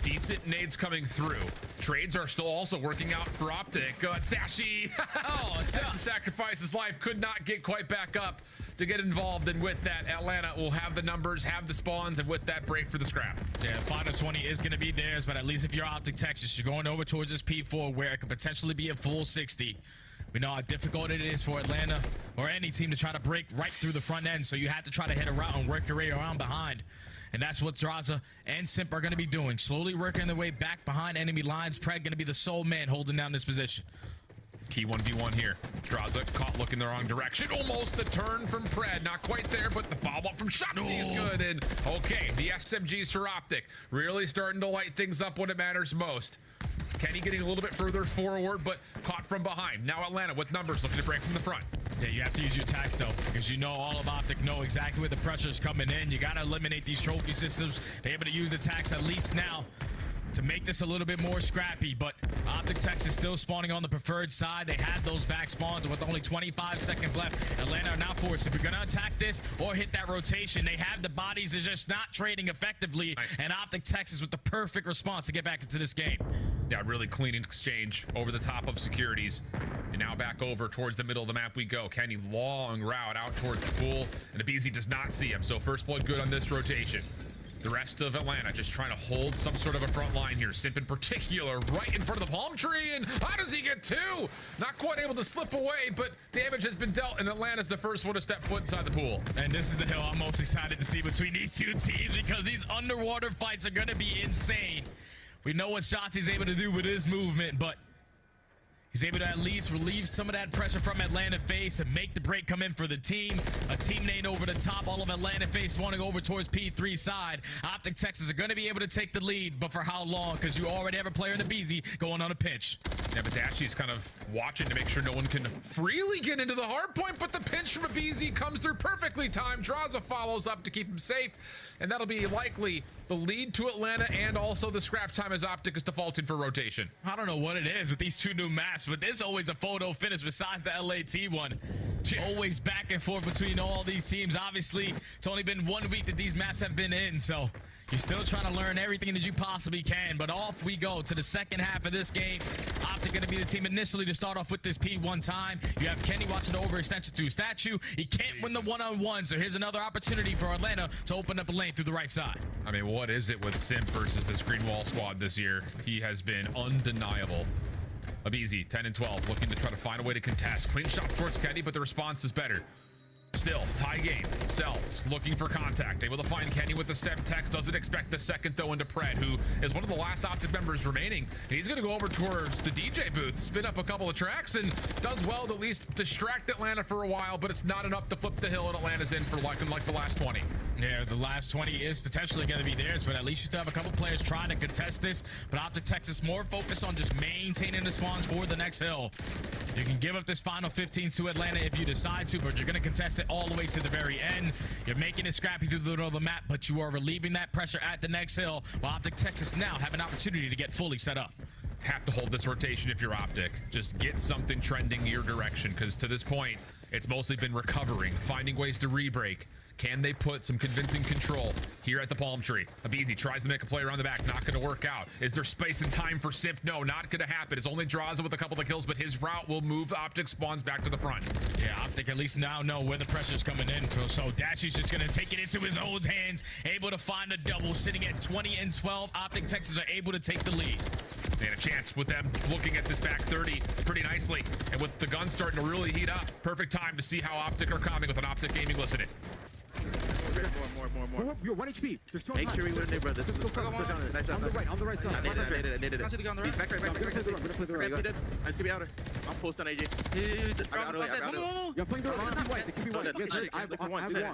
decent nades coming through. Trades are still also working out for Optic. Dashy, had to sacrifice his life, could not get quite back up to get involved, and with that, Atlanta will have the numbers, have the spawns, and with that, break for the scrap. Yeah, final 20 is going to be theirs, but at least if you're Optic Texas, you're going over towards this P4 where it could potentially be a full 60. We know how difficult it is for Atlanta or any team to try to break right through the front end, so you have to try to hit a route and work your way around behind. And that's what Draza and Simp are going to be doing, slowly working their way back behind enemy lines. Pred going to be the sole man holding down this position. Key 1v1 here. Draza caught looking the wrong direction. Almost the turn from Pred. Not quite there, but the follow-up from Shotzi is good. And okay, the SMGs for Optic really starting to light things up when it matters most. Kenny getting a little bit further forward, but caught from behind. Now Atlanta with numbers looking to break from the front. Yeah, you have to use your attacks, though, because you know all of Optic know exactly where the pressure's coming in. You got to eliminate these trophy systems. They're able to use attacks at least now to make this a little bit more scrappy, but Optic Texas still spawning on the preferred side. They had those back spawns with only 25 seconds left. Atlanta are now forced. If you're going to attack this or hit that rotation, they have the bodies. They're just not trading effectively, and Optic Texas with the perfect response to get back into this game. Yeah, really clean exchange over the top of securities. And now back over towards the middle of the map we go. Kenny, long route out towards the pool, and Abizi does not see him, so first blood good on this rotation. The rest of Atlanta just trying to hold some sort of a front line here. Simp in particular right in front of the palm tree, and how does he get 2? Not quite able to slip away, but damage has been dealt, and Atlanta's the first one to step foot inside the pool. And this is the hill I'm most excited to see between these two teams, because these underwater fights are going to be insane. We know what Shotzi's able to do with his movement, but He's able to at least relieve some of that pressure from Atlanta FaZe and make the break come in for the team. A team nade over the top, all of Atlanta FaZe wanting over towards P3 side. Optic Texas are going to be able to take the lead, but for how long? Because you already have a player in the BZ going on a pinch. Yeah, but Dashy's kind of watching to make sure no one can freely get into the hard point, but the pinch from a BZ comes through perfectly timed. Draza follows up to keep him safe, and that'll be likely the lead to Atlanta and also the scrap time as Optic is defaulting for rotation. I don't know what it is with these two new maps, but there's always a photo finish besides the LAT one. Always back and forth between all these teams. Obviously, it's only been 1 week that these maps have been in, so you're still trying to learn everything that you possibly can. But off we go to the second half of this game. Optic going to be the team initially to start off with this P1 time. You have Kenny watching the overextension to Statue. He can't win the one-on-one, so here's another opportunity for Atlanta to open up a lane through the right side. I mean, what is it with Simp versus this Green Wall squad this year? He has been undeniable. Abizi, 10 and 12, looking to try to find a way to contest. Clean shot towards Kenny, but the response is better. Still, tie game. Sells, looking for contact. Able to find Kenny with the 7 text. Doesn't expect the second throw into Pred, who is one of the last Optic members remaining. And he's going to go over towards the DJ booth, spin up a couple of tracks, and does well to at least distract Atlanta for a while, but it's not enough to flip the hill, and Atlanta's in for like the last 20. Yeah, the last 20 is potentially going to be theirs, but at least you still have a couple players trying to contest this. But Optic Texas more focused on just maintaining the spawns for the next hill. You can give up this final 15 to Atlanta if you decide to, but you're going to contest it all the way to the very end. You're making it scrappy through the middle of the map, but you are relieving that pressure at the next hill, while Optic Texas now have an opportunity to get fully set up. Have to hold this rotation if you're Optic. Just get something trending your direction, because to this point, it's mostly been recovering, finding ways to re-break. Can they put some convincing control here at the palm tree? Abizi tries to make a play around the back. Not going to work out. Is there space and time for Simp? No, not going to happen. It's only Draza with a couple of kills, but his route will move Optic spawns back to the front. Yeah, Optic at least now know where the pressure's coming in. So Dashy's just going to take it into his own hands. Able to find a double, sitting at 20 and 12. Optic Texas are able to take the lead. They had a chance with them looking at this back 30 pretty nicely. And with the gun starting to really heat up, perfect time to see how Optic are coming with an Optic Gaming listening. More. You're 1 HP. There's 2 Make sure we win there, bro. This is on the right side. I need it. He's back. I'm gonna play the right. I should be out. I'm posting AJ. You're playing the right. It could be white.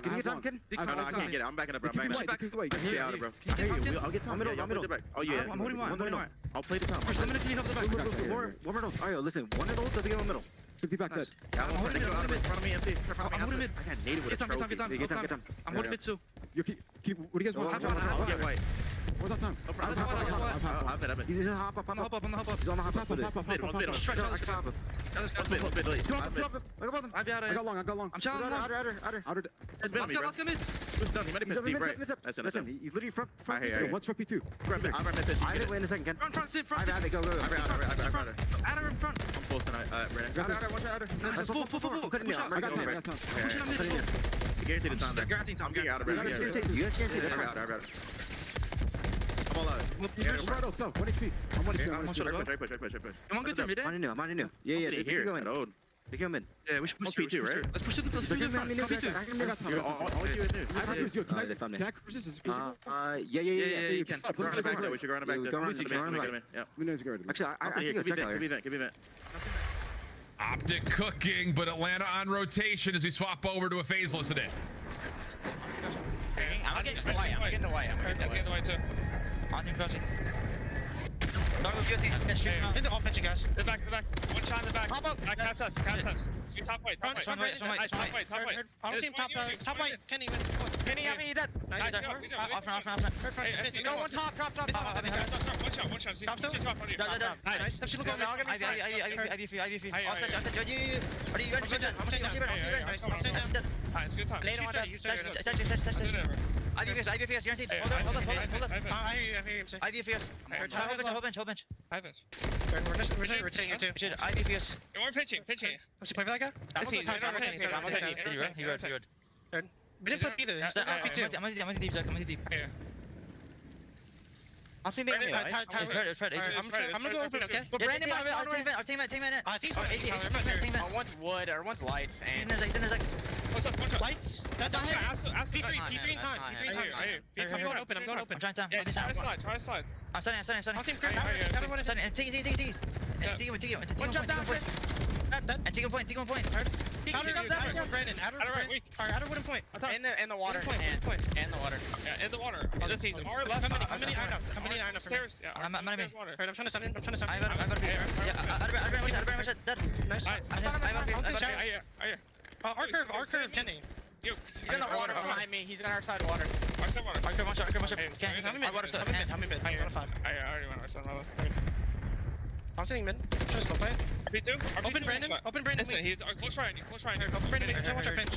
Can you get time, kid? No, I can't get it. I'm backing up, bro. I'm backing up. I should be out, bro. I hear you. I'll get time. Middle. Oh, yeah. I'm holding one. I'll play the time. Let me help the back. One more. Alright, listen. One of those to be in the middle. 50 back dead. I'm holding it. In front of me, MC. I'm holding it. I got native with a trophy. Get time. I'm holding it too. What do you guys want? I'll get white. What's up time? I'll bet. He's gonna hop up. He's on the hop up. I got long. I'm challenging. Outer. Let's go. He's done. He might have missed deep, right? Listen. He's literally front P2. What's front P2? I'm right mid. I didn't win in a second, Ken. Front, sit. Go. I'm In front. close tonight. That's full. I got time. Pushing on mid. Guaranteed the time. I'm getting out of it. I'm all out. So, 1 HP. I'm 1 HP. Push. I'm on good time, I'm on new. Yeah. Take him in. Yeah, we should push P2, right? Let's push it to the front. All you do is Can I cruise this? Is it feasible? Yeah, you can. We should go on the back. Yeah. We know it's good. Actually, I think give me that. Optic cooking, but Atlanta on rotation as we swap over to a phaseless today. I'm getting the white too. Crossing. No, good thing. In the pitching, guys. The back. One shot in the back. Hop up. Cats us. See top white. Top white. I don't see him top white. Kenny, have me that. Nice. Off. No, one top. One shot. See top nice. She look on me. IV. Are you ready? I'm good time. Later on. IV fierce, guaranteed. Hold up. I hear you. IV fierce. Whole bench. We're rotating you too. IV fierce. You're pitching. What's he play for that guy? That's easy. He read. We didn't flip either. I'm on the deep, Jack. I'll see the enemy. I'm gonna go open, okay? But Brandon, our team in it. I think so. One's wood, or one's lights, and there's like lights. That's not P3 in time. I'm going open. I'm trying to. Try slide. I'm starting. I'll team crack. T. Take one point. And take a point. Outer Brandon. Outer right. Alright, outer wooden point. In the water. And the water. Yeah, in the water. This is our left. How many iron ups? Stairs. Yeah. I'm trying to stun in. I gotta be. Yeah, out of range. Dead. Nice. Our curve, Kenny. He's in the water behind me. He's on our side of water. Our side water. Our curve, watch out. Our water still. I'm in mid. I already went our side. I'm sitting mid. I'm trying to slow play. RP2. Open Brandon. Listen, he's close right. Open Brandon. Watch our pinch.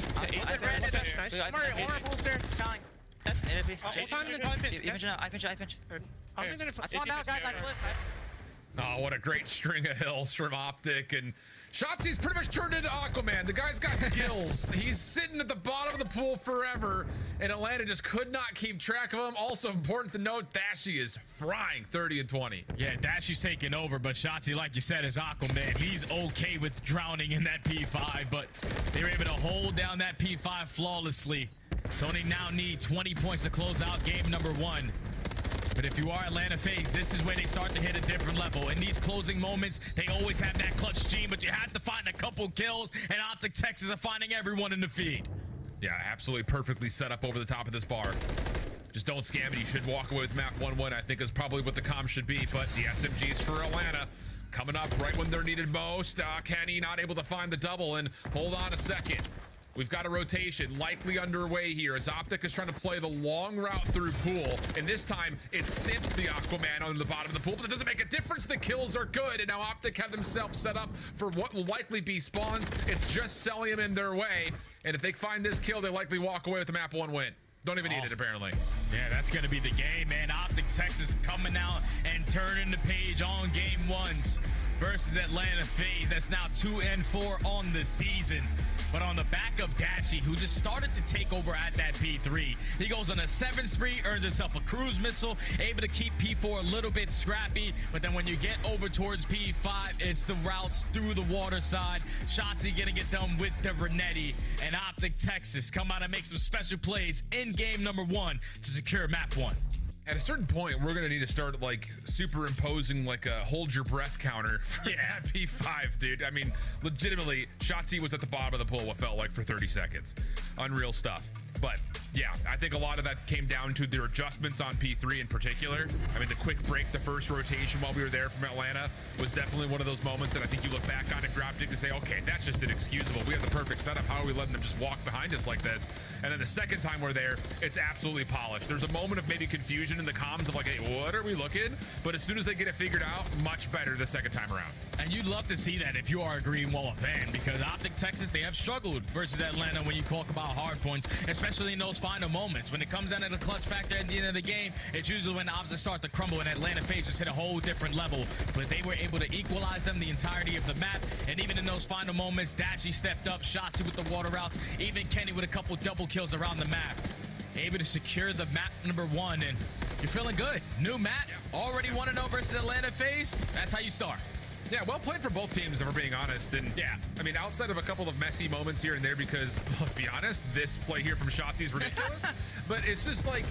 Nice. Horrible stairs. Calling. Hold time and then probably pinch. I pinch. I don't think they're gonna spawn out, guys. Oh, what a great string of hills from Optic, and Shotzi's pretty much turned into Aquaman. The guy's got skills. He's sitting at the bottom of the pool forever, and Atlanta just could not keep track of him. Also important to note, Dashy is frying 30 and 20. Yeah, Dashy's taking over, but Shotzi, like you said, is Aquaman. He's okay with drowning in that P5, but they were able to hold down that P5 flawlessly. Tony now need 20 points to close out game number 1. But if you are Atlanta FaZe, this is where they start to hit a different level. In these closing moments, they always have that clutch gene, but you have to find a couple kills, and Optic Texas are finding everyone in the feed. Yeah, absolutely perfectly set up over the top of this bar. Just don't scam it. You should walk away with map 1-1, I think is probably what the comm should be, but the SMGs for Atlanta coming up right when they're needed most. Kenny not able to find the double, and hold on a second. We've got a rotation likely underway here as Optic is trying to play the long route through pool. And this time it's simped the Aquaman on the bottom of the pool, but it doesn't make a difference. The kills are good. And now Optic have themselves set up for what will likely be spawns. It's just selling them in their way. And if they find this kill, they likely walk away with the map 1 win. Don't even need it, apparently. Yeah, that's going to be the game, man. Optic Texas coming out and turning the page on game 1s versus Atlanta FaZe. That's now 2-4 on the season. But on the back of Dashy, who just started to take over at that P3. He goes on a 7 spree, earns himself a cruise missile, able to keep P4 a little bit scrappy. But then when you get over towards P5, it's the routes through the water side. Shotzi gonna get done with the Renetti. And Optic Texas come out and make some special plays in game number 1 to secure map 1. At a certain point, we're gonna need to start like superimposing like a hold your breath counter for that P5, dude. I mean, legitimately, Shotzi was at the bottom of the pool what felt like for 30 seconds. Unreal stuff. But yeah, I think a lot of that came down to their adjustments on P3 in particular. I mean, the quick break, the first rotation while we were there from Atlanta was definitely one of those moments that I think you look back on if you're Optic to say, okay, that's just inexcusable. We have the perfect setup. How are we letting them just walk behind us like this? And then the second time we're there, it's absolutely polished. There's a moment of maybe confusion in the comms of like, hey, what are we looking? But as soon as they get it figured out, much better the second time around. And you'd love to see that if you are a Green Wall fan, because Optic Texas, they have struggled versus Atlanta when you talk about hard points, especially in those final moments. When it comes down to the clutch factor at the end of the game, it's usually when the opposites start to crumble, and Atlanta FaZe just hit a whole different level. But they were able to equalize them the entirety of the map, and even in those final moments, Dashy stepped up, Shotzi with the water routes, even Kenny with a couple double kills around the map. Able to secure the map number 1, and you're feeling good. New map, already 1-0 versus Atlanta FaZe. That's how you start. Yeah, well played for both teams, if we're being honest. And yeah, I mean, outside of a couple of messy moments here and there, because let's be honest, this play here from Shotzi is ridiculous. But it's just like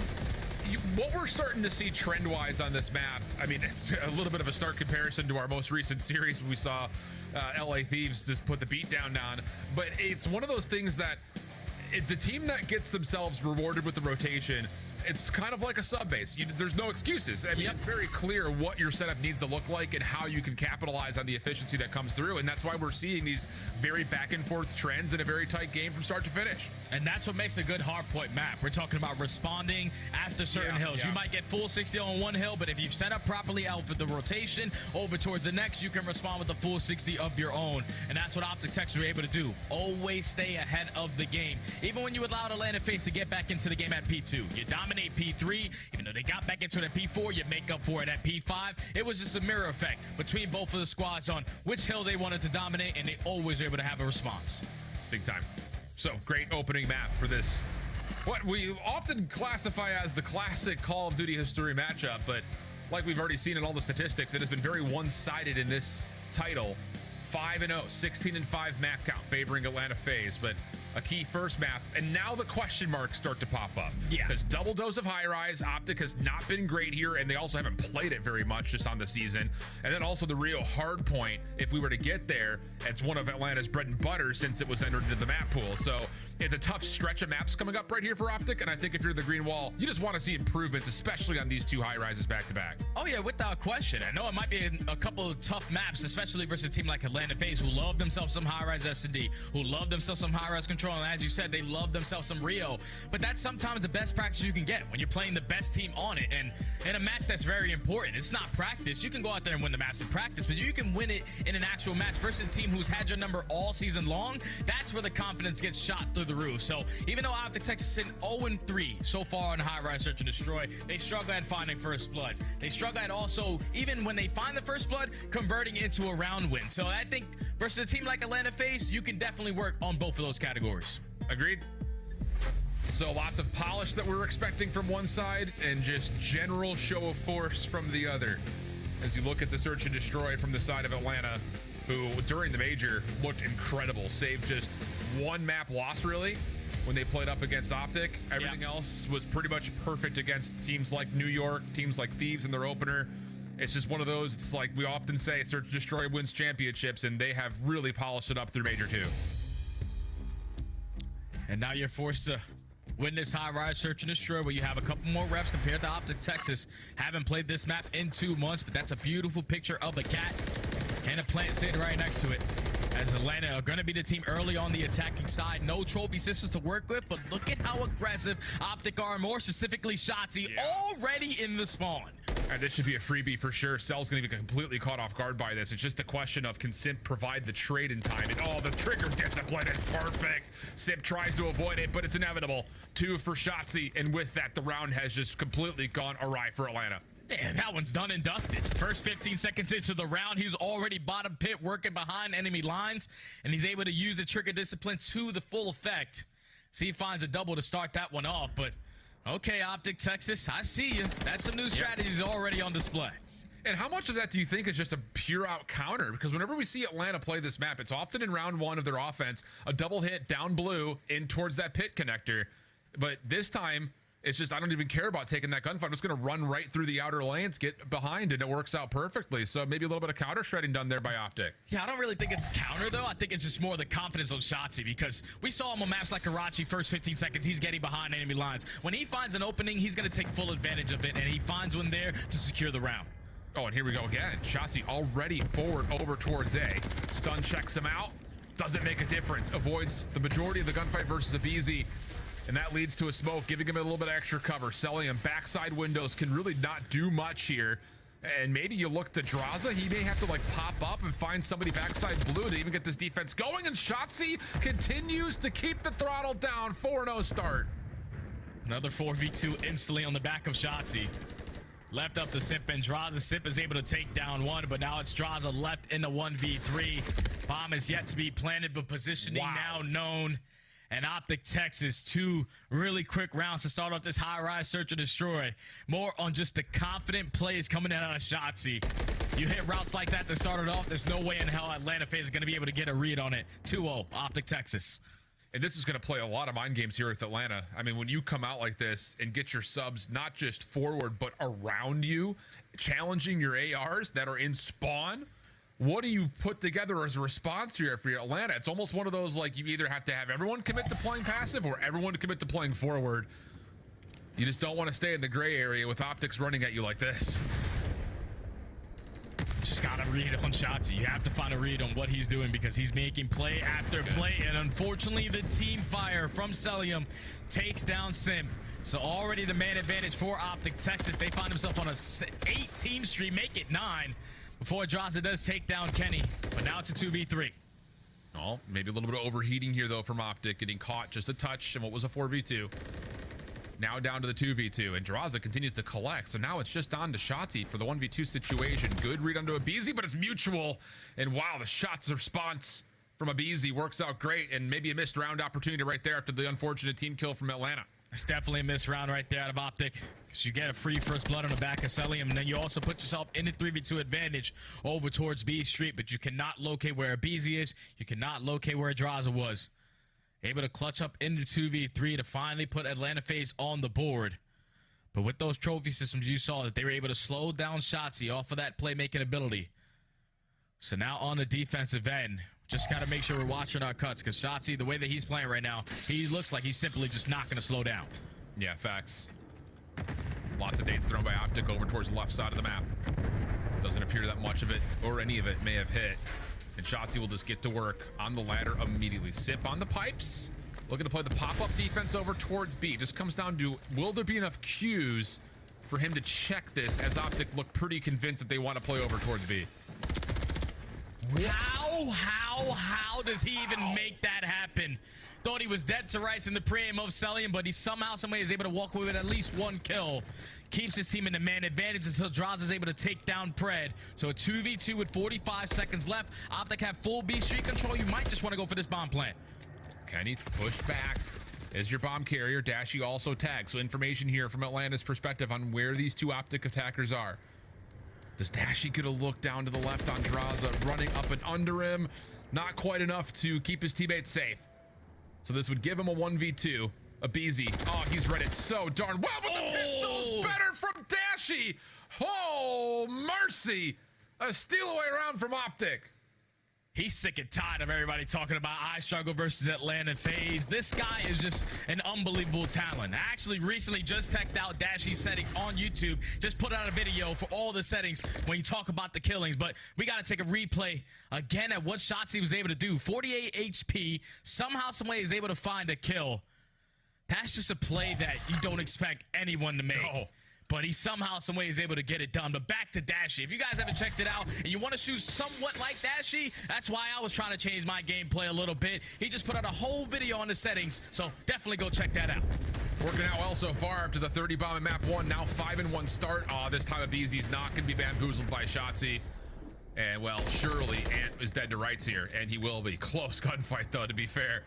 what we're starting to see trend-wise on this map. I mean, it's a little bit of a stark comparison to our most recent series. We saw LA Thieves just put the beat down on. But it's one of those things that the team that gets themselves rewarded with the rotation, it's kind of like a sub base. There's no excuses. I mean, it's very clear what your setup needs to look like and how you can capitalize on the efficiency that comes through. And that's why we're seeing these very back and forth trends in a very tight game from start to finish. And that's what makes a good hardpoint map. We're talking about responding after certain hills. You might get full 60 on one hill, but if you've set up properly out for the rotation over towards the next, you can respond with a full 60 of your own. And that's what Optic Texas were able to do. Always stay ahead of the game. Even when you allowed Atlanta FaZe to get back into the game at P2, you dominate P3. Even though they got back into the P4, you make up for it at P5. It was just a mirror effect between both of the squads on which hill they wanted to dominate, and they always were able to have a response. Big time. So, great opening map for this, what we often classify as the classic Call of Duty history matchup, but like we've already seen in all the statistics, it has been very one-sided in this title. 5-0, 16-5 map count favoring Atlanta FaZe, but a key first map, and now the question marks start to pop up. Yeah. Because double dose of high rise, Optic has not been great here, and they also haven't played it very much just on the season. And then also the Rio hard point, if we were to get there, it's one of Atlanta's bread and butter since it was entered into the map pool. So it's a tough stretch of maps coming up right here for Optic, and I think if you're the green wall, you just want to see improvements, especially on these two high rises back to back. Oh yeah, without question. I know it might be a couple of tough maps, especially versus a team like Atlanta FaZe, who love themselves some high-rise S&D, who love themselves some high-rise control, and as you said, they love themselves some Rio. But that's sometimes the best practice you can get when you're playing the best team on it, and in a match that's very important. It's not practice. You can go out there and win the match in practice, but you can win it in an actual match versus a team who's had your number all season long. That's where the confidence gets shot through the roof. So even though Optic Texas is in 0-3 so far on high-rise search and destroy, they struggle at finding first blood. They struggle at also, even when they find the first blood, converting into a round win. So I think versus a team like Atlanta FaZe, you can definitely work on both of those categories. Agreed. So lots of polish that we're expecting from one side and just general show of force from the other. As you look at the search and destroy from the side of Atlanta, who during the major looked incredible, save just one map loss really when they played up against Optic. Everything else was pretty much perfect against teams like New York, teams like Thieves in their opener. It's just one of those, it's like we often say, search and destroy wins championships, and they have really polished it up through major 2. And now you're forced to win this high-rise search and destroy where you have a couple more reps compared to Optic Texas. Haven't played this map in 2 months, but that's a beautiful picture of a cat and a plant sitting right next to it. As Atlanta are going to be the team early on the attacking side. No trophy systems to work with, but look at how aggressive Optic are, more specifically Shotzzy, already in the spawn. And this should be a freebie for sure. Cell's going to be completely caught off guard by this. It's just a question of can Simp provide the trade in time. And oh, the trigger discipline is perfect. Simp tries to avoid it, but it's inevitable. 2 for Shotzzy, and with that, the round has just completely gone awry for Atlanta. Damn, that one's done and dusted. First 15 seconds into the round, he's already bottom pit working behind enemy lines, and he's able to use the trigger discipline to the full effect. So he finds a double to start that one off, but okay, Optic Texas, I see you. That's some new strategies already on display. And how much of that do you think is just a pure out counter? Because whenever we see Atlanta play this map, it's often in round 1 of their offense, a double hit down blue in towards that pit connector. But this time, it's just, I don't even care about taking that gunfight. I'm just going to run right through the outer lanes, get behind, and it works out perfectly. So maybe a little bit of counter shredding done there by Optic. Yeah, I don't really think it's counter, though. I think it's just more the confidence on Shotzzy, because we saw him on maps like Karachi, first 15 seconds, he's getting behind enemy lines. When he finds an opening, he's going to take full advantage of it, and he finds one there to secure the round. Oh, and here we go again. Shotzzy already forward over towards A. Stun checks him out. Doesn't make a difference. Avoids the majority of the gunfight versus a BZ. And that leads to a smoke, giving him a little bit of extra cover. Selling him backside windows can really not do much here. And maybe you look to Draza. He may have to like pop up and find somebody backside blue to even get this defense going. And Shotzzy continues to keep the throttle down. 4-0 start. Another 4v2 instantly on the back of Shotzzy. Left up to Simp and Draza. Simp is able to take down one, but now it's Draza left in the 1v3. Bomb is yet to be planted, but positioning now known. And Optic Texas, 2 really quick rounds to start off this high-rise search and destroy. More on just the confident plays coming out of Shotzzy. You hit routes like that to start it off, there's no way in hell Atlanta FaZe is going to be able to get a read on it. 2-0, Optic Texas. And this is going to play a lot of mind games here with Atlanta. I mean, when you come out like this and get your subs not just forward, but around you, challenging your ARs that are in spawn, what do you put together as a response here for your Atlanta? It's almost one of those, like, you either have to have everyone commit to playing passive or everyone to commit to playing forward. You just don't want to stay in the gray area with Optics running at you like this. Just got to read on Shotzzy. You have to find a read on what he's doing because he's making play after play. And unfortunately, the team fire from Celium takes down Sim. So already the man advantage for Optic Texas. They find themselves on a 8-team streak, make it 9. Before Draza does take down Kenny, but now it's a 2v3. Oh, maybe a little bit of overheating here, though, from Optic, getting caught just a touch in what was a 4v2. Now down to the 2v2, and Draza continues to collect, so now it's just on to Shotzzy for the 1v2 situation. Good read onto Abizi, but it's mutual, and wow, the shots response from Abizi works out great, and maybe a missed round opportunity right there after the unfortunate team kill from Atlanta. It's definitely a missed round right there out of Optic, because you get a free first blood on the back of Celium, and then you also put yourself in a 3v2 advantage over towards B Street, but you cannot locate where Abizi is. You cannot locate where Draza was. able to clutch up into 2v3 to finally put Atlanta FaZe on the board. But with those trophy systems, you saw that they were able to slow down Shotzzy off of that playmaking ability. So now on the defensive end, just got to make sure we're watching our cuts, because Shotzzy, the way that he's playing right now, he looks like he's simply just not going to slow down. Yeah, facts. Lots of nades thrown by Optic over towards the left side of the map. Doesn't appear that much of it, or any of it, may have hit. And Shotzzy will just get to work on the ladder immediately. Sip on the pipes. Looking to play the pop-up defense over towards B. Just comes down to, will there be enough cues for him to check this, as Optic look pretty convinced that they want to play over towards B. How does he even make that happen? Thought he was dead to rights in the pre-aim of Celium, but he somehow, someway is able to walk away with at least one kill. Keeps his team in the man advantage until Draza is able to take down Pred. So a 2v2 with 45 seconds left. Optic have full B street control. You might just want to go for this bomb plant. Kenny pushed back as your bomb carrier. Dashy also tagged. So information here from Atlanta's perspective on where these two Optic attackers are. Does Dashy get a look down to the left on Draza, running up and under him? Not quite enough to keep his teammates safe. So this would give him a 1v2. A BZ. Oh, he's read it so darn well, but the pistol's better from Dashy. Oh, mercy. A steal away round from Optic. He's sick and tired of everybody talking about I struggle versus Atlanta FaZe. This guy is just an unbelievable talent. I actually recently just checked out Dashy's settings on YouTube. Just put out a video for all the settings when you talk about the killings. But we got to take a replay again at what shots he was able to do. 48 HP. Somehow, some way, is able to find a kill. That's just a play that you don't expect anyone to make. No. But he somehow, some way is able to get it done. But back to Dashy. If you guys haven't checked it out and you want to shoot somewhat like Dashy, that's why I was trying to change my gameplay a little bit. He just put out a whole video on the settings, so definitely go check that out. Working out well so far after the 30 bomb in map 1. Now 5-1 start. This time of BZ's not going to be bamboozled by Shotzzy. And, well, surely Ant is dead to rights here, and he will be. Close gunfight, though, to be fair.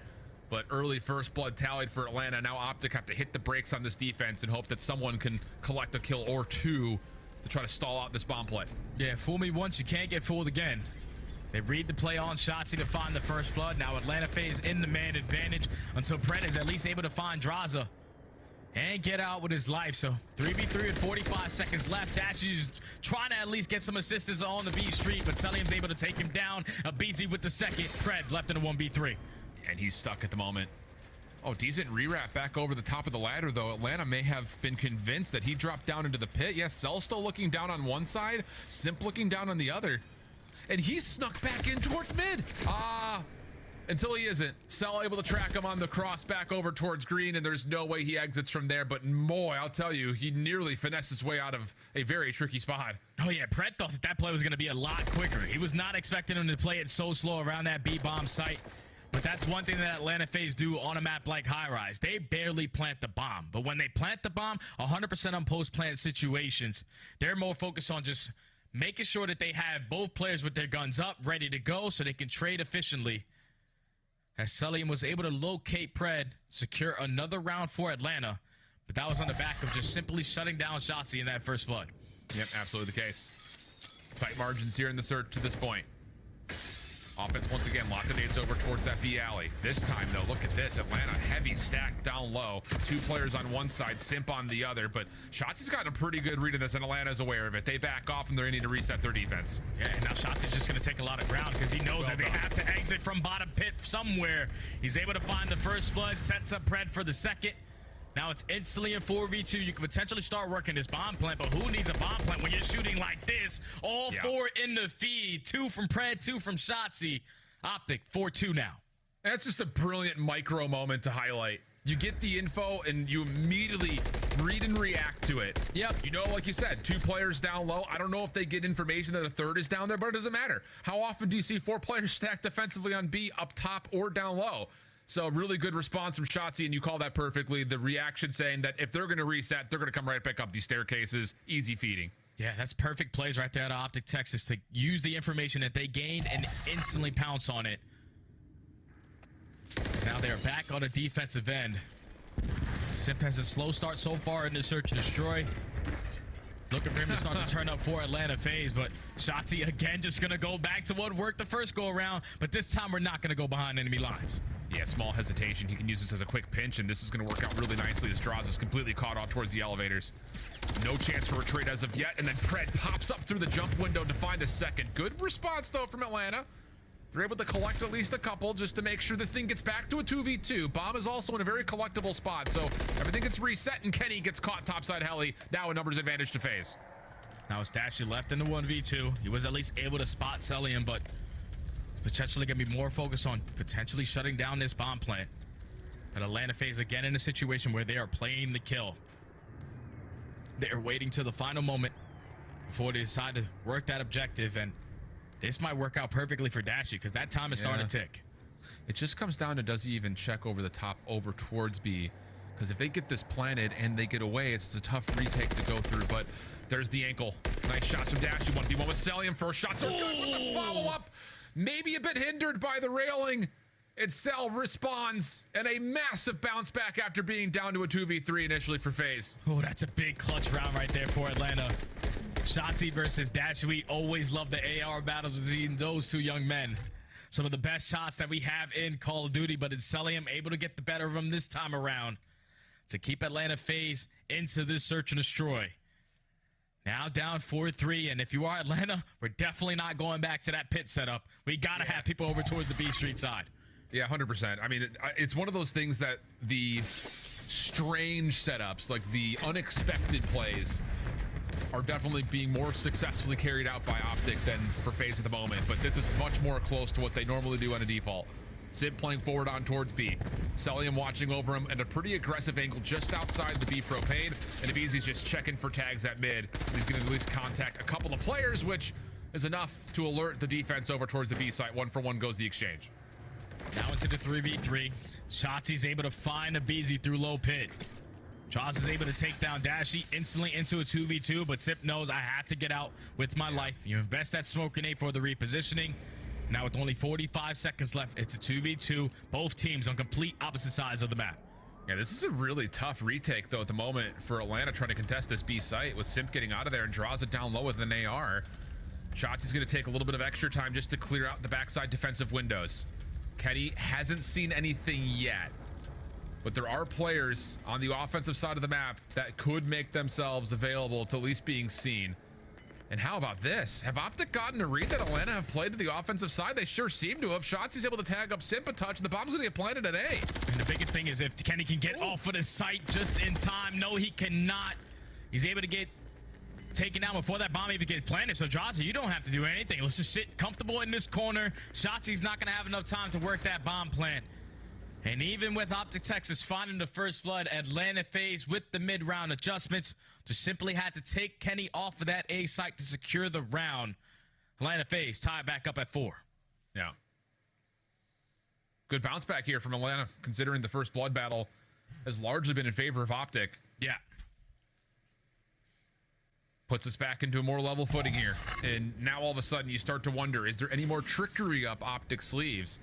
But early first blood tallied for Atlanta. Now Optic have to hit the brakes on this defense and hope that someone can collect a kill or two to try to stall out this bomb play. Yeah, fool me once, you can't get fooled again. They read the play on Shotzzy to find the first blood. Now Atlanta FaZe in the man advantage until Pred is at least able to find Draza and get out with his life. So 3v3 with 45 seconds left. Dashy's trying to at least get some assistance on the B street, but Celium's able to take him down. A BZ with the second. Pred left in a 1v3. And he's stuck at the moment. Oh, decent rewrap back over the top of the ladder, though. Atlanta may have been convinced that he dropped down into the pit. Yes, Cell still looking down on one side, Simp looking down on the other. And he snuck back in towards mid. Until he isn't. Cell able to track him on the cross back over towards green, and there's no way he exits from there. But boy, I'll tell you, he nearly finessed his way out of a very tricky spot. Oh yeah, Pred thought that play was going to be a lot quicker. He was not expecting him to play it so slow around that B-bomb site. But that's one thing that Atlanta FaZe do on a map like High Rise. They barely plant the bomb. But when they plant the bomb, 100% on post-plant situations, they're more focused on just making sure that they have both players with their guns up, ready to go, so they can trade efficiently. As Celium was able to locate Pred, secure another round for Atlanta. But that was on the back of just simply shutting down Shotzzy in that first blood. Yep, absolutely the case. Tight margins here in the search to this point. Offense once again, lots of nades over towards that B alley. This time though, look at this. Atlanta heavy stack down low. Two players on one side, Simp on the other. But Shotzzy's got a pretty good read of this, and Atlanta's aware of it. They back off and they're going to need to reset their defense. Yeah, and now Shotzzy's just going to take a lot of ground because he knows that they have to exit from bottom pit somewhere. He's able to find the first blood, sets up Pred for the second. Now it's instantly a 4v2. You can potentially start working this bomb plant, but who needs a bomb plant when you're shooting like this? All four in the feed. 2 from Pred, 2 from Shotzzy. Optic, 4-2 now. That's just a brilliant micro moment to highlight. You get the info and you immediately read and react to it. Yep. You know, like you said, 2 players down low. I don't know if they get information that a third is down there, but it doesn't matter. How often do you see 4 players stacked defensively on B, up top or down low? So really good response from Shotzzy, and you call that perfectly. The reaction saying that if they're going to reset, they're going to come right back up these staircases. Easy feeding. Yeah, that's perfect plays right there at Optic Texas to use the information that they gained and instantly pounce on it. So now they're back on the defensive end. Simp has a slow start so far in the search and destroy. Looking for him to start to turn up for Atlanta FaZe, but Shotzzy again just going to go back to what worked the first go around, but this time we're not going to go behind enemy lines. Yeah, small hesitation. He can use this as a quick pinch, and this is going to work out really nicely as Draws is completely caught out towards the elevators. No chance for retreat as of yet, and then Pred pops up through the jump window to find a second. Good response, though, from Atlanta. They're able to collect at least a couple just to make sure this thing gets back to a 2v2. Bomb is also in a very collectible spot, so everything gets reset, and Kenny gets caught topside heli. Now a numbers advantage to FaZe. Now it's Dashy left in the 1v2. He was at least able to spot Celium, but potentially gonna be more focused on potentially shutting down this bomb plant. And Atlanta FaZe again in a situation where they are playing the kill. They are waiting till the final moment before they decide to work that objective, and this might work out perfectly for Dashy because that time is starting to tick. It just comes down to, does he even check over the top over towards B? Because if they get this planted and they get away, it's a tough retake to go through. But there's the ankle. Nice shots from Dashy. 1v1 with Celium. First shots are good with the follow-up. Maybe a bit hindered by the railing. And Cell responds, and a massive bounce back after being down to a 2v3 initially for FaZe. Oh, that's a big clutch round right there for Atlanta. Shotzzy versus Dashy. We always love the AR battles between those two young men. Some of the best shots that we have in Call of Duty, but it's Celium able to get the better of him this time around to keep Atlanta FaZe into this search and destroy. Now down 4-3, and if you are Atlanta, we're definitely not going back to that pit setup. We gotta have people over towards the B Street side. Yeah, 100%. I mean, it's one of those things that the strange setups, like the unexpected plays, are definitely being more successfully carried out by Optic than for FaZe at the moment, but this is much more close to what they normally do on a default. Sid playing forward on towards B. Celium watching over him at a pretty aggressive angle just outside the B propane, and Abizi's just checking for tags at mid. He's going to at least contact a couple of players, which is enough to alert the defense over towards the B site. 1-for-1 goes the exchange. Now into the 3v3. Shotzi's able to find Abizi through low pit. Jaws is able to take down Dashy instantly into a 2v2, but Sip knows I have to get out with my life. You invest that smoke grenade for the repositioning. Now with only 45 seconds left, it's a 2v2. Both teams on complete opposite sides of the map. Yeah, this is a really tough retake, though, at the moment for Atlanta trying to contest this B site with Simp getting out of there and draws it down low with an AR. Shotzi's going to take a little bit of extra time just to clear out the backside defensive windows. Kenny hasn't seen anything yet, but there are players on the offensive side of the map that could make themselves available to at least being seen. And how about this? Have Optic gotten a read that Atlanta have played to the offensive side? They sure seem to have. Shotzi's able to tag up Simp a touch, and the bomb's gonna get planted at A. And the biggest thing is if Kenny can get off of the site just in time. No, he cannot. He's able to get taken down before that bomb even gets planted. So Jazzy, you don't have to do anything. Let's just sit comfortable in this corner. Shotzi's not gonna have enough time to work that bomb plant. And even with Optic Texas finding the first blood, Atlanta FaZe with the mid-round adjustments just simply had to take Kenny off of that A site to secure the round. Atlanta FaZe tie back up at 4. Yeah. Good bounce back here from Atlanta, considering the first blood battle has largely been in favor of Optic. Yeah. Puts us back into a more level footing here. And now all of a sudden you start to wonder, is there any more trickery up Optic sleeves?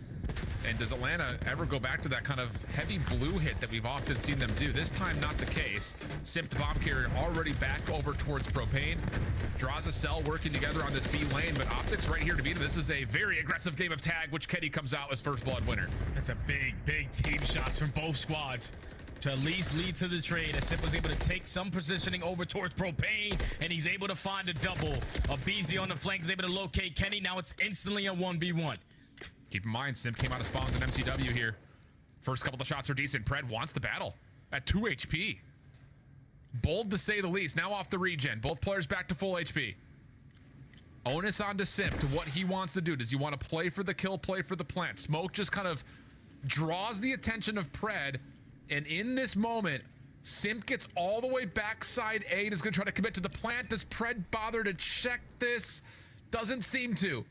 And does Atlanta ever go back to that kind of heavy blue hit that we've often seen them do? This time, not the case. Simp bomb carrier already back over towards propane. Draws a cell working together on this B lane, but Optic's right here to beat him. This is a very aggressive game of tag, which Kenny comes out as first blood winner. That's a big team shots from both squads to at least lead to the trade, as Sip was able to take some positioning over towards propane, and he's able to find a double. Abizi on the flank is able to locate Kenny. Now it's instantly a 1v1. Keep in mind, Simp came out of spawns in MCW here. First couple of shots are decent. Pred wants the battle at 2 HP. Bold to say the least. Now off the regen. Both players back to full HP. Onus on to Simp to what he wants to do. Does he want to play for the kill, play for the plant? Smoke just kind of draws the attention of Pred. And in this moment, Simp gets all the way backside A and is going to try to commit to the plant. Does Pred bother to check this? Doesn't seem to.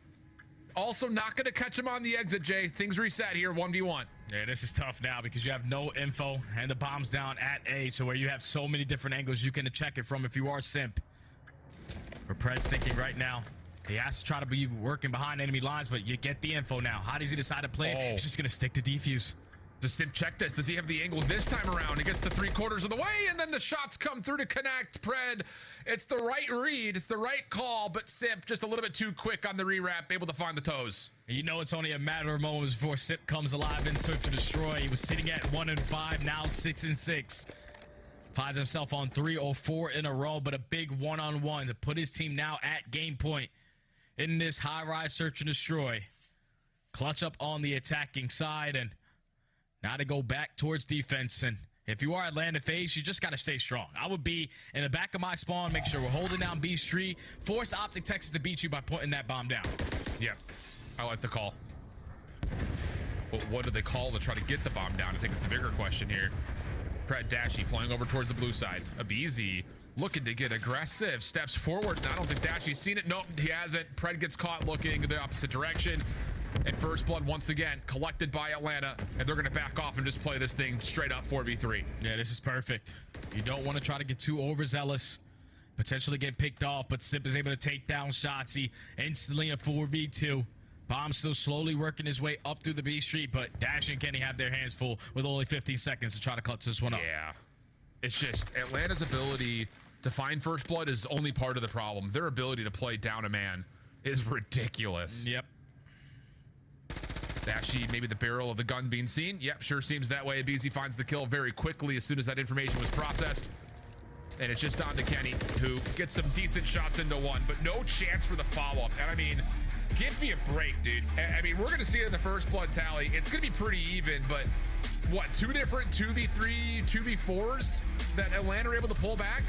Also not going to catch him on the exit, Jay. Things reset here, 1v1. Yeah, this is tough now because you have no info and the bomb's down at A, so where you have so many different angles you can check it from if you are Simp. Where Pred's thinking right now, he has to try to be working behind enemy lines, but you get the info now. How does he decide to play it? He's just going to stick to defuse. Does Simp check this? Does he have the angles this time around? He gets the 3/4 of the way, and then the shots come through to connect. Pred, it's the right read, it's the right call, but Simp just a little bit too quick on the rewrap, able to find the toes. You know it's only a matter of moments before Sip comes alive in Search to Destroy. He was sitting at 1-5, now 6-6. Finds himself on 3 or 4 in a row, but a big one-on-one to put his team now at game point in this high-rise Search and Destroy. Clutch up on the attacking side, and now to go back towards defense. And if you are Atlanta FaZe, you just got to stay strong. I would be in the back of my spawn, make sure we're holding down B Street, force Optic Texas to beat you by putting that bomb down. Yeah, I like the call. But what do they call to try to get the bomb down? I think it's the bigger question here. Pred Dashy flying over towards the blue side. Abizi looking to get aggressive, steps forward, and I don't think Dashy's seen it. Nope, he hasn't. Pred gets caught looking the opposite direction. And First Blood once again collected by Atlanta, and they're going to back off and just play this thing straight up 4v3. Yeah, this is perfect. You don't want to try to get too overzealous, potentially get picked off, but Sip is able to take down Shotzzy instantly in 4v2. Bomb still slowly working his way up through the B Street, but Dash and Kenny have their hands full with only 15 seconds to try to clutch this one up. Yeah, it's just Atlanta's ability to find First Blood is only part of the problem. Their ability to play down a man is ridiculous. Yep. Dashy, maybe the barrel of the gun being seen. Yep, sure seems that way. Abizi finds the kill very quickly as soon as that information was processed. And it's just on to Kenny, who gets some decent shots into one, but no chance for the follow-up. And I mean, give me a break, dude. I mean, we're going to see it in the First Blood tally. It's going to be pretty even, but what, 2 different 2v3, 2v4s that Atlanta are able to pull back?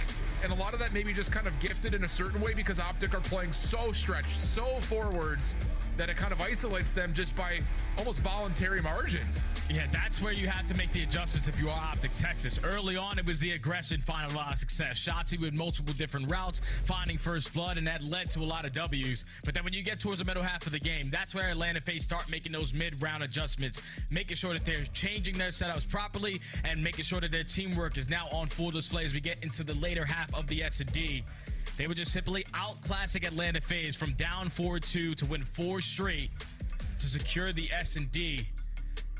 And a lot of that maybe just kind of gifted in a certain way because Optic are playing so stretched, so forwards, that it kind of isolates them just by almost voluntary margins. Yeah, that's where you have to make the adjustments if you are Optic Texas. Early on, it was the aggression finding a lot of success. Shotzzy with multiple different routes, finding First Blood, and that led to a lot of W's. But then when you get towards the middle half of the game, that's where Atlanta FaZe start making those mid-round adjustments, making sure that they're changing their setups properly and making sure that their teamwork is now on full display as we get into the later half of the S&D. They were just simply outclassing Atlanta FaZe from down 4-2 to win 4 straight to secure the S&D.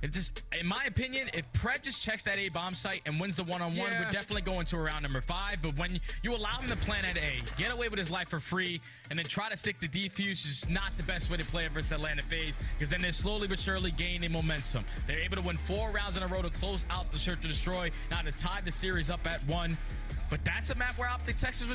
It just, in my opinion, if Pred just checks that A bomb site and wins the one-on-one, we're definitely going to round number 5. But when you allow him to plant at A, get away with his life for free, and then try to stick the defuse is not the best way to play it versus Atlanta FaZe, because then they're slowly but surely gaining momentum. They're able to win 4 rounds in a row to close out the Search and Destroy, now to tie the series up at 1. But that's a map where Optic Texas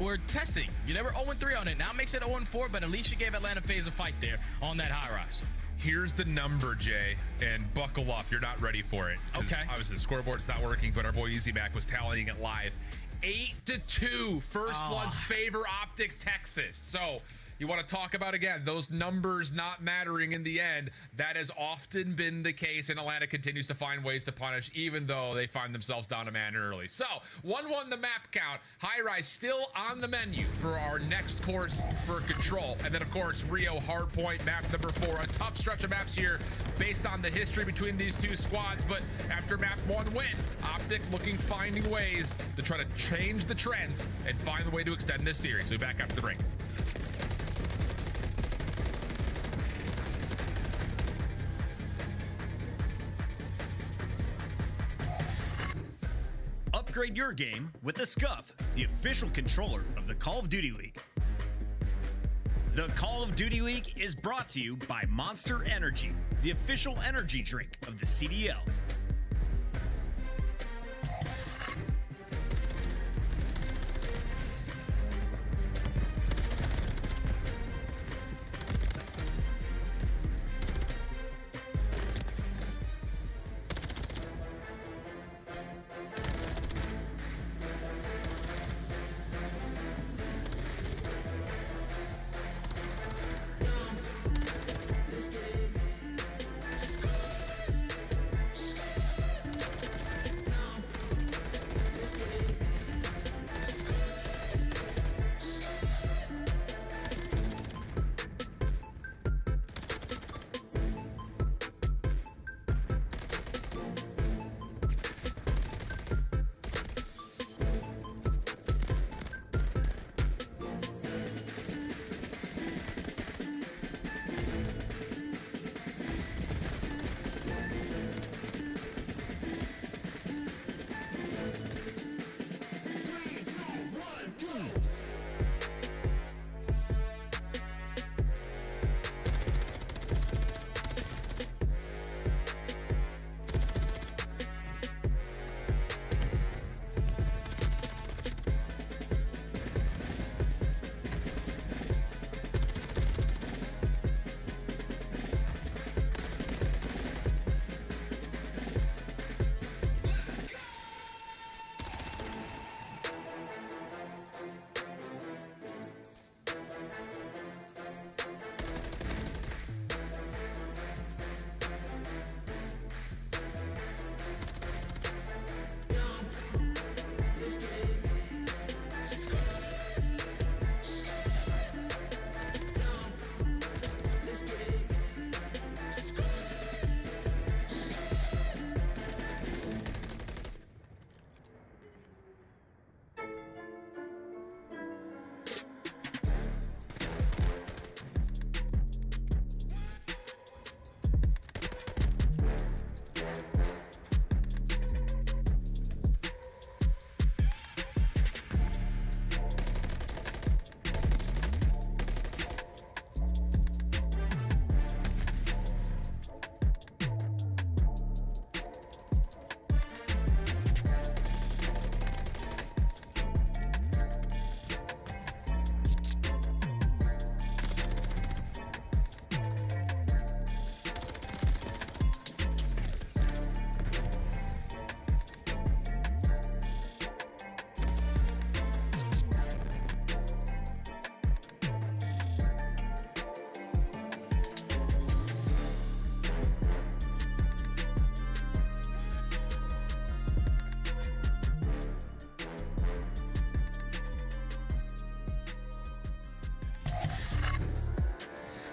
were testing. You never 0-3 on it. Now it makes it 0-4, but at least you gave Atlanta FaZe a fight there on that high rise. Here's the number, Jay, and buckle up. You're not ready for it. Okay. Obviously, the scoreboard's not working, but our boy Easy Mac was tallying it live. 8-2, First Blood's favor Optic Texas. So you want to talk about, again, those numbers not mattering in the end. That has often been the case, and Atlanta continues to find ways to punish, even though they find themselves down a man early. So 1-1 the map count. High Rise still on the menu for our next course for Control. And then, of course, Rio Hardpoint, map number 4. A tough stretch of maps here based on the history between these two squads. But after map 1 win, Optic finding ways to try to change the trends and find the way to extend this series. We'll be back after the break. Upgrade your game with the Scuff, the official controller of the Call of Duty League. The Call of Duty League is brought to you by Monster Energy, the official energy drink of the CDL.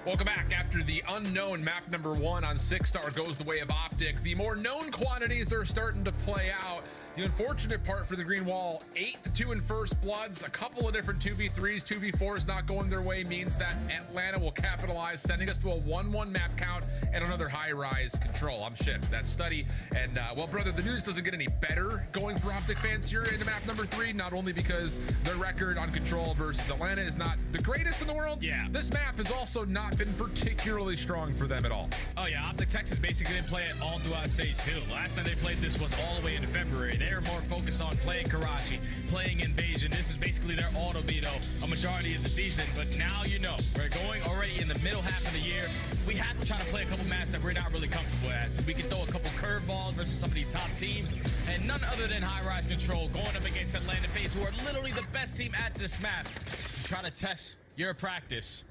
Welcome back. After the unknown map number 1 on 6-star goes the way of Optic, the more known quantities are starting to play out. The unfortunate part for the green wall, 8-2 in First Bloods, a couple of different 2v3s, 2v4s not going their way means that Atlanta will capitalize, sending us to a 1-1 map count and another high-rise control. I'm Shift, that's Study. And well, brother, the news doesn't get any better going for Optic fans here into map number 3, not only because their record on control versus Atlanta is not the greatest in the world. Yeah. This map has also not been particularly strong for them at all. Oh yeah, Optic Texas basically didn't play it all throughout stage 2. Last time they played this was all the way into February. They were more focused on playing Karachi, playing Invasion. This is basically their auto veto a majority of the season, but now you know, we're going already in the middle half of the year. We have to try to play a couple maps that we're not really comfortable at, so we can throw a couple curveballs versus some of these top teams, and none other than high-rise control going up against Atlanta FaZe, who are literally the best team at this map, to try to test your practice.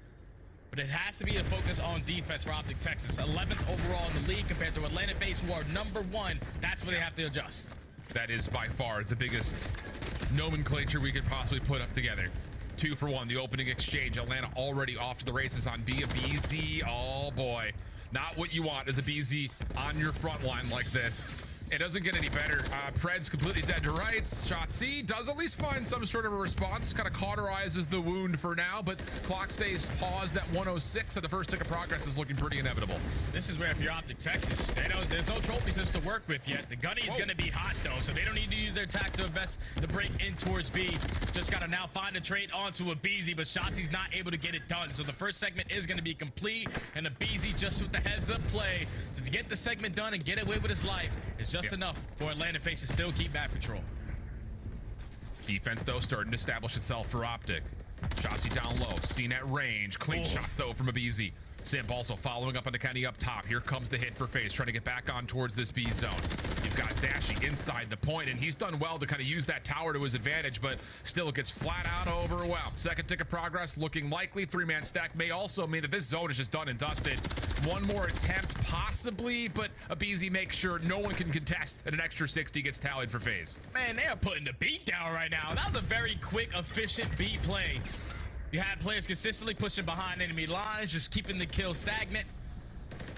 But it has to be a focus on defense for Optic Texas. 11th overall in the league compared to Atlanta FaZe, who are number 1. That's where they have to adjust. That is by far the biggest nomenclature we could possibly put up together. 2 for 1, the opening exchange. Atlanta already off to the races on B. A BZ, oh boy. Not what you want as a BZ on your front line like this. It doesn't get any better. Pred's completely dead to rights. Shotzi does at least find some sort of a response. Kind of cauterizes the wound for now, but clock stays paused at 106, and the first tick of progress is looking pretty inevitable. This is where if you're Optic Texas, they know there's no trophy systems to work with yet. The gunny is going to be hot though, so they don't need to use their attacks to invest the break in towards B. Just got to now find a trade onto a BZ, but Shotzi's not able to get it done. So the first segment is going to be complete, and a BZ just with the heads up play to get the segment done and get away with his life is just enough for Atlanta FaZe to still keep map control. Defense, though, starting to establish itself for Optic. Shotzi down low, seen at range. Clean shots, though, from a BZ. Simp also following up on the Kenny up top. Here comes the hit for FaZe, trying to get back on towards this B zone. You've got Dashy inside the point, and he's done well to kind of use that tower to his advantage, but still gets flat out overwhelmed. Second tick of progress looking likely. 3-man stack may also mean that this zone is just done and dusted. One more attempt, possibly, but a BZ makes sure no one can contest, and an extra 60 gets tallied for FaZe. Man, they are putting the beat down right now. That was a very quick, efficient B play. You had players consistently pushing behind enemy lines, just keeping the kill stagnant.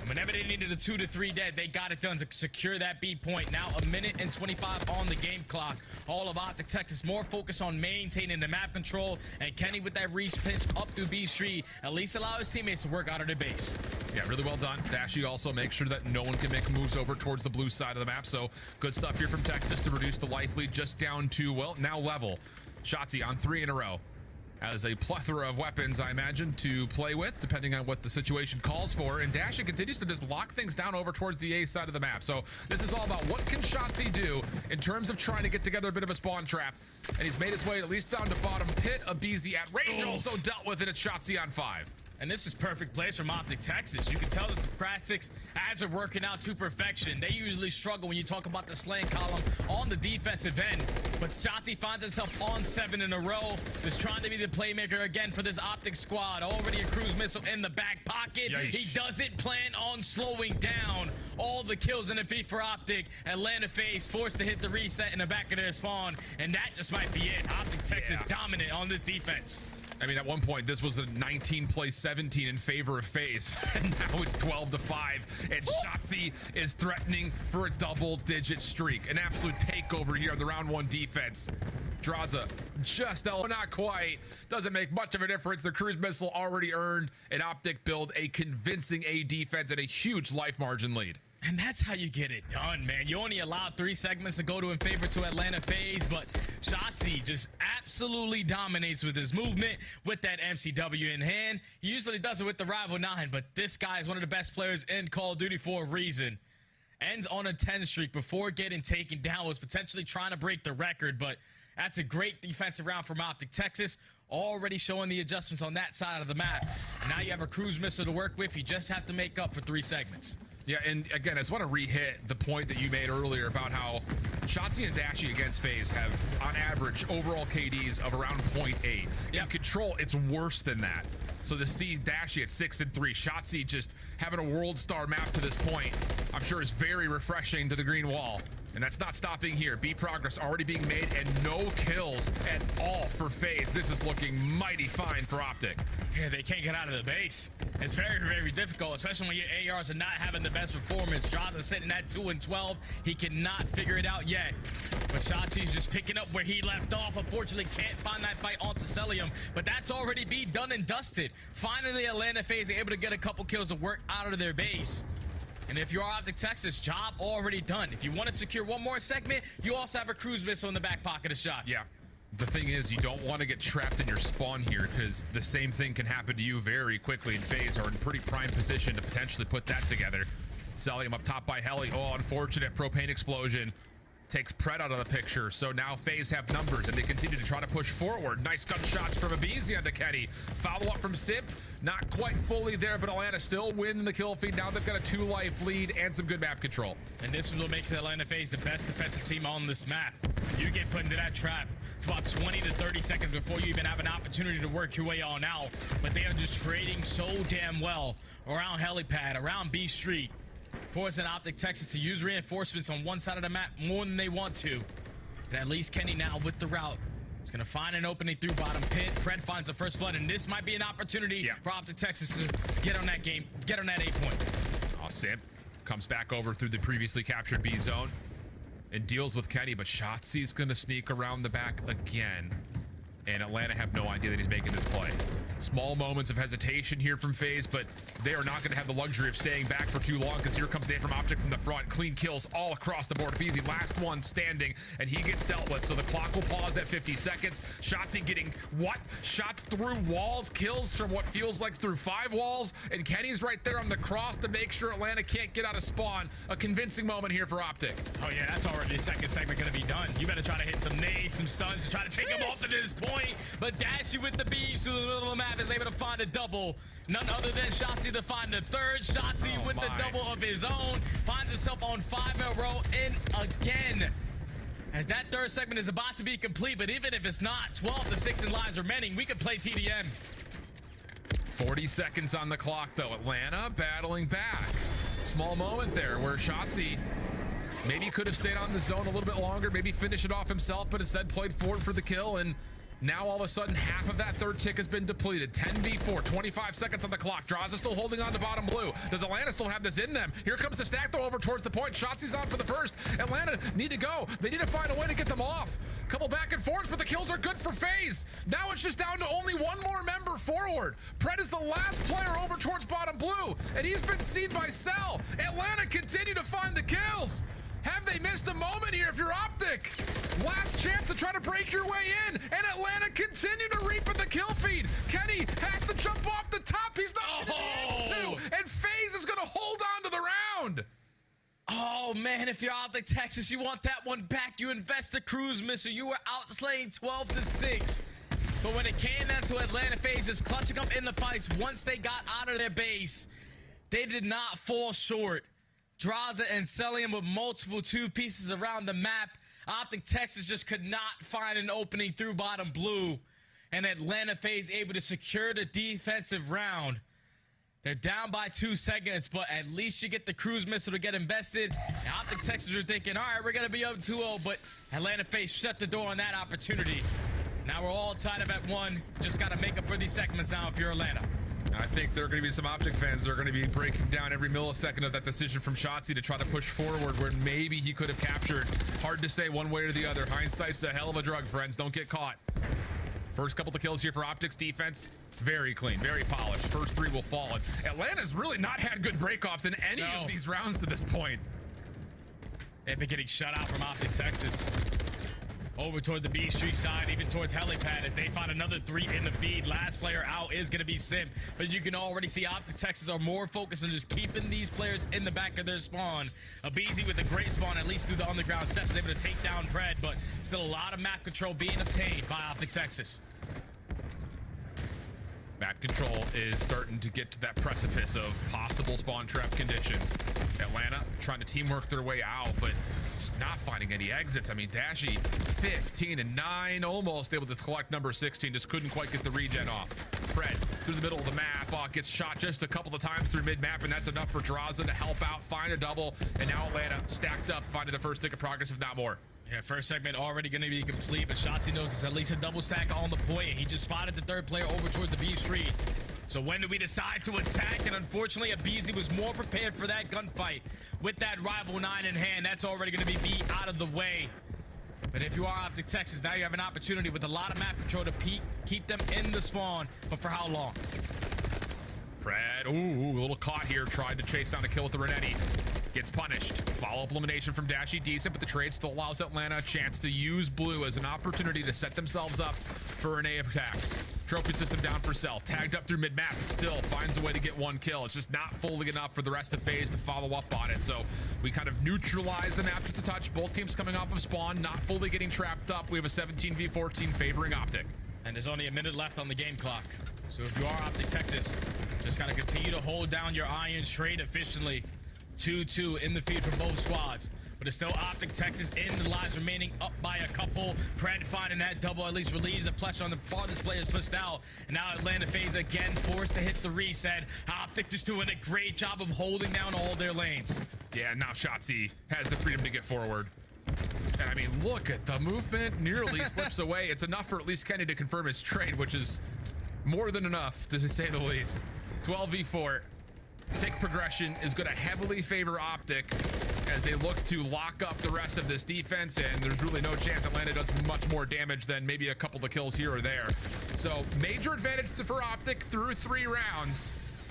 And whenever they needed a 2 to 3 dead, they got it done to secure that B point. Now 1:25 on the game clock. All of Optic Texas more focused on maintaining the map control, and Kenny with that reach pinch up through B Street, at least allow his teammates to work out of their base. Yeah, really well done. Dashy also makes sure that no one can make moves over towards the blue side of the map. So good stuff here from Texas to reduce the life lead just down to, well, now level. Shotzi on 3 in a row. Has a plethora of weapons, I imagine, to play with, depending on what the situation calls for. And Dashy continues to just lock things down over towards the A side of the map. So this is all about what can Shotzi do in terms of trying to get together a bit of a spawn trap. And he's made his way at least down to bottom pit. A BZ at range also dealt with it at Shotzi on 5. And this is perfect place from Optic Texas. You can tell that the practice as are working out to perfection. They usually struggle when you talk about the slaying column on the defensive end. But Shotzi finds himself on 7 in a row. Just trying to be the playmaker again for this Optic squad. Already a cruise missile in the back pocket. Yikes. He doesn't plan on slowing down. All the kills in the feed for Optic. Atlanta FaZe forced to hit the reset in the back of their spawn. And that just might be it. Optic Texas dominant on this defense. I mean, at one point, this was a 19-17 in favor of FaZe, and now it's 12-5, and Shotzi is threatening for a double-digit streak. An absolute takeover here on the round 1 defense. Draza just, not quite. Doesn't make much of a difference. The cruise missile already earned an Optic build, a convincing A defense, and a huge life margin lead. And that's how you get it done, man. You only allowed 3 segments to go to in favor to Atlanta FaZe, but Shotzi just absolutely dominates with his movement, with that MCW in hand. He usually does it with the Rival 9, but this guy is one of the best players in Call of Duty for a reason. Ends on a 10 streak before getting taken down, was potentially trying to break the record, but that's a great defensive round from Optic Texas. Already showing the adjustments on that side of the map. And now you have a cruise missile to work with. You just have to make up for 3 segments. Yeah, and again, I just want to re-hit the point that you made earlier about how Shotzi and Dashy against FaZe have, on average, overall KDs of around 0.8. In control, it's worse than that. So to see Dashy at 6 and 3, Shotzi just having a world star map to this point, I'm sure is very refreshing to the green wall. And that's not stopping here. B progress already being made and no kills at all for FaZe. This is looking mighty fine for Optic. Yeah, they can't get out of the base. It's very, very difficult, especially when your ARs are not having the best performance. Jaws is sitting at 2 and 12. He cannot figure it out yet. But Shotzi's just picking up where he left off. Unfortunately, can't find that fight onto Celium, but that's already been done and dusted. Finally, Atlanta FaZe are able to get a couple kills of work out of their base. And if you're Optic Texas, job already done. If you want to secure one more segment, you also have a cruise missile in the back pocket of shots. Yeah. The thing is, you don't want to get trapped in your spawn here because the same thing can happen to you very quickly, and FaZe are in pretty prime position to potentially put that together. Celium up top by Heli. Oh, unfortunate propane explosion. Takes Pred out of the picture, so now FaZe have numbers and they continue to try to push forward. Nice gunshots from Abizi onto Kenny. Follow up from Sip, not quite fully there, but Atlanta still win the kill feed. Now they've got a 2-life lead and some good map control. And this is what makes Atlanta FaZe the best defensive team on this map. You get put into that trap, it's about 20 to 30 seconds before you even have an opportunity to work your way on out. But they are just trading so damn well around Helipad, around B Street. Forcing Optic Texas to use reinforcements on one side of the map more than they want to. And at least Kenny now with the route is going to find an opening through bottom pit. Fred finds the first blood, and this might be an opportunity for Optic Texas to get on that game, get on that 8 point. Oh, Simp comes back over through the previously captured B zone and deals with Kenny, but Shotzi's going to sneak around the back again. And Atlanta have no idea that he's making this play. Small moments of hesitation here from FaZe, but they are not going to have the luxury of staying back for too long because here comes Dave from Optic from the front. Clean kills all across the board. Beezy, last one standing, and he gets dealt with. So the clock will pause at 50 seconds. Shotzi getting what? Shots through walls, kills from what feels like through 5 walls, and Kenny's right there on the cross to make sure Atlanta can't get out of spawn. A convincing moment here for Optic. Oh yeah, that's already the second segment going to be done. You better try to hit some nades, some stuns to try to take him off at this point. But Dashy with the beams through the middle of the map is able to find a double. None other than Shotzi to find the third. Shotzi with the double of his own. Finds himself on 5 in a row and again. As that third segment is about to be complete, but even if it's not, 12 to 6 in lives remaining, we could play TDM. 40 seconds on the clock though. Atlanta battling back. Small moment there where Shotzi maybe could have stayed on the zone a little bit longer, maybe finish it off himself, but instead played forward for the kill. And now all of a sudden half of that third tick has been depleted. 10v4, 25 seconds on the clock. Draws is still holding on to bottom blue. Does Atlanta still have this in them? Here comes the stack though over towards the point. Shotzi's on for the first. Atlanta need to go. They need to find a way to get them off. Couple back and forths, but the kills are good for FaZe. Now it's just down to only one more member forward. Pred is the last player over towards bottom blue, and he's been seen by Cell. Atlanta continue to find the kills. Have they missed a moment here if you're Optic? Last chance to try to break your way in, and Atlanta continue to reap in the kill feed. Kenny has to jump off the top. He's not able to, and FaZe is going to hold on to the round. Oh man, if you're Optic Texas, you want that one back. You invest the cruise missile. You were outslaying 12 to 6. But when it came down to Atlanta FaZe just clutching up in the fights once they got out of their base, they did not fall short. Draza and Celium with multiple 2 pieces around the map. Optic Texas just could not find an opening through bottom blue. And Atlanta FaZe able to secure the defensive round. They're down by 2 seconds, but at least you get the cruise missile to get invested. And Optic Texas are thinking, all right, we're going to be up 2-0, but Atlanta FaZe shut the door on that opportunity. Now we're all tied up at 1. Just got to make up for these segments now if you're Atlanta. I think there are going to be some Optic fans that are going to be breaking down every millisecond of that decision from Shotzi to try to push forward where maybe he could have captured. Hard to say one way or the other. Hindsight's a hell of a drug, friends. Don't get caught. First couple of kills here for Optic's defense. Very clean, very polished. First 3 will fall. And Atlanta's really not had good breakoffs in any of these rounds to this point. They've been getting shut out from Optic Texas. Over toward the B Street side, even towards Helipad as they find another 3 in the feed. Last player out is going to be Sim, but you can already see Optic Texas are more focused on just keeping these players in the back of their spawn. Abizi with a great spawn, at least through the underground steps, is able to take down Pred, but still a lot of map control being obtained by Optic Texas. Map control is starting to get to that precipice of possible spawn trap conditions. Atlanta trying to teamwork their way out, but just not finding any exits. I mean, Dashy 15 and 9, almost able to collect number 16, just couldn't quite get the regen off. Pred through the middle of the map, gets shot just a couple of times through mid-map, and that's enough for Draza to help out, find a double, and now Atlanta stacked up, finding the first tick of progress, if not more. Yeah, first segment already going to be complete, but Shotzzy knows it's at least a double stack on the point, and he just spotted the third player over towards the B street. So when do we decide to attack? And unfortunately, Abizi was more prepared for that gunfight with that rival 9 in hand. That's already going to be beat out of the way. But if you are Optic Texas, now you have an opportunity with a lot of map control to keep them in the spawn. But for how long? Pred, ooh, a little caught here, tried to chase down a kill with the Renetti. Gets punished. Follow-up elimination from Dashy, decent, but the trade still allows Atlanta a chance to use blue as an opportunity to set themselves up for an A attack. Trophy system down for Cell. Tagged up through mid-map, but still finds a way to get one kill. It's just not fully enough for the rest of FaZe to follow up on it. So we kind of neutralize the map just a touch. Both teams coming off of spawn, not fully getting trapped up. We have a 17v14 favoring Optic. And there's only a minute left on the game clock. So if you are Optic Texas, just got to continue to hold down your iron trade efficiently. 2-2 in the feed from both squads. But it's still Optic Texas in the lives remaining, up by a couple. Pred finding that double at least relieves the pressure on the farthest players pushed out. And now Atlanta FaZe again forced to hit the reset. Optic just doing a great job of holding down all their lanes. Yeah, now Shotzzy has the freedom to get forward. And I mean, look at the movement, nearly slips away. It's enough for at least Kenny to confirm his trade, which is more than enough, to say the least. 12v4. Tick progression is going to heavily favor Optic as they look to lock up the rest of this defense, and there's really no chance Atlanta does much more damage than maybe a couple of kills here or there. So major advantage for Optic through 3 rounds.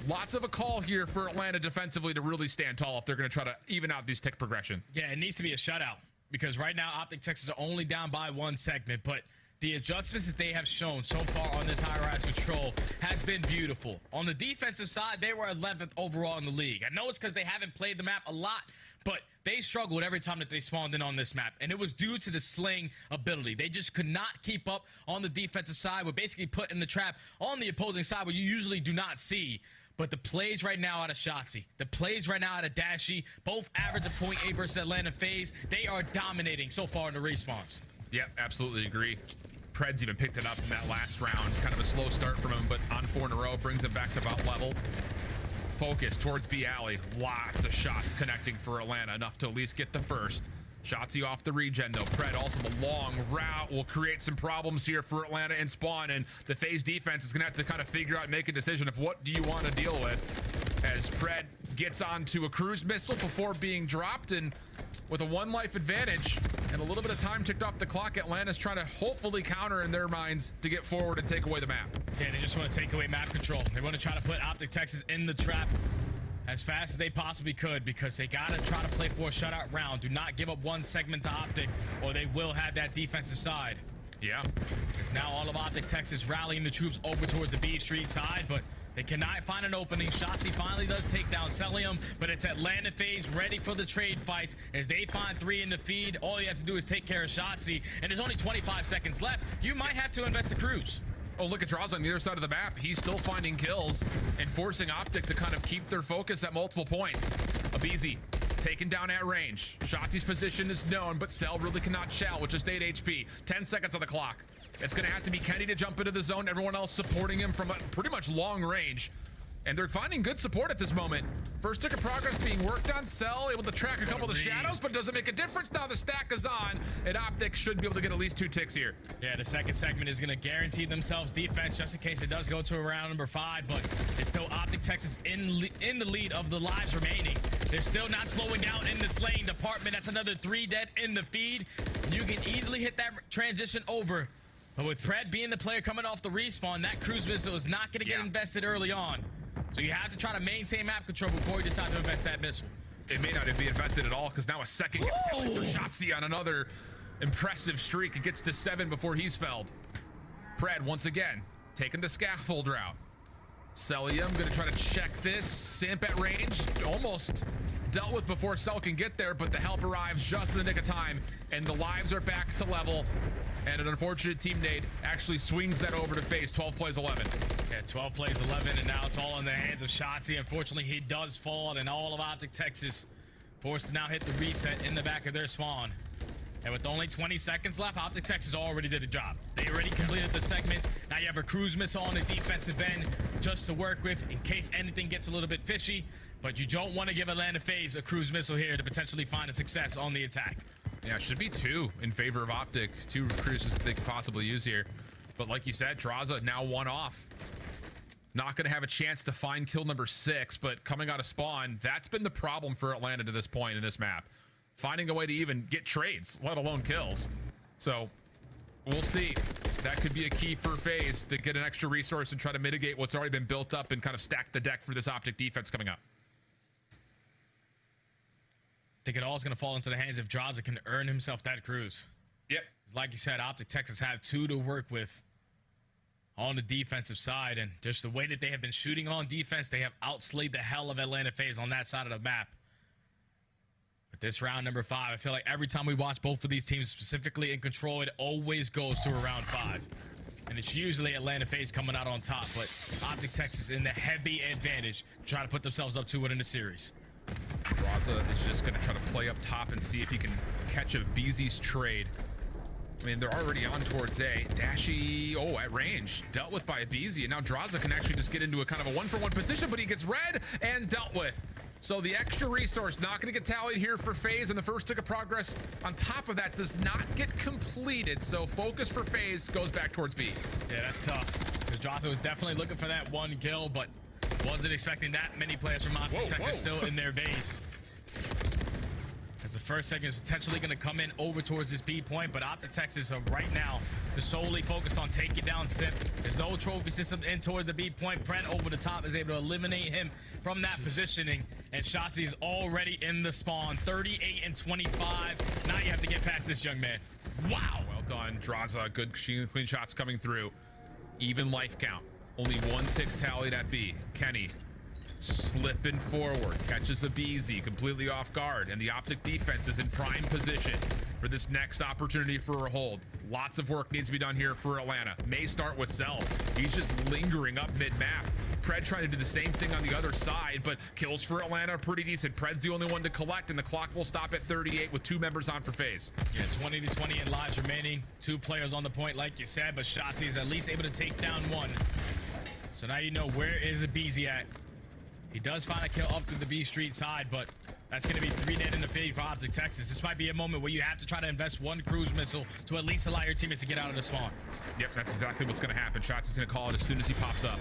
Lots of a call here for Atlanta defensively to really stand tall if they're going to try to even out these tick progression. Yeah, it needs to be a shutout because right now Optic Texas are only down by 1 segment, but the adjustments that they have shown so far on this high-rise control has been beautiful. On the defensive side, they were 11th overall in the league. I know it's because they haven't played the map a lot, but they struggled every time that they spawned in on this map, and it was due to the sling ability. They just could not keep up on the defensive side. We're basically put in the trap on the opposing side where you usually do not see. But the plays right now out of Shotzzy, the plays right now out of Dashy, both average a .8 versus Atlanta FaZe. They are dominating so far in the respawns. Yep, absolutely agree. Pred's even picked it up in that last round. Kind of a slow start from him, but on 4 in a row brings him back to about level. Focus towards B alley. Lots of shots connecting for Atlanta, enough to at least get the first. Shotzzy off the regen though. Pred also the long route will create some problems here for Atlanta in spawn, and the FaZe defense is gonna have to kind of figure out and make a decision of what do you want to deal with as Pred gets onto a cruise missile before being dropped, and with a 1 life advantage and a little bit of time ticked off the clock, Atlanta's trying to hopefully counter in their minds to get forward and take away the map. Yeah, they just want to take away map control. They want to try to put Optic Texas in the trap as fast as they possibly could because they got to try to play for a shutout round. Do not give up 1 segment to Optic or they will have that defensive side. Yeah. It's now all of Optic Texas rallying the troops over towards the B Street side, but they cannot find an opening. Shotzzy finally does take down Celium, but it's Atlanta FaZe ready for the trade fights as they find 3 in the feed. All you have to do is take care of Shotzzy, and there's only 25 seconds left. You might have to invest the cruise. Oh, look at Draws on the other side of the map. He's still finding kills and forcing Optic to kind of keep their focus at multiple points. Abizi taken down at range. Shotzzy's position is known, but Cell really cannot shell with just 8 HP. 10 seconds on the clock. It's going to have to be Kenny to jump into the zone. Everyone else supporting him from a pretty much long range. And they're finding good support at this moment. First tick of progress being worked on. Cell able to track a couple of the shadows, but it doesn't make a difference. Now the stack is on, and Optic should be able to get at least 2 ticks here. Yeah, the second segment is going to guarantee themselves defense just in case it does go to round number 5, but it's still Optic Texas in the lead of the lives remaining. They're still not slowing down in the slaying department. That's another 3 dead in the feed. You can easily hit that transition over. But with Pred being the player coming off the respawn, that cruise missile is not going to get invested early on. So you have to try to maintain map control before you decide to invest that missile. It may not be invested at all because now a second gets killed for Shotzzy on another impressive streak. It gets to 7 before he's felled. Pred once again taking the scaffold route. Celium gonna try to check this. Simp at range, almost dealt with before Cell can get there, but the help arrives just in the nick of time, and the lives are back to level. And an unfortunate teammate actually swings that over to FaZe. 12 plays 11. Yeah, 12 plays 11, and now it's all in the hands of Shotzzy. Unfortunately, he does fall, and all of Optic Texas forced to now hit the reset in the back of their spawn. And with only 20 seconds left, Optic Texas already did a job. They already completed the segment. Now you have a cruise missile on the defensive end just to work with in case anything gets a little bit fishy. But you don't want to give Atlanta FaZe a cruise missile here to potentially find a success on the attack. Yeah, should be 2 in favor of Optic. 2 cruises they could possibly use here. But like you said, Draza now 1 off. Not going to have a chance to find kill number 6, but coming out of spawn, that's been the problem for Atlanta to this point in this map. Finding a way to even get trades, let alone kills. So we'll see. That could be a key for FaZe to get an extra resource and try to mitigate what's already been built up and kind of stack the deck for this Optic defense coming up. I think it all is going to fall into the hands if Draza can earn himself that cruise. Yep. Like you said, Optic Texas have 2 to work with on the defensive side, and just the way that they have been shooting on defense, they have outslayed the hell of Atlanta FaZe on that side of the map. But this round number 5, I feel like every time we watch both of these teams, specifically in control, it always goes to a round 5. And it's usually Atlanta FaZe coming out on top, but Optic Texas in the heavy advantage, trying to put themselves up 2-1 in the series. Draza is just going to try to play up top and see if he can catch a Beezy's trade. I mean, they're already on towards A. Dashy, at range. Dealt with by a Beezy, and now Draza can actually just get into a kind of a 1-for-1 position, but he gets red and dealt with. So the extra resource not going to get tallied here for FaZe, and the first tick of progress on top of that does not get completed. So focus for FaZe goes back towards B. Yeah, that's tough. Because Draza was definitely looking for that 1 kill, but wasn't expecting that many players from Optic Texas still in their base. As the first segment is potentially going to come in over towards this B point, but Optic Texas are right now just solely focused on taking down Simp. There's no trophy system in towards the B point. Brent over the top is able to eliminate him from that positioning, and Shotzi is already in the spawn. 38 and 25. Now you have to get past this young man. Wow. Well done, Draza. Good clean shots coming through. Even life count. Only 1 tick tallied at B. Kenny slipping forward, catches a Beezy completely off guard, and the Optic defense is in prime position for this next opportunity for a hold. Lots of work needs to be done here for Atlanta. May start with Cell. He's just lingering up mid-map. Pred trying to do the same thing on the other side, but kills for Atlanta are pretty decent. Pred's the only one to collect, and the clock will stop at 38 with 2 members on for FaZe. Yeah, 20 to 20 in lives remaining. 2 players on the point, like you said, but Shotzi is at least able to take down 1. So now you know where is the Beezy at. He does find a kill up to the B Street side, but that's going to be 3 dead in the fade for Optic Texas. This might be a moment where you have to try to invest 1 cruise missile to at least allow your teammates to get out of the spawn. Yep, that's exactly what's going to happen. Shots is going to call it as soon as he pops up.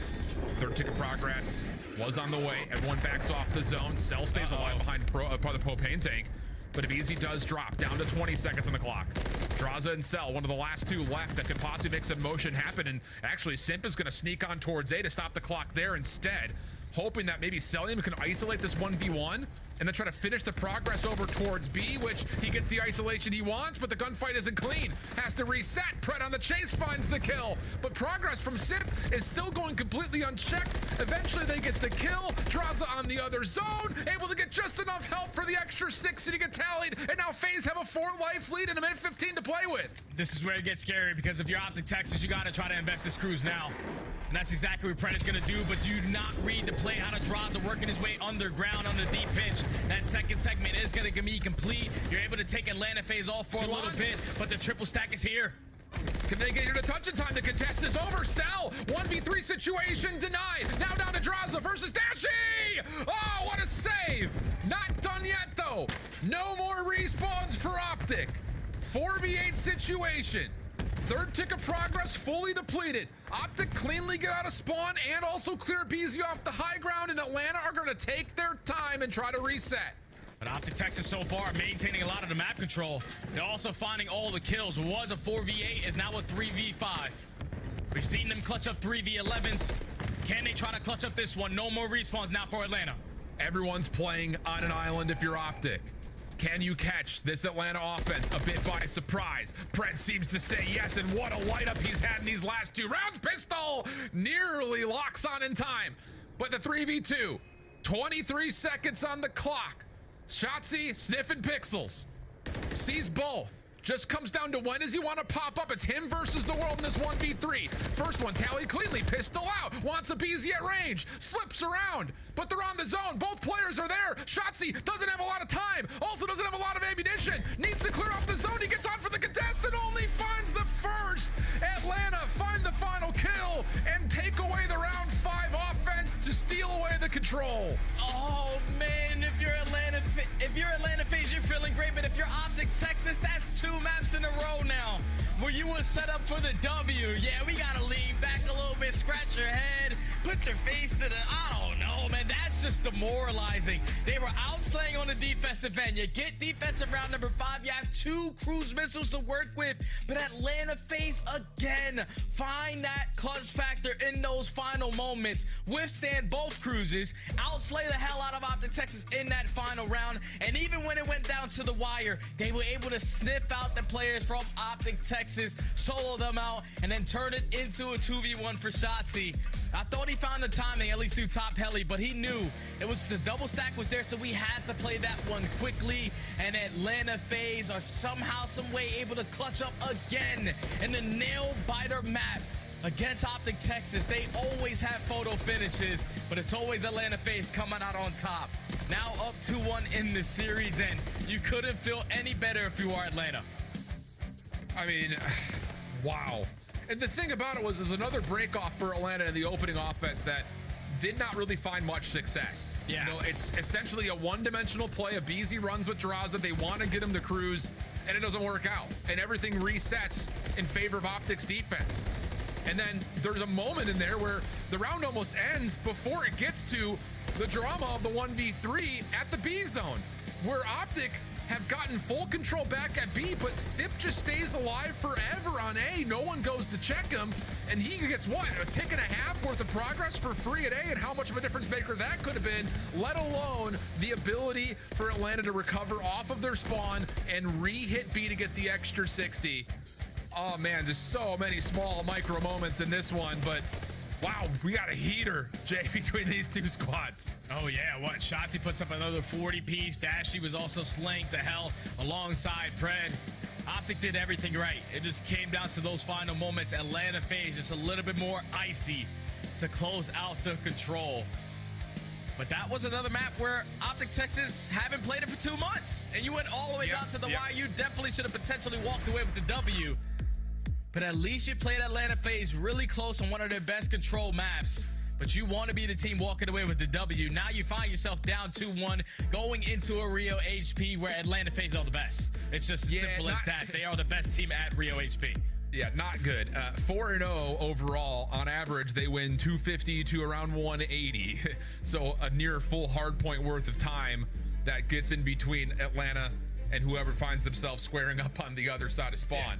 3rd tick of progress was on the way. Everyone backs off the zone. Cell stays alive behind part of the propane tank, but if Easy does drop down to 20 seconds on the clock. Draza and Cell, one of the last 2 left that could possibly make some motion happen, and actually Simp is going to sneak on towards A to stop the clock there instead, hoping that maybe Celium can isolate this 1v1 and then try to finish the progress over towards B, which he gets the isolation he wants, but the gunfight isn't clean. Has to reset. Pred on the chase finds the kill, but progress from Simp is still going completely unchecked. Eventually they get the kill. Draza on the other zone, able to get just enough help for the extra 60 to get tallied, and now FaZe have a 4 life lead and a minute 15 to play with. This is where it gets scary, because if you're Optic Texas, you got to try to invest this cruise now. And that's exactly what Pred is going to do, but do not read the play out of Draza working his way underground on the deep pinch. That second segment is going to be complete. You're able to take Atlanta FaZe off for a little bit, but the triple stack is here. Can they get here to touch in time to contest this over? Cell, 1v3 situation denied. Now down to Draza versus Dashy. Oh, what a save. Not done yet, though. No more respawns for Optic. 4v8 situation. 3rd tick of progress fully depleted. Optic cleanly get out of spawn and also clear Beezy off the high ground, and Atlanta are going to take their time and try to reset. But Optic Texas so far maintaining a lot of the map control. They're also finding all the kills. Was a 4v8, is now a 3v5. We've seen them clutch up 3v11s. Can they try to clutch up this one? No more respawns now for Atlanta. Everyone's playing on an island if you're Optic. Can you catch this Atlanta offense a bit by surprise? Pred seems to say yes, and what a light up he's had in these last 2 rounds. Pistol nearly locks on in time, but the 3v2, 23 seconds on the clock. Shotzi sniffing pixels, sees both, Just comes down to when does he want to pop up. It's him versus the world in this 1v3. First one tallied cleanly, pistol out, wants a BZ at range, slips around, but they're on the zone. Both players are there. Shotzzy doesn't have a lot of time, also doesn't have a lot of ammunition, needs to clear off the zone. He gets on for the contest and only finds the first. Atlanta find the final kill and take away the round 5 offense to steal away the control. Oh man, if you're Atlanta FaZe, you're feeling great, but if you're Optic Texas, that's 2 maps in a row now where you were set up for the W. Yeah, we gotta lean back a little bit, scratch your head, put your face to the, I don't know, man, that's just demoralizing. They were outslaying on the defensive end. You get defensive round number 5, you have 2 cruise missiles to work with, but Atlanta FaZe again find that clutch factor in those final moments, withstand both cruises, outslay the hell out of Optic Texas in that final round, and even when it went down to the wire, they were able to sniff out the players from Optic Texas, solo them out, and then turn it into a 2v1 for Shotzzy. I thought he found the timing, at least through top heli, but he knew it was the double stack was there, so we had to play that one quickly, and Atlanta FaZe are somehow, some way able to clutch up again in the nail-biter map against Optic Texas. They always have photo finishes, but it's always Atlanta FaZe coming out on top. Now up 2-1 in the series, and you couldn't feel any better if you are Atlanta. I mean, wow. And the thing about it was, there's another break off for Atlanta in the opening offense that did not really find much success. Yeah. You know, it's essentially a one-dimensional play. A BZ runs with Drazah. They want to get him to cruise, and it doesn't work out. And everything resets in favor of Optic's defense. And then there's a moment in there where the round almost ends before it gets to the drama of the 1v3 at the B zone, where Optic have gotten full control back at B, but Sip just stays alive forever on A. No one goes to check him, and he gets what, a tick and a half worth of progress for free at A, and how much of a difference maker that could have been, let alone the ability for Atlanta to recover off of their spawn and re-hit B to get the extra 60. Oh man, there's so many small micro moments in this one, but wow, we got a heater, Jay, between these two squads. Oh yeah, what? Shotzzy puts up another 40 piece. Dashy was also slaying to hell alongside Pred. Optic did everything right. It just came down to those final moments. Atlanta FaZe just a little bit more icy to close out the control. But that was another map where Optic Texas haven't played it for 2 months. And you went all the way down to the wire. You definitely should have potentially walked away with the W. But at least you played Atlanta FaZe really close on one of their best control maps. But you want to be the team walking away with the W. Now you find yourself down 2-1 going into a Rio HP where Atlanta FaZe are the best. It's just as simple as that. They are the best team at Rio HP. Yeah, not good. 4-0 overall. On average, they win 250 to around 180. So a near full hard point worth of time that gets in between Atlanta and whoever finds themselves squaring up on the other side of spawn.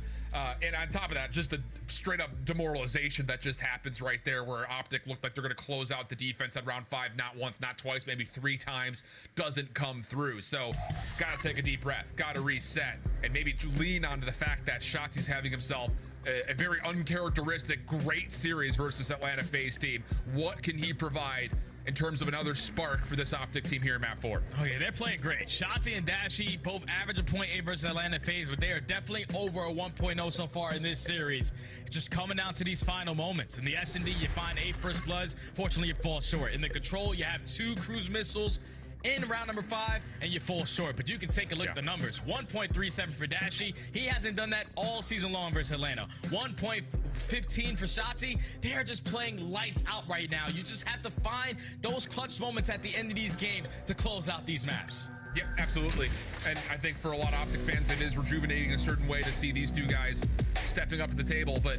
And on top of that, just the straight up demoralization that just happens right there, where Optic looked like they're going to close out the defense at round 5, not once, not twice, maybe 3 times, doesn't come through. So gotta take a deep breath, gotta reset, and maybe lean onto the fact that Shotzzy's having himself a very uncharacteristic great series versus Atlanta FaZe team. What can he provide in terms of another spark for this Optic team here in map 4? Oh yeah, they're playing great. Shotzzy and Dashy both average a 0.8 versus Atlanta FaZe, but they are definitely over a 1.0 so far in this series. It's just coming down to these final moments. In the S&D, you find 8 first bloods. Fortunately, you fall short. In the control, you have 2 cruise missiles in round number 5, and you fall short. But you can take a look at the numbers. 1.37 for Dashy. He hasn't done that all season long versus Atlanta. 1.15 for Shotzzy. They are just playing lights out right now. You just have to find those clutch moments at the end of these games to close out these maps. Yep, absolutely. And I think for a lot of Optic fans, it is rejuvenating a certain way to see these two guys stepping up at the table. But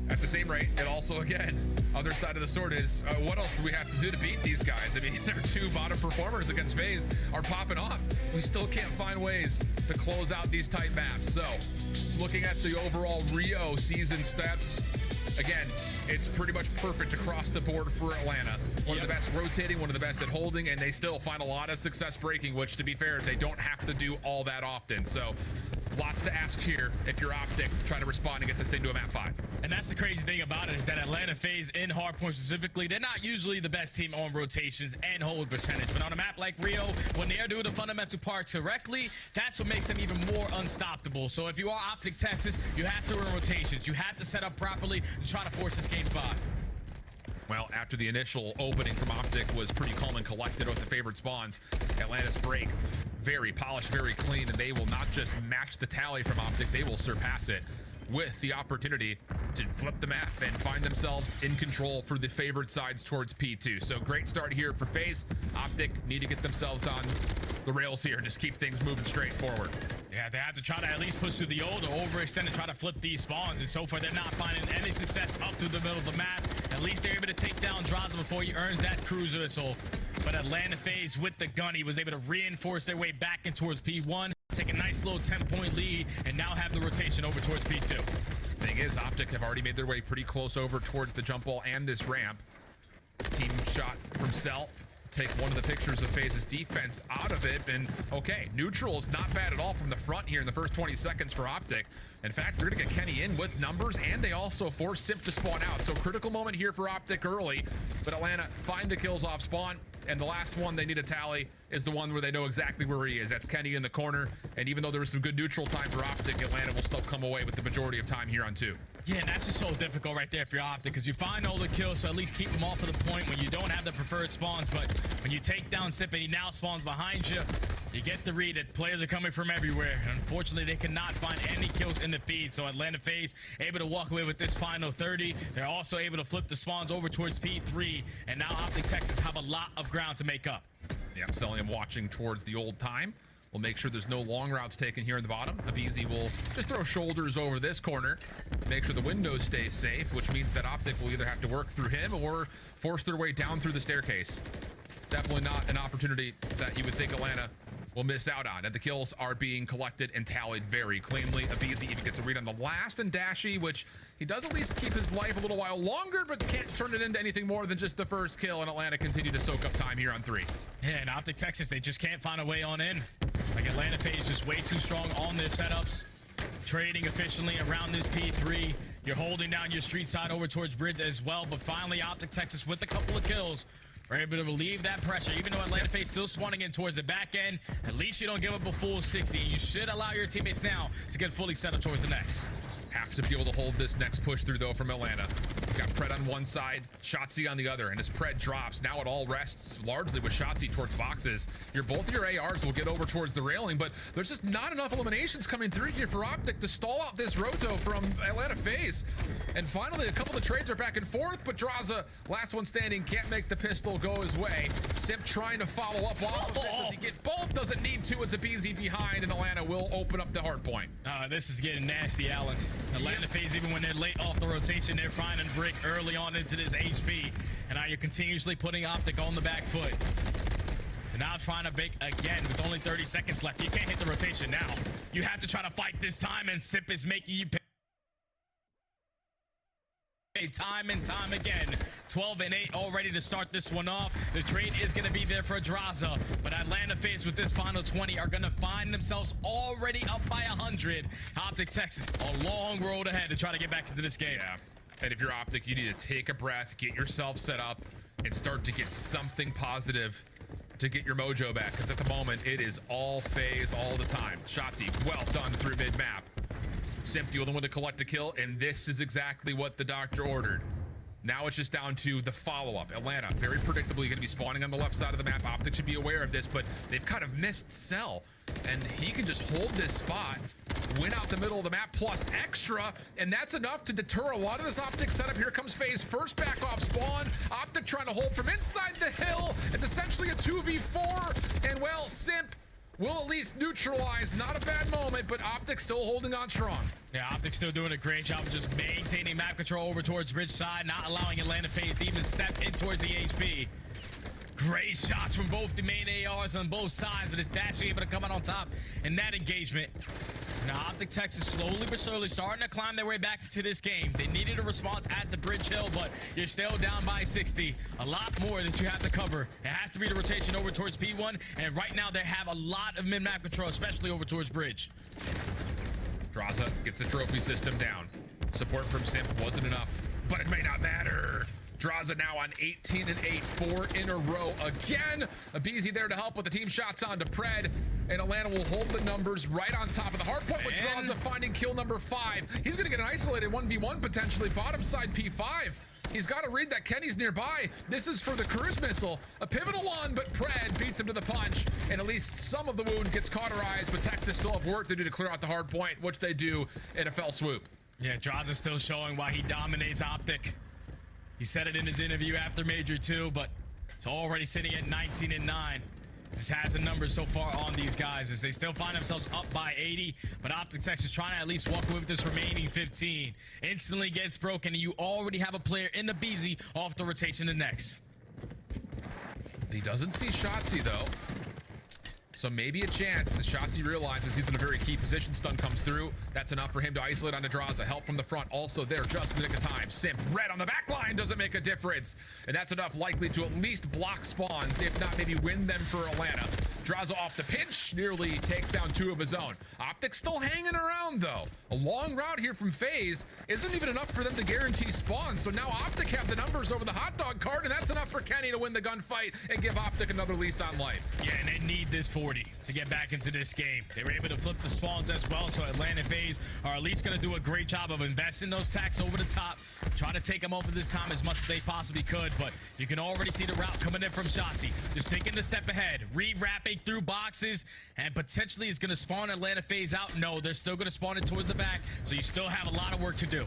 at the same rate, it also, again, other side of the sword is, what else do we have to do to beat these guys? I mean, our 2 bottom performers against FaZe are popping off. We still can't find ways to close out these tight maps. So, looking at the overall Rio season stats, again, it's pretty much perfect across the board for Atlanta. One of the best rotating, one of the best at holding, and they still find a lot of success breaking, which, to be fair, they don't have to do all that often. So, Lots to ask here if you're Optic trying to respond and get this thing to a map 5. And that's the crazy thing about it is that Atlanta FaZe in hardpoint specifically, they're not usually the best team on rotations and hold percentage. But on a map like Rio, when they are doing the fundamental part correctly, that's what makes them even more unstoppable. So if you are Optic Texas, you have to run rotations. You have to set up properly to try to force this game 5. Well, after the initial opening from Optic was pretty calm and collected with the favored spawns, Atlanta's break very polished, very clean, and they will not just match the tally from Optic, they will surpass it with the opportunity to flip the map and find themselves in control for the favored sides towards P2. So great start here for FaZe. Optic need to get themselves on the rails here and just keep things moving straight forward. Yeah, they have to try to at least push through the old or overextend and try to flip these spawns. And so far, they're not finding any success up through the middle of the map. At least they're able to take down Draza before he earns that cruiser missile. But Atlanta FaZe with the gun, he was able to reinforce their way back in towards P1, take a nice little 10-point lead, and now have the rotation over towards P2. Thing is, Optic have already made their way pretty close over towards the jump wall and this ramp. Team shot from Cell. Take one of the pictures of FaZe's defense out of it, and okay, neutral is not bad at all from the front here in the first 20 seconds for Optic. In fact, they're gonna get Kenny in with numbers, and they also force Simp to spawn out. So critical moment here for Optic early, but Atlanta find the kills off spawn, and the last one they need to tally is the one where they know exactly where he is. That's Kenny in the corner, and even though there was some good neutral time for Optic, Atlanta will still come away with the majority of time here on 2. Yeah, and that's just so difficult right there for your Optic, because you find all the kills, so at least keep them off of the point when you don't have the preferred spawns. But when you take down Sip and he now spawns behind you, you get the read that players are coming from everywhere. And unfortunately, they cannot find any kills in the feed. So Atlanta FaZe able to walk away with this final 30. They're also able to flip the spawns over towards P3. And now Optic Texas have a lot of ground to make up. Yeah, Sellium watching towards the old time. We'll make sure there's no long routes taken here in the bottom. Abizi will just throw shoulders over this corner, make sure the windows stay safe, which means that Optic will either have to work through him or force their way down through the staircase. Definitely not an opportunity that you would think Atlanta will miss out on. And the kills are being collected and tallied very cleanly. Abizi even gets a read on the last and Dashy, which he does at least keep his life a little while longer, but can't turn it into anything more than just the first kill. And Atlanta continue to soak up time here on 3. Yeah, and Optic Texas, they just can't find a way on in. Like Atlanta FaZe just way too strong on their setups. Trading efficiently around this P3. You're holding down your street side over towards Bridge as well. But finally, Optic Texas with a couple of kills are able to relieve that pressure. Even though Atlanta FaZe still spawning in towards the back end, at least you don't give up a full 60. You should allow your teammates now to get fully set up towards the next. Have to be able to hold this next push through, though, from Atlanta. We've got Pred on one side, Shotzi on the other, and as Pred drops, now it all rests largely with Shotzi towards boxes. Both of your ARs will get over towards the railing, but there's just not enough eliminations coming through here for Optic to stall out this roto from Atlanta FaZe. And finally, a couple of trades are back and forth, but Draza, last one standing, can't make the pistol go his way. Simp trying to follow up off of it. Does he get both? Doesn't need to. It's Abizi behind, and Atlanta will open up the hard point. This is getting nasty, Allen. Atlanta FaZe, even when they're late off the rotation, they're finding break early on into this HP. And now you're continuously putting Optic on the back foot. And now trying to break again with only 30 seconds left. You can't hit the rotation now. You have to try to fight this time, and Sip is making you pay time and time again. 12 and 8 already to start this one off. The trade is going to be there for Draza, but Atlanta FaZe with this final 20 are going to find themselves already up by 100. Optic Texas, a long road ahead to try to get back into this game. Yeah. And if you're Optic, you need to take a breath, get yourself set up, and start to get something positive to get your mojo back, because at the moment, it is all FaZe all the time. Shotzi, well done through mid-map. Simp, the only one to collect a kill, and this is exactly what the doctor ordered. Now it's just down to the follow-up. Atlanta, very predictably going to be spawning on the left side of the map. Optic should be aware of this, but they've kind of missed Cell, and he can just hold this spot, win out the middle of the map plus extra, and that's enough to deter a lot of this Optic setup. Here comes FaZe, first back off spawn. Optic trying to hold from inside the hill. It's essentially a 2v4, and well, Simp will at least neutralize. Not a bad moment, but Optic still holding on strong. Yeah, Optic still doing a great job of just maintaining map control over towards Bridge side, not allowing Atlanta FaZe to even step in towards the HP. Great shots from both the main ARs on both sides, but it's Dashy able to come out on top in that engagement. Now Optic Texas slowly but surely starting to climb their way back into this game. They needed a response at the Bridge Hill, but you're still down by 60. A lot more that you have to cover. It has to be the rotation over towards P1, and right now they have a lot of mid-map control, especially over towards Bridge. Draza gets the trophy system down. Support from Simp wasn't enough, but it may not matter. Draza now on 18 and 8, 4 in a row again. Abizi there to help with the team shots on to Pred, and Atlanta will hold the numbers right on top of the hard point with Draza finding kill number 5. He's gonna get an isolated 1v1 potentially, bottom side P5. He's got to read that Kenny's nearby. This is for the cruise missile, a pivotal one, but Pred beats him to the punch, and at least some of the wound gets cauterized, but Texas still have work to do to clear out the hard point, which they do in a fell swoop. Yeah, Draza's still showing why he dominates Optic. He said it in his interview after Major 2, but it's already sitting at 19 and 9. This has the numbers so far on these guys as they still find themselves up by 80, but Optic Texas is trying to at least walk away with this remaining 15. Instantly gets broken, and you already have a player in the BZ off the rotation to next. He doesn't see Shotzi though, so maybe a chance as Shotzi realizes he's in a very key position. Stun comes through. That's enough for him to isolate on Draza. Help from the front also there just in the nick of time. Simp red on the back line doesn't make a difference, and that's enough likely to at least block spawns, if not maybe win them for Atlanta. Draza off the pinch, nearly takes down 2 of his own. Optic still hanging around though. A long route here from FaZe isn't even enough for them to guarantee spawn, so now Optic have the numbers over the hot dog card, and that's enough for Kenny to win the gunfight and give Optic another lease on life. Yeah, and they need this 40 to get back into this game. They were able to flip the spawns as well, so Atlanta FaZe are at least going to do a great job of investing those tacks over the top, try to take them over this time as much as they possibly could, but you can already see the route coming in from Shotzi. Just thinking a step ahead, re-wrapping through boxes, and potentially is going to spawn Atlanta FaZe out. No, they're still going to spawn it towards the back, so you still have a lot of work to do.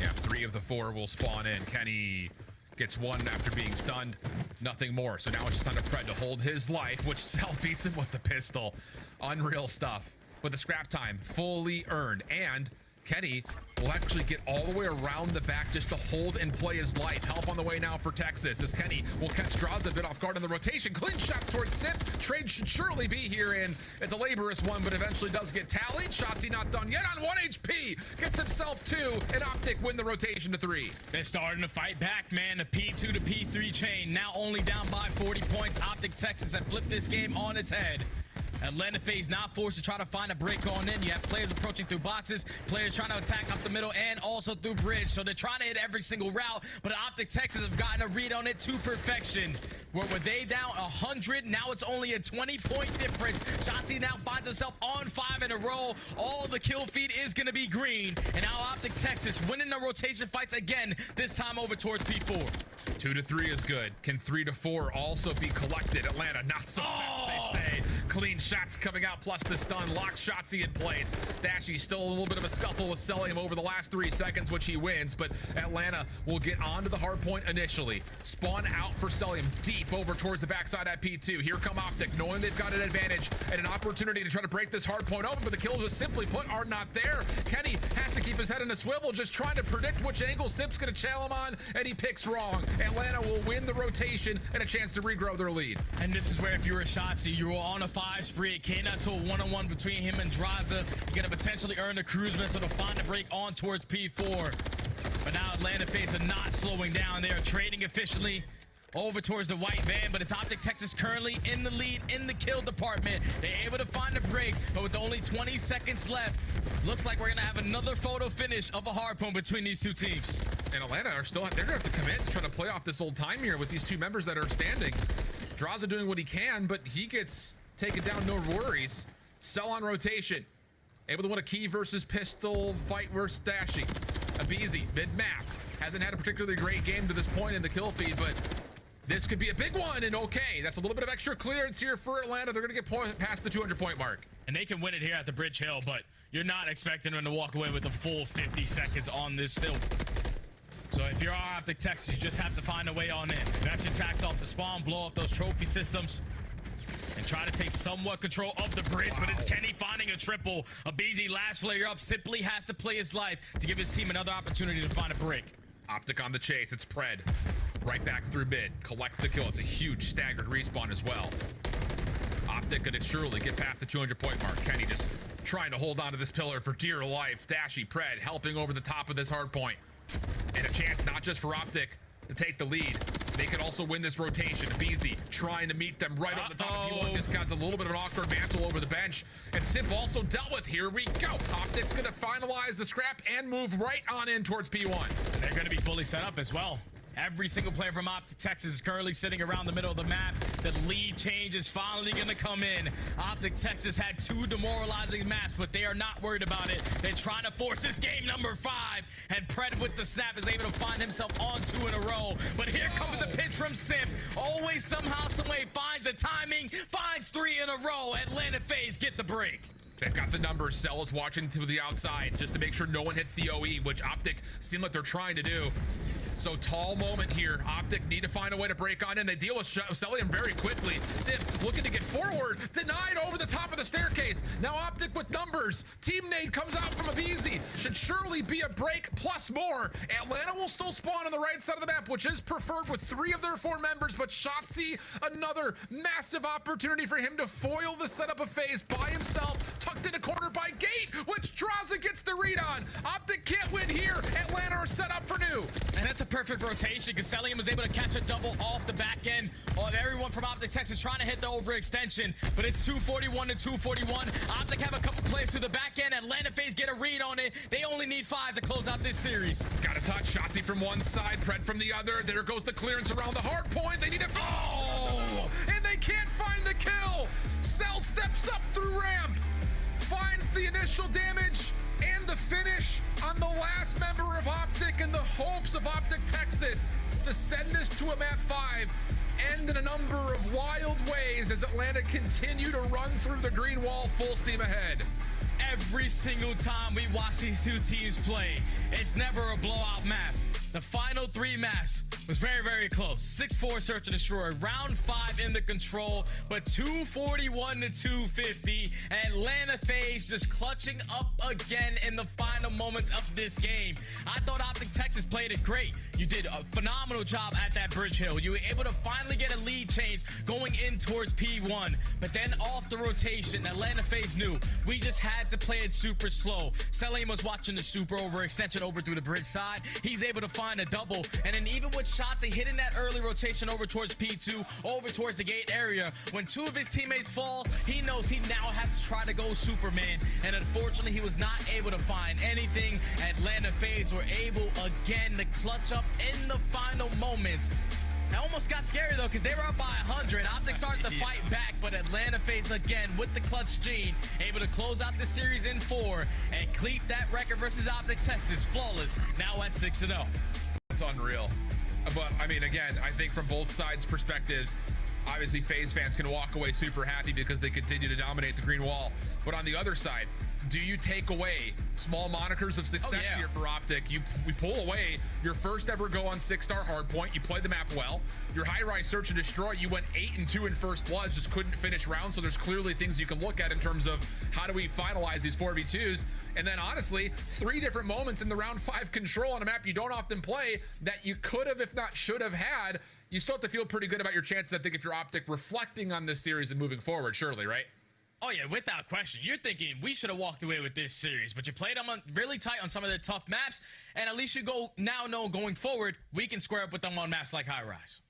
Yeah, 3 of the 4 will spawn in. Kenny gets 1 after being stunned, nothing more. So now it's just on to Pred to hold his life, which Cell beats him with the pistol. Unreal stuff. But the scrap time fully earned, and Kenny will actually get all the way around the back just to hold and play his life. Help on the way now for Texas as Kenny will catch Draza a bit off guard in the rotation. Clean shots towards Simp. Trade should surely be here, and it's a laborious one, but eventually does get tallied. Shotzi not done yet on 1 HP. Gets himself 2, and Optic win the rotation to 3. They're starting to fight back, man. The P2 to P3 chain now only down by 40 points. Optic Texas have flipped this game on its head. Atlanta FaZe now forced to try to find a break on in. You have players approaching through boxes, players trying to attack up the middle and also through bridge. So they're trying to hit every single route, but Optic Texas have gotten a read on it to perfection. Where were they down 100? Now it's only a 20-point difference. Shotzi now finds himself on 5 in a row. All the kill feed is going to be green. And now Optic Texas winning the rotation fights again, this time over towards P4. 2 to 3 is good. Can 3 to 4 also be collected? Atlanta not so fast, they say. Clean shots coming out plus the stun locks Shotzi in place. Dashy still a little bit of a scuffle with Celium over the last 3 seconds, which he wins, but Atlanta will get onto the hard point initially. Spawn out for Celium deep over towards the backside at P2. Here come Optic, knowing they've got an advantage and an opportunity to try to break this hard point open, but the kills just simply put are not there. Kenny has to keep his head in a swivel, just trying to predict which angle Simp's gonna chail him on, and he picks wrong. Atlanta will win the rotation and a chance to regrow their lead. And this is where if you were Shotzi, you were on a 5 spree. It came out to a 1-on-1 between him and Draza. You're gonna potentially earn the cruise missile to find a break on towards P4. But now Atlanta FaZe are not slowing down. They are trading efficiently over towards the white van, but it's Optic Texas currently in the lead in the kill department. They're able to find a break, but with only 20 seconds left, looks like we're gonna have another photo finish of a hard point between these two teams. And Atlanta are still, they're gonna have to commit to try to play off this old time here with these 2 members that are standing. Draza doing what he can, but he gets taken down, no worries. Cell on rotation. Able to win a key versus pistol fight versus Dashy. Abizi, mid-map. Hasn't had a particularly great game to this point in the kill feed, but this could be a big one, and okay, that's a little bit of extra clearance here for Atlanta. They're gonna get past the 200-point mark. And they can win it here at the Bridge Hill, but you're not expecting them to walk away with a full 50 seconds on this hill. So if you're Optic Texas, you just have to find a way on in. That's your tax off the spawn, blow up those trophy systems, and try to take somewhat control of the bridge. Wow. But it's Kenny finding a triple. Abizi, last player up, simply has to play his life to give his team another opportunity to find a break. Optic on the chase, it's Pred. Right back through mid, collects the kill. It's a huge staggered respawn as well. Optic could surely get past the 200-point mark. Kenny just trying to hold on to this pillar for dear life. Dashy, Pred helping over the top of this hard point. And a chance not just for Optic to take the lead, They could also win this rotation. Beezy trying to meet them right over the top of P1. This guy's a little bit of an awkward mantle over the bench. And Simp also dealt with. Here we go. Optic's going to finalize the scrap and move right on in towards P1. And they're going to be fully set up as well. Every single player from Optic Texas is currently sitting around the middle of the map. The lead change is finally going to come in. Optic Texas had 2 demoralizing maps, but they are not worried about it. They're trying to force this game number 5. And Pred with the snap is able to find himself on 2 in a row. But here comes the pitch from Simp. Always somehow, someway finds the timing, finds 3 in a row. Atlanta FaZe get the break. They've got the numbers. Cell is watching to the outside just to make sure no one hits the OE, which Optic seem like they're trying to do. So tall moment here. Optic need to find a way to break on in. They deal with Cellium very quickly. Simp looking to get forward. Denied over the top of the staircase. Now Optic with numbers. Team Nade comes out from a Beezy. Should surely be a break plus more. Atlanta will still spawn on the right side of the map, which is preferred with 3 of their 4 members. But Shotzi, another massive opportunity for him to foil the setup of FaZe by himself. Tucked in a corner by Gate, which Draza gets the read on. Optic can't win here. Atlanta are set up for new. And that's a perfect rotation because Cellium was able to catch a double off the back end of everyone from Optic Texas trying to hit the overextension, but it's 241 to 241. Optic have a couple plays through the back end. Atlanta FaZe get a read on it. They only need 5 to close out this series. Got a touch. Shotzi from one side, Pred from the other. There goes the clearance around the hard point. They need a... Oh! And they can't find the kill. Cell steps up through ramp, finds the initial damage and the finish on the last member of Optic in the hopes of Optic Texas to send this to a map 5 end in a number of wild ways as Atlanta continue to run through the green wall full steam ahead. Every single time we watch these 2 teams play, it's never a blowout map. The final 3 maps was very, very close. 6-4 search and destroy. Round 5 in the control, but 241 to 250. Atlanta FaZe just clutching up again in the final moments of this game. I thought Optic Texas played it great. You did a phenomenal job at that bridge hill. You were able to finally get a lead change going in towards P1. But then off the rotation, Atlanta FaZe knew we just had to play it super slow. Cellium was watching the super overextension over through the bridge side. He's able to find a double, and then even with Shotzi hitting that early rotation over towards P2, over towards the gate area, when 2 of his teammates fall, he knows he now has to try to go Superman, and unfortunately he was not able to find anything. Atlanta FaZe were able again to clutch up in the final moments. It almost got scary though because they were up by 100. Optic started to fight back, but Atlanta FaZe again with the clutch gene, able to close out the series in 4 and keep that record versus Optic Texas flawless, now at 6-0. It's unreal. But I mean, again, I think from both sides' perspectives, obviously FaZe fans can walk away super happy because they continue to dominate the green wall. But on the other side, do you take away small monikers of success here for Optic? We pull away your first ever go on 6-star hardpoint. You played the map well. Your high-rise search and destroy, you went 8-2 in first blood, just couldn't finish round. So there's clearly things you can look at in terms of how do we finalize these 4v2s. And then honestly, 3 different moments in the round 5 control on a map you don't often play that you could have, if not should have had. You still have to feel pretty good about your chances, I think, if you're Optic reflecting on this series and moving forward, surely, right? Oh yeah, without question. You're thinking we should have walked away with this series, but you played them really tight on some of the tough maps, and at least you now know going forward, we can square up with them on maps like High Rise.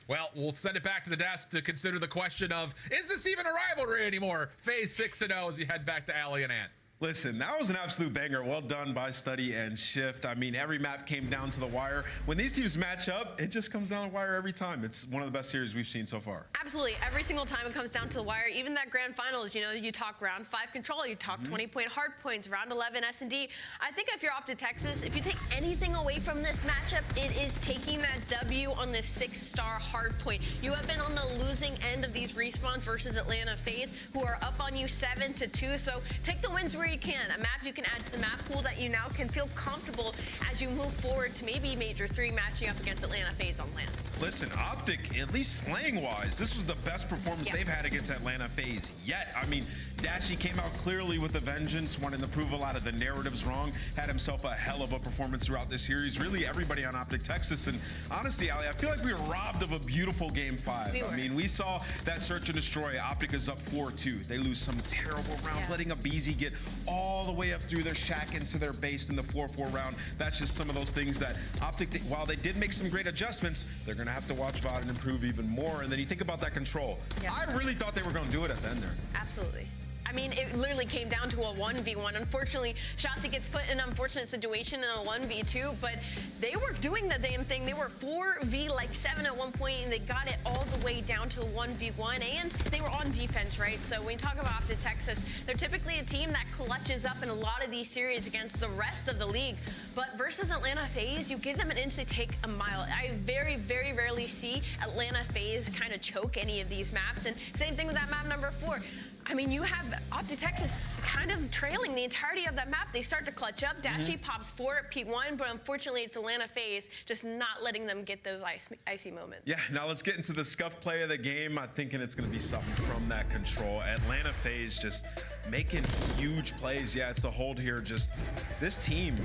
Well, we'll send it back to the desk to consider the question of, is this even a rivalry anymore? FaZe 6-0 as you head back to Alley and Ant. Listen, that was an absolute banger. Well done by Study and Shift. I mean, every map came down to the wire. When these teams match up, it just comes down to the wire every time. It's one of the best series we've seen so far. Absolutely. Every single time it comes down to the wire. Even that grand finals, you know, you talk round 5 control, you talk 20-point hard points, round 11 S&D. I think if you're Optic Texas, if you take anything away from this matchup, it is taking that W on this 6-star hard point. You have been on the losing end of these respawns versus Atlanta FaZe, who are up on you 7-2. So take the wins where you can. A map you can add to the map pool that you now can feel comfortable as you move forward to maybe Major 3 matching up against Atlanta FaZe on land. Listen, Optic, at least slang-wise, this was the best performance they've had against Atlanta FaZe yet. I mean, Dashy came out clearly with a vengeance, wanting to prove a lot of the narratives wrong, had himself a hell of a performance throughout this series. Really, everybody on Optic Texas. And honestly, Ali, I feel like we were robbed of a beautiful Game 5. I mean, we saw that search and destroy. Optic is up 4-2. They lose some terrible rounds, letting a BZ get all the way up through their shack into their base in the 4-4 round. That's just some of those things that Optic, while they did make some great adjustments, they're going to have to watch VOD and improve even more. And then you think about that control. Yeah. I really thought they were going to do it at the end there. Absolutely. I mean, it literally came down to a 1v1. Unfortunately, Shotzi gets put in an unfortunate situation in a 1v2, but they were doing the damn thing. They were 4v7 at one point, and they got it all the way down to a 1v1, and they were on defense, right? So when you talk about Optic Texas, they're typically a team that clutches up in a lot of these series against the rest of the league. But versus Atlanta FaZe, you give them an inch, they take a mile. I very, very rarely see Atlanta FaZe kind of choke any of these maps, and same thing with that map number 4. I mean, you have Optic Texas kind of trailing the entirety of that map. They start to clutch up. Dashy pops 4 at P1, but unfortunately it's Atlanta FaZe just not letting them get those icy moments. Yeah, now let's get into the scuff play of the game. I'm thinking it's going to be something from that control. Atlanta FaZe just making huge plays. Yeah, it's the hold here. Just this team,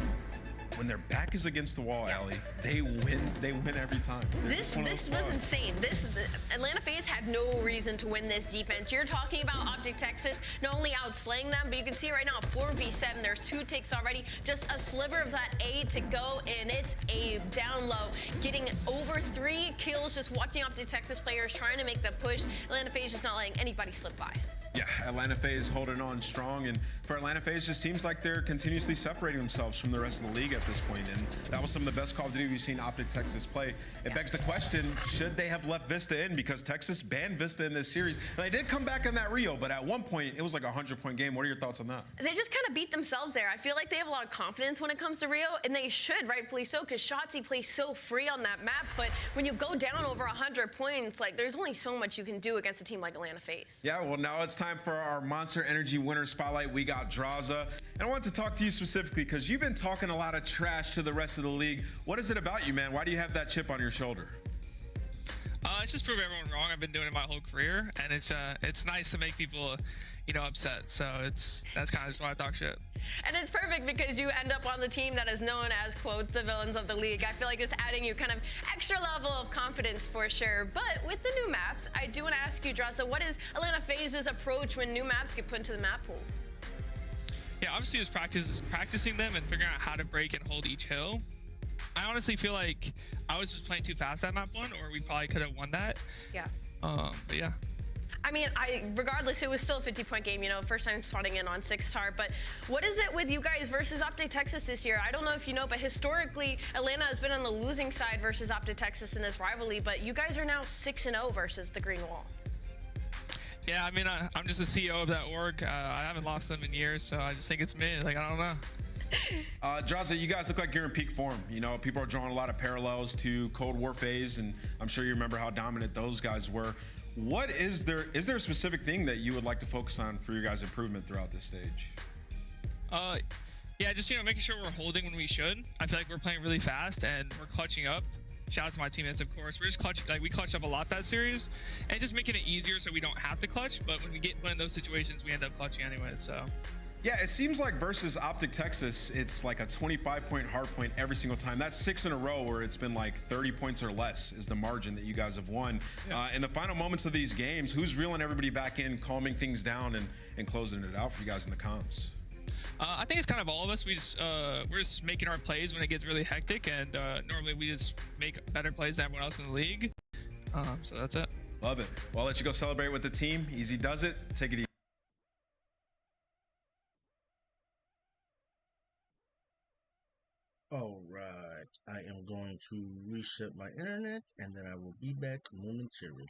when their back is against the wall, Allie, they win. They win every time. This was insane. Atlanta FaZe had no reason to win this defense. You're talking about Optic Texas not only outslaying them, but you can see right now 4v7. There's 2 ticks already. Just a sliver of that A to go, and it's a down low. Getting over 3 kills, just watching Optic Texas players trying to make the push. Atlanta FaZe just not letting anybody slip by. Yeah, Atlanta FaZe holding on strong, and for Atlanta FaZe, just seems like they're continuously separating themselves from the rest of the league at this point, and that was some of the best Call of Duty we've seen Optic Texas play. It begs the question, should they have left Vista in, because Texas banned Vista in this series, and they did come back in that Rio, but at one point, it was like a 100-point game. What are your thoughts on that? They just kind of beat themselves there. I feel like they have a lot of confidence when it comes to Rio, and they should, rightfully so, because Shotzi plays so free on that map, but when you go down over 100 points, like, there's only so much you can do against a team like Atlanta FaZe. Yeah, well, now it's time for our Monster Energy winner spotlight. We got Draza, and I want to talk to you specifically because you've been talking a lot of trash to the rest of the league. What is it about you, man? Why do you have that chip on your shoulder? It's just prove everyone wrong. I've been doing it my whole career, and it's nice to make people, upset. So that's kind of just why I talk shit. And it's perfect because you end up on the team that is known as, quote, the villains of the league. I feel like it's adding you kind of extra level of confidence for sure. But with the new maps, I do want to ask you, Draza, what is Atlanta FaZe's approach when new maps get put into the map pool? Yeah, obviously it's practicing them and figuring out how to break and hold each hill. I honestly feel like I was just playing too fast at map 1, or we probably could have won that. Yeah. But yeah. I mean, regardless, it was still a 50-point game, first time spotting in on 6-star. But what is it with you guys versus Optic Texas this year? I don't know if you know, but historically, Atlanta has been on the losing side versus Optic Texas in this rivalry. But you guys are now 6-0 versus the Green Wall. Yeah, I mean, I'm just the CEO of that org. I haven't lost them in years, so I just think it's me. Like, I don't know. Draza, you guys look like you're in peak form. People are drawing a lot of parallels to Cold War FaZe, and I'm sure you remember how dominant those guys were. What is there a specific thing that you would like to focus on for your guys' improvement throughout this stage? Yeah, just making sure we're holding when we should. I feel like we're playing really fast and we're clutching up. Shout out to my teammates, of course. We're just clutching, we clutched up a lot that series, and just making it easier so we don't have to clutch. But when we get put in those situations, we end up clutching anyway. So. Yeah, it seems like versus Optic Texas, it's like a 25-point hard point every single time. That's 6 in a row where it's been like 30 points or less is the margin that you guys have won. Yeah. In the final moments of these games, who's reeling everybody back in, calming things down, and closing it out for you guys in the comms? I think it's kind of all of us. We're just making our plays when it gets really hectic, and normally we just make better plays than everyone else in the league. So that's it. Love it. Well, I'll let you go celebrate with the team. Easy does it. Take it easy. All right, I am going to reset my internet and then I will be back momentarily.